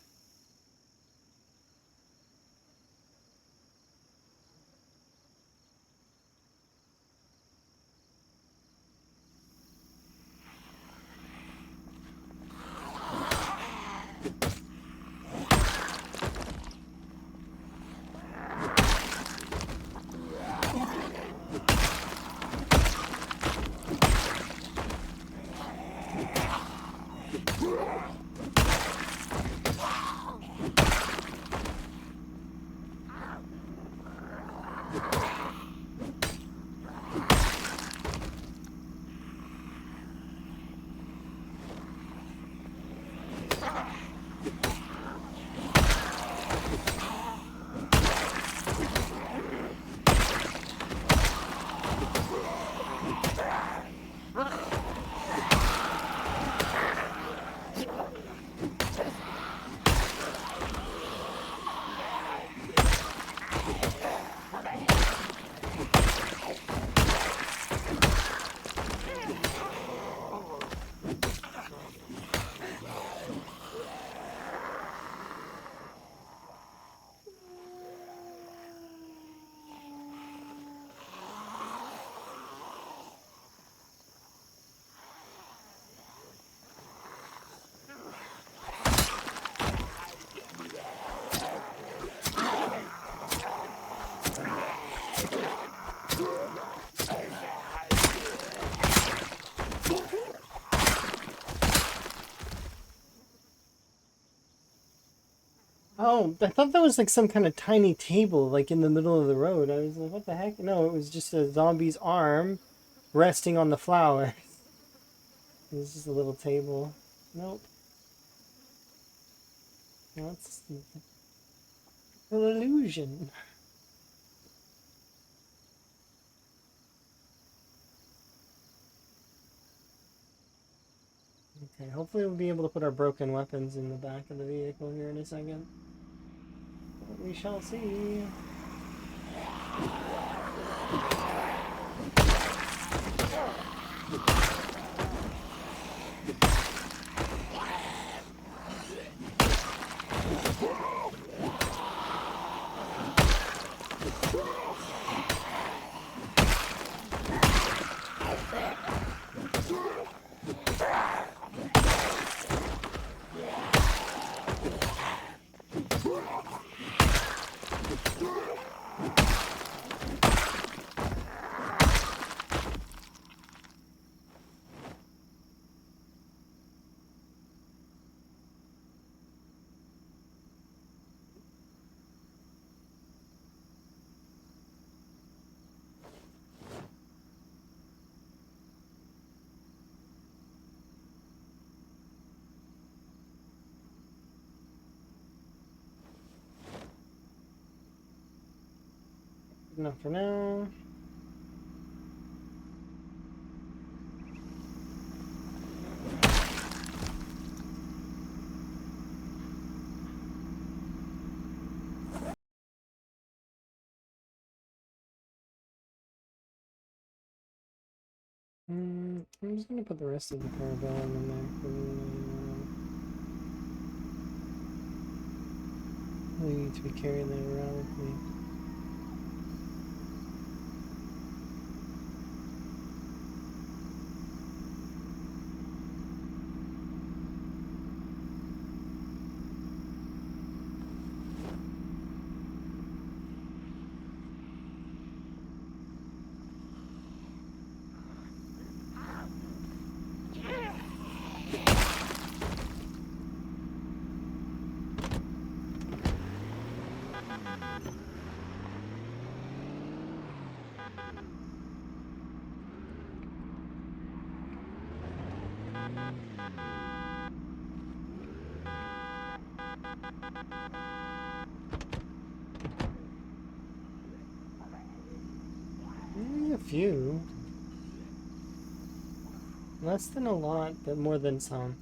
Oh, I thought that was like some kind of tiny table, like in the middle of the road. I was like, what the heck? No, it was just a zombie's arm resting on the flowers. It was just a little table. Nope. No, it's an illusion. Okay, hopefully we'll be able to put our broken weapons in the back of the vehicle here in a second. But we shall see. Enough for now. I'm just gonna put the rest of the parabellum in there for I need to be carrying that around with me. Only a few. Less than a lot, but more than some.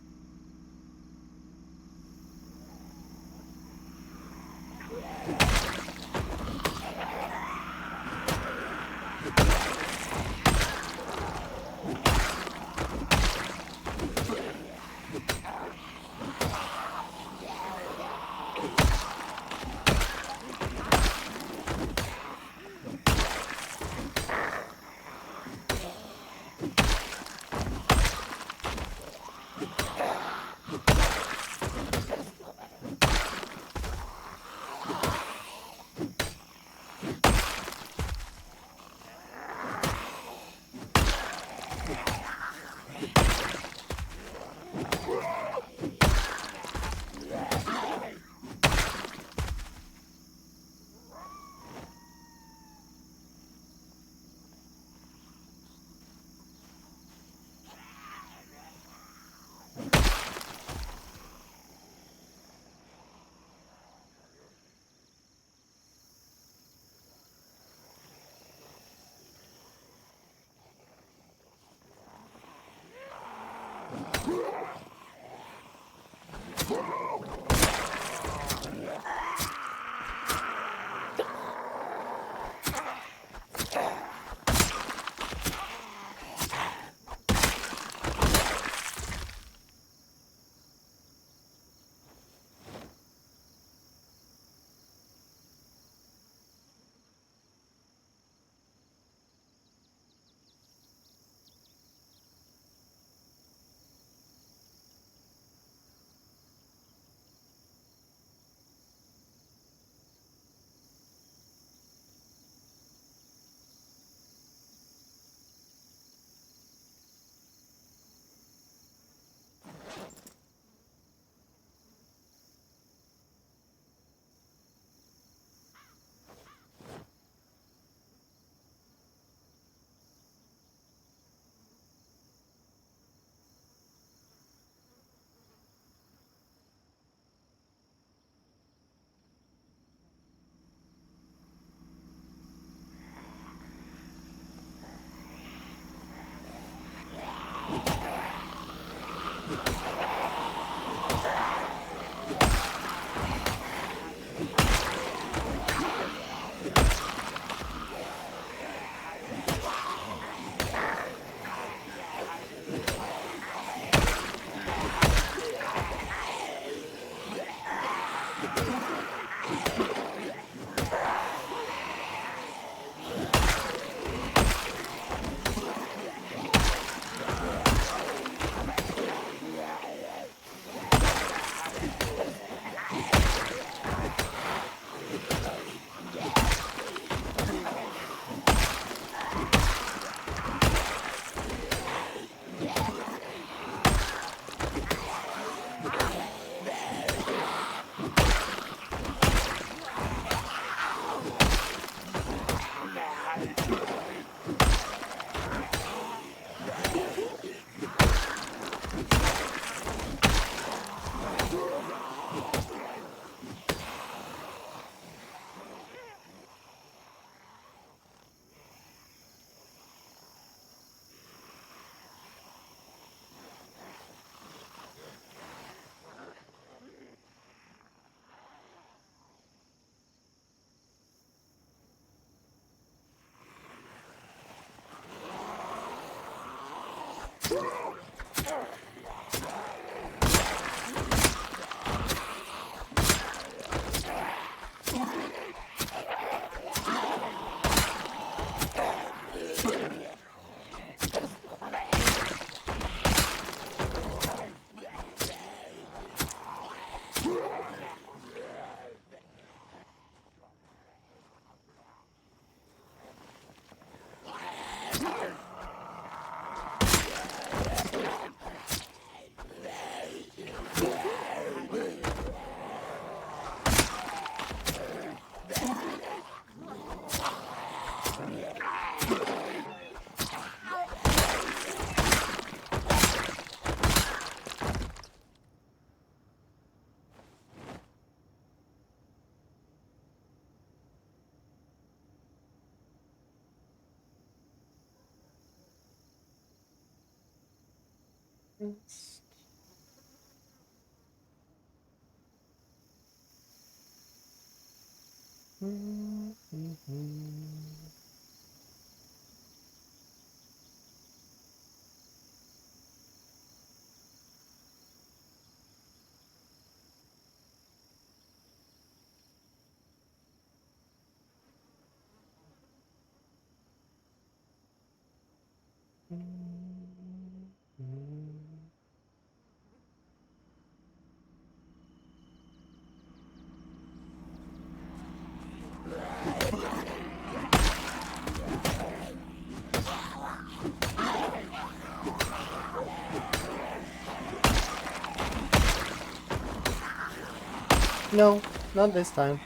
No, not this time.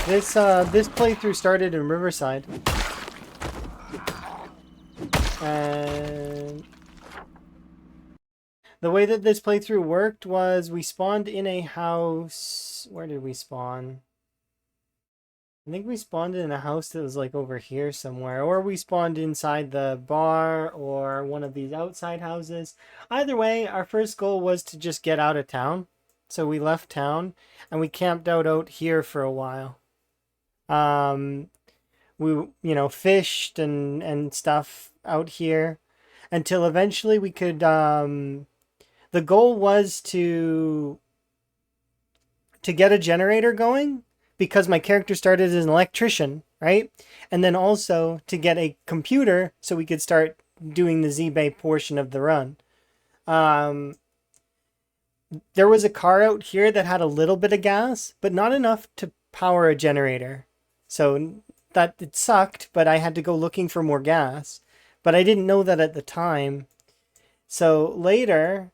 This playthrough started in Riverside. And the way that this playthrough worked was we spawned in a house. Where did we spawn? I think we spawned in a house that was like over here somewhere, or we spawned inside the bar or one of these outside houses. Either way, our first goal was to just get out of town. So we left town and we camped out here for a while. We fished and stuff out here until eventually we could the goal was to get a generator going because my character started as an electrician, right? And then also to get a computer so we could start doing the ZBay portion of the run. There was a car out here that had a little bit of gas, but not enough to power a generator. So that it sucked, but I had to go looking for more gas. But I didn't know that at the time. So later,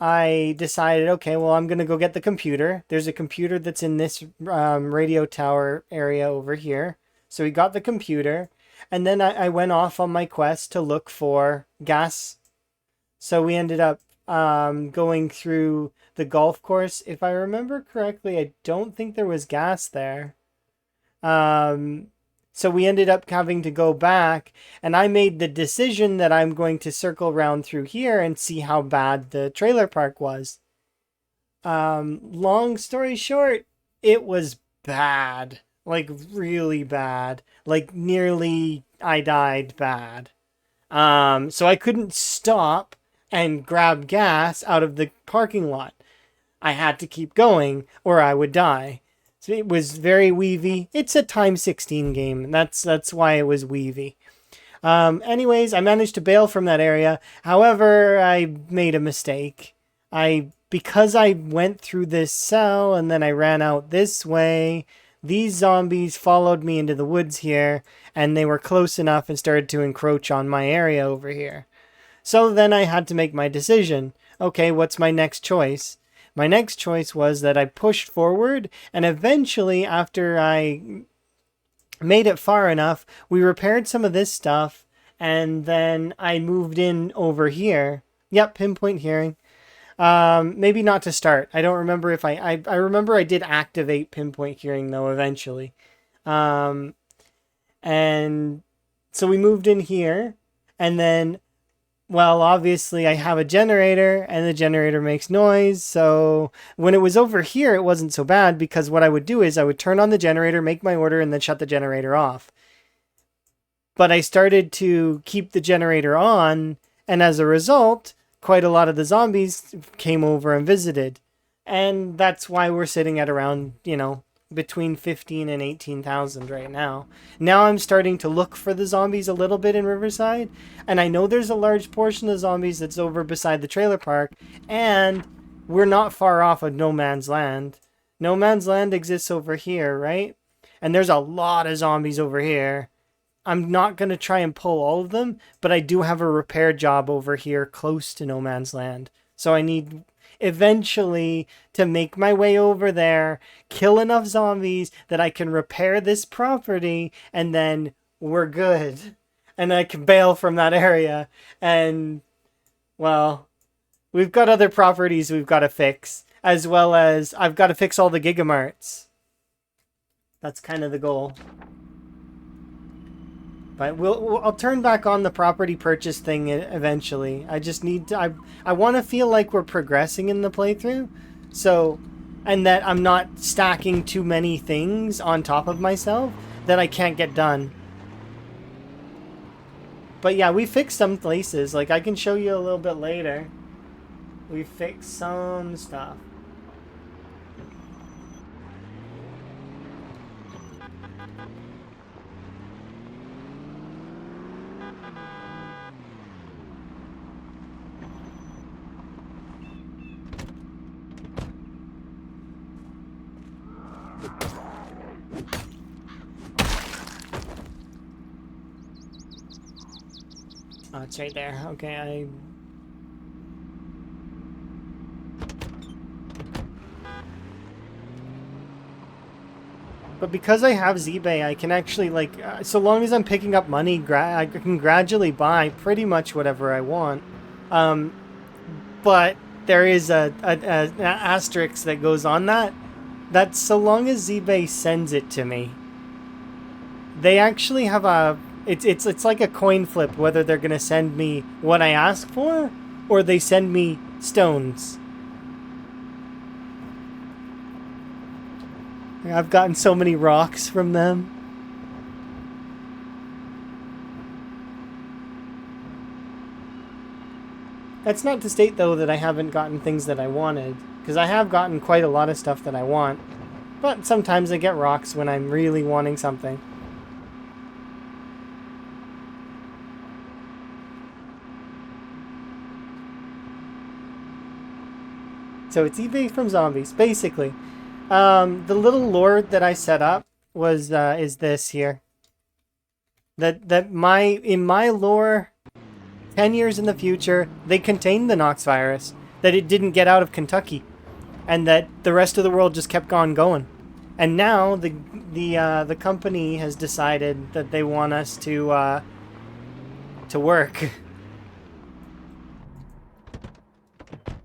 I decided, okay, well, I'm going to go get the computer. There's a computer that's in this radio tower area over here. So we got the computer. And then I went off on my quest to look for gas. So we ended up going through the golf course. If I remember correctly, I don't think there was gas there. So we ended up having to go back, and I made the decision that I'm going to circle around through here and see how bad the trailer park was. Long story short, it was bad. Like, really bad. Like, nearly I died bad. So I couldn't stop and grab gas out of the parking lot. I had to keep going or I would die. So it was very weavy. It's a time 16 game. That's why it was weavy. Anyways, I managed to bail from that area. However, I made a mistake. Because I went through this cell and then I ran out this way, these zombies followed me into the woods here, and they were close enough and started to encroach on my area over here. So then I had to make my decision. Okay, what's my next choice? My next choice was that I pushed forward, and eventually, after I made it far enough, we repaired some of this stuff, and then I moved in over here. Yep, pinpoint hearing. Maybe not to start. I don't remember if I remember I did activate pinpoint hearing though eventually. And so we moved in here, and then, well, obviously I have a generator and the generator makes noise. So when it was over here, it wasn't so bad because what I would do is I would turn on the generator, make my order, and then shut the generator off. But I started to keep the generator on, and as a result, quite a lot of the zombies came over and visited. And that's why we're sitting at around, between 15 and 18,000 right now. Now I'm starting to look for the zombies a little bit in Riverside, and I know there's a large portion of zombies that's over beside the trailer park, and we're not far off of No Man's Land. No Man's Land exists over here, right? And there's a lot of zombies over here. I'm not going to try and pull all of them, but I do have a repair job over here close to No Man's Land. So I need eventually to make my way over there, kill enough zombies that I can repair this property, and then we're good. And I can bail from that area. And, well, we've got other properties we've got to fix, as well as I've got to fix all the Gigamarts. That's kind of the goal. But I'll turn back on the property purchase thing eventually. I just need to... I want to feel like we're progressing in the playthrough. So... And that I'm not stacking too many things on top of myself that I can't get done. But yeah, we fixed some places. Like, I can show you a little bit later. We fixed some stuff. Oh, it's right there. Okay, But because I have ZBay, I can actually, like, so long as I'm picking up money, I can gradually buy pretty much whatever I want. But there is an asterisk that goes on that. That's so long as ZBay sends it to me. They actually have a... It's like a coin flip whether they're gonna send me what I ask for or they send me stones. I've gotten so many rocks from them. That's not to state though that I haven't gotten things that I wanted, because I have gotten quite a lot of stuff that I want. But sometimes I get rocks when I'm really wanting something. So it's eBay from zombies, basically. The little lore that I set up was is this here. That in my lore, 10 years in the future, they contained the Nox virus. That it didn't get out of Kentucky, and that the rest of the world just kept on going. And now the company has decided that they want us to work.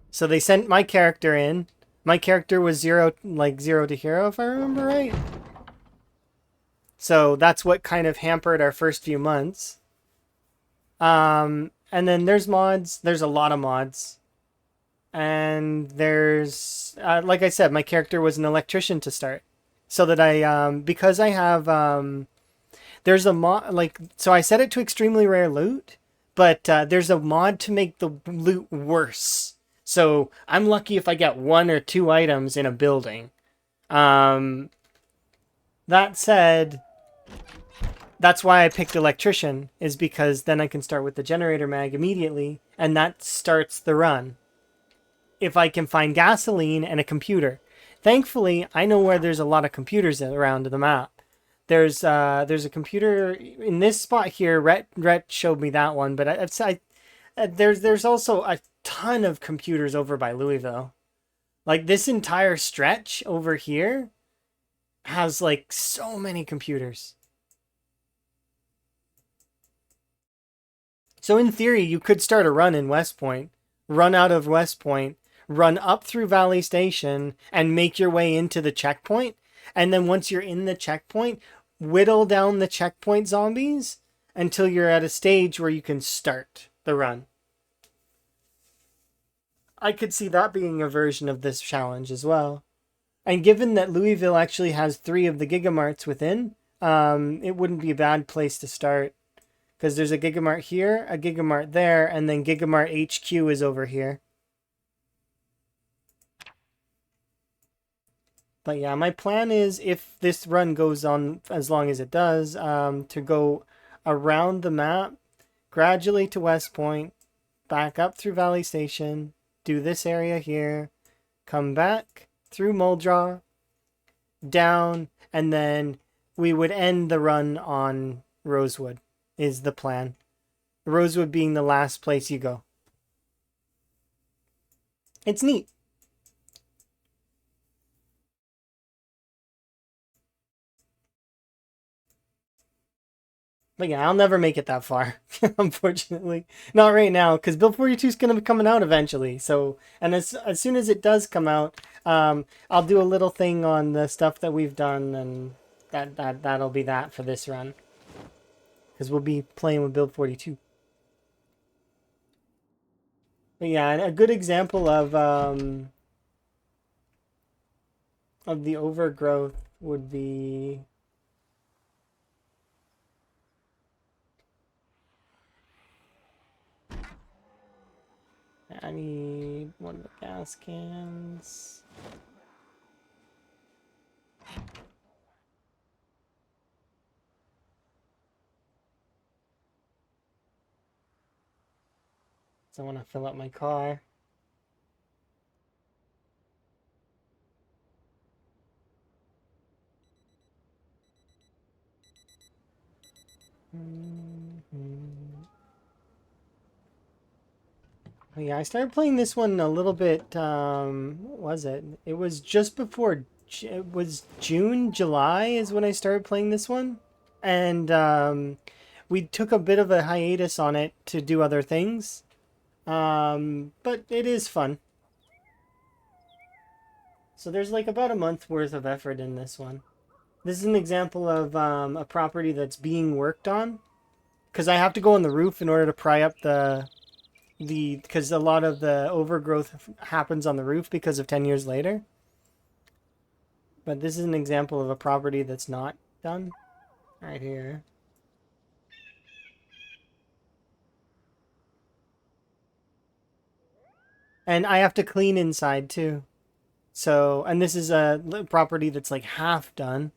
So they sent my character in. My character was zero to hero, if I remember right. So that's what kind of hampered our first few months. And then there's mods. There's a lot of mods. And there's, like I said, my character was an electrician to start. So that I, because I have, there's a mod, so I set it to extremely rare loot. But there's a mod to make the loot worse. So I'm lucky if I get 1 or 2 items in a building. That said, that's why I picked electrician, is because then I can start with the generator mag immediately, and that starts the run. If I can find gasoline and a computer. Thankfully, I know where there's a lot of computers around the map. There's a computer in this spot here. Rhett showed me that one, but there's also a ton of computers over by Louisville. Like this entire stretch over here has like so many computers. So in theory, you could start a run in West Point, run out of West Point, run up through Valley Station, and make your way into the checkpoint. And then once you're in the checkpoint, whittle down the checkpoint zombies until you're at a stage where you can start the run. I could see that being a version of this challenge as well. And given that Louisville actually has 3 of the Gigamarts within, it wouldn't be a bad place to start. Because there's a Gigamart here, a Gigamart there, and then Gigamart HQ is over here. But yeah, my plan is, if this run goes on as long as it does, to go around the map, gradually to West Point, back up through Valley Station, do this area here, come back through Muldraw, down, and then we would end the run on Rosewood, is the plan. Rosewood being the last place you go. It's neat. But yeah, I'll never make it that far, unfortunately. Not right now, because Build 42 is going to be coming out eventually. So, and as soon as it does come out, I'll do a little thing on the stuff that we've done, and that'll be that for this run. Because we'll be playing with Build 42. But yeah, a good example of the overgrowth would be... I need one of the gas cans. So I want to fill up my car. Oh yeah, I started playing this one a little bit, what was it? It was just before, it was June, July is when I started playing this one. And we took a bit of a hiatus on it to do other things. But it is fun. So there's like about a month worth of effort in this one. This is an example of a property that's being worked on. Because I have to go on the roof in order to pry up because a lot of the overgrowth happens on the roof because of 10 years later. But this is an example of a property that's not done. Right here. And I have to clean inside too. So, and this is a property that's like half done.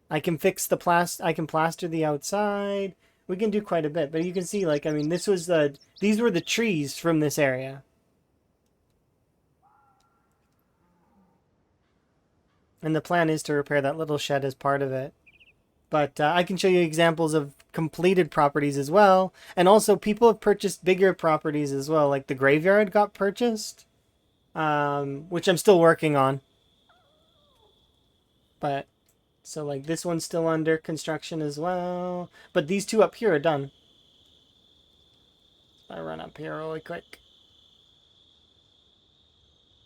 I can fix the I can plaster the outside. We can do quite a bit, but you can see, like, I mean, these were the trees from this area. And the plan is to repair that little shed as part of it. But I can show you examples of completed properties as well. And also, people have purchased bigger properties as well. Like the graveyard got purchased, which I'm still working on. But, so like this one's still under construction as well. But these 2 up here are done. I run up here really quick.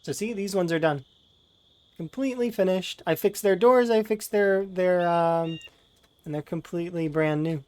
So see, these ones are done. Completely finished. I fixed their doors, I fixed their and they're completely brand new.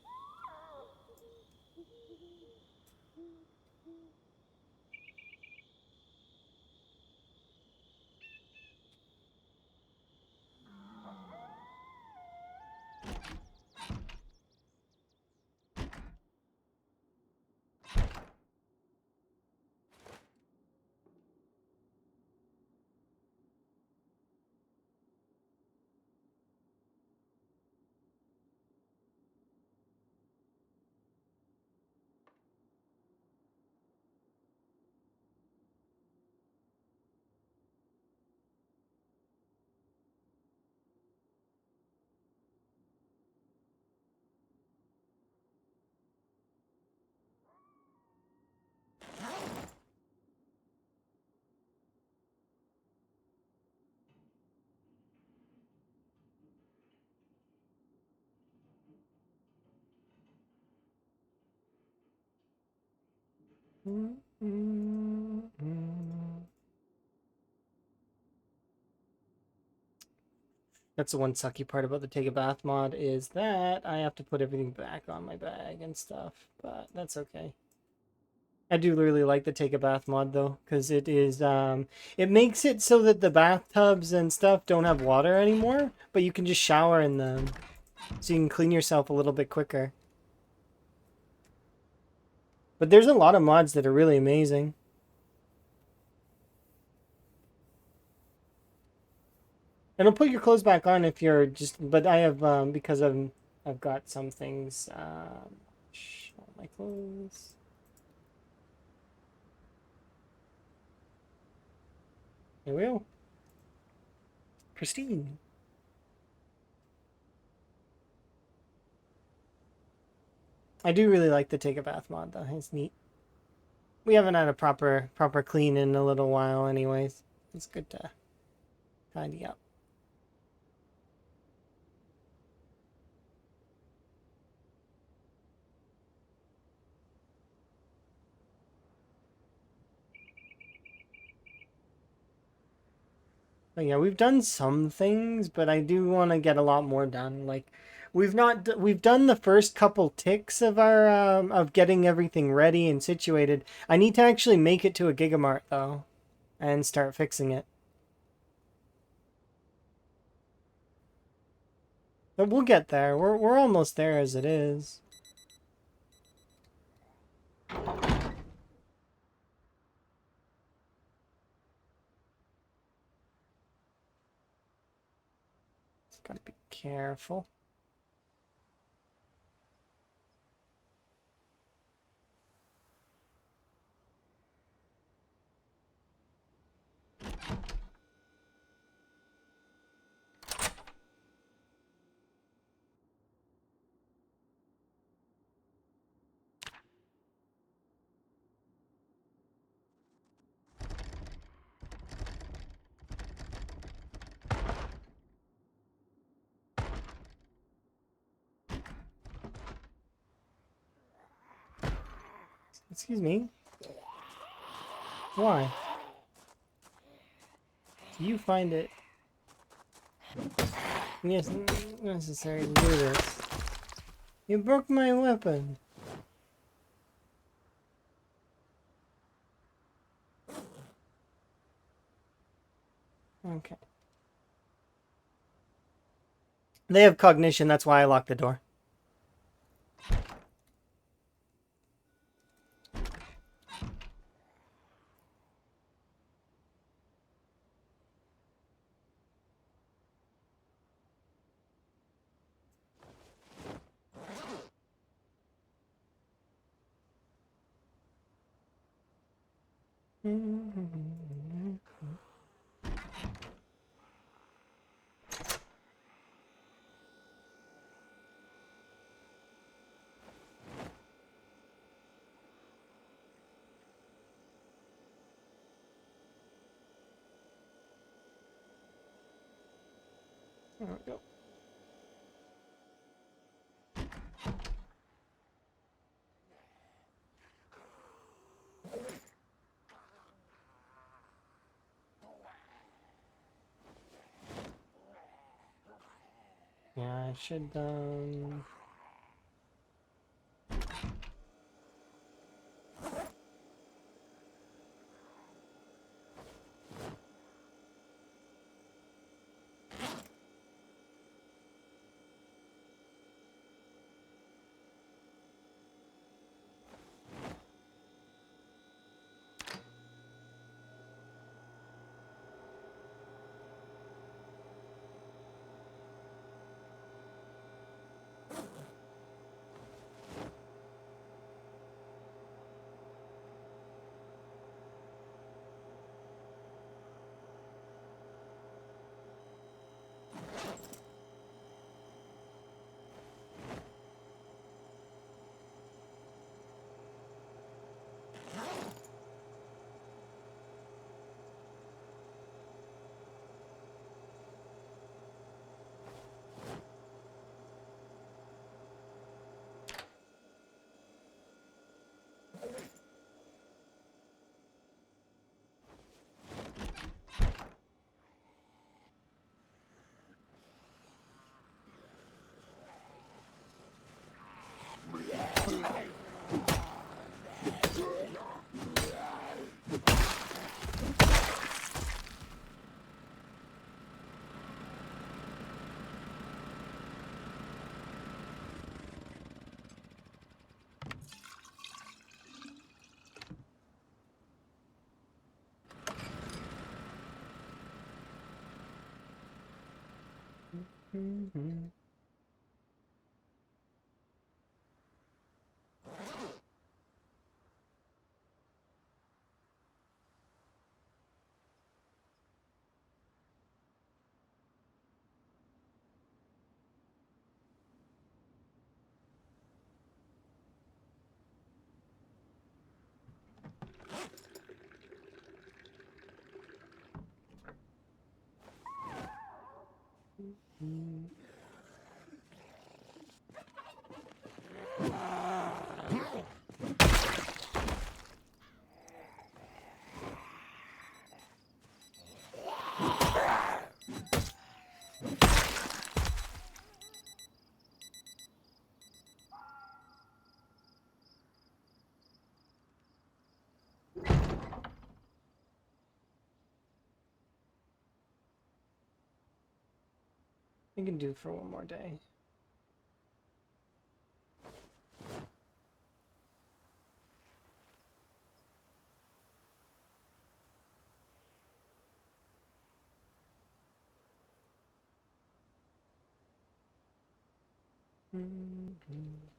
That's the one sucky part about the Take a Bath mod is that I have to put everything back on my bag and stuff, but that's okay. I do really like the Take a Bath mod though, because it is it makes it so that the bathtubs and stuff don't have water anymore, but you can just shower in them. So you can clean yourself a little bit quicker. But there's a lot of mods that are really amazing. And it'll put your clothes back on if you're just, but I have because I've got some things my clothes. There we go. Pristine. I do really like the Take a Bath mod though. It's neat. We haven't had a proper clean in a little while anyways. It's good to tidy up. But yeah, we've done some things, but I do want to get a lot more done. Like we've done the first couple ticks of our of getting everything ready and situated. I need to actually make it to a Gigamart though and start fixing it. But we'll get there. We're almost there as it is. Just gotta be careful. Excuse me. Why? Do you find it necessary to do this? You broke my weapon. Okay. They have cognition, that's why I locked the door. There we go. Yeah, I should Mm-hmm. We can do for one more day. Mm-hmm.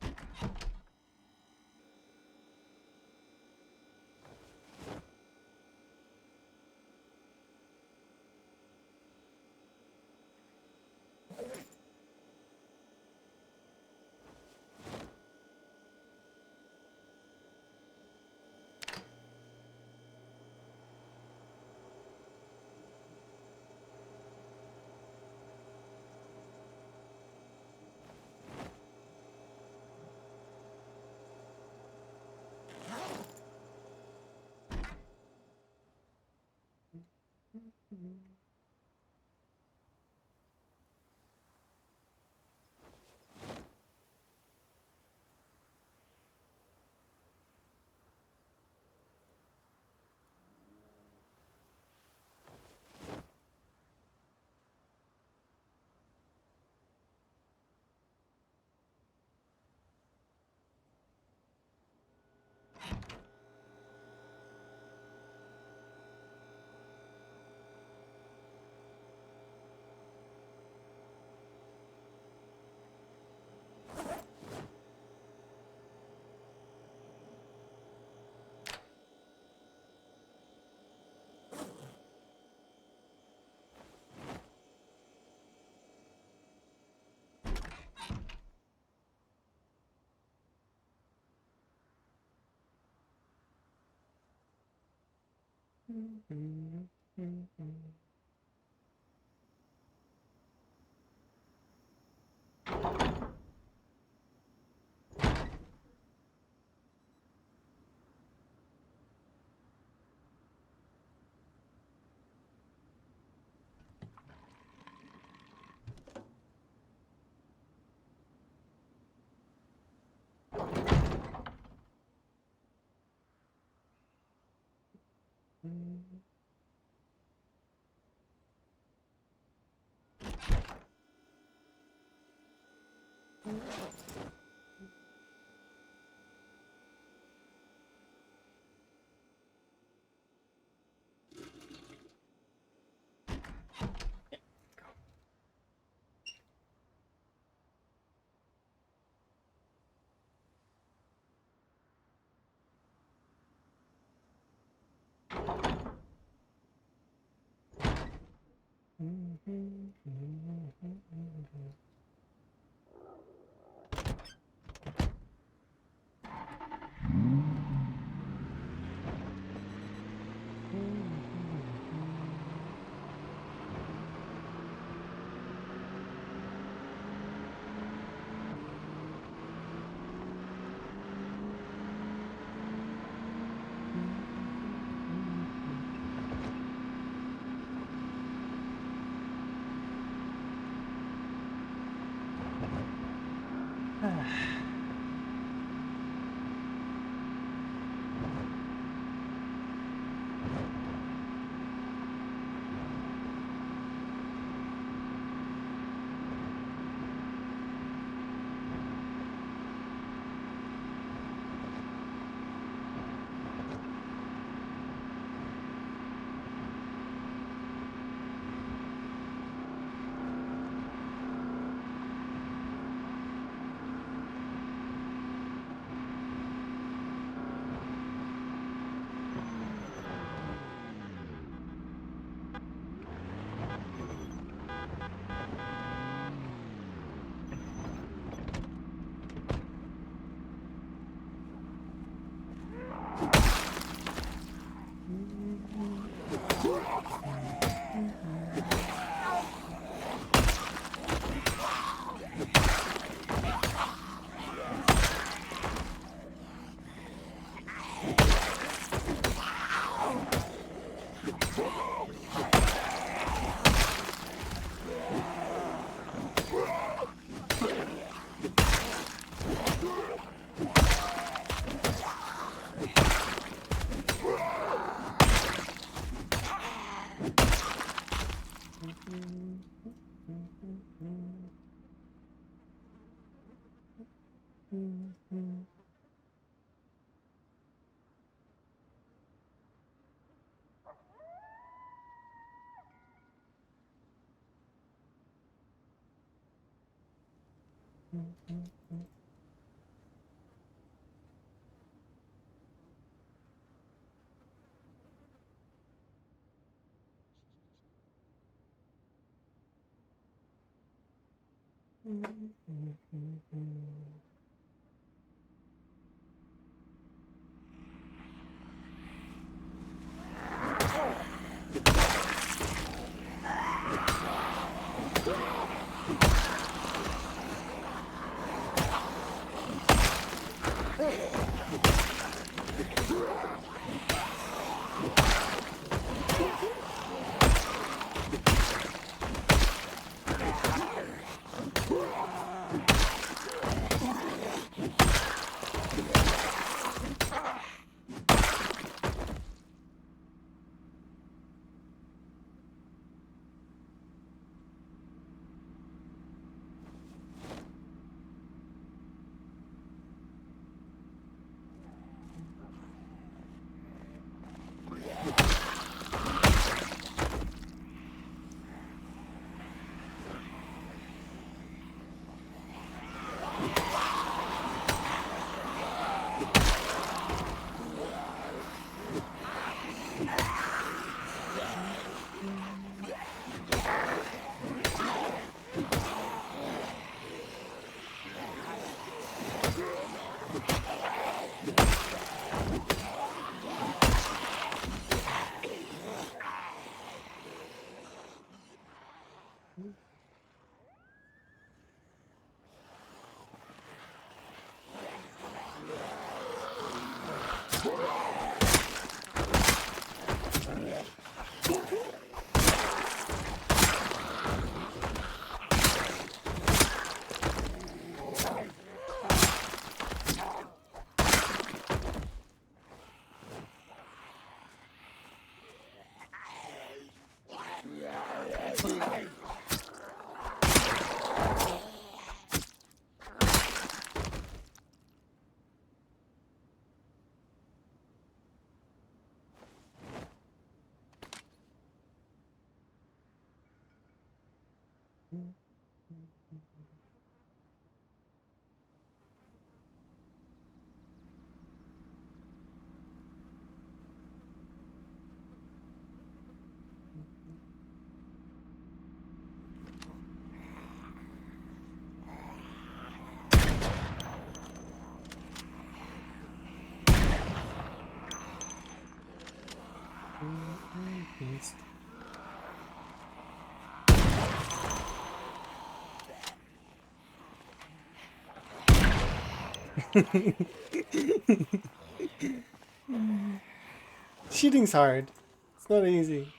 Shooting's hard. It's not easy.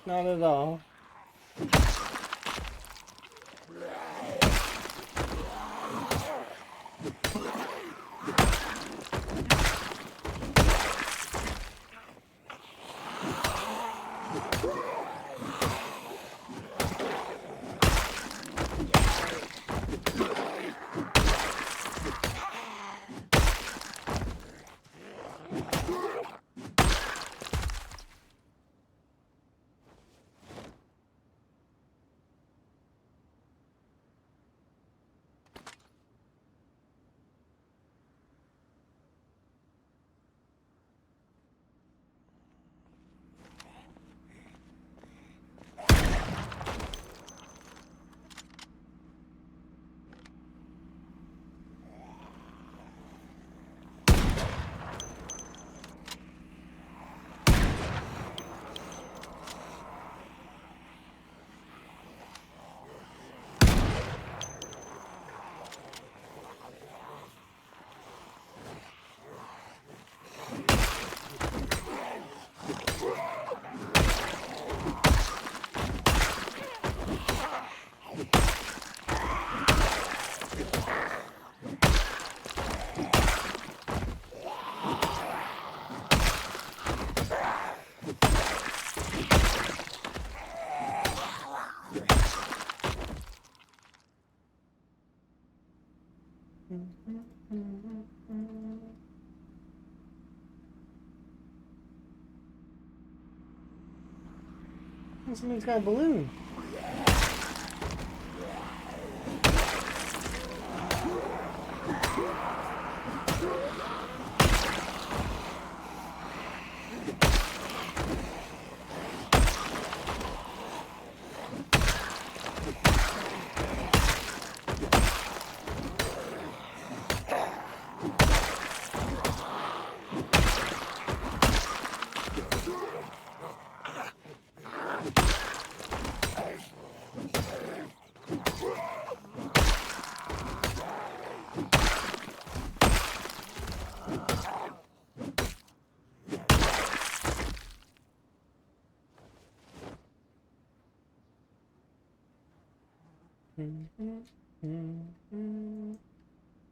Not at all. Somebody's got a balloon.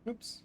Oops.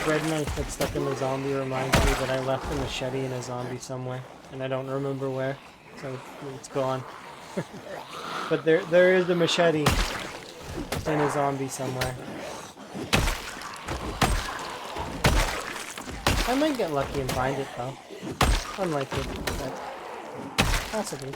Red knife that's stuck in the zombie reminds me that I left a machete in a zombie somewhere, and I don't remember where, so it's gone. But there is a machete in a zombie somewhere. I might get lucky and find it though. Unlikely, but Possibly.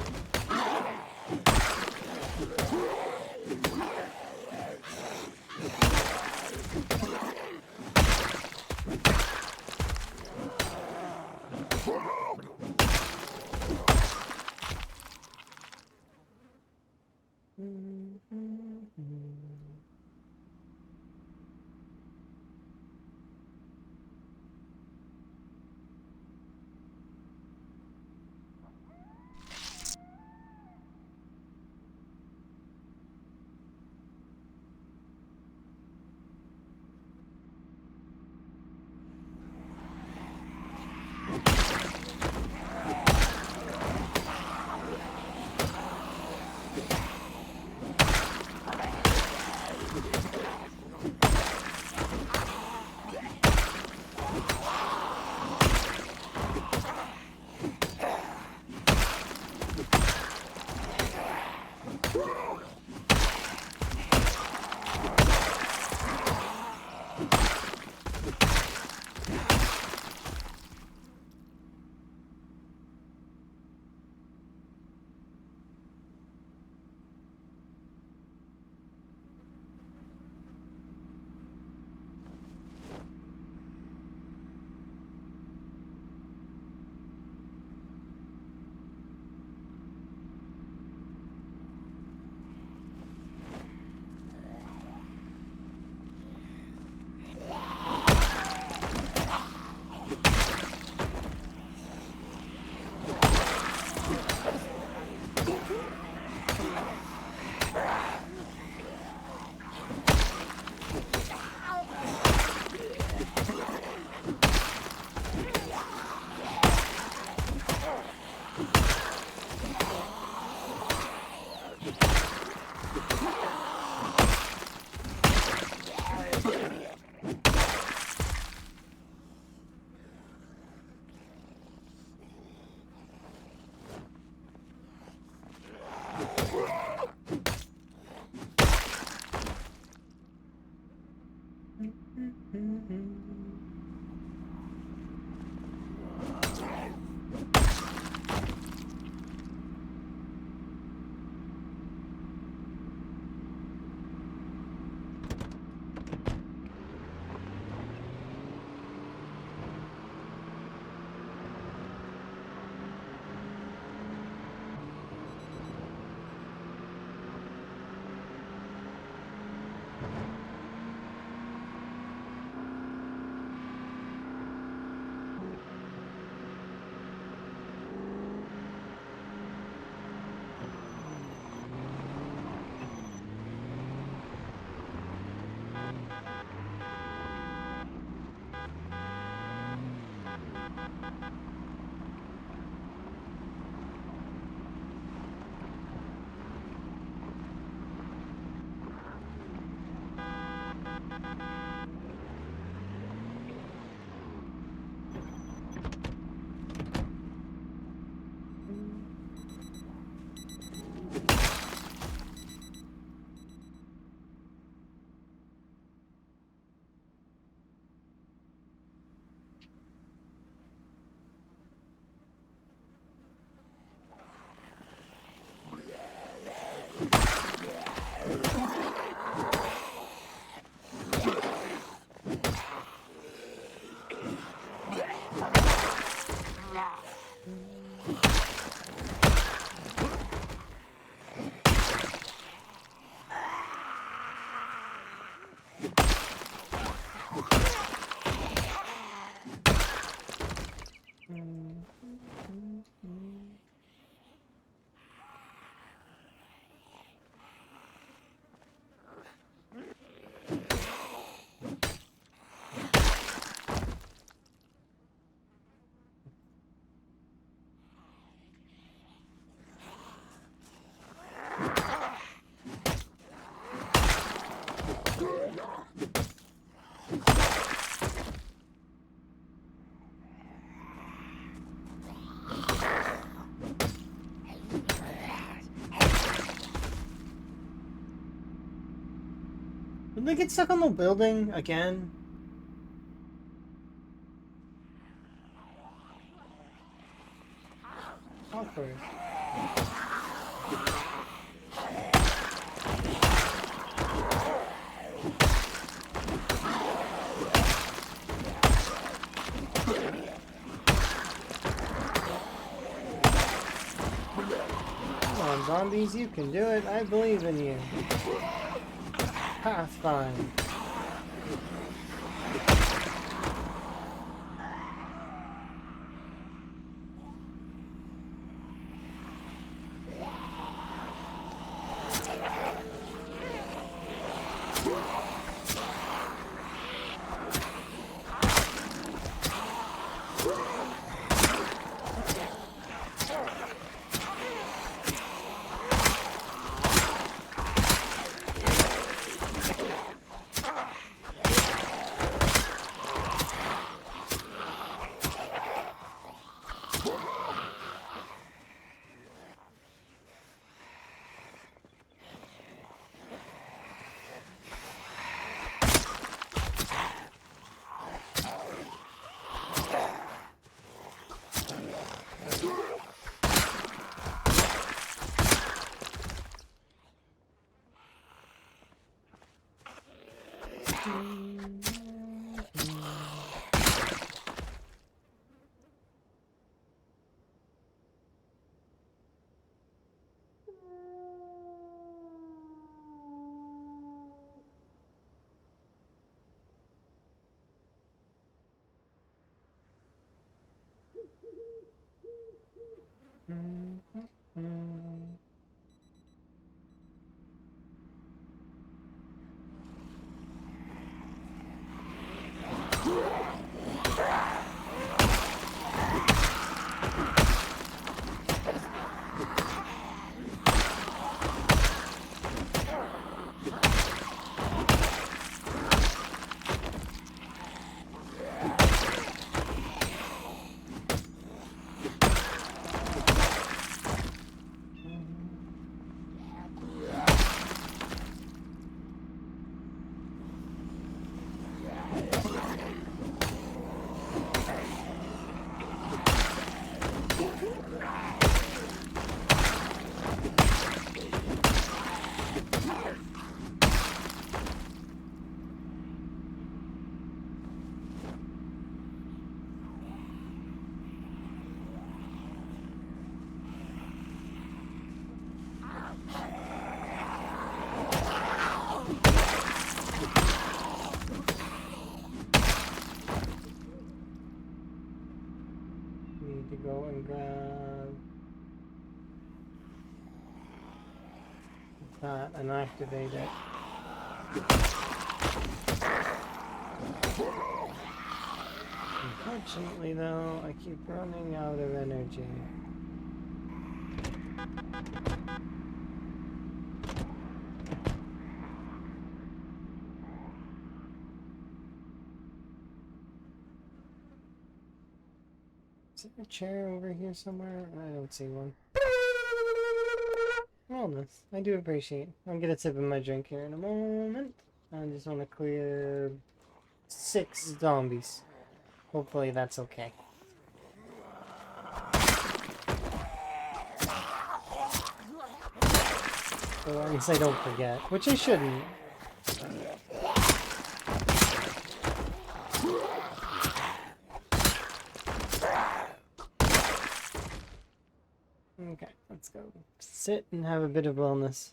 Did they get stuck on the building again? Awkward. Come on, zombies, you can do it. I believe in you. Pathfind. Need to go and grab that and activate it. Unfortunately though, I keep running out of energy. Is there a chair over here somewhere? I don't see one. Wellness. I do appreciate. I'll get a sip of my drink here in a moment. I just want to clear 6 zombies. Hopefully that's okay. So at least I don't forget, which I shouldn't. Okay, let's go sit and have a bit of wellness.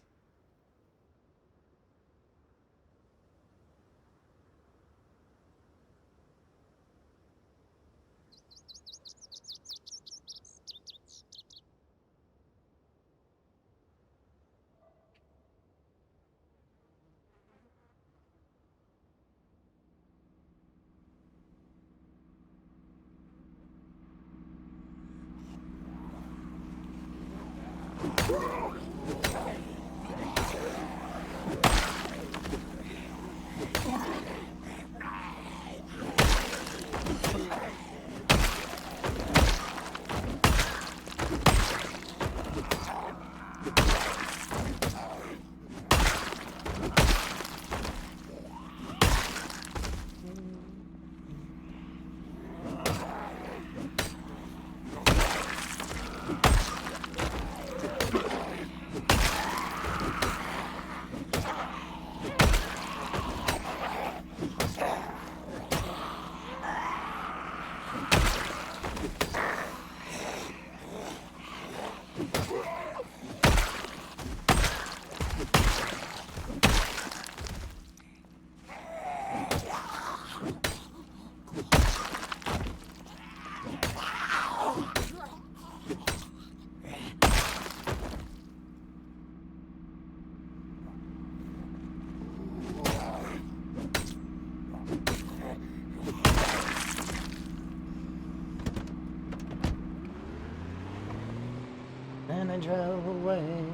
And I drove away.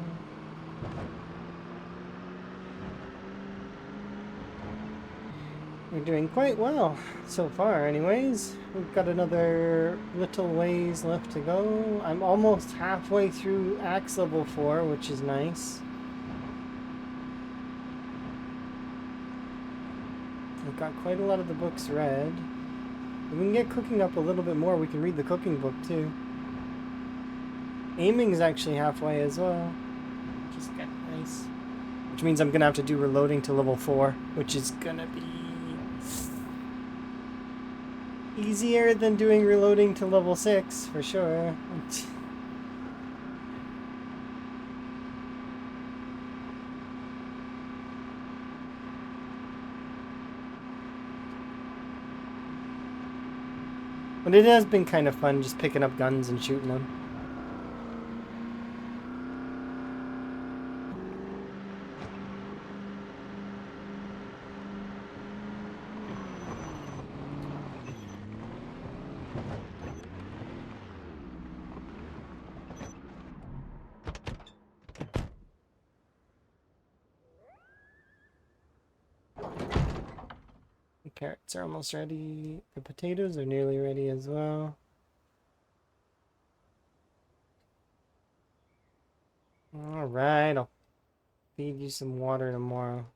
We're doing quite well so far, anyways. We've got another little ways left to go. I'm almost halfway through Axe level 4, which is nice. I've got quite a lot of the books read. If we can get cooking up a little bit more, we can read the cooking book too. Aiming is actually halfway as well, which is kind of nice. Which means I'm gonna have to do reloading to level 4, which is gonna be easier than doing reloading to level 6 for sure. But it has been kind of fun just picking up guns and shooting them. The carrots are almost ready. The potatoes are nearly ready as well. Alright, I'll feed you some water tomorrow.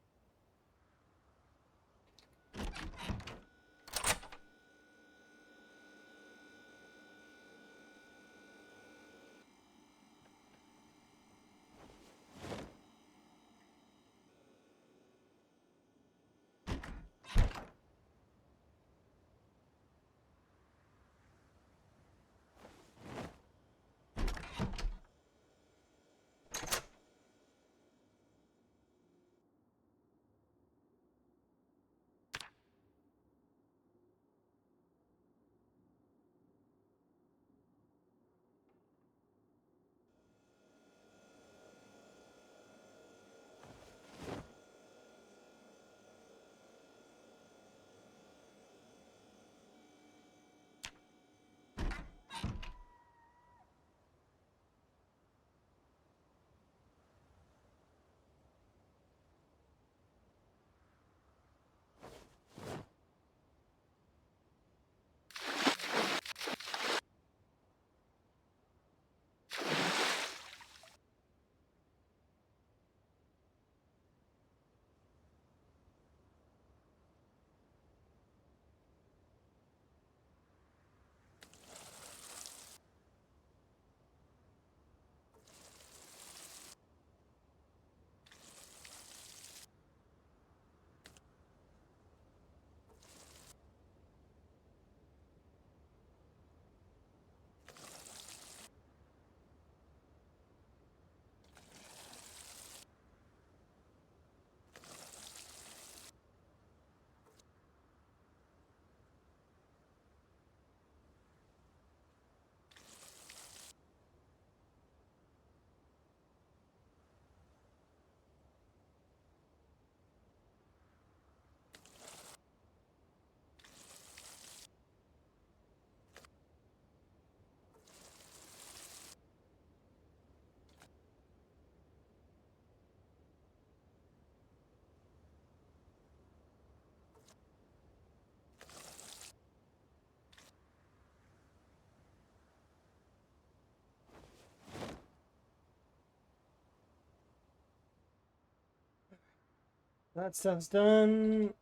That stuff's done.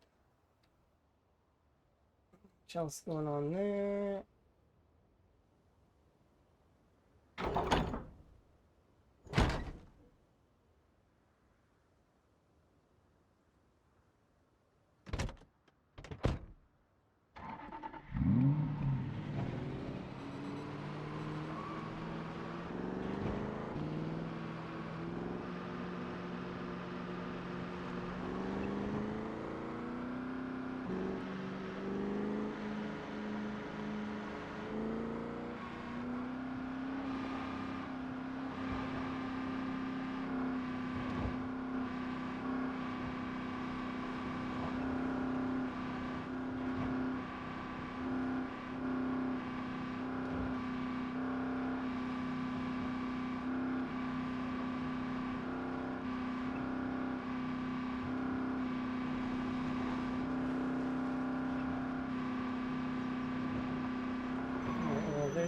What else going on there?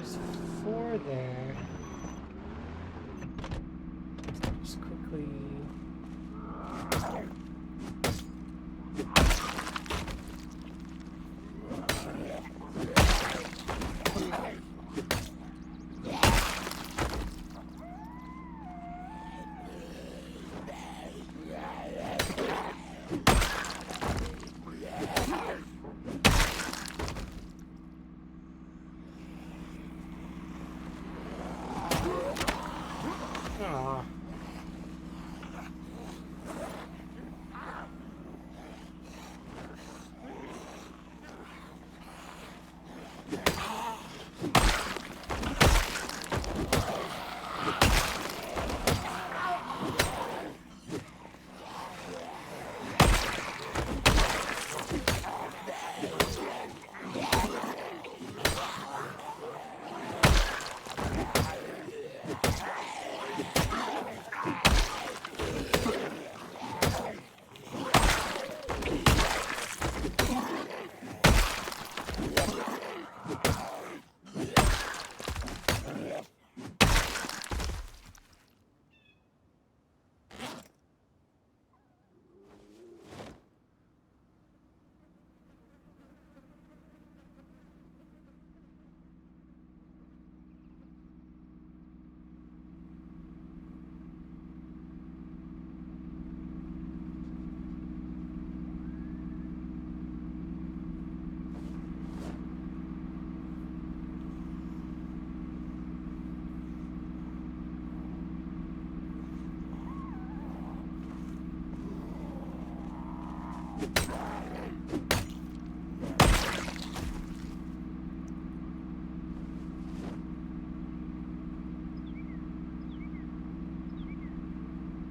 There's 4 there. Just quickly. Aw.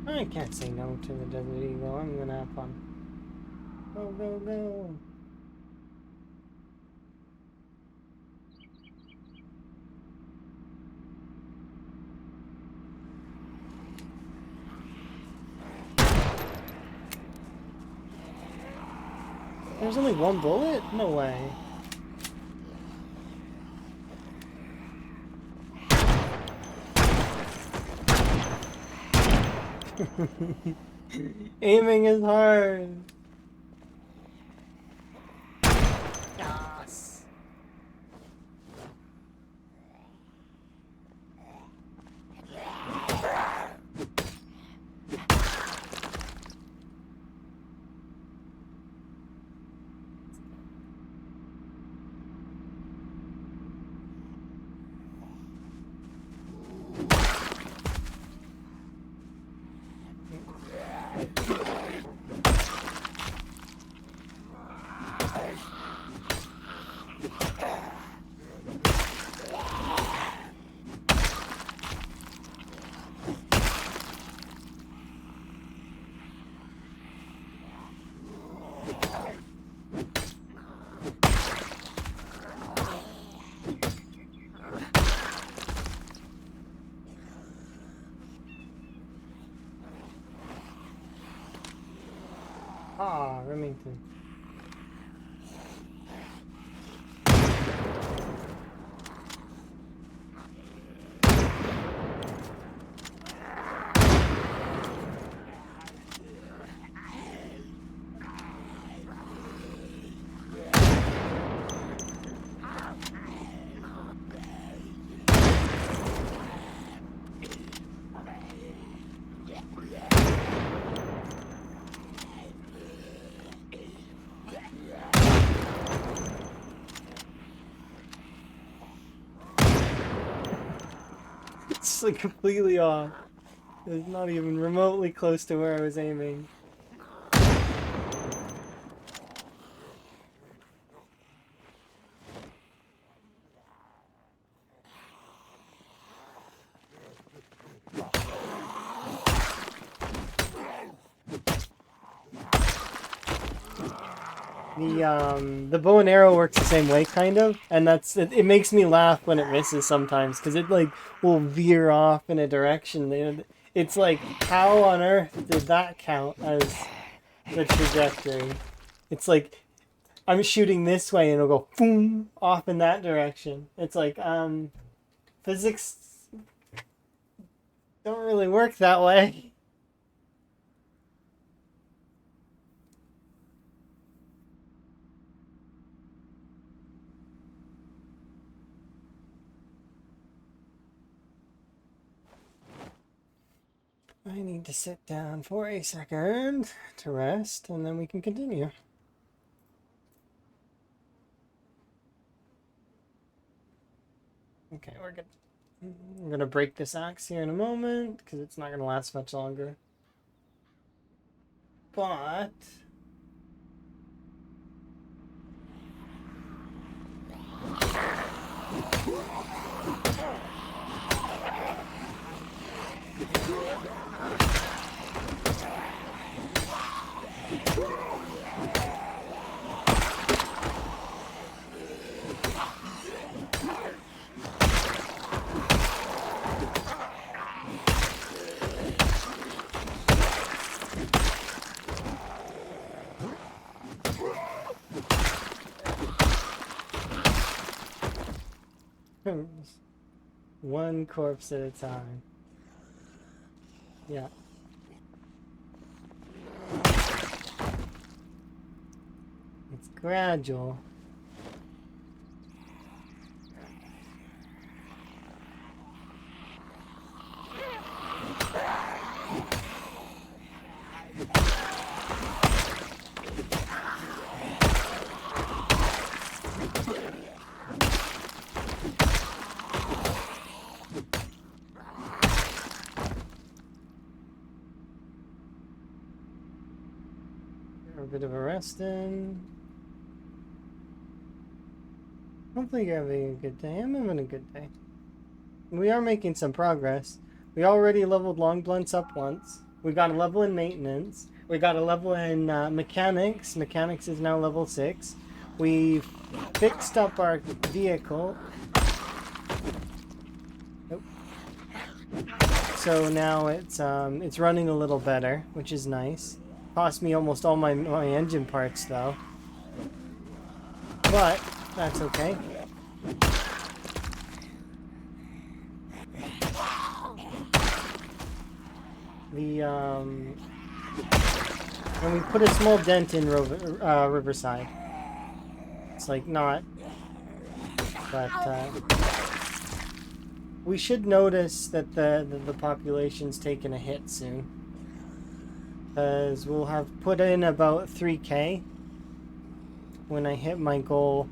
I can't say no to the Desert Eagle. I'm gonna have fun. Go, go, go. There's only 1 bullet? No way. Aiming is hard. Yes. Ah, Remington. It's like completely off. It's not even remotely close to where I was aiming. The bow and arrow works the same way, kind of, and it makes me laugh when it misses sometimes, because it like will veer off in a direction. It's like, how on earth did that count as the trajectory? It's like I'm shooting this way and it'll go boom off in that direction. It's like Physics don't really work that way. I need to sit down for a second to rest, and then we can continue. Okay, we're gonna break this axe here in a moment because it's not gonna last much longer. But one corpse at a time. Yeah. It's gradual. A bit of a rest in. Hopefully you're having a good day. I'm having a good day. We are making some progress. We already leveled long blunts up once. We got a level in maintenance. We got a level in mechanics. Mechanics is now level 6. We fixed up our vehicle. Nope. So now it's running a little better, which is nice. Cost me almost all my engine parts though. But that's okay. And we put a small dent in Riverside. It's like not, but we should notice that the population's taken a hit soon, because we'll have put in about 3K when I hit my goal.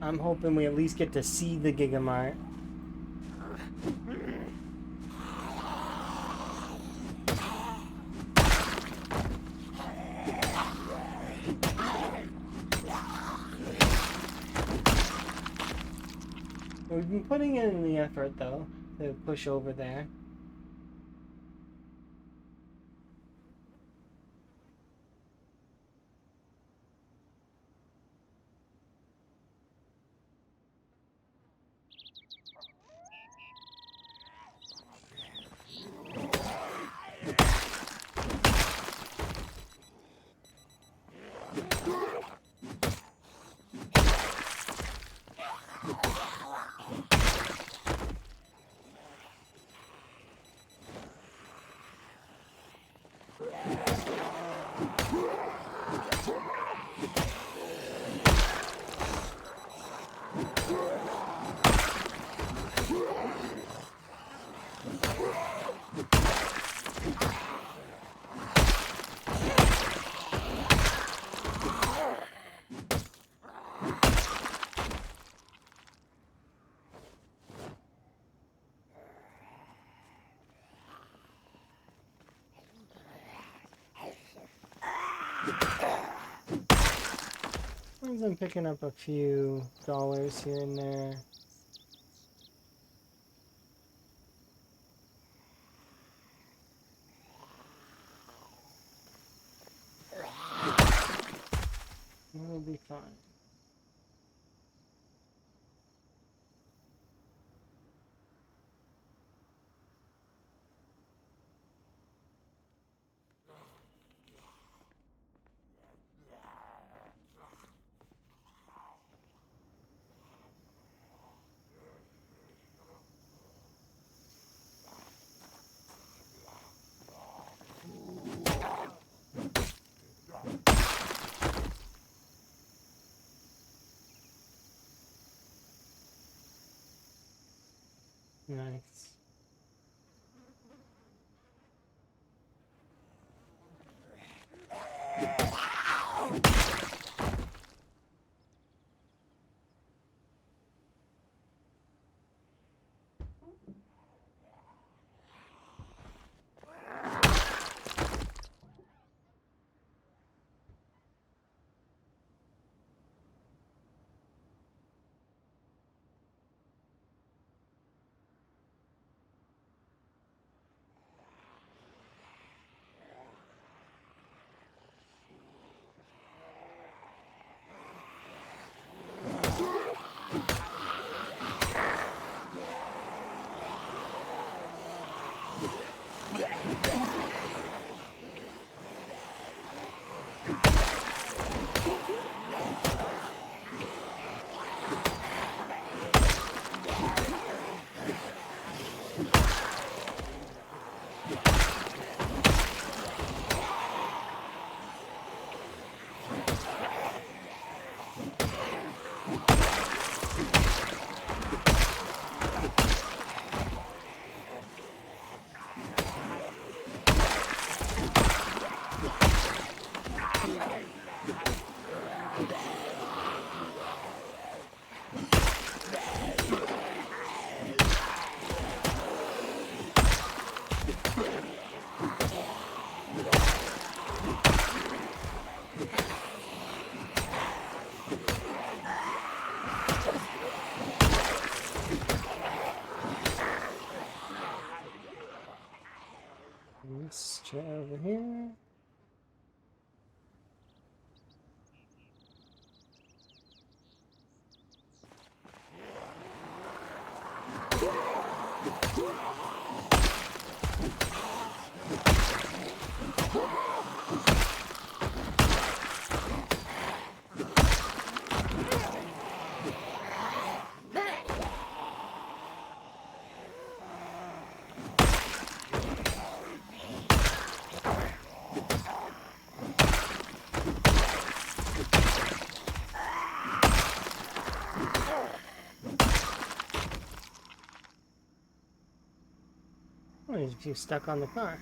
I'm hoping we at least get to see the Gigamart. We've been putting in the effort though to push over there. As I'm picking up a few dollars here and there. It'll be fine. Nice. This chair over here. Oh, there's a few stuck on the car.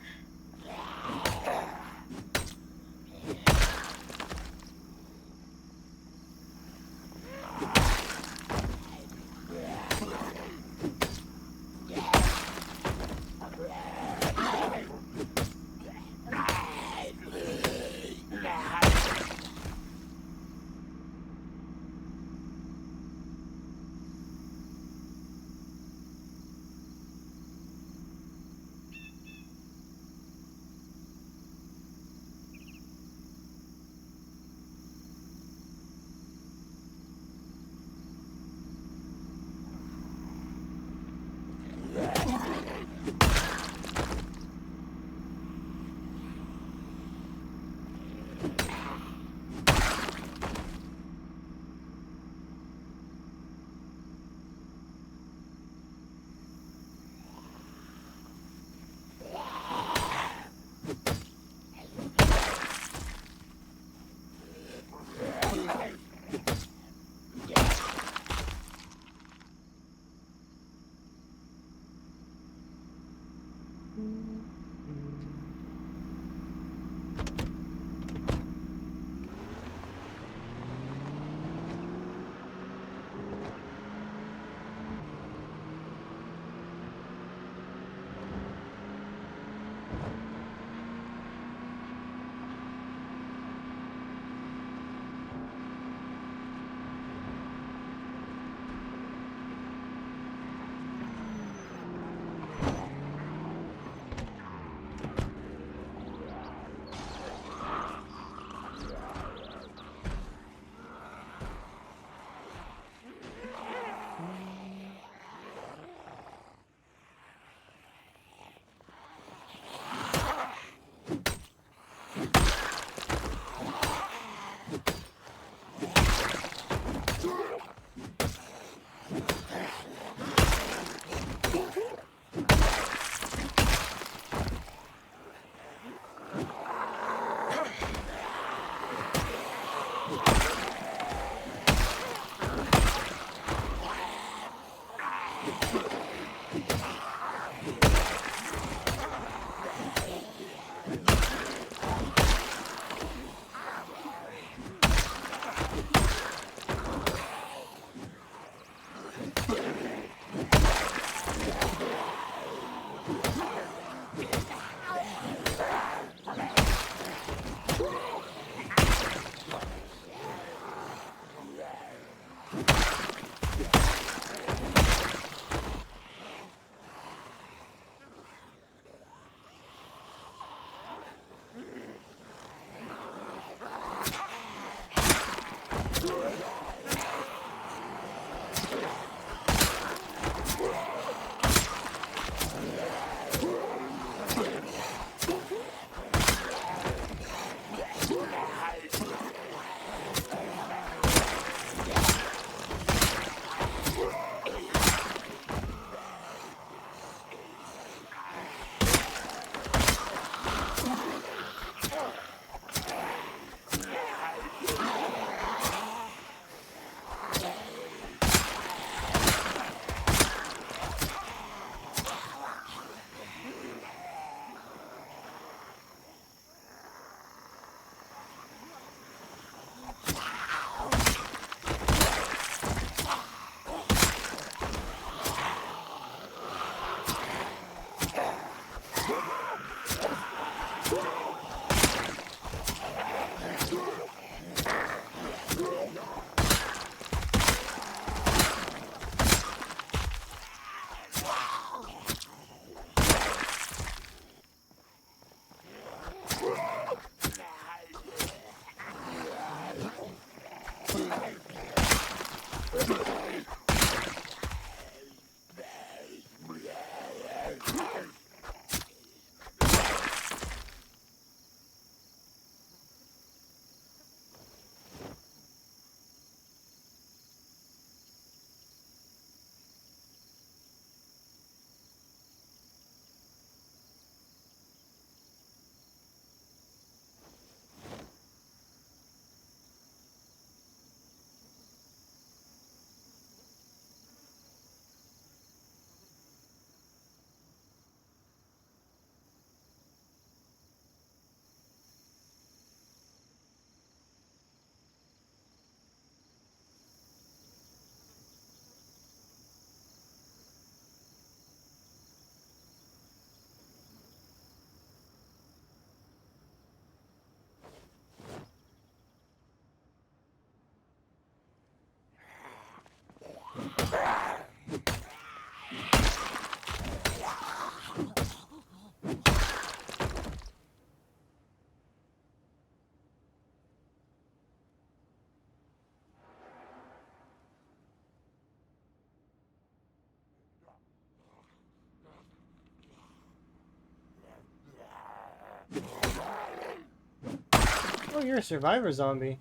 Oh, you're a survivor zombie.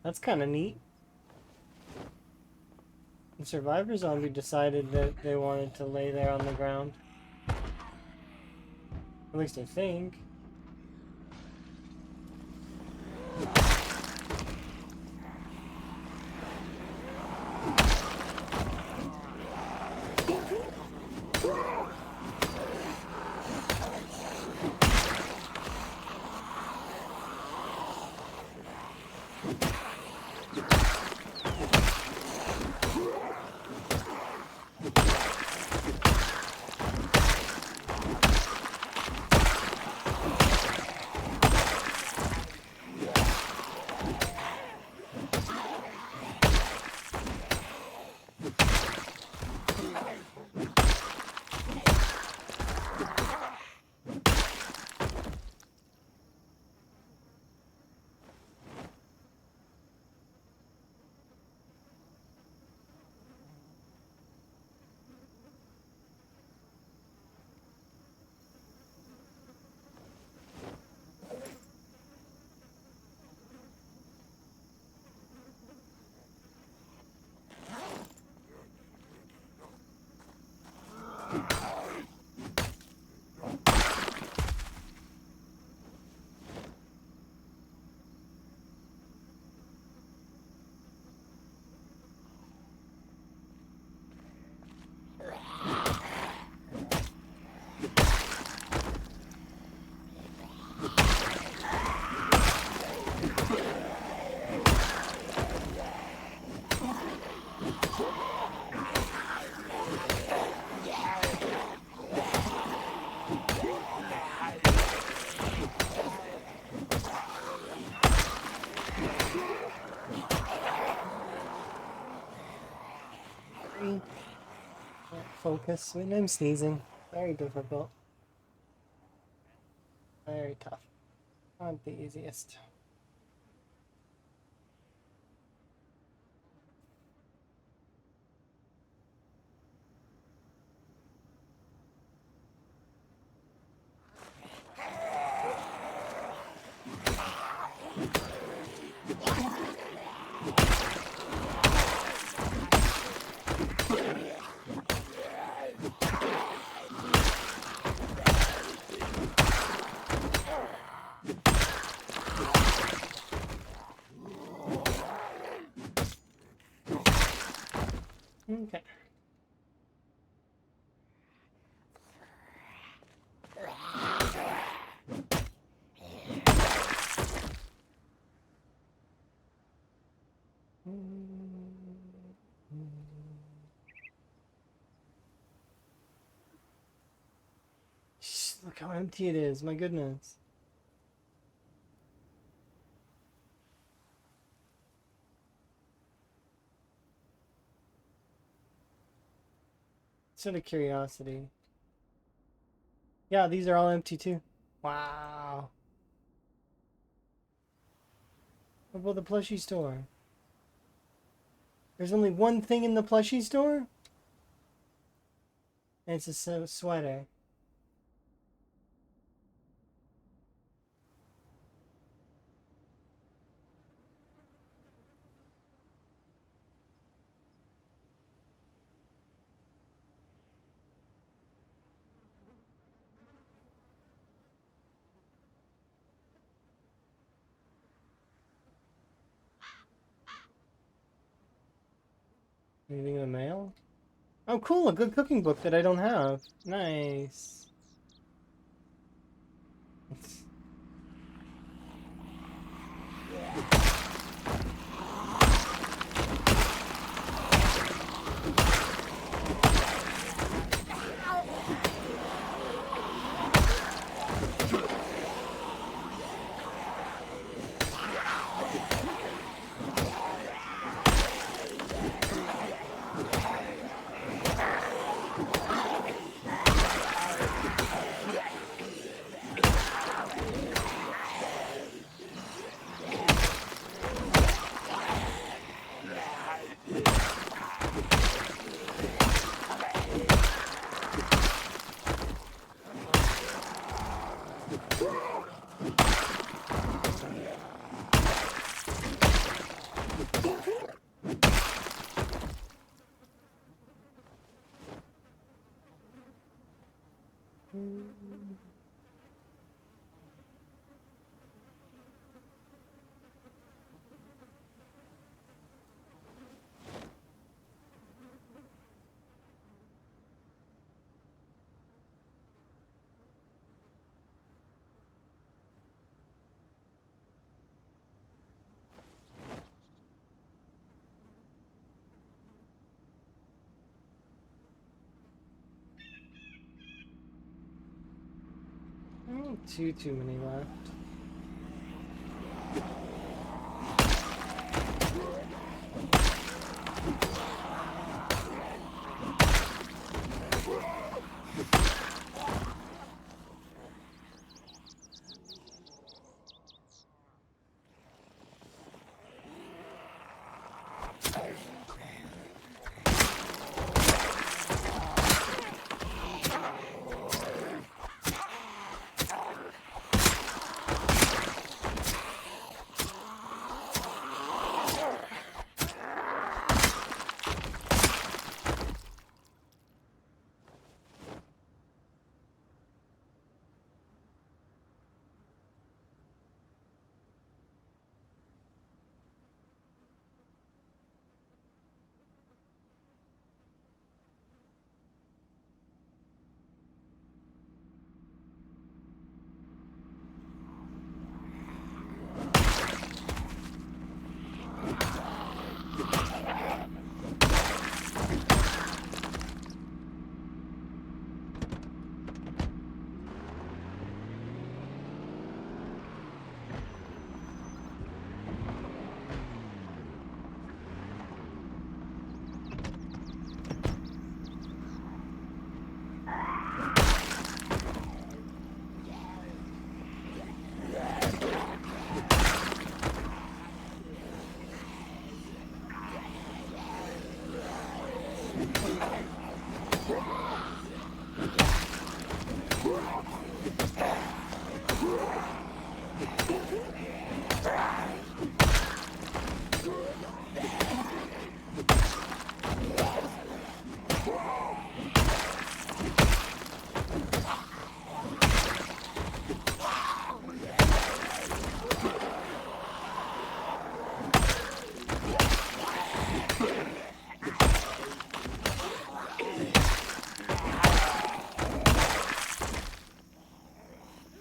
That's kind of neat. The survivor zombie decided that they wanted to lay there on the ground. At least I think. Focus when I'm sneezing. Very difficult. Very tough. Not the easiest. Okay. Look how empty it is, my goodness. Just out of curiosity. Yeah, these are all empty too. Wow. What about the plushie store? There's only one thing in the plushie store? And it's a sweater. Anything in the mail? Oh, cool! A good cooking book that I don't have. Nice. Too many left.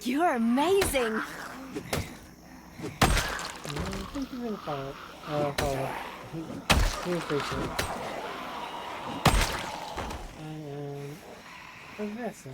You're amazing. Thank you for the follow. We appreciate it. I am progressing.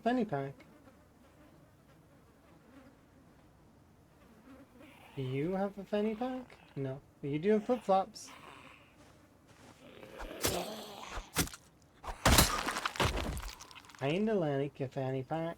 fanny pack. Do you have a fanny pack? No. But you do have flip-flops. Kinda like a fanny pack.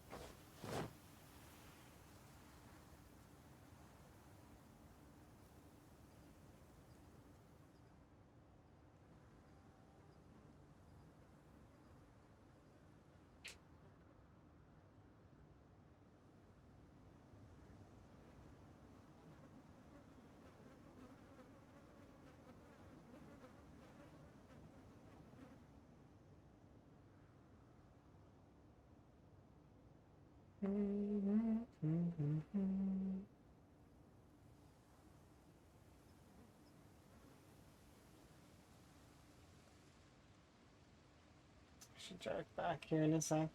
Should drive back here in a sec.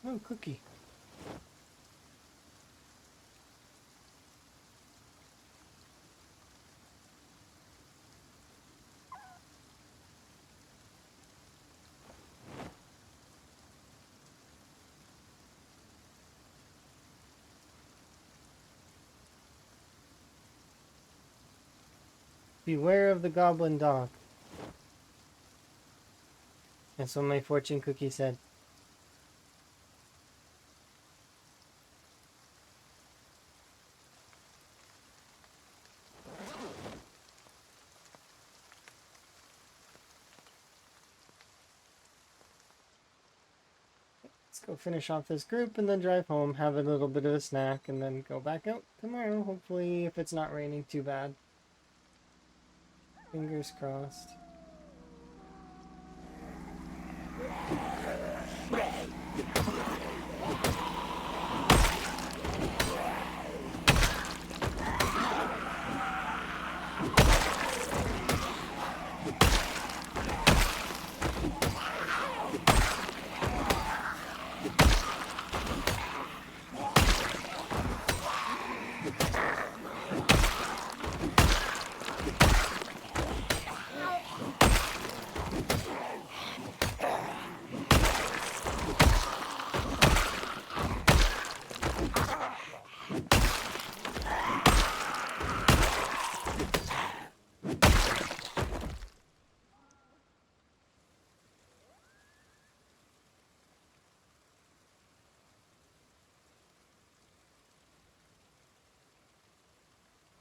Oh, cookie. Beware of the goblin dog. That's what my fortune cookie said. Let's go finish off this group and then drive home, have a little bit of a snack, and then go back out tomorrow, hopefully, if it's not raining too bad. Fingers crossed.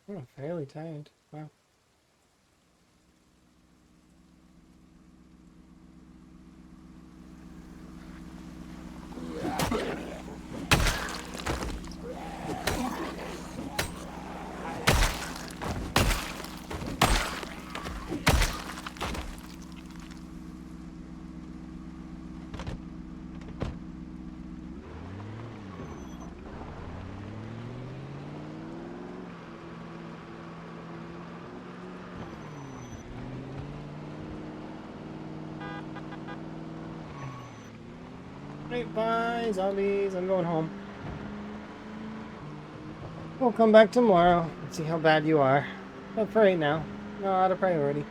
Oh, fairly tired. Wow. Right, bye, zombies. I'm going home. We'll come back tomorrow and see how bad you are. But for right now, not a priority.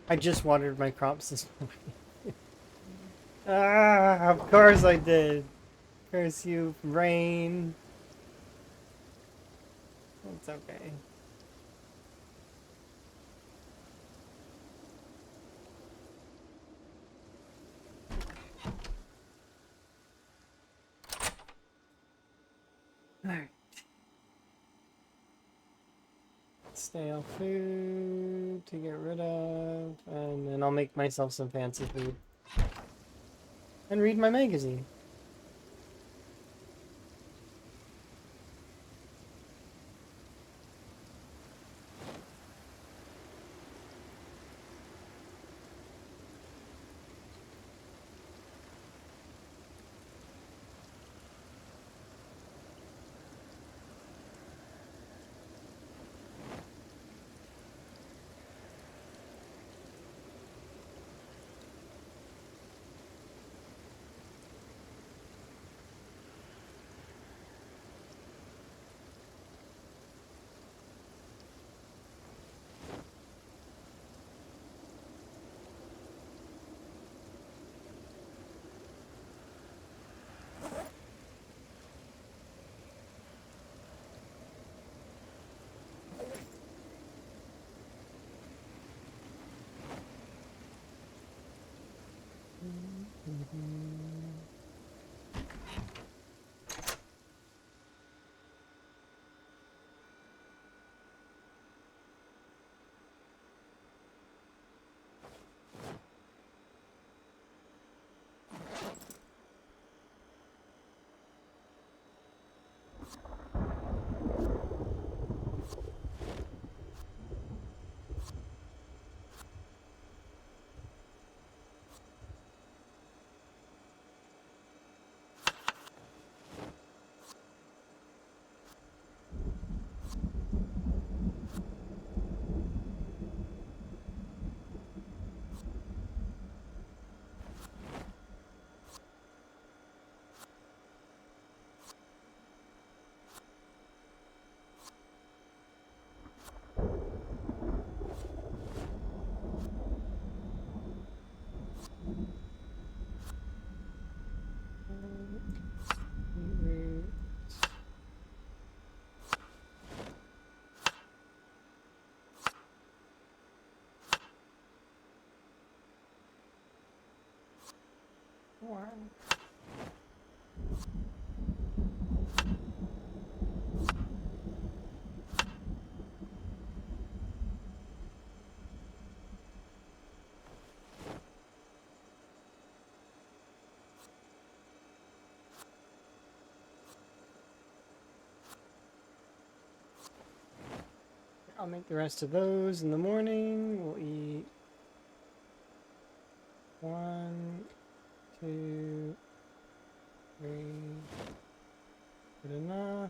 I just watered my crops this morning. Ah, of course I did. Curse you, rain. It's okay. Alright. Stale food to get rid of, and then I'll make myself some fancy food. And read my magazine. One. I'll make the rest of those in the morning. We'll eat 1, 2, 3. Good enough.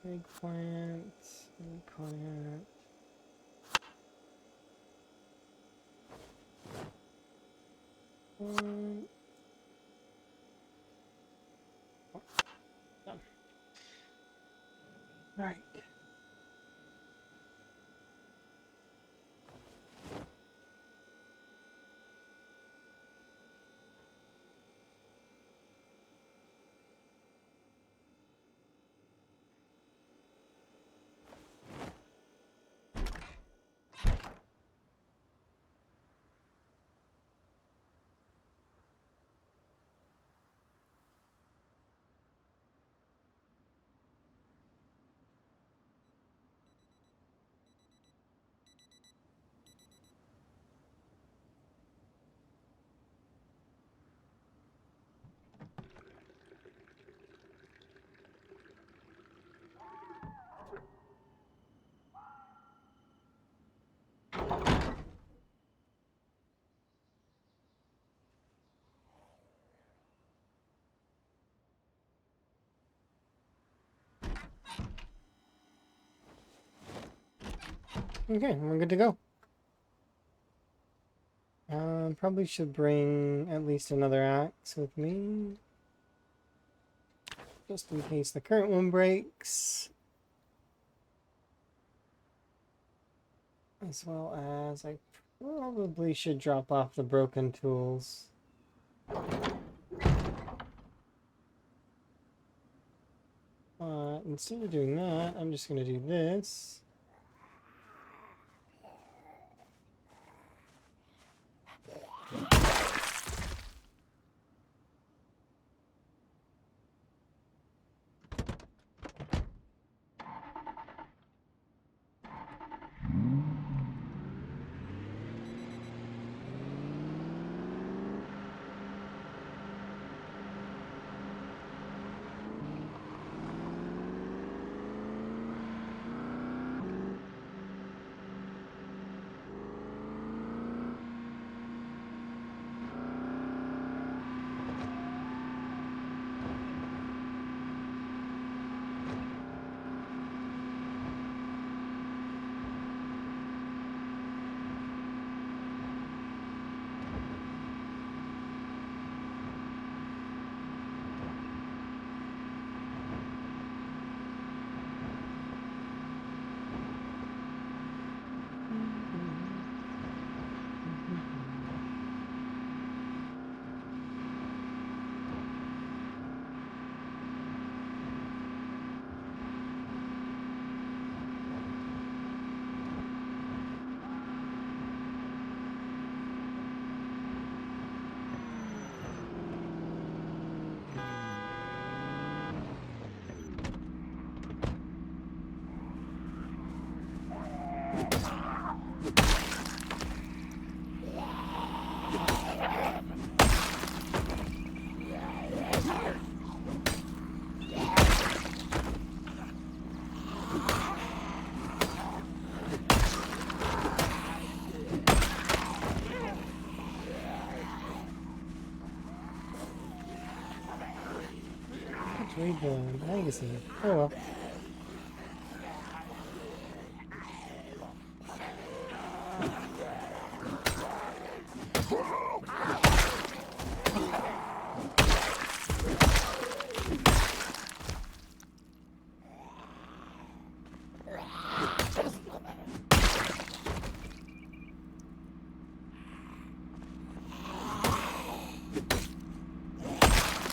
Eggplant, eggplant. One. Done. Right. Okay, we're good to go. Probably should bring at least another axe with me, just in case the current one breaks. As well as I probably should drop off the broken tools. Instead of doing that, I'm just going to do this. Let's read the magazine. Oh well.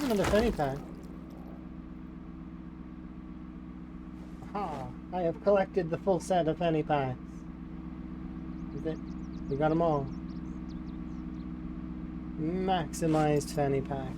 Another penny pack. Aha! I have collected the full set of penny packs. Is it? We got them all. Maximized fanny pack.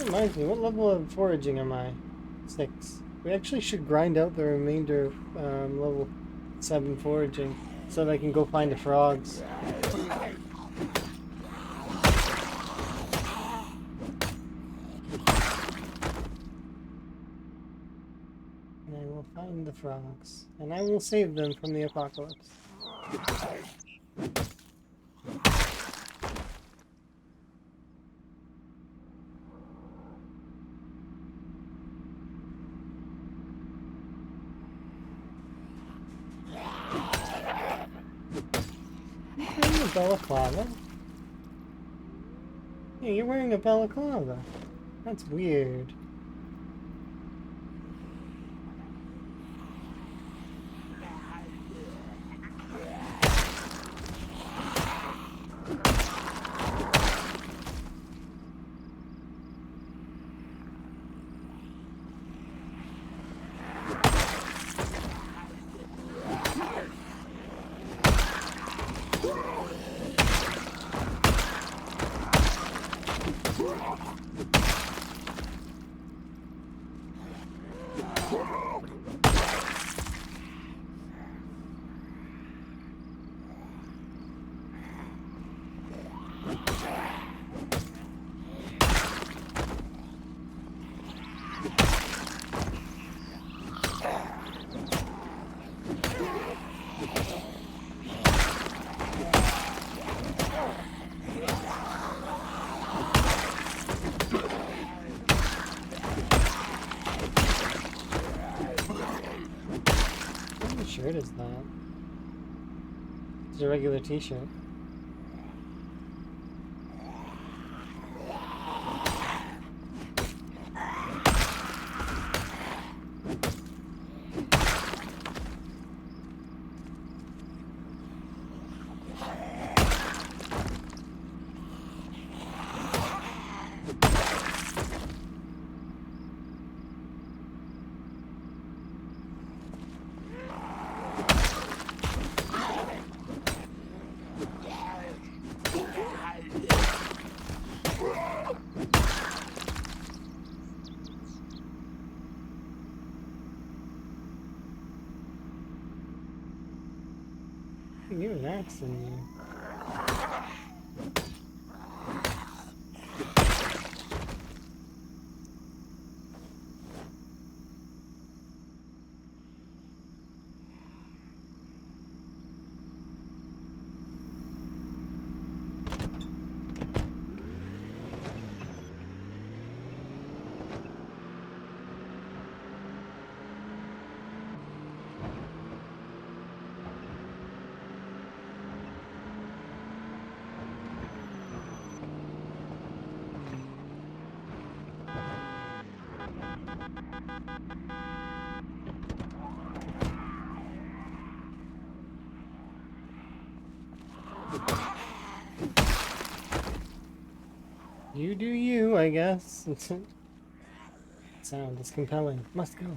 Reminds me, what level of foraging am I? 6. We actually should grind out the remainder of level 7 foraging so that I can go find the frogs. And I will find the frogs. And I will save them from the apocalypse. Balaclava? Yeah, you're wearing a balaclava. That's weird. What shirt is that? It's a regular t-shirt. You an axe in you. You do you, I guess. sound is compelling. Must go.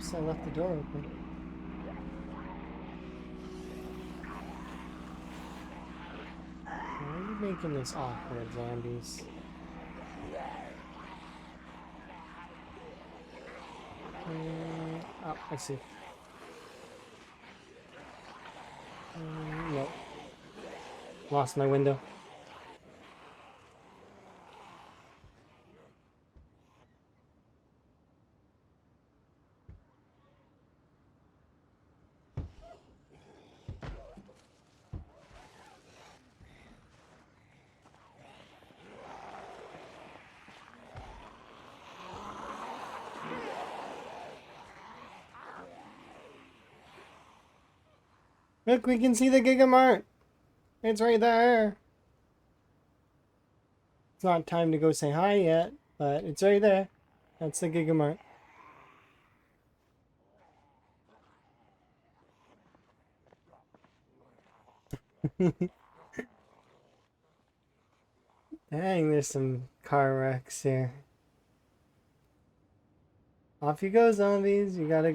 Oops, I left the door open. Why are you making this awkward, zombies? Oh, I see. Nope. Lost my window. Look, we can see the Gigamart! It's right there! It's not time to go say hi yet, but it's right there. That's the Gigamart. Dang, there's some car wrecks here. Off you go, zombies. You gotta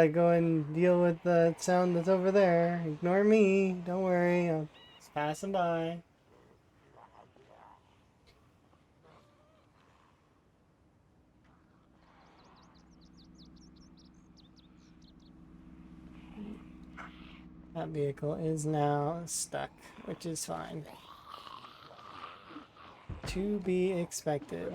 go and deal with the sound that's over there. Ignore me. Don't worry. I'm just passing by. That vehicle is now stuck, which is fine. To be expected.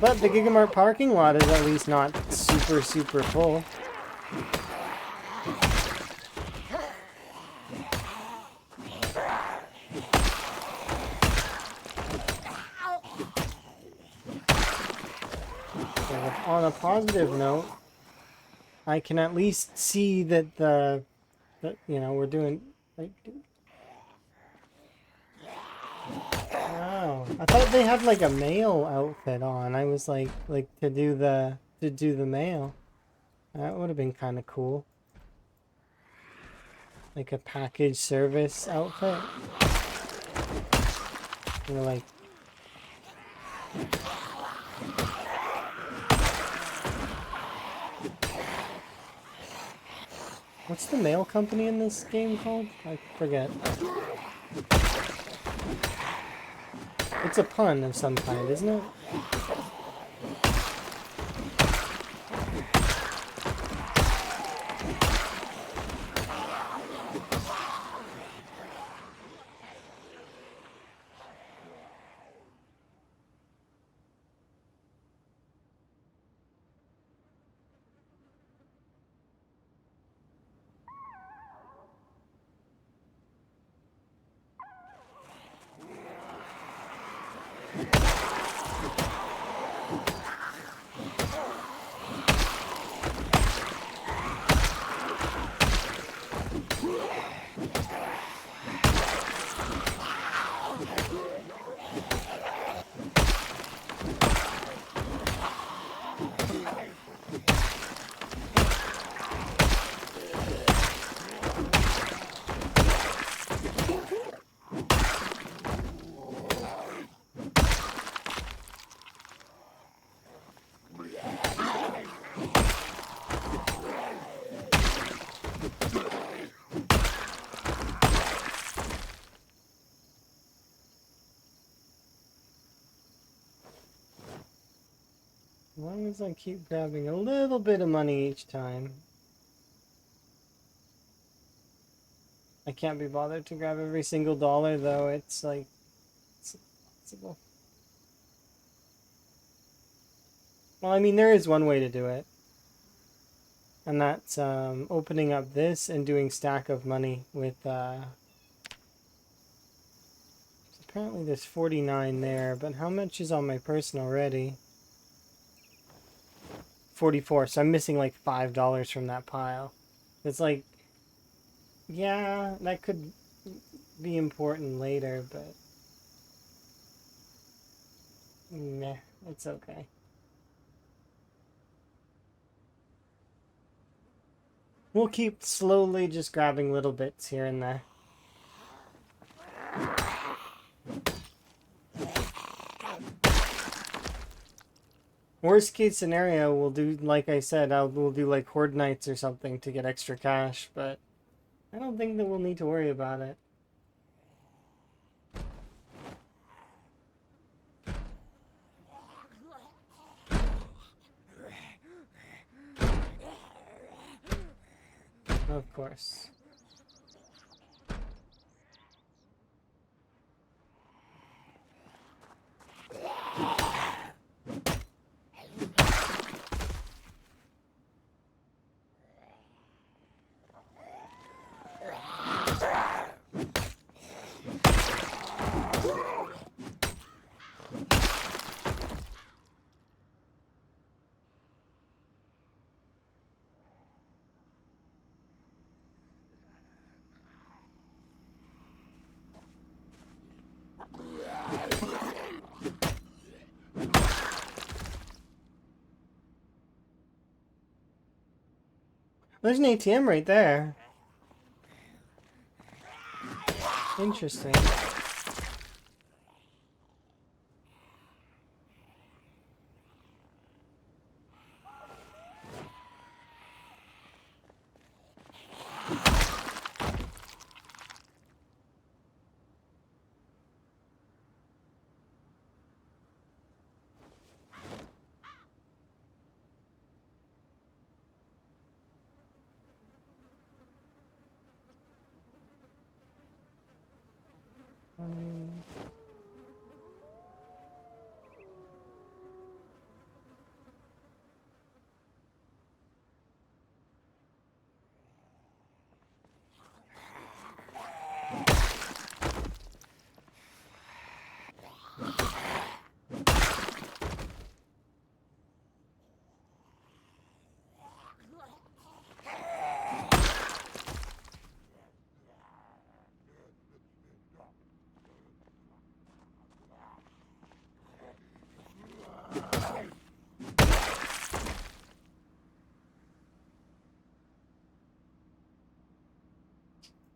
But the Gigamart parking lot is at least not super full. So on a positive note, I can at least see that you know, we're doing like. Wow, I thought they had like a male outfit on. I was like to do the mail. That would have been kind of cool. Like a package service outfit. You know, like. What's the mail company in this game called? I forget. It's a pun of some kind, isn't it? As long as I keep grabbing a little bit of money each time. I can't be bothered to grab every single dollar, though. It's like, it's impossible. Well, I mean, there is one way to do it. And that's opening up this and doing stack of money with... apparently there's 49 there, but how much is on my person already? 44, so I'm missing like $5 from that pile. It's like, yeah, that could be important later, but meh, it's okay. We'll keep slowly just grabbing little bits here and there. Worst case scenario, we'll do, like I said, we'll do like Horde Nights or something to get extra cash, but I don't think that we'll need to worry about it. Of course. There's an ATM right there. Interesting.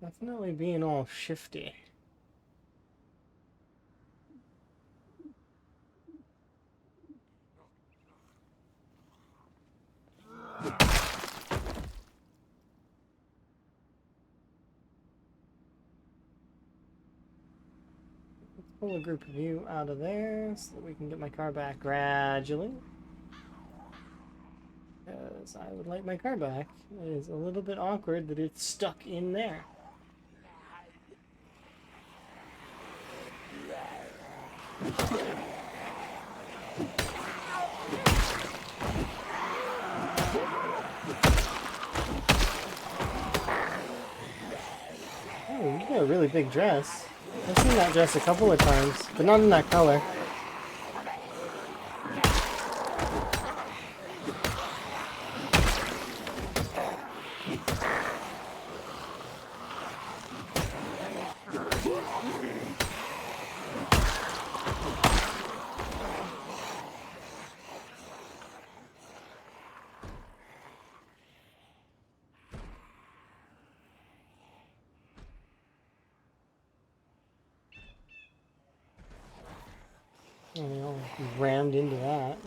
Definitely being all shifty. Let's pull a group of you out of there so that we can get my car back gradually. Because I would like my car back. It is a little bit awkward that it's stuck in there. Oh, you got a really big dress. I've seen that dress a couple of times, but not in that color. Oh, they all rammed into that.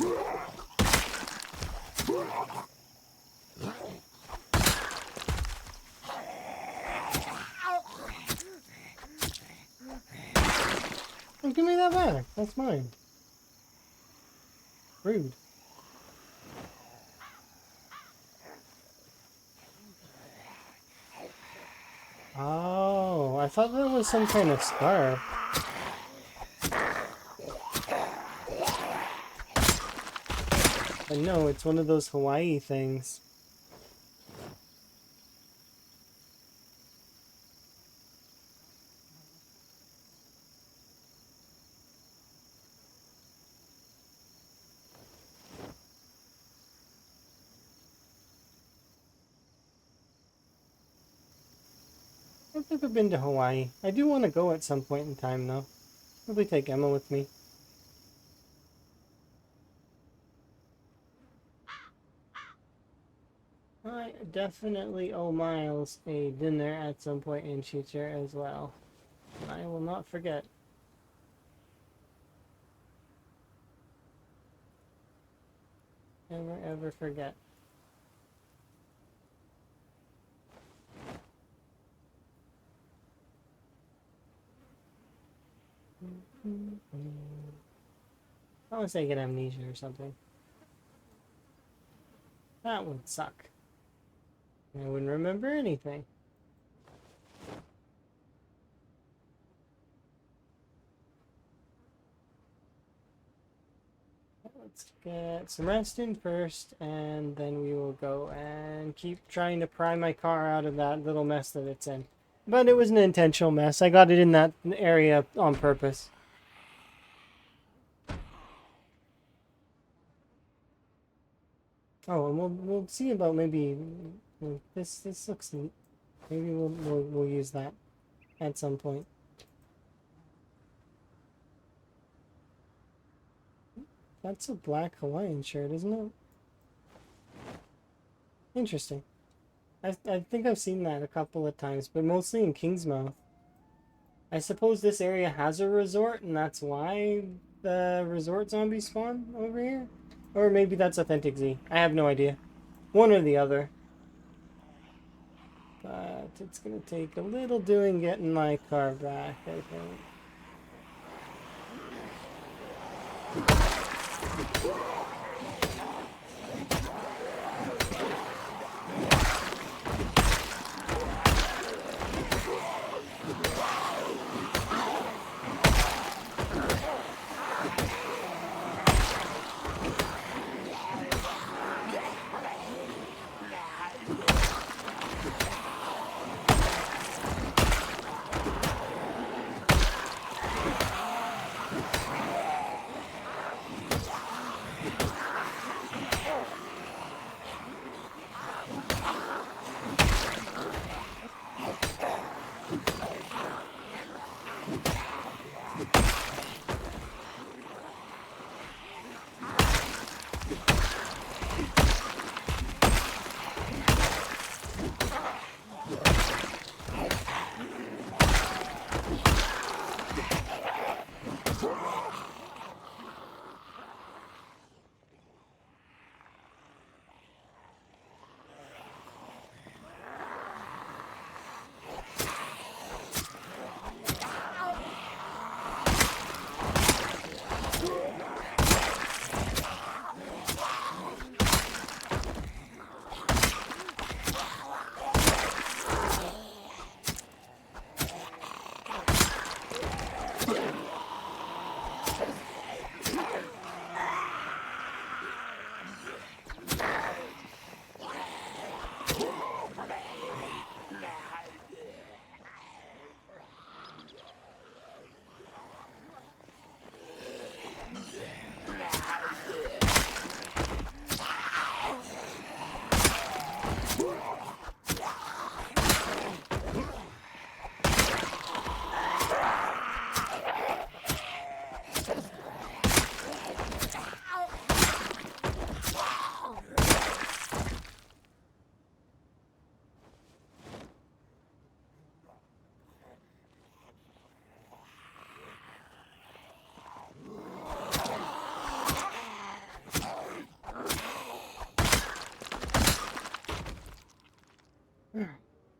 Oh, give me that back. That's mine. Rude. Oh, I thought that was some kind of scarf. But no, it's one of those Hawaii things. I've never been to Hawaii. I do want to go at some point in time, though. Probably take Emma with me. I definitely owe Miles a dinner at some point in future as well. I will not forget. Never ever forget. I want to say get amnesia or something. That would suck. I wouldn't remember anything. Let's get some rest in first, and then we will go and keep trying to pry my car out of that little mess that it's in. But it was an intentional mess. I got it in that area on purpose. Oh, and we'll see about maybe this looks neat. Maybe we'll use that at some point. That's a black Hawaiian shirt, isn't it? Interesting. I think I've seen that a couple of times, but mostly in Kingsmouth. I suppose this area has a resort, and that's why the resort zombies spawn over here? Or maybe that's Authentic Z. I have no idea. One or the other. But it's gonna take a little doing getting my car back, I think.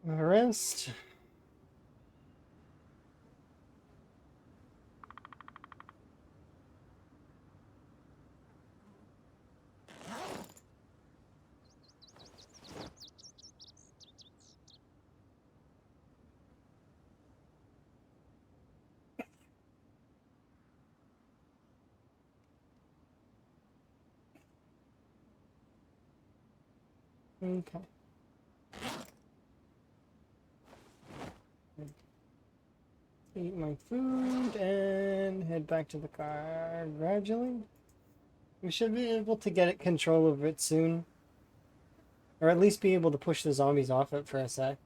Rest. Okay. Eat my food and head back to the car gradually. We should be able to get control over it soon. Or at least be able to push the zombies off it for a sec.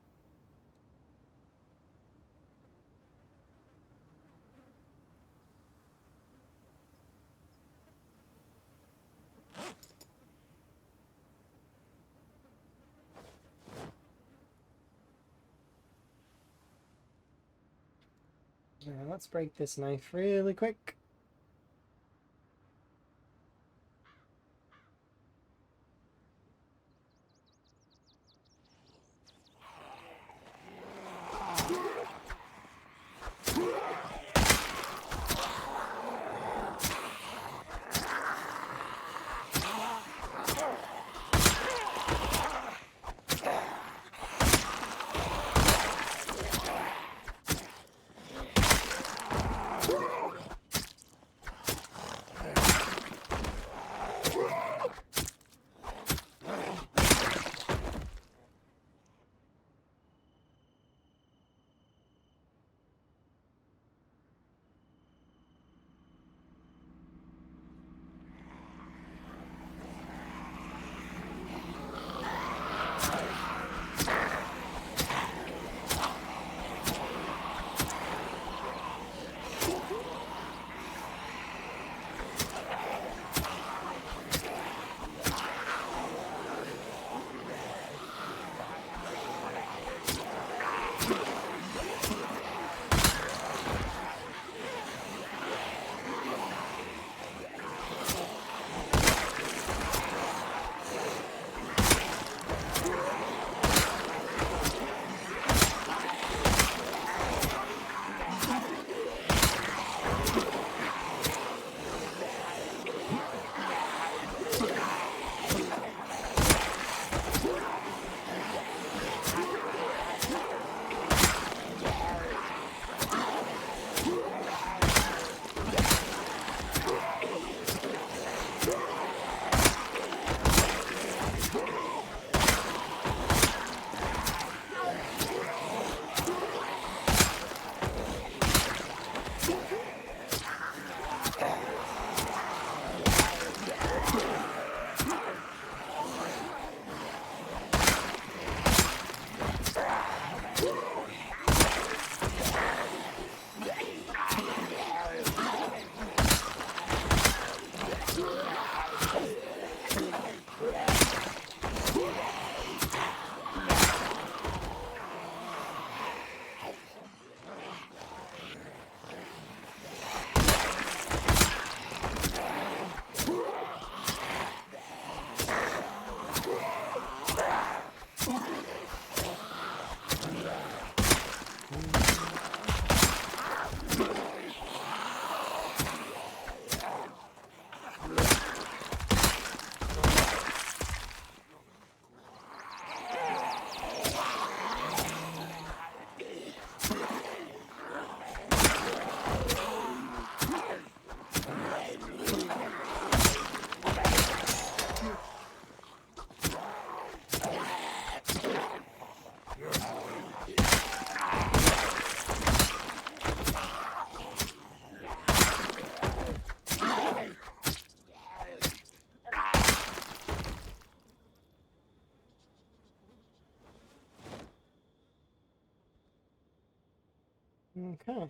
Now, let's break this knife really quick. Okay.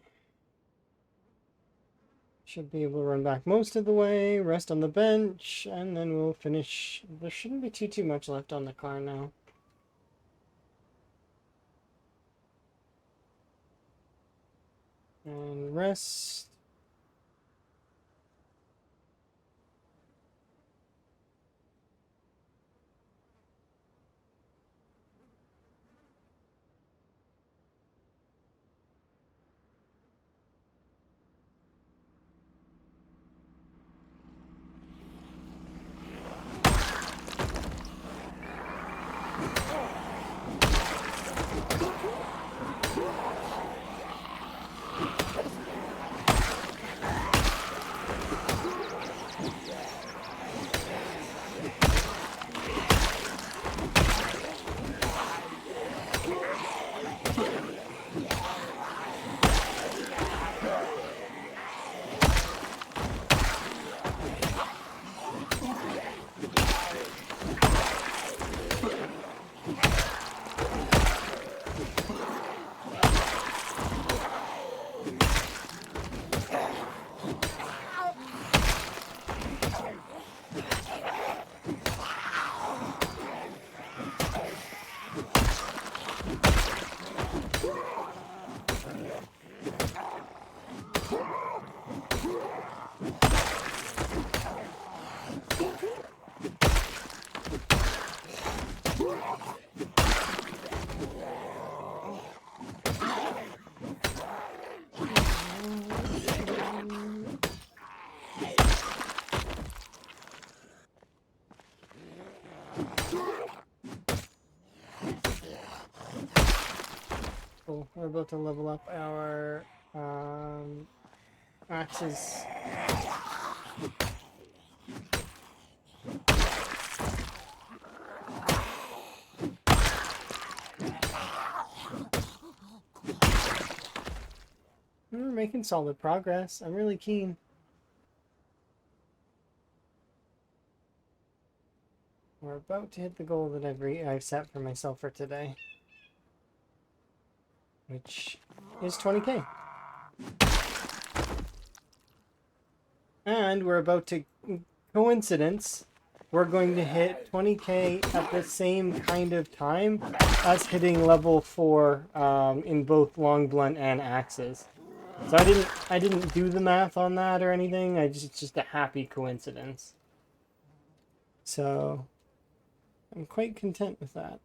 Should be able to run back most of the way, rest on the bench, and then we'll finish. There shouldn't be too much left on the car now. And rest. Cool. We're about to level up our axes. We're making solid progress. I'm really keen. We're about to hit the goal that I've set for myself for today, which is 20k. And we're about to, coincidence, we're going to hit 20k at the same kind of time as hitting level 4 in both long blunt and axes. So I didn't do the math on that or anything. It's just a happy coincidence. So I'm quite content with that.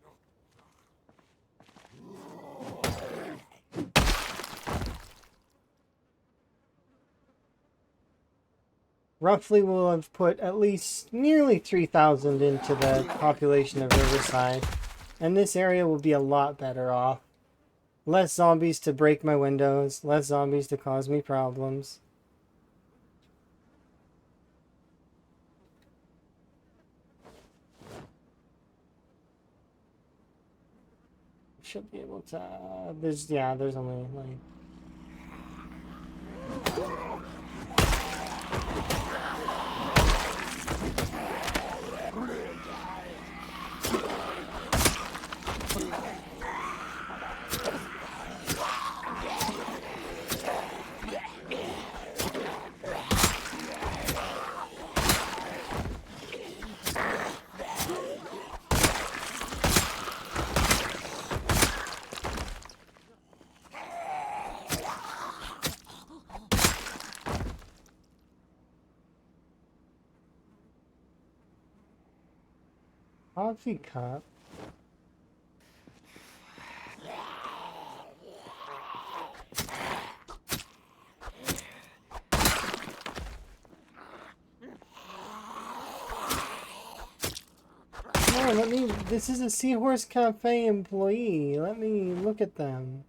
Roughly we'll have put at least nearly 3,000 into the population of Riverside, and this area will be a lot better off. Less zombies to break my windows, less zombies to cause me problems. Should be able to, there's only like... Coffee cup. No, let me. This is a Seahorse Cafe employee. Let me look at them.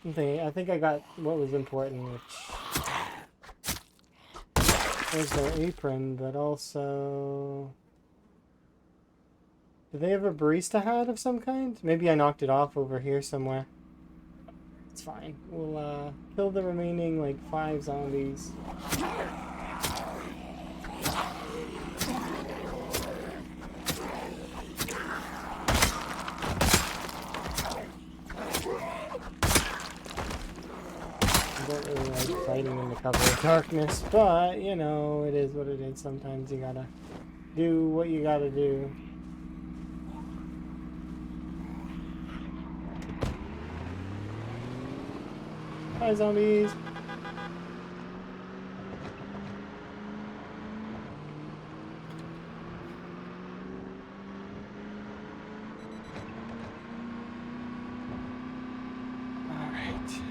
Okay, I think I got what was important, which was their apron, but also... Do they have a barista hat of some kind? Maybe I knocked it off over here somewhere. It's fine. We'll kill the remaining, like, 5 zombies. I don't really like fighting in the cover of darkness, but, you know, it is what it is. Sometimes you gotta do what you gotta do. Hi, zombies! Alright.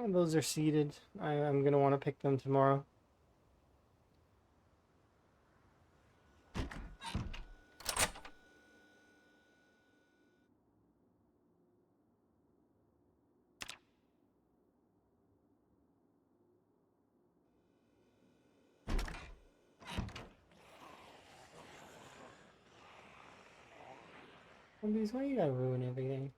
Oh, those are seeded. I'm gonna want to pick them tomorrow. Zombies, why you gotta ruin everything?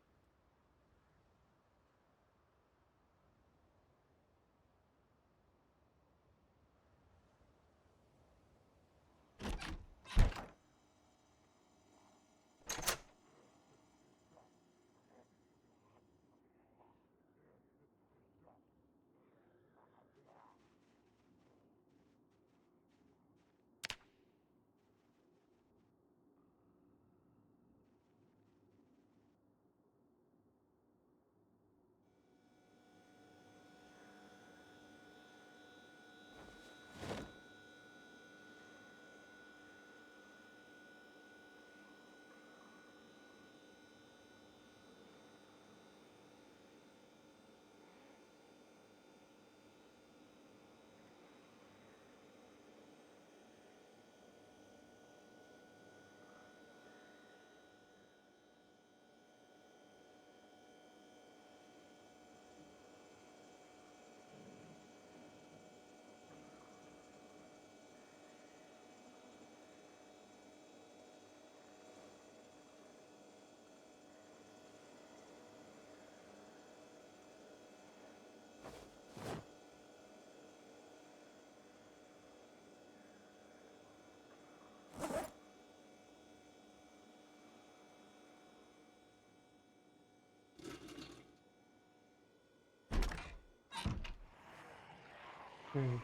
Hmm.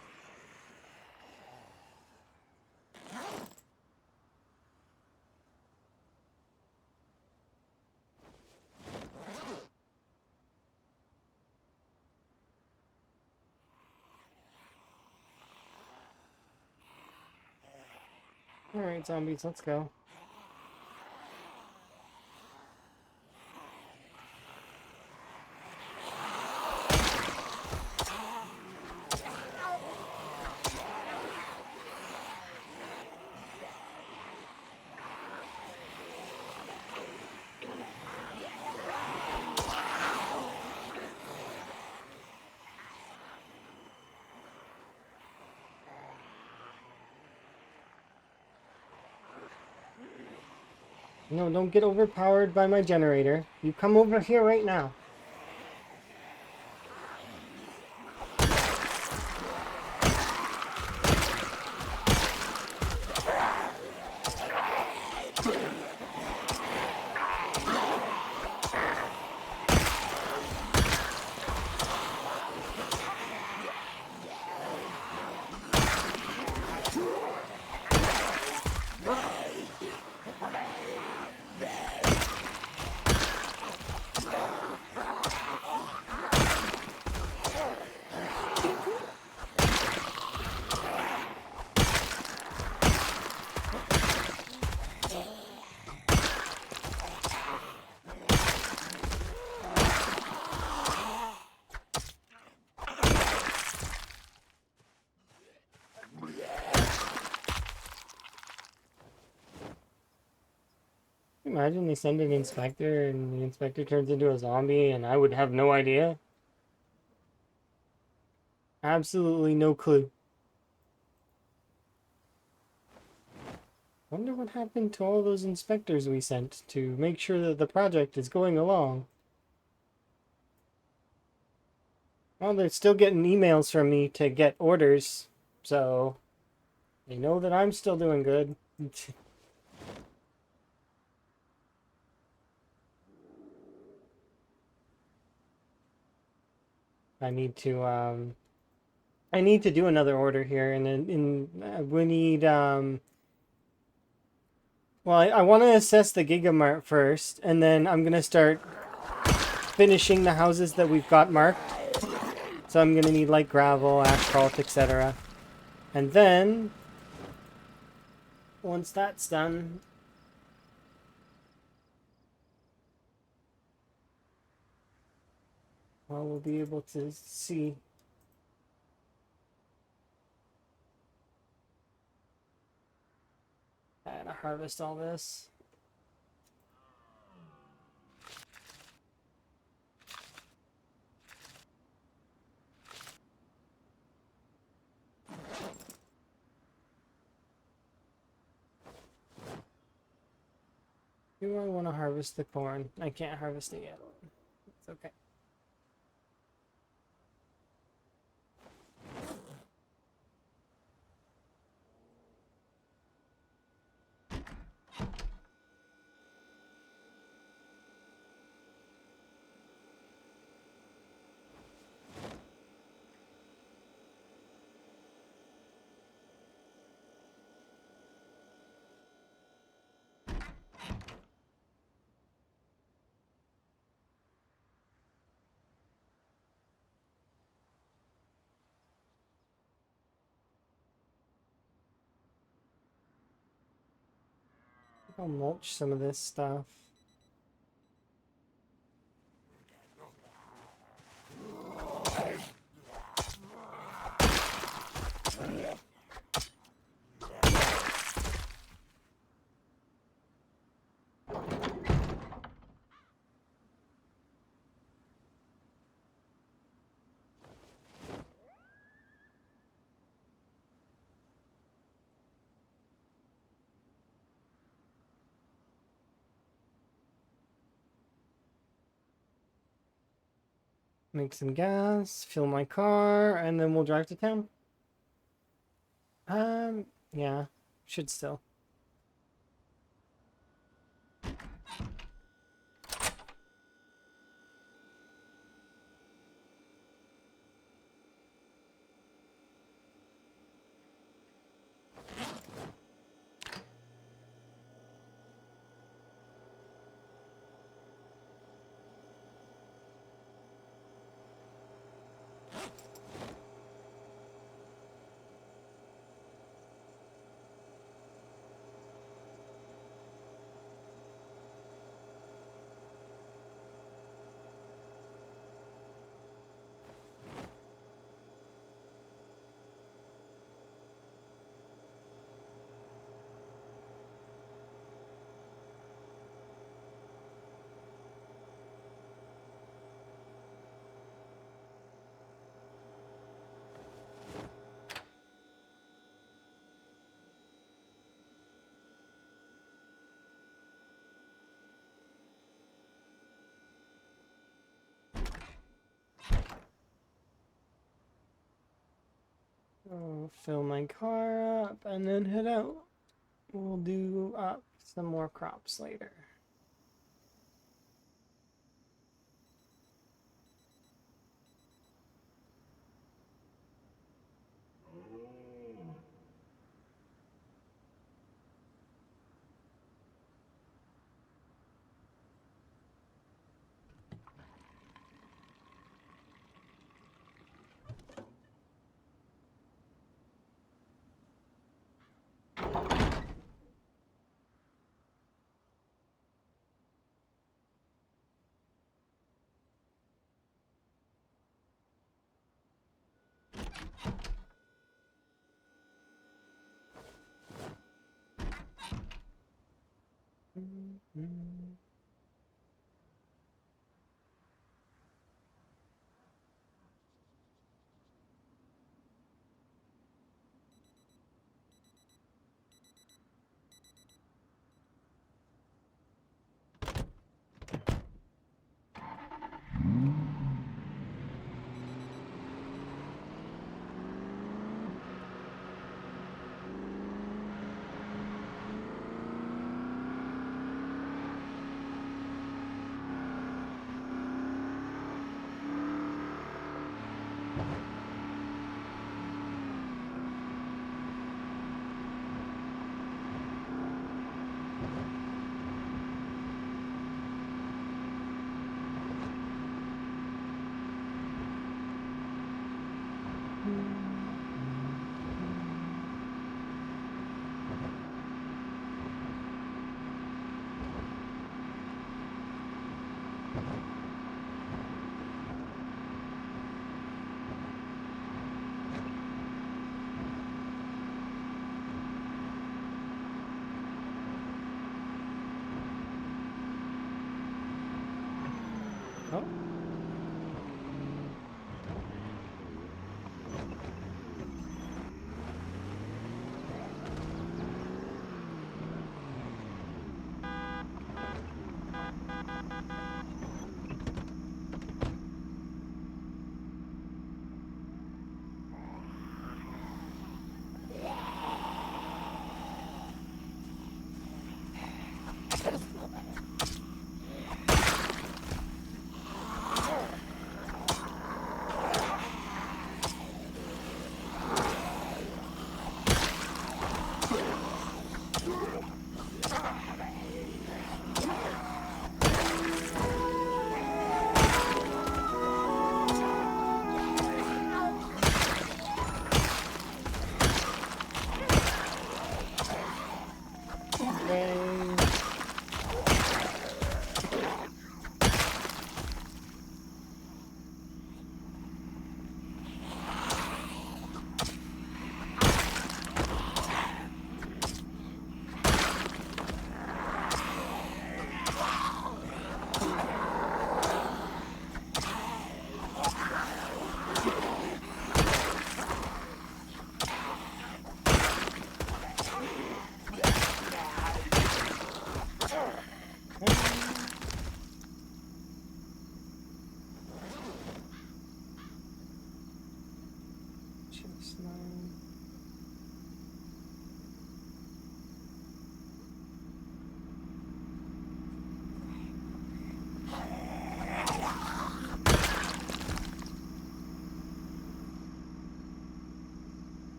Alright, zombies, let's go. No, don't get overpowered by my generator. You come over here right now. Imagine they send an inspector and the inspector turns into a zombie and I would have no idea. Absolutely no clue. Wonder what happened to all those inspectors we sent to make sure that the project is going along. Well, they're still getting emails from me to get orders, so they know that I'm still doing good. I need to do another order here, and we need well, I want to assess the Gigamart first, and then I'm gonna start finishing the houses that we've got marked. So I'm gonna need like gravel, asphalt, etc. And then once that's done, Well, we'll be able to see. I gotta harvest all this. Do I want to harvest the corn? I can't harvest it yet. It's okay. I'll mulch some of this stuff. Make some gas, fill my car, and then we'll drive to town. Yeah, should still. I'll fill my car up and then head out. We'll do up some more crops later. Oh.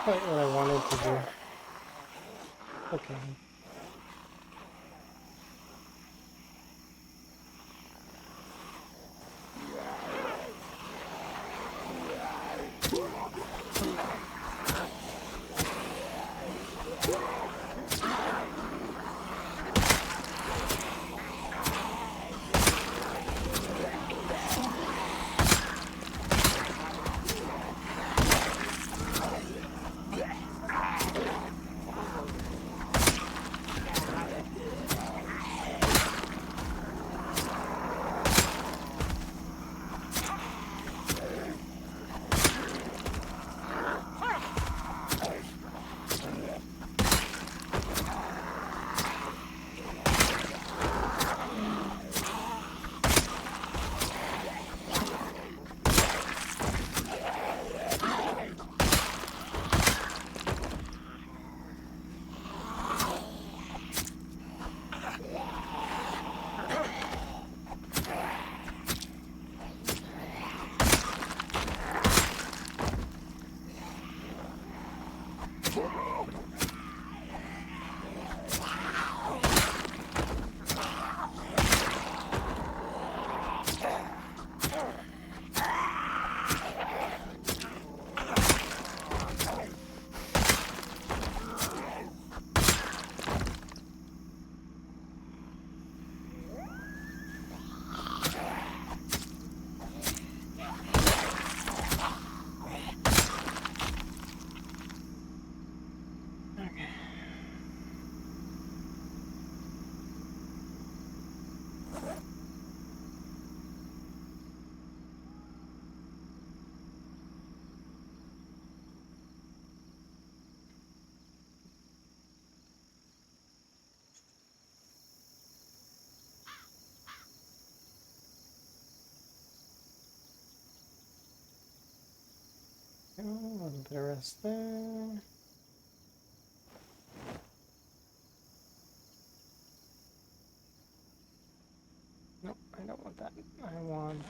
Quite what I wanted to do. Okay. A little bit of rest there. Nope, I don't want that. I want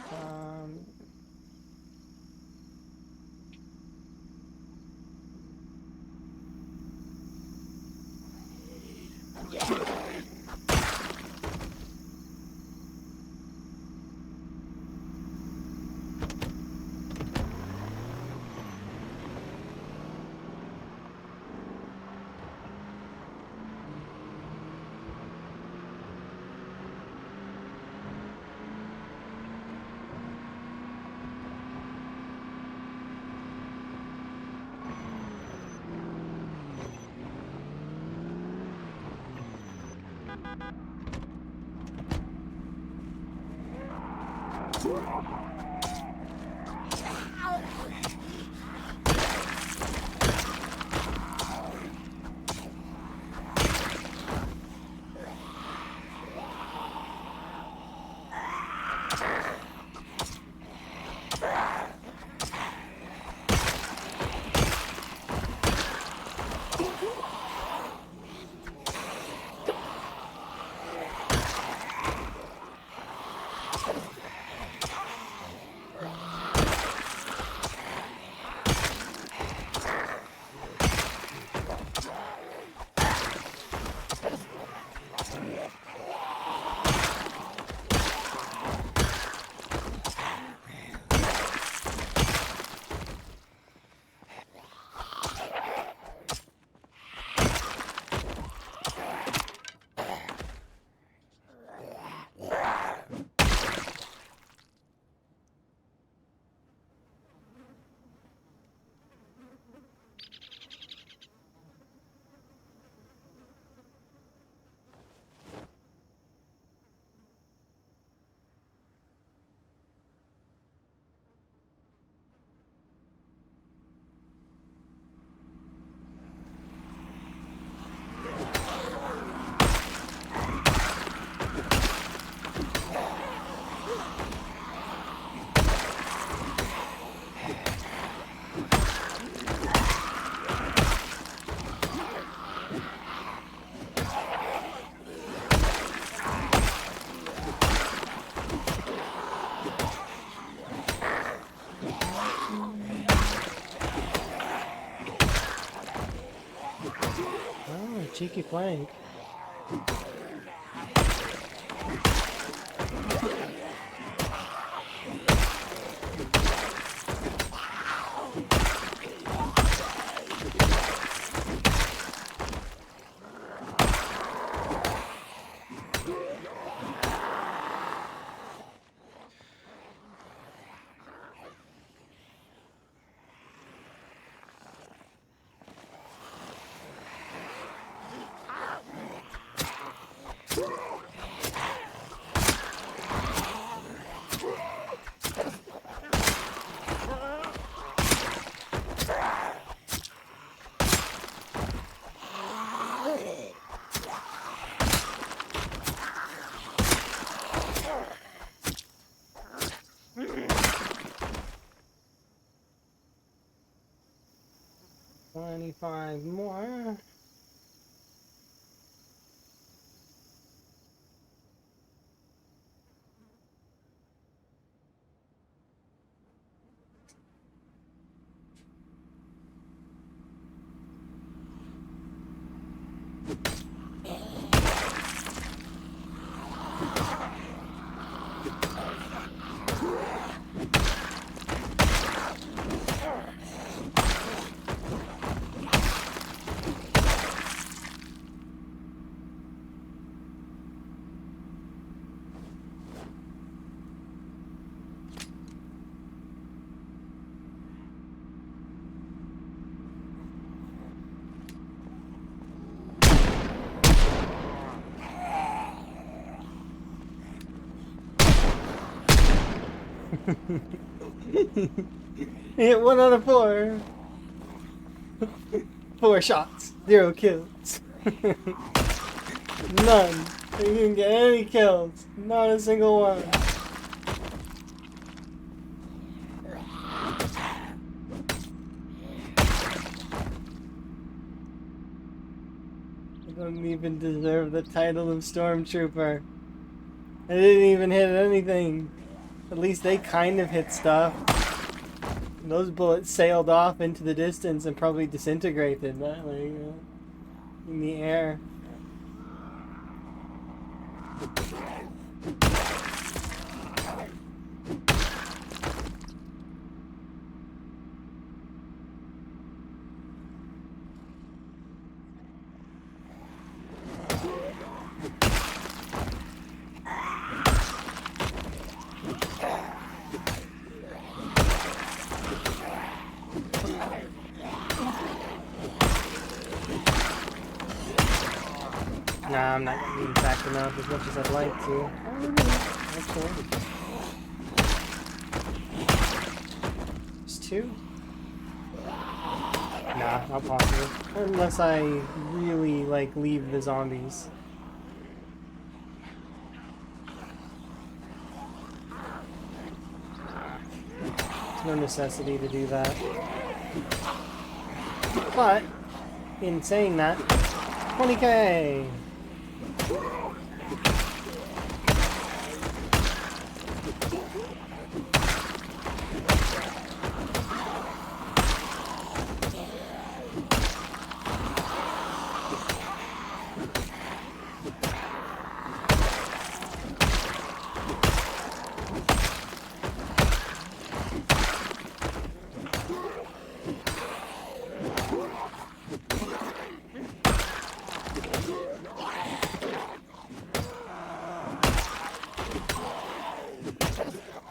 Oh, cheeky flank. $25 more. Hit 1 out of 4. 4 shots, 0 kills. None. You didn't get any kills. Not a single one. I don't even deserve the title of Stormtrooper. I didn't even hit anything. At least they kind of hit stuff. Those bullets sailed off into the distance and probably disintegrated that way, in the air. Nah, I'm not getting back enough as much as I'd like to. Actually. too? Nah, not possible. Unless I really, like, leave the zombies. There's no necessity to do that. But, in saying that, 20k!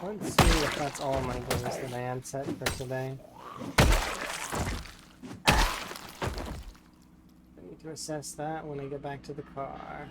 Let's see if that's all my goals that I had set for today. I need to assess that when I get back to the car.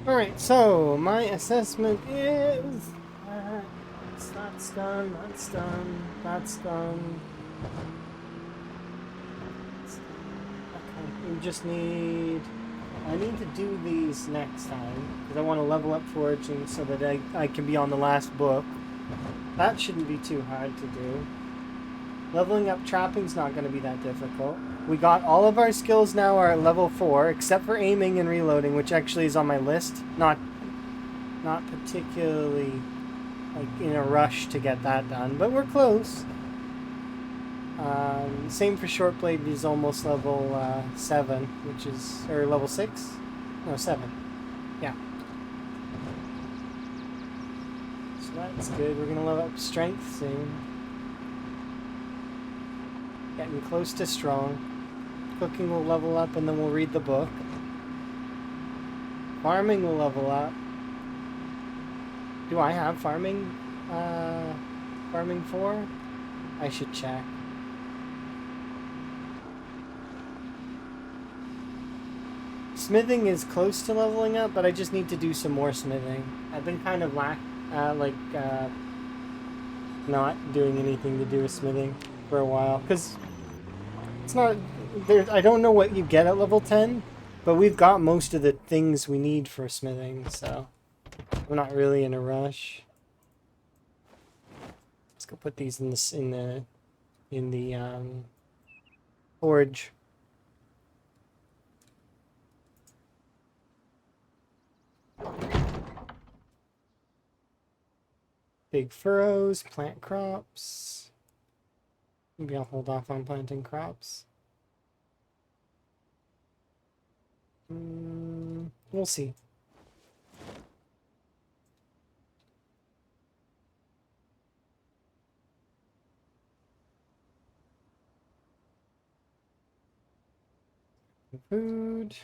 Alright, so my assessment is that's done, that's done, that's done. Okay, we just need... I need to do these next time, because I want to level up foraging so that I can be on the last book. That shouldn't be too hard to do. Leveling up trapping's not going to be that difficult. We got all of our skills now are at level 4, except for aiming and reloading, which actually is on my list. Not particularly like in a rush to get that done, but we're close. Same for short blade is almost level 7, which is, or level 6? No, 7. Yeah. So that's good. We're gonna level up strength soon. Getting close to strong. Cooking will level up and then we'll read the book. Farming will level up. Do I have farming? Farming 4? I should check. Smithing is close to leveling up, but I just need to do some more smithing. I've been kind of not doing anything to do with smithing for a while, because it's not there. I don't know what you get at level 10, but we've got most of the things we need for smithing, so I'm not really in a rush. Let's go put these in the forge. Big furrows, plant crops. Maybe I'll hold off on planting crops. We'll see. Food.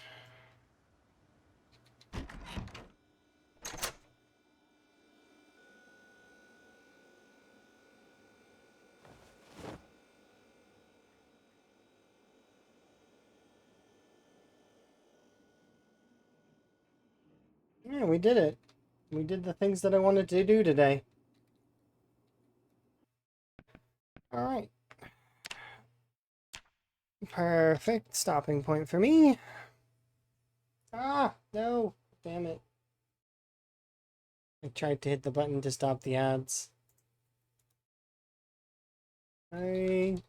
Yeah, we did it. We did the things that I wanted to do today. All right. Perfect stopping point for me. Ah, no. Damn it. I tried to hit the button to stop the ads. Well,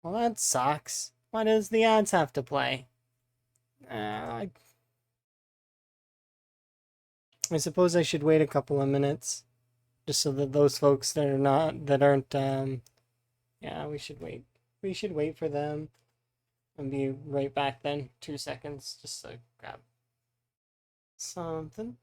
that sucks. Why does the ads have to play? I suppose I should wait a couple of minutes, just so that those folks that are not that aren't yeah, we should wait. We should wait for them. And be right back then. 2 seconds, just to grab something.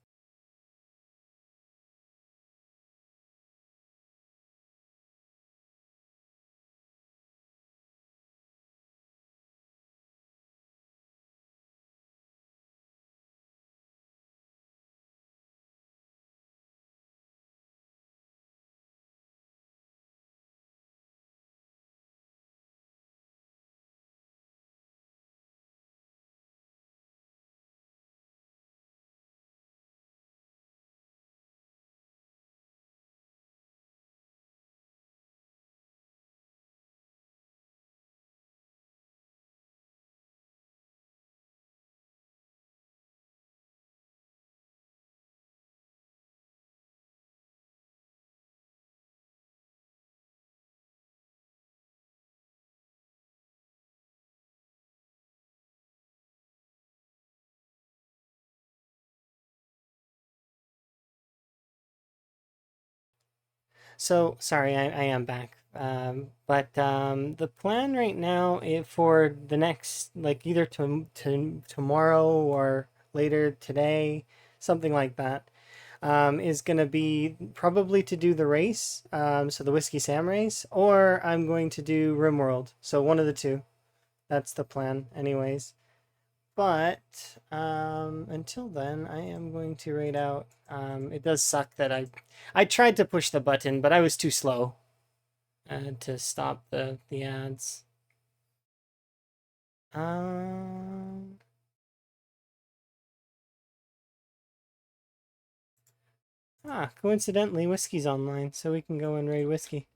So sorry, I am back. But the plan right now for the next, like either to tomorrow or later today, something like that, is gonna be probably to do the race, so the Whiskey Sam race, or I'm going to do RimWorld. So one of the two. That's the plan, anyways. But until then, I am going to rate out. It does suck that I tried to push the button, but I was too slow to stop the ads. Um, Coincidentally, Whiskey's online, so we can go and raid Whiskey.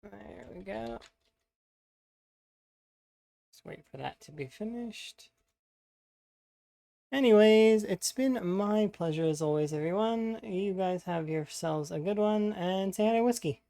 There we go. Just wait for that to be finished. Anyways, it's been my pleasure as always, everyone. You guys have yourselves a good one, and say hi to Whiskey.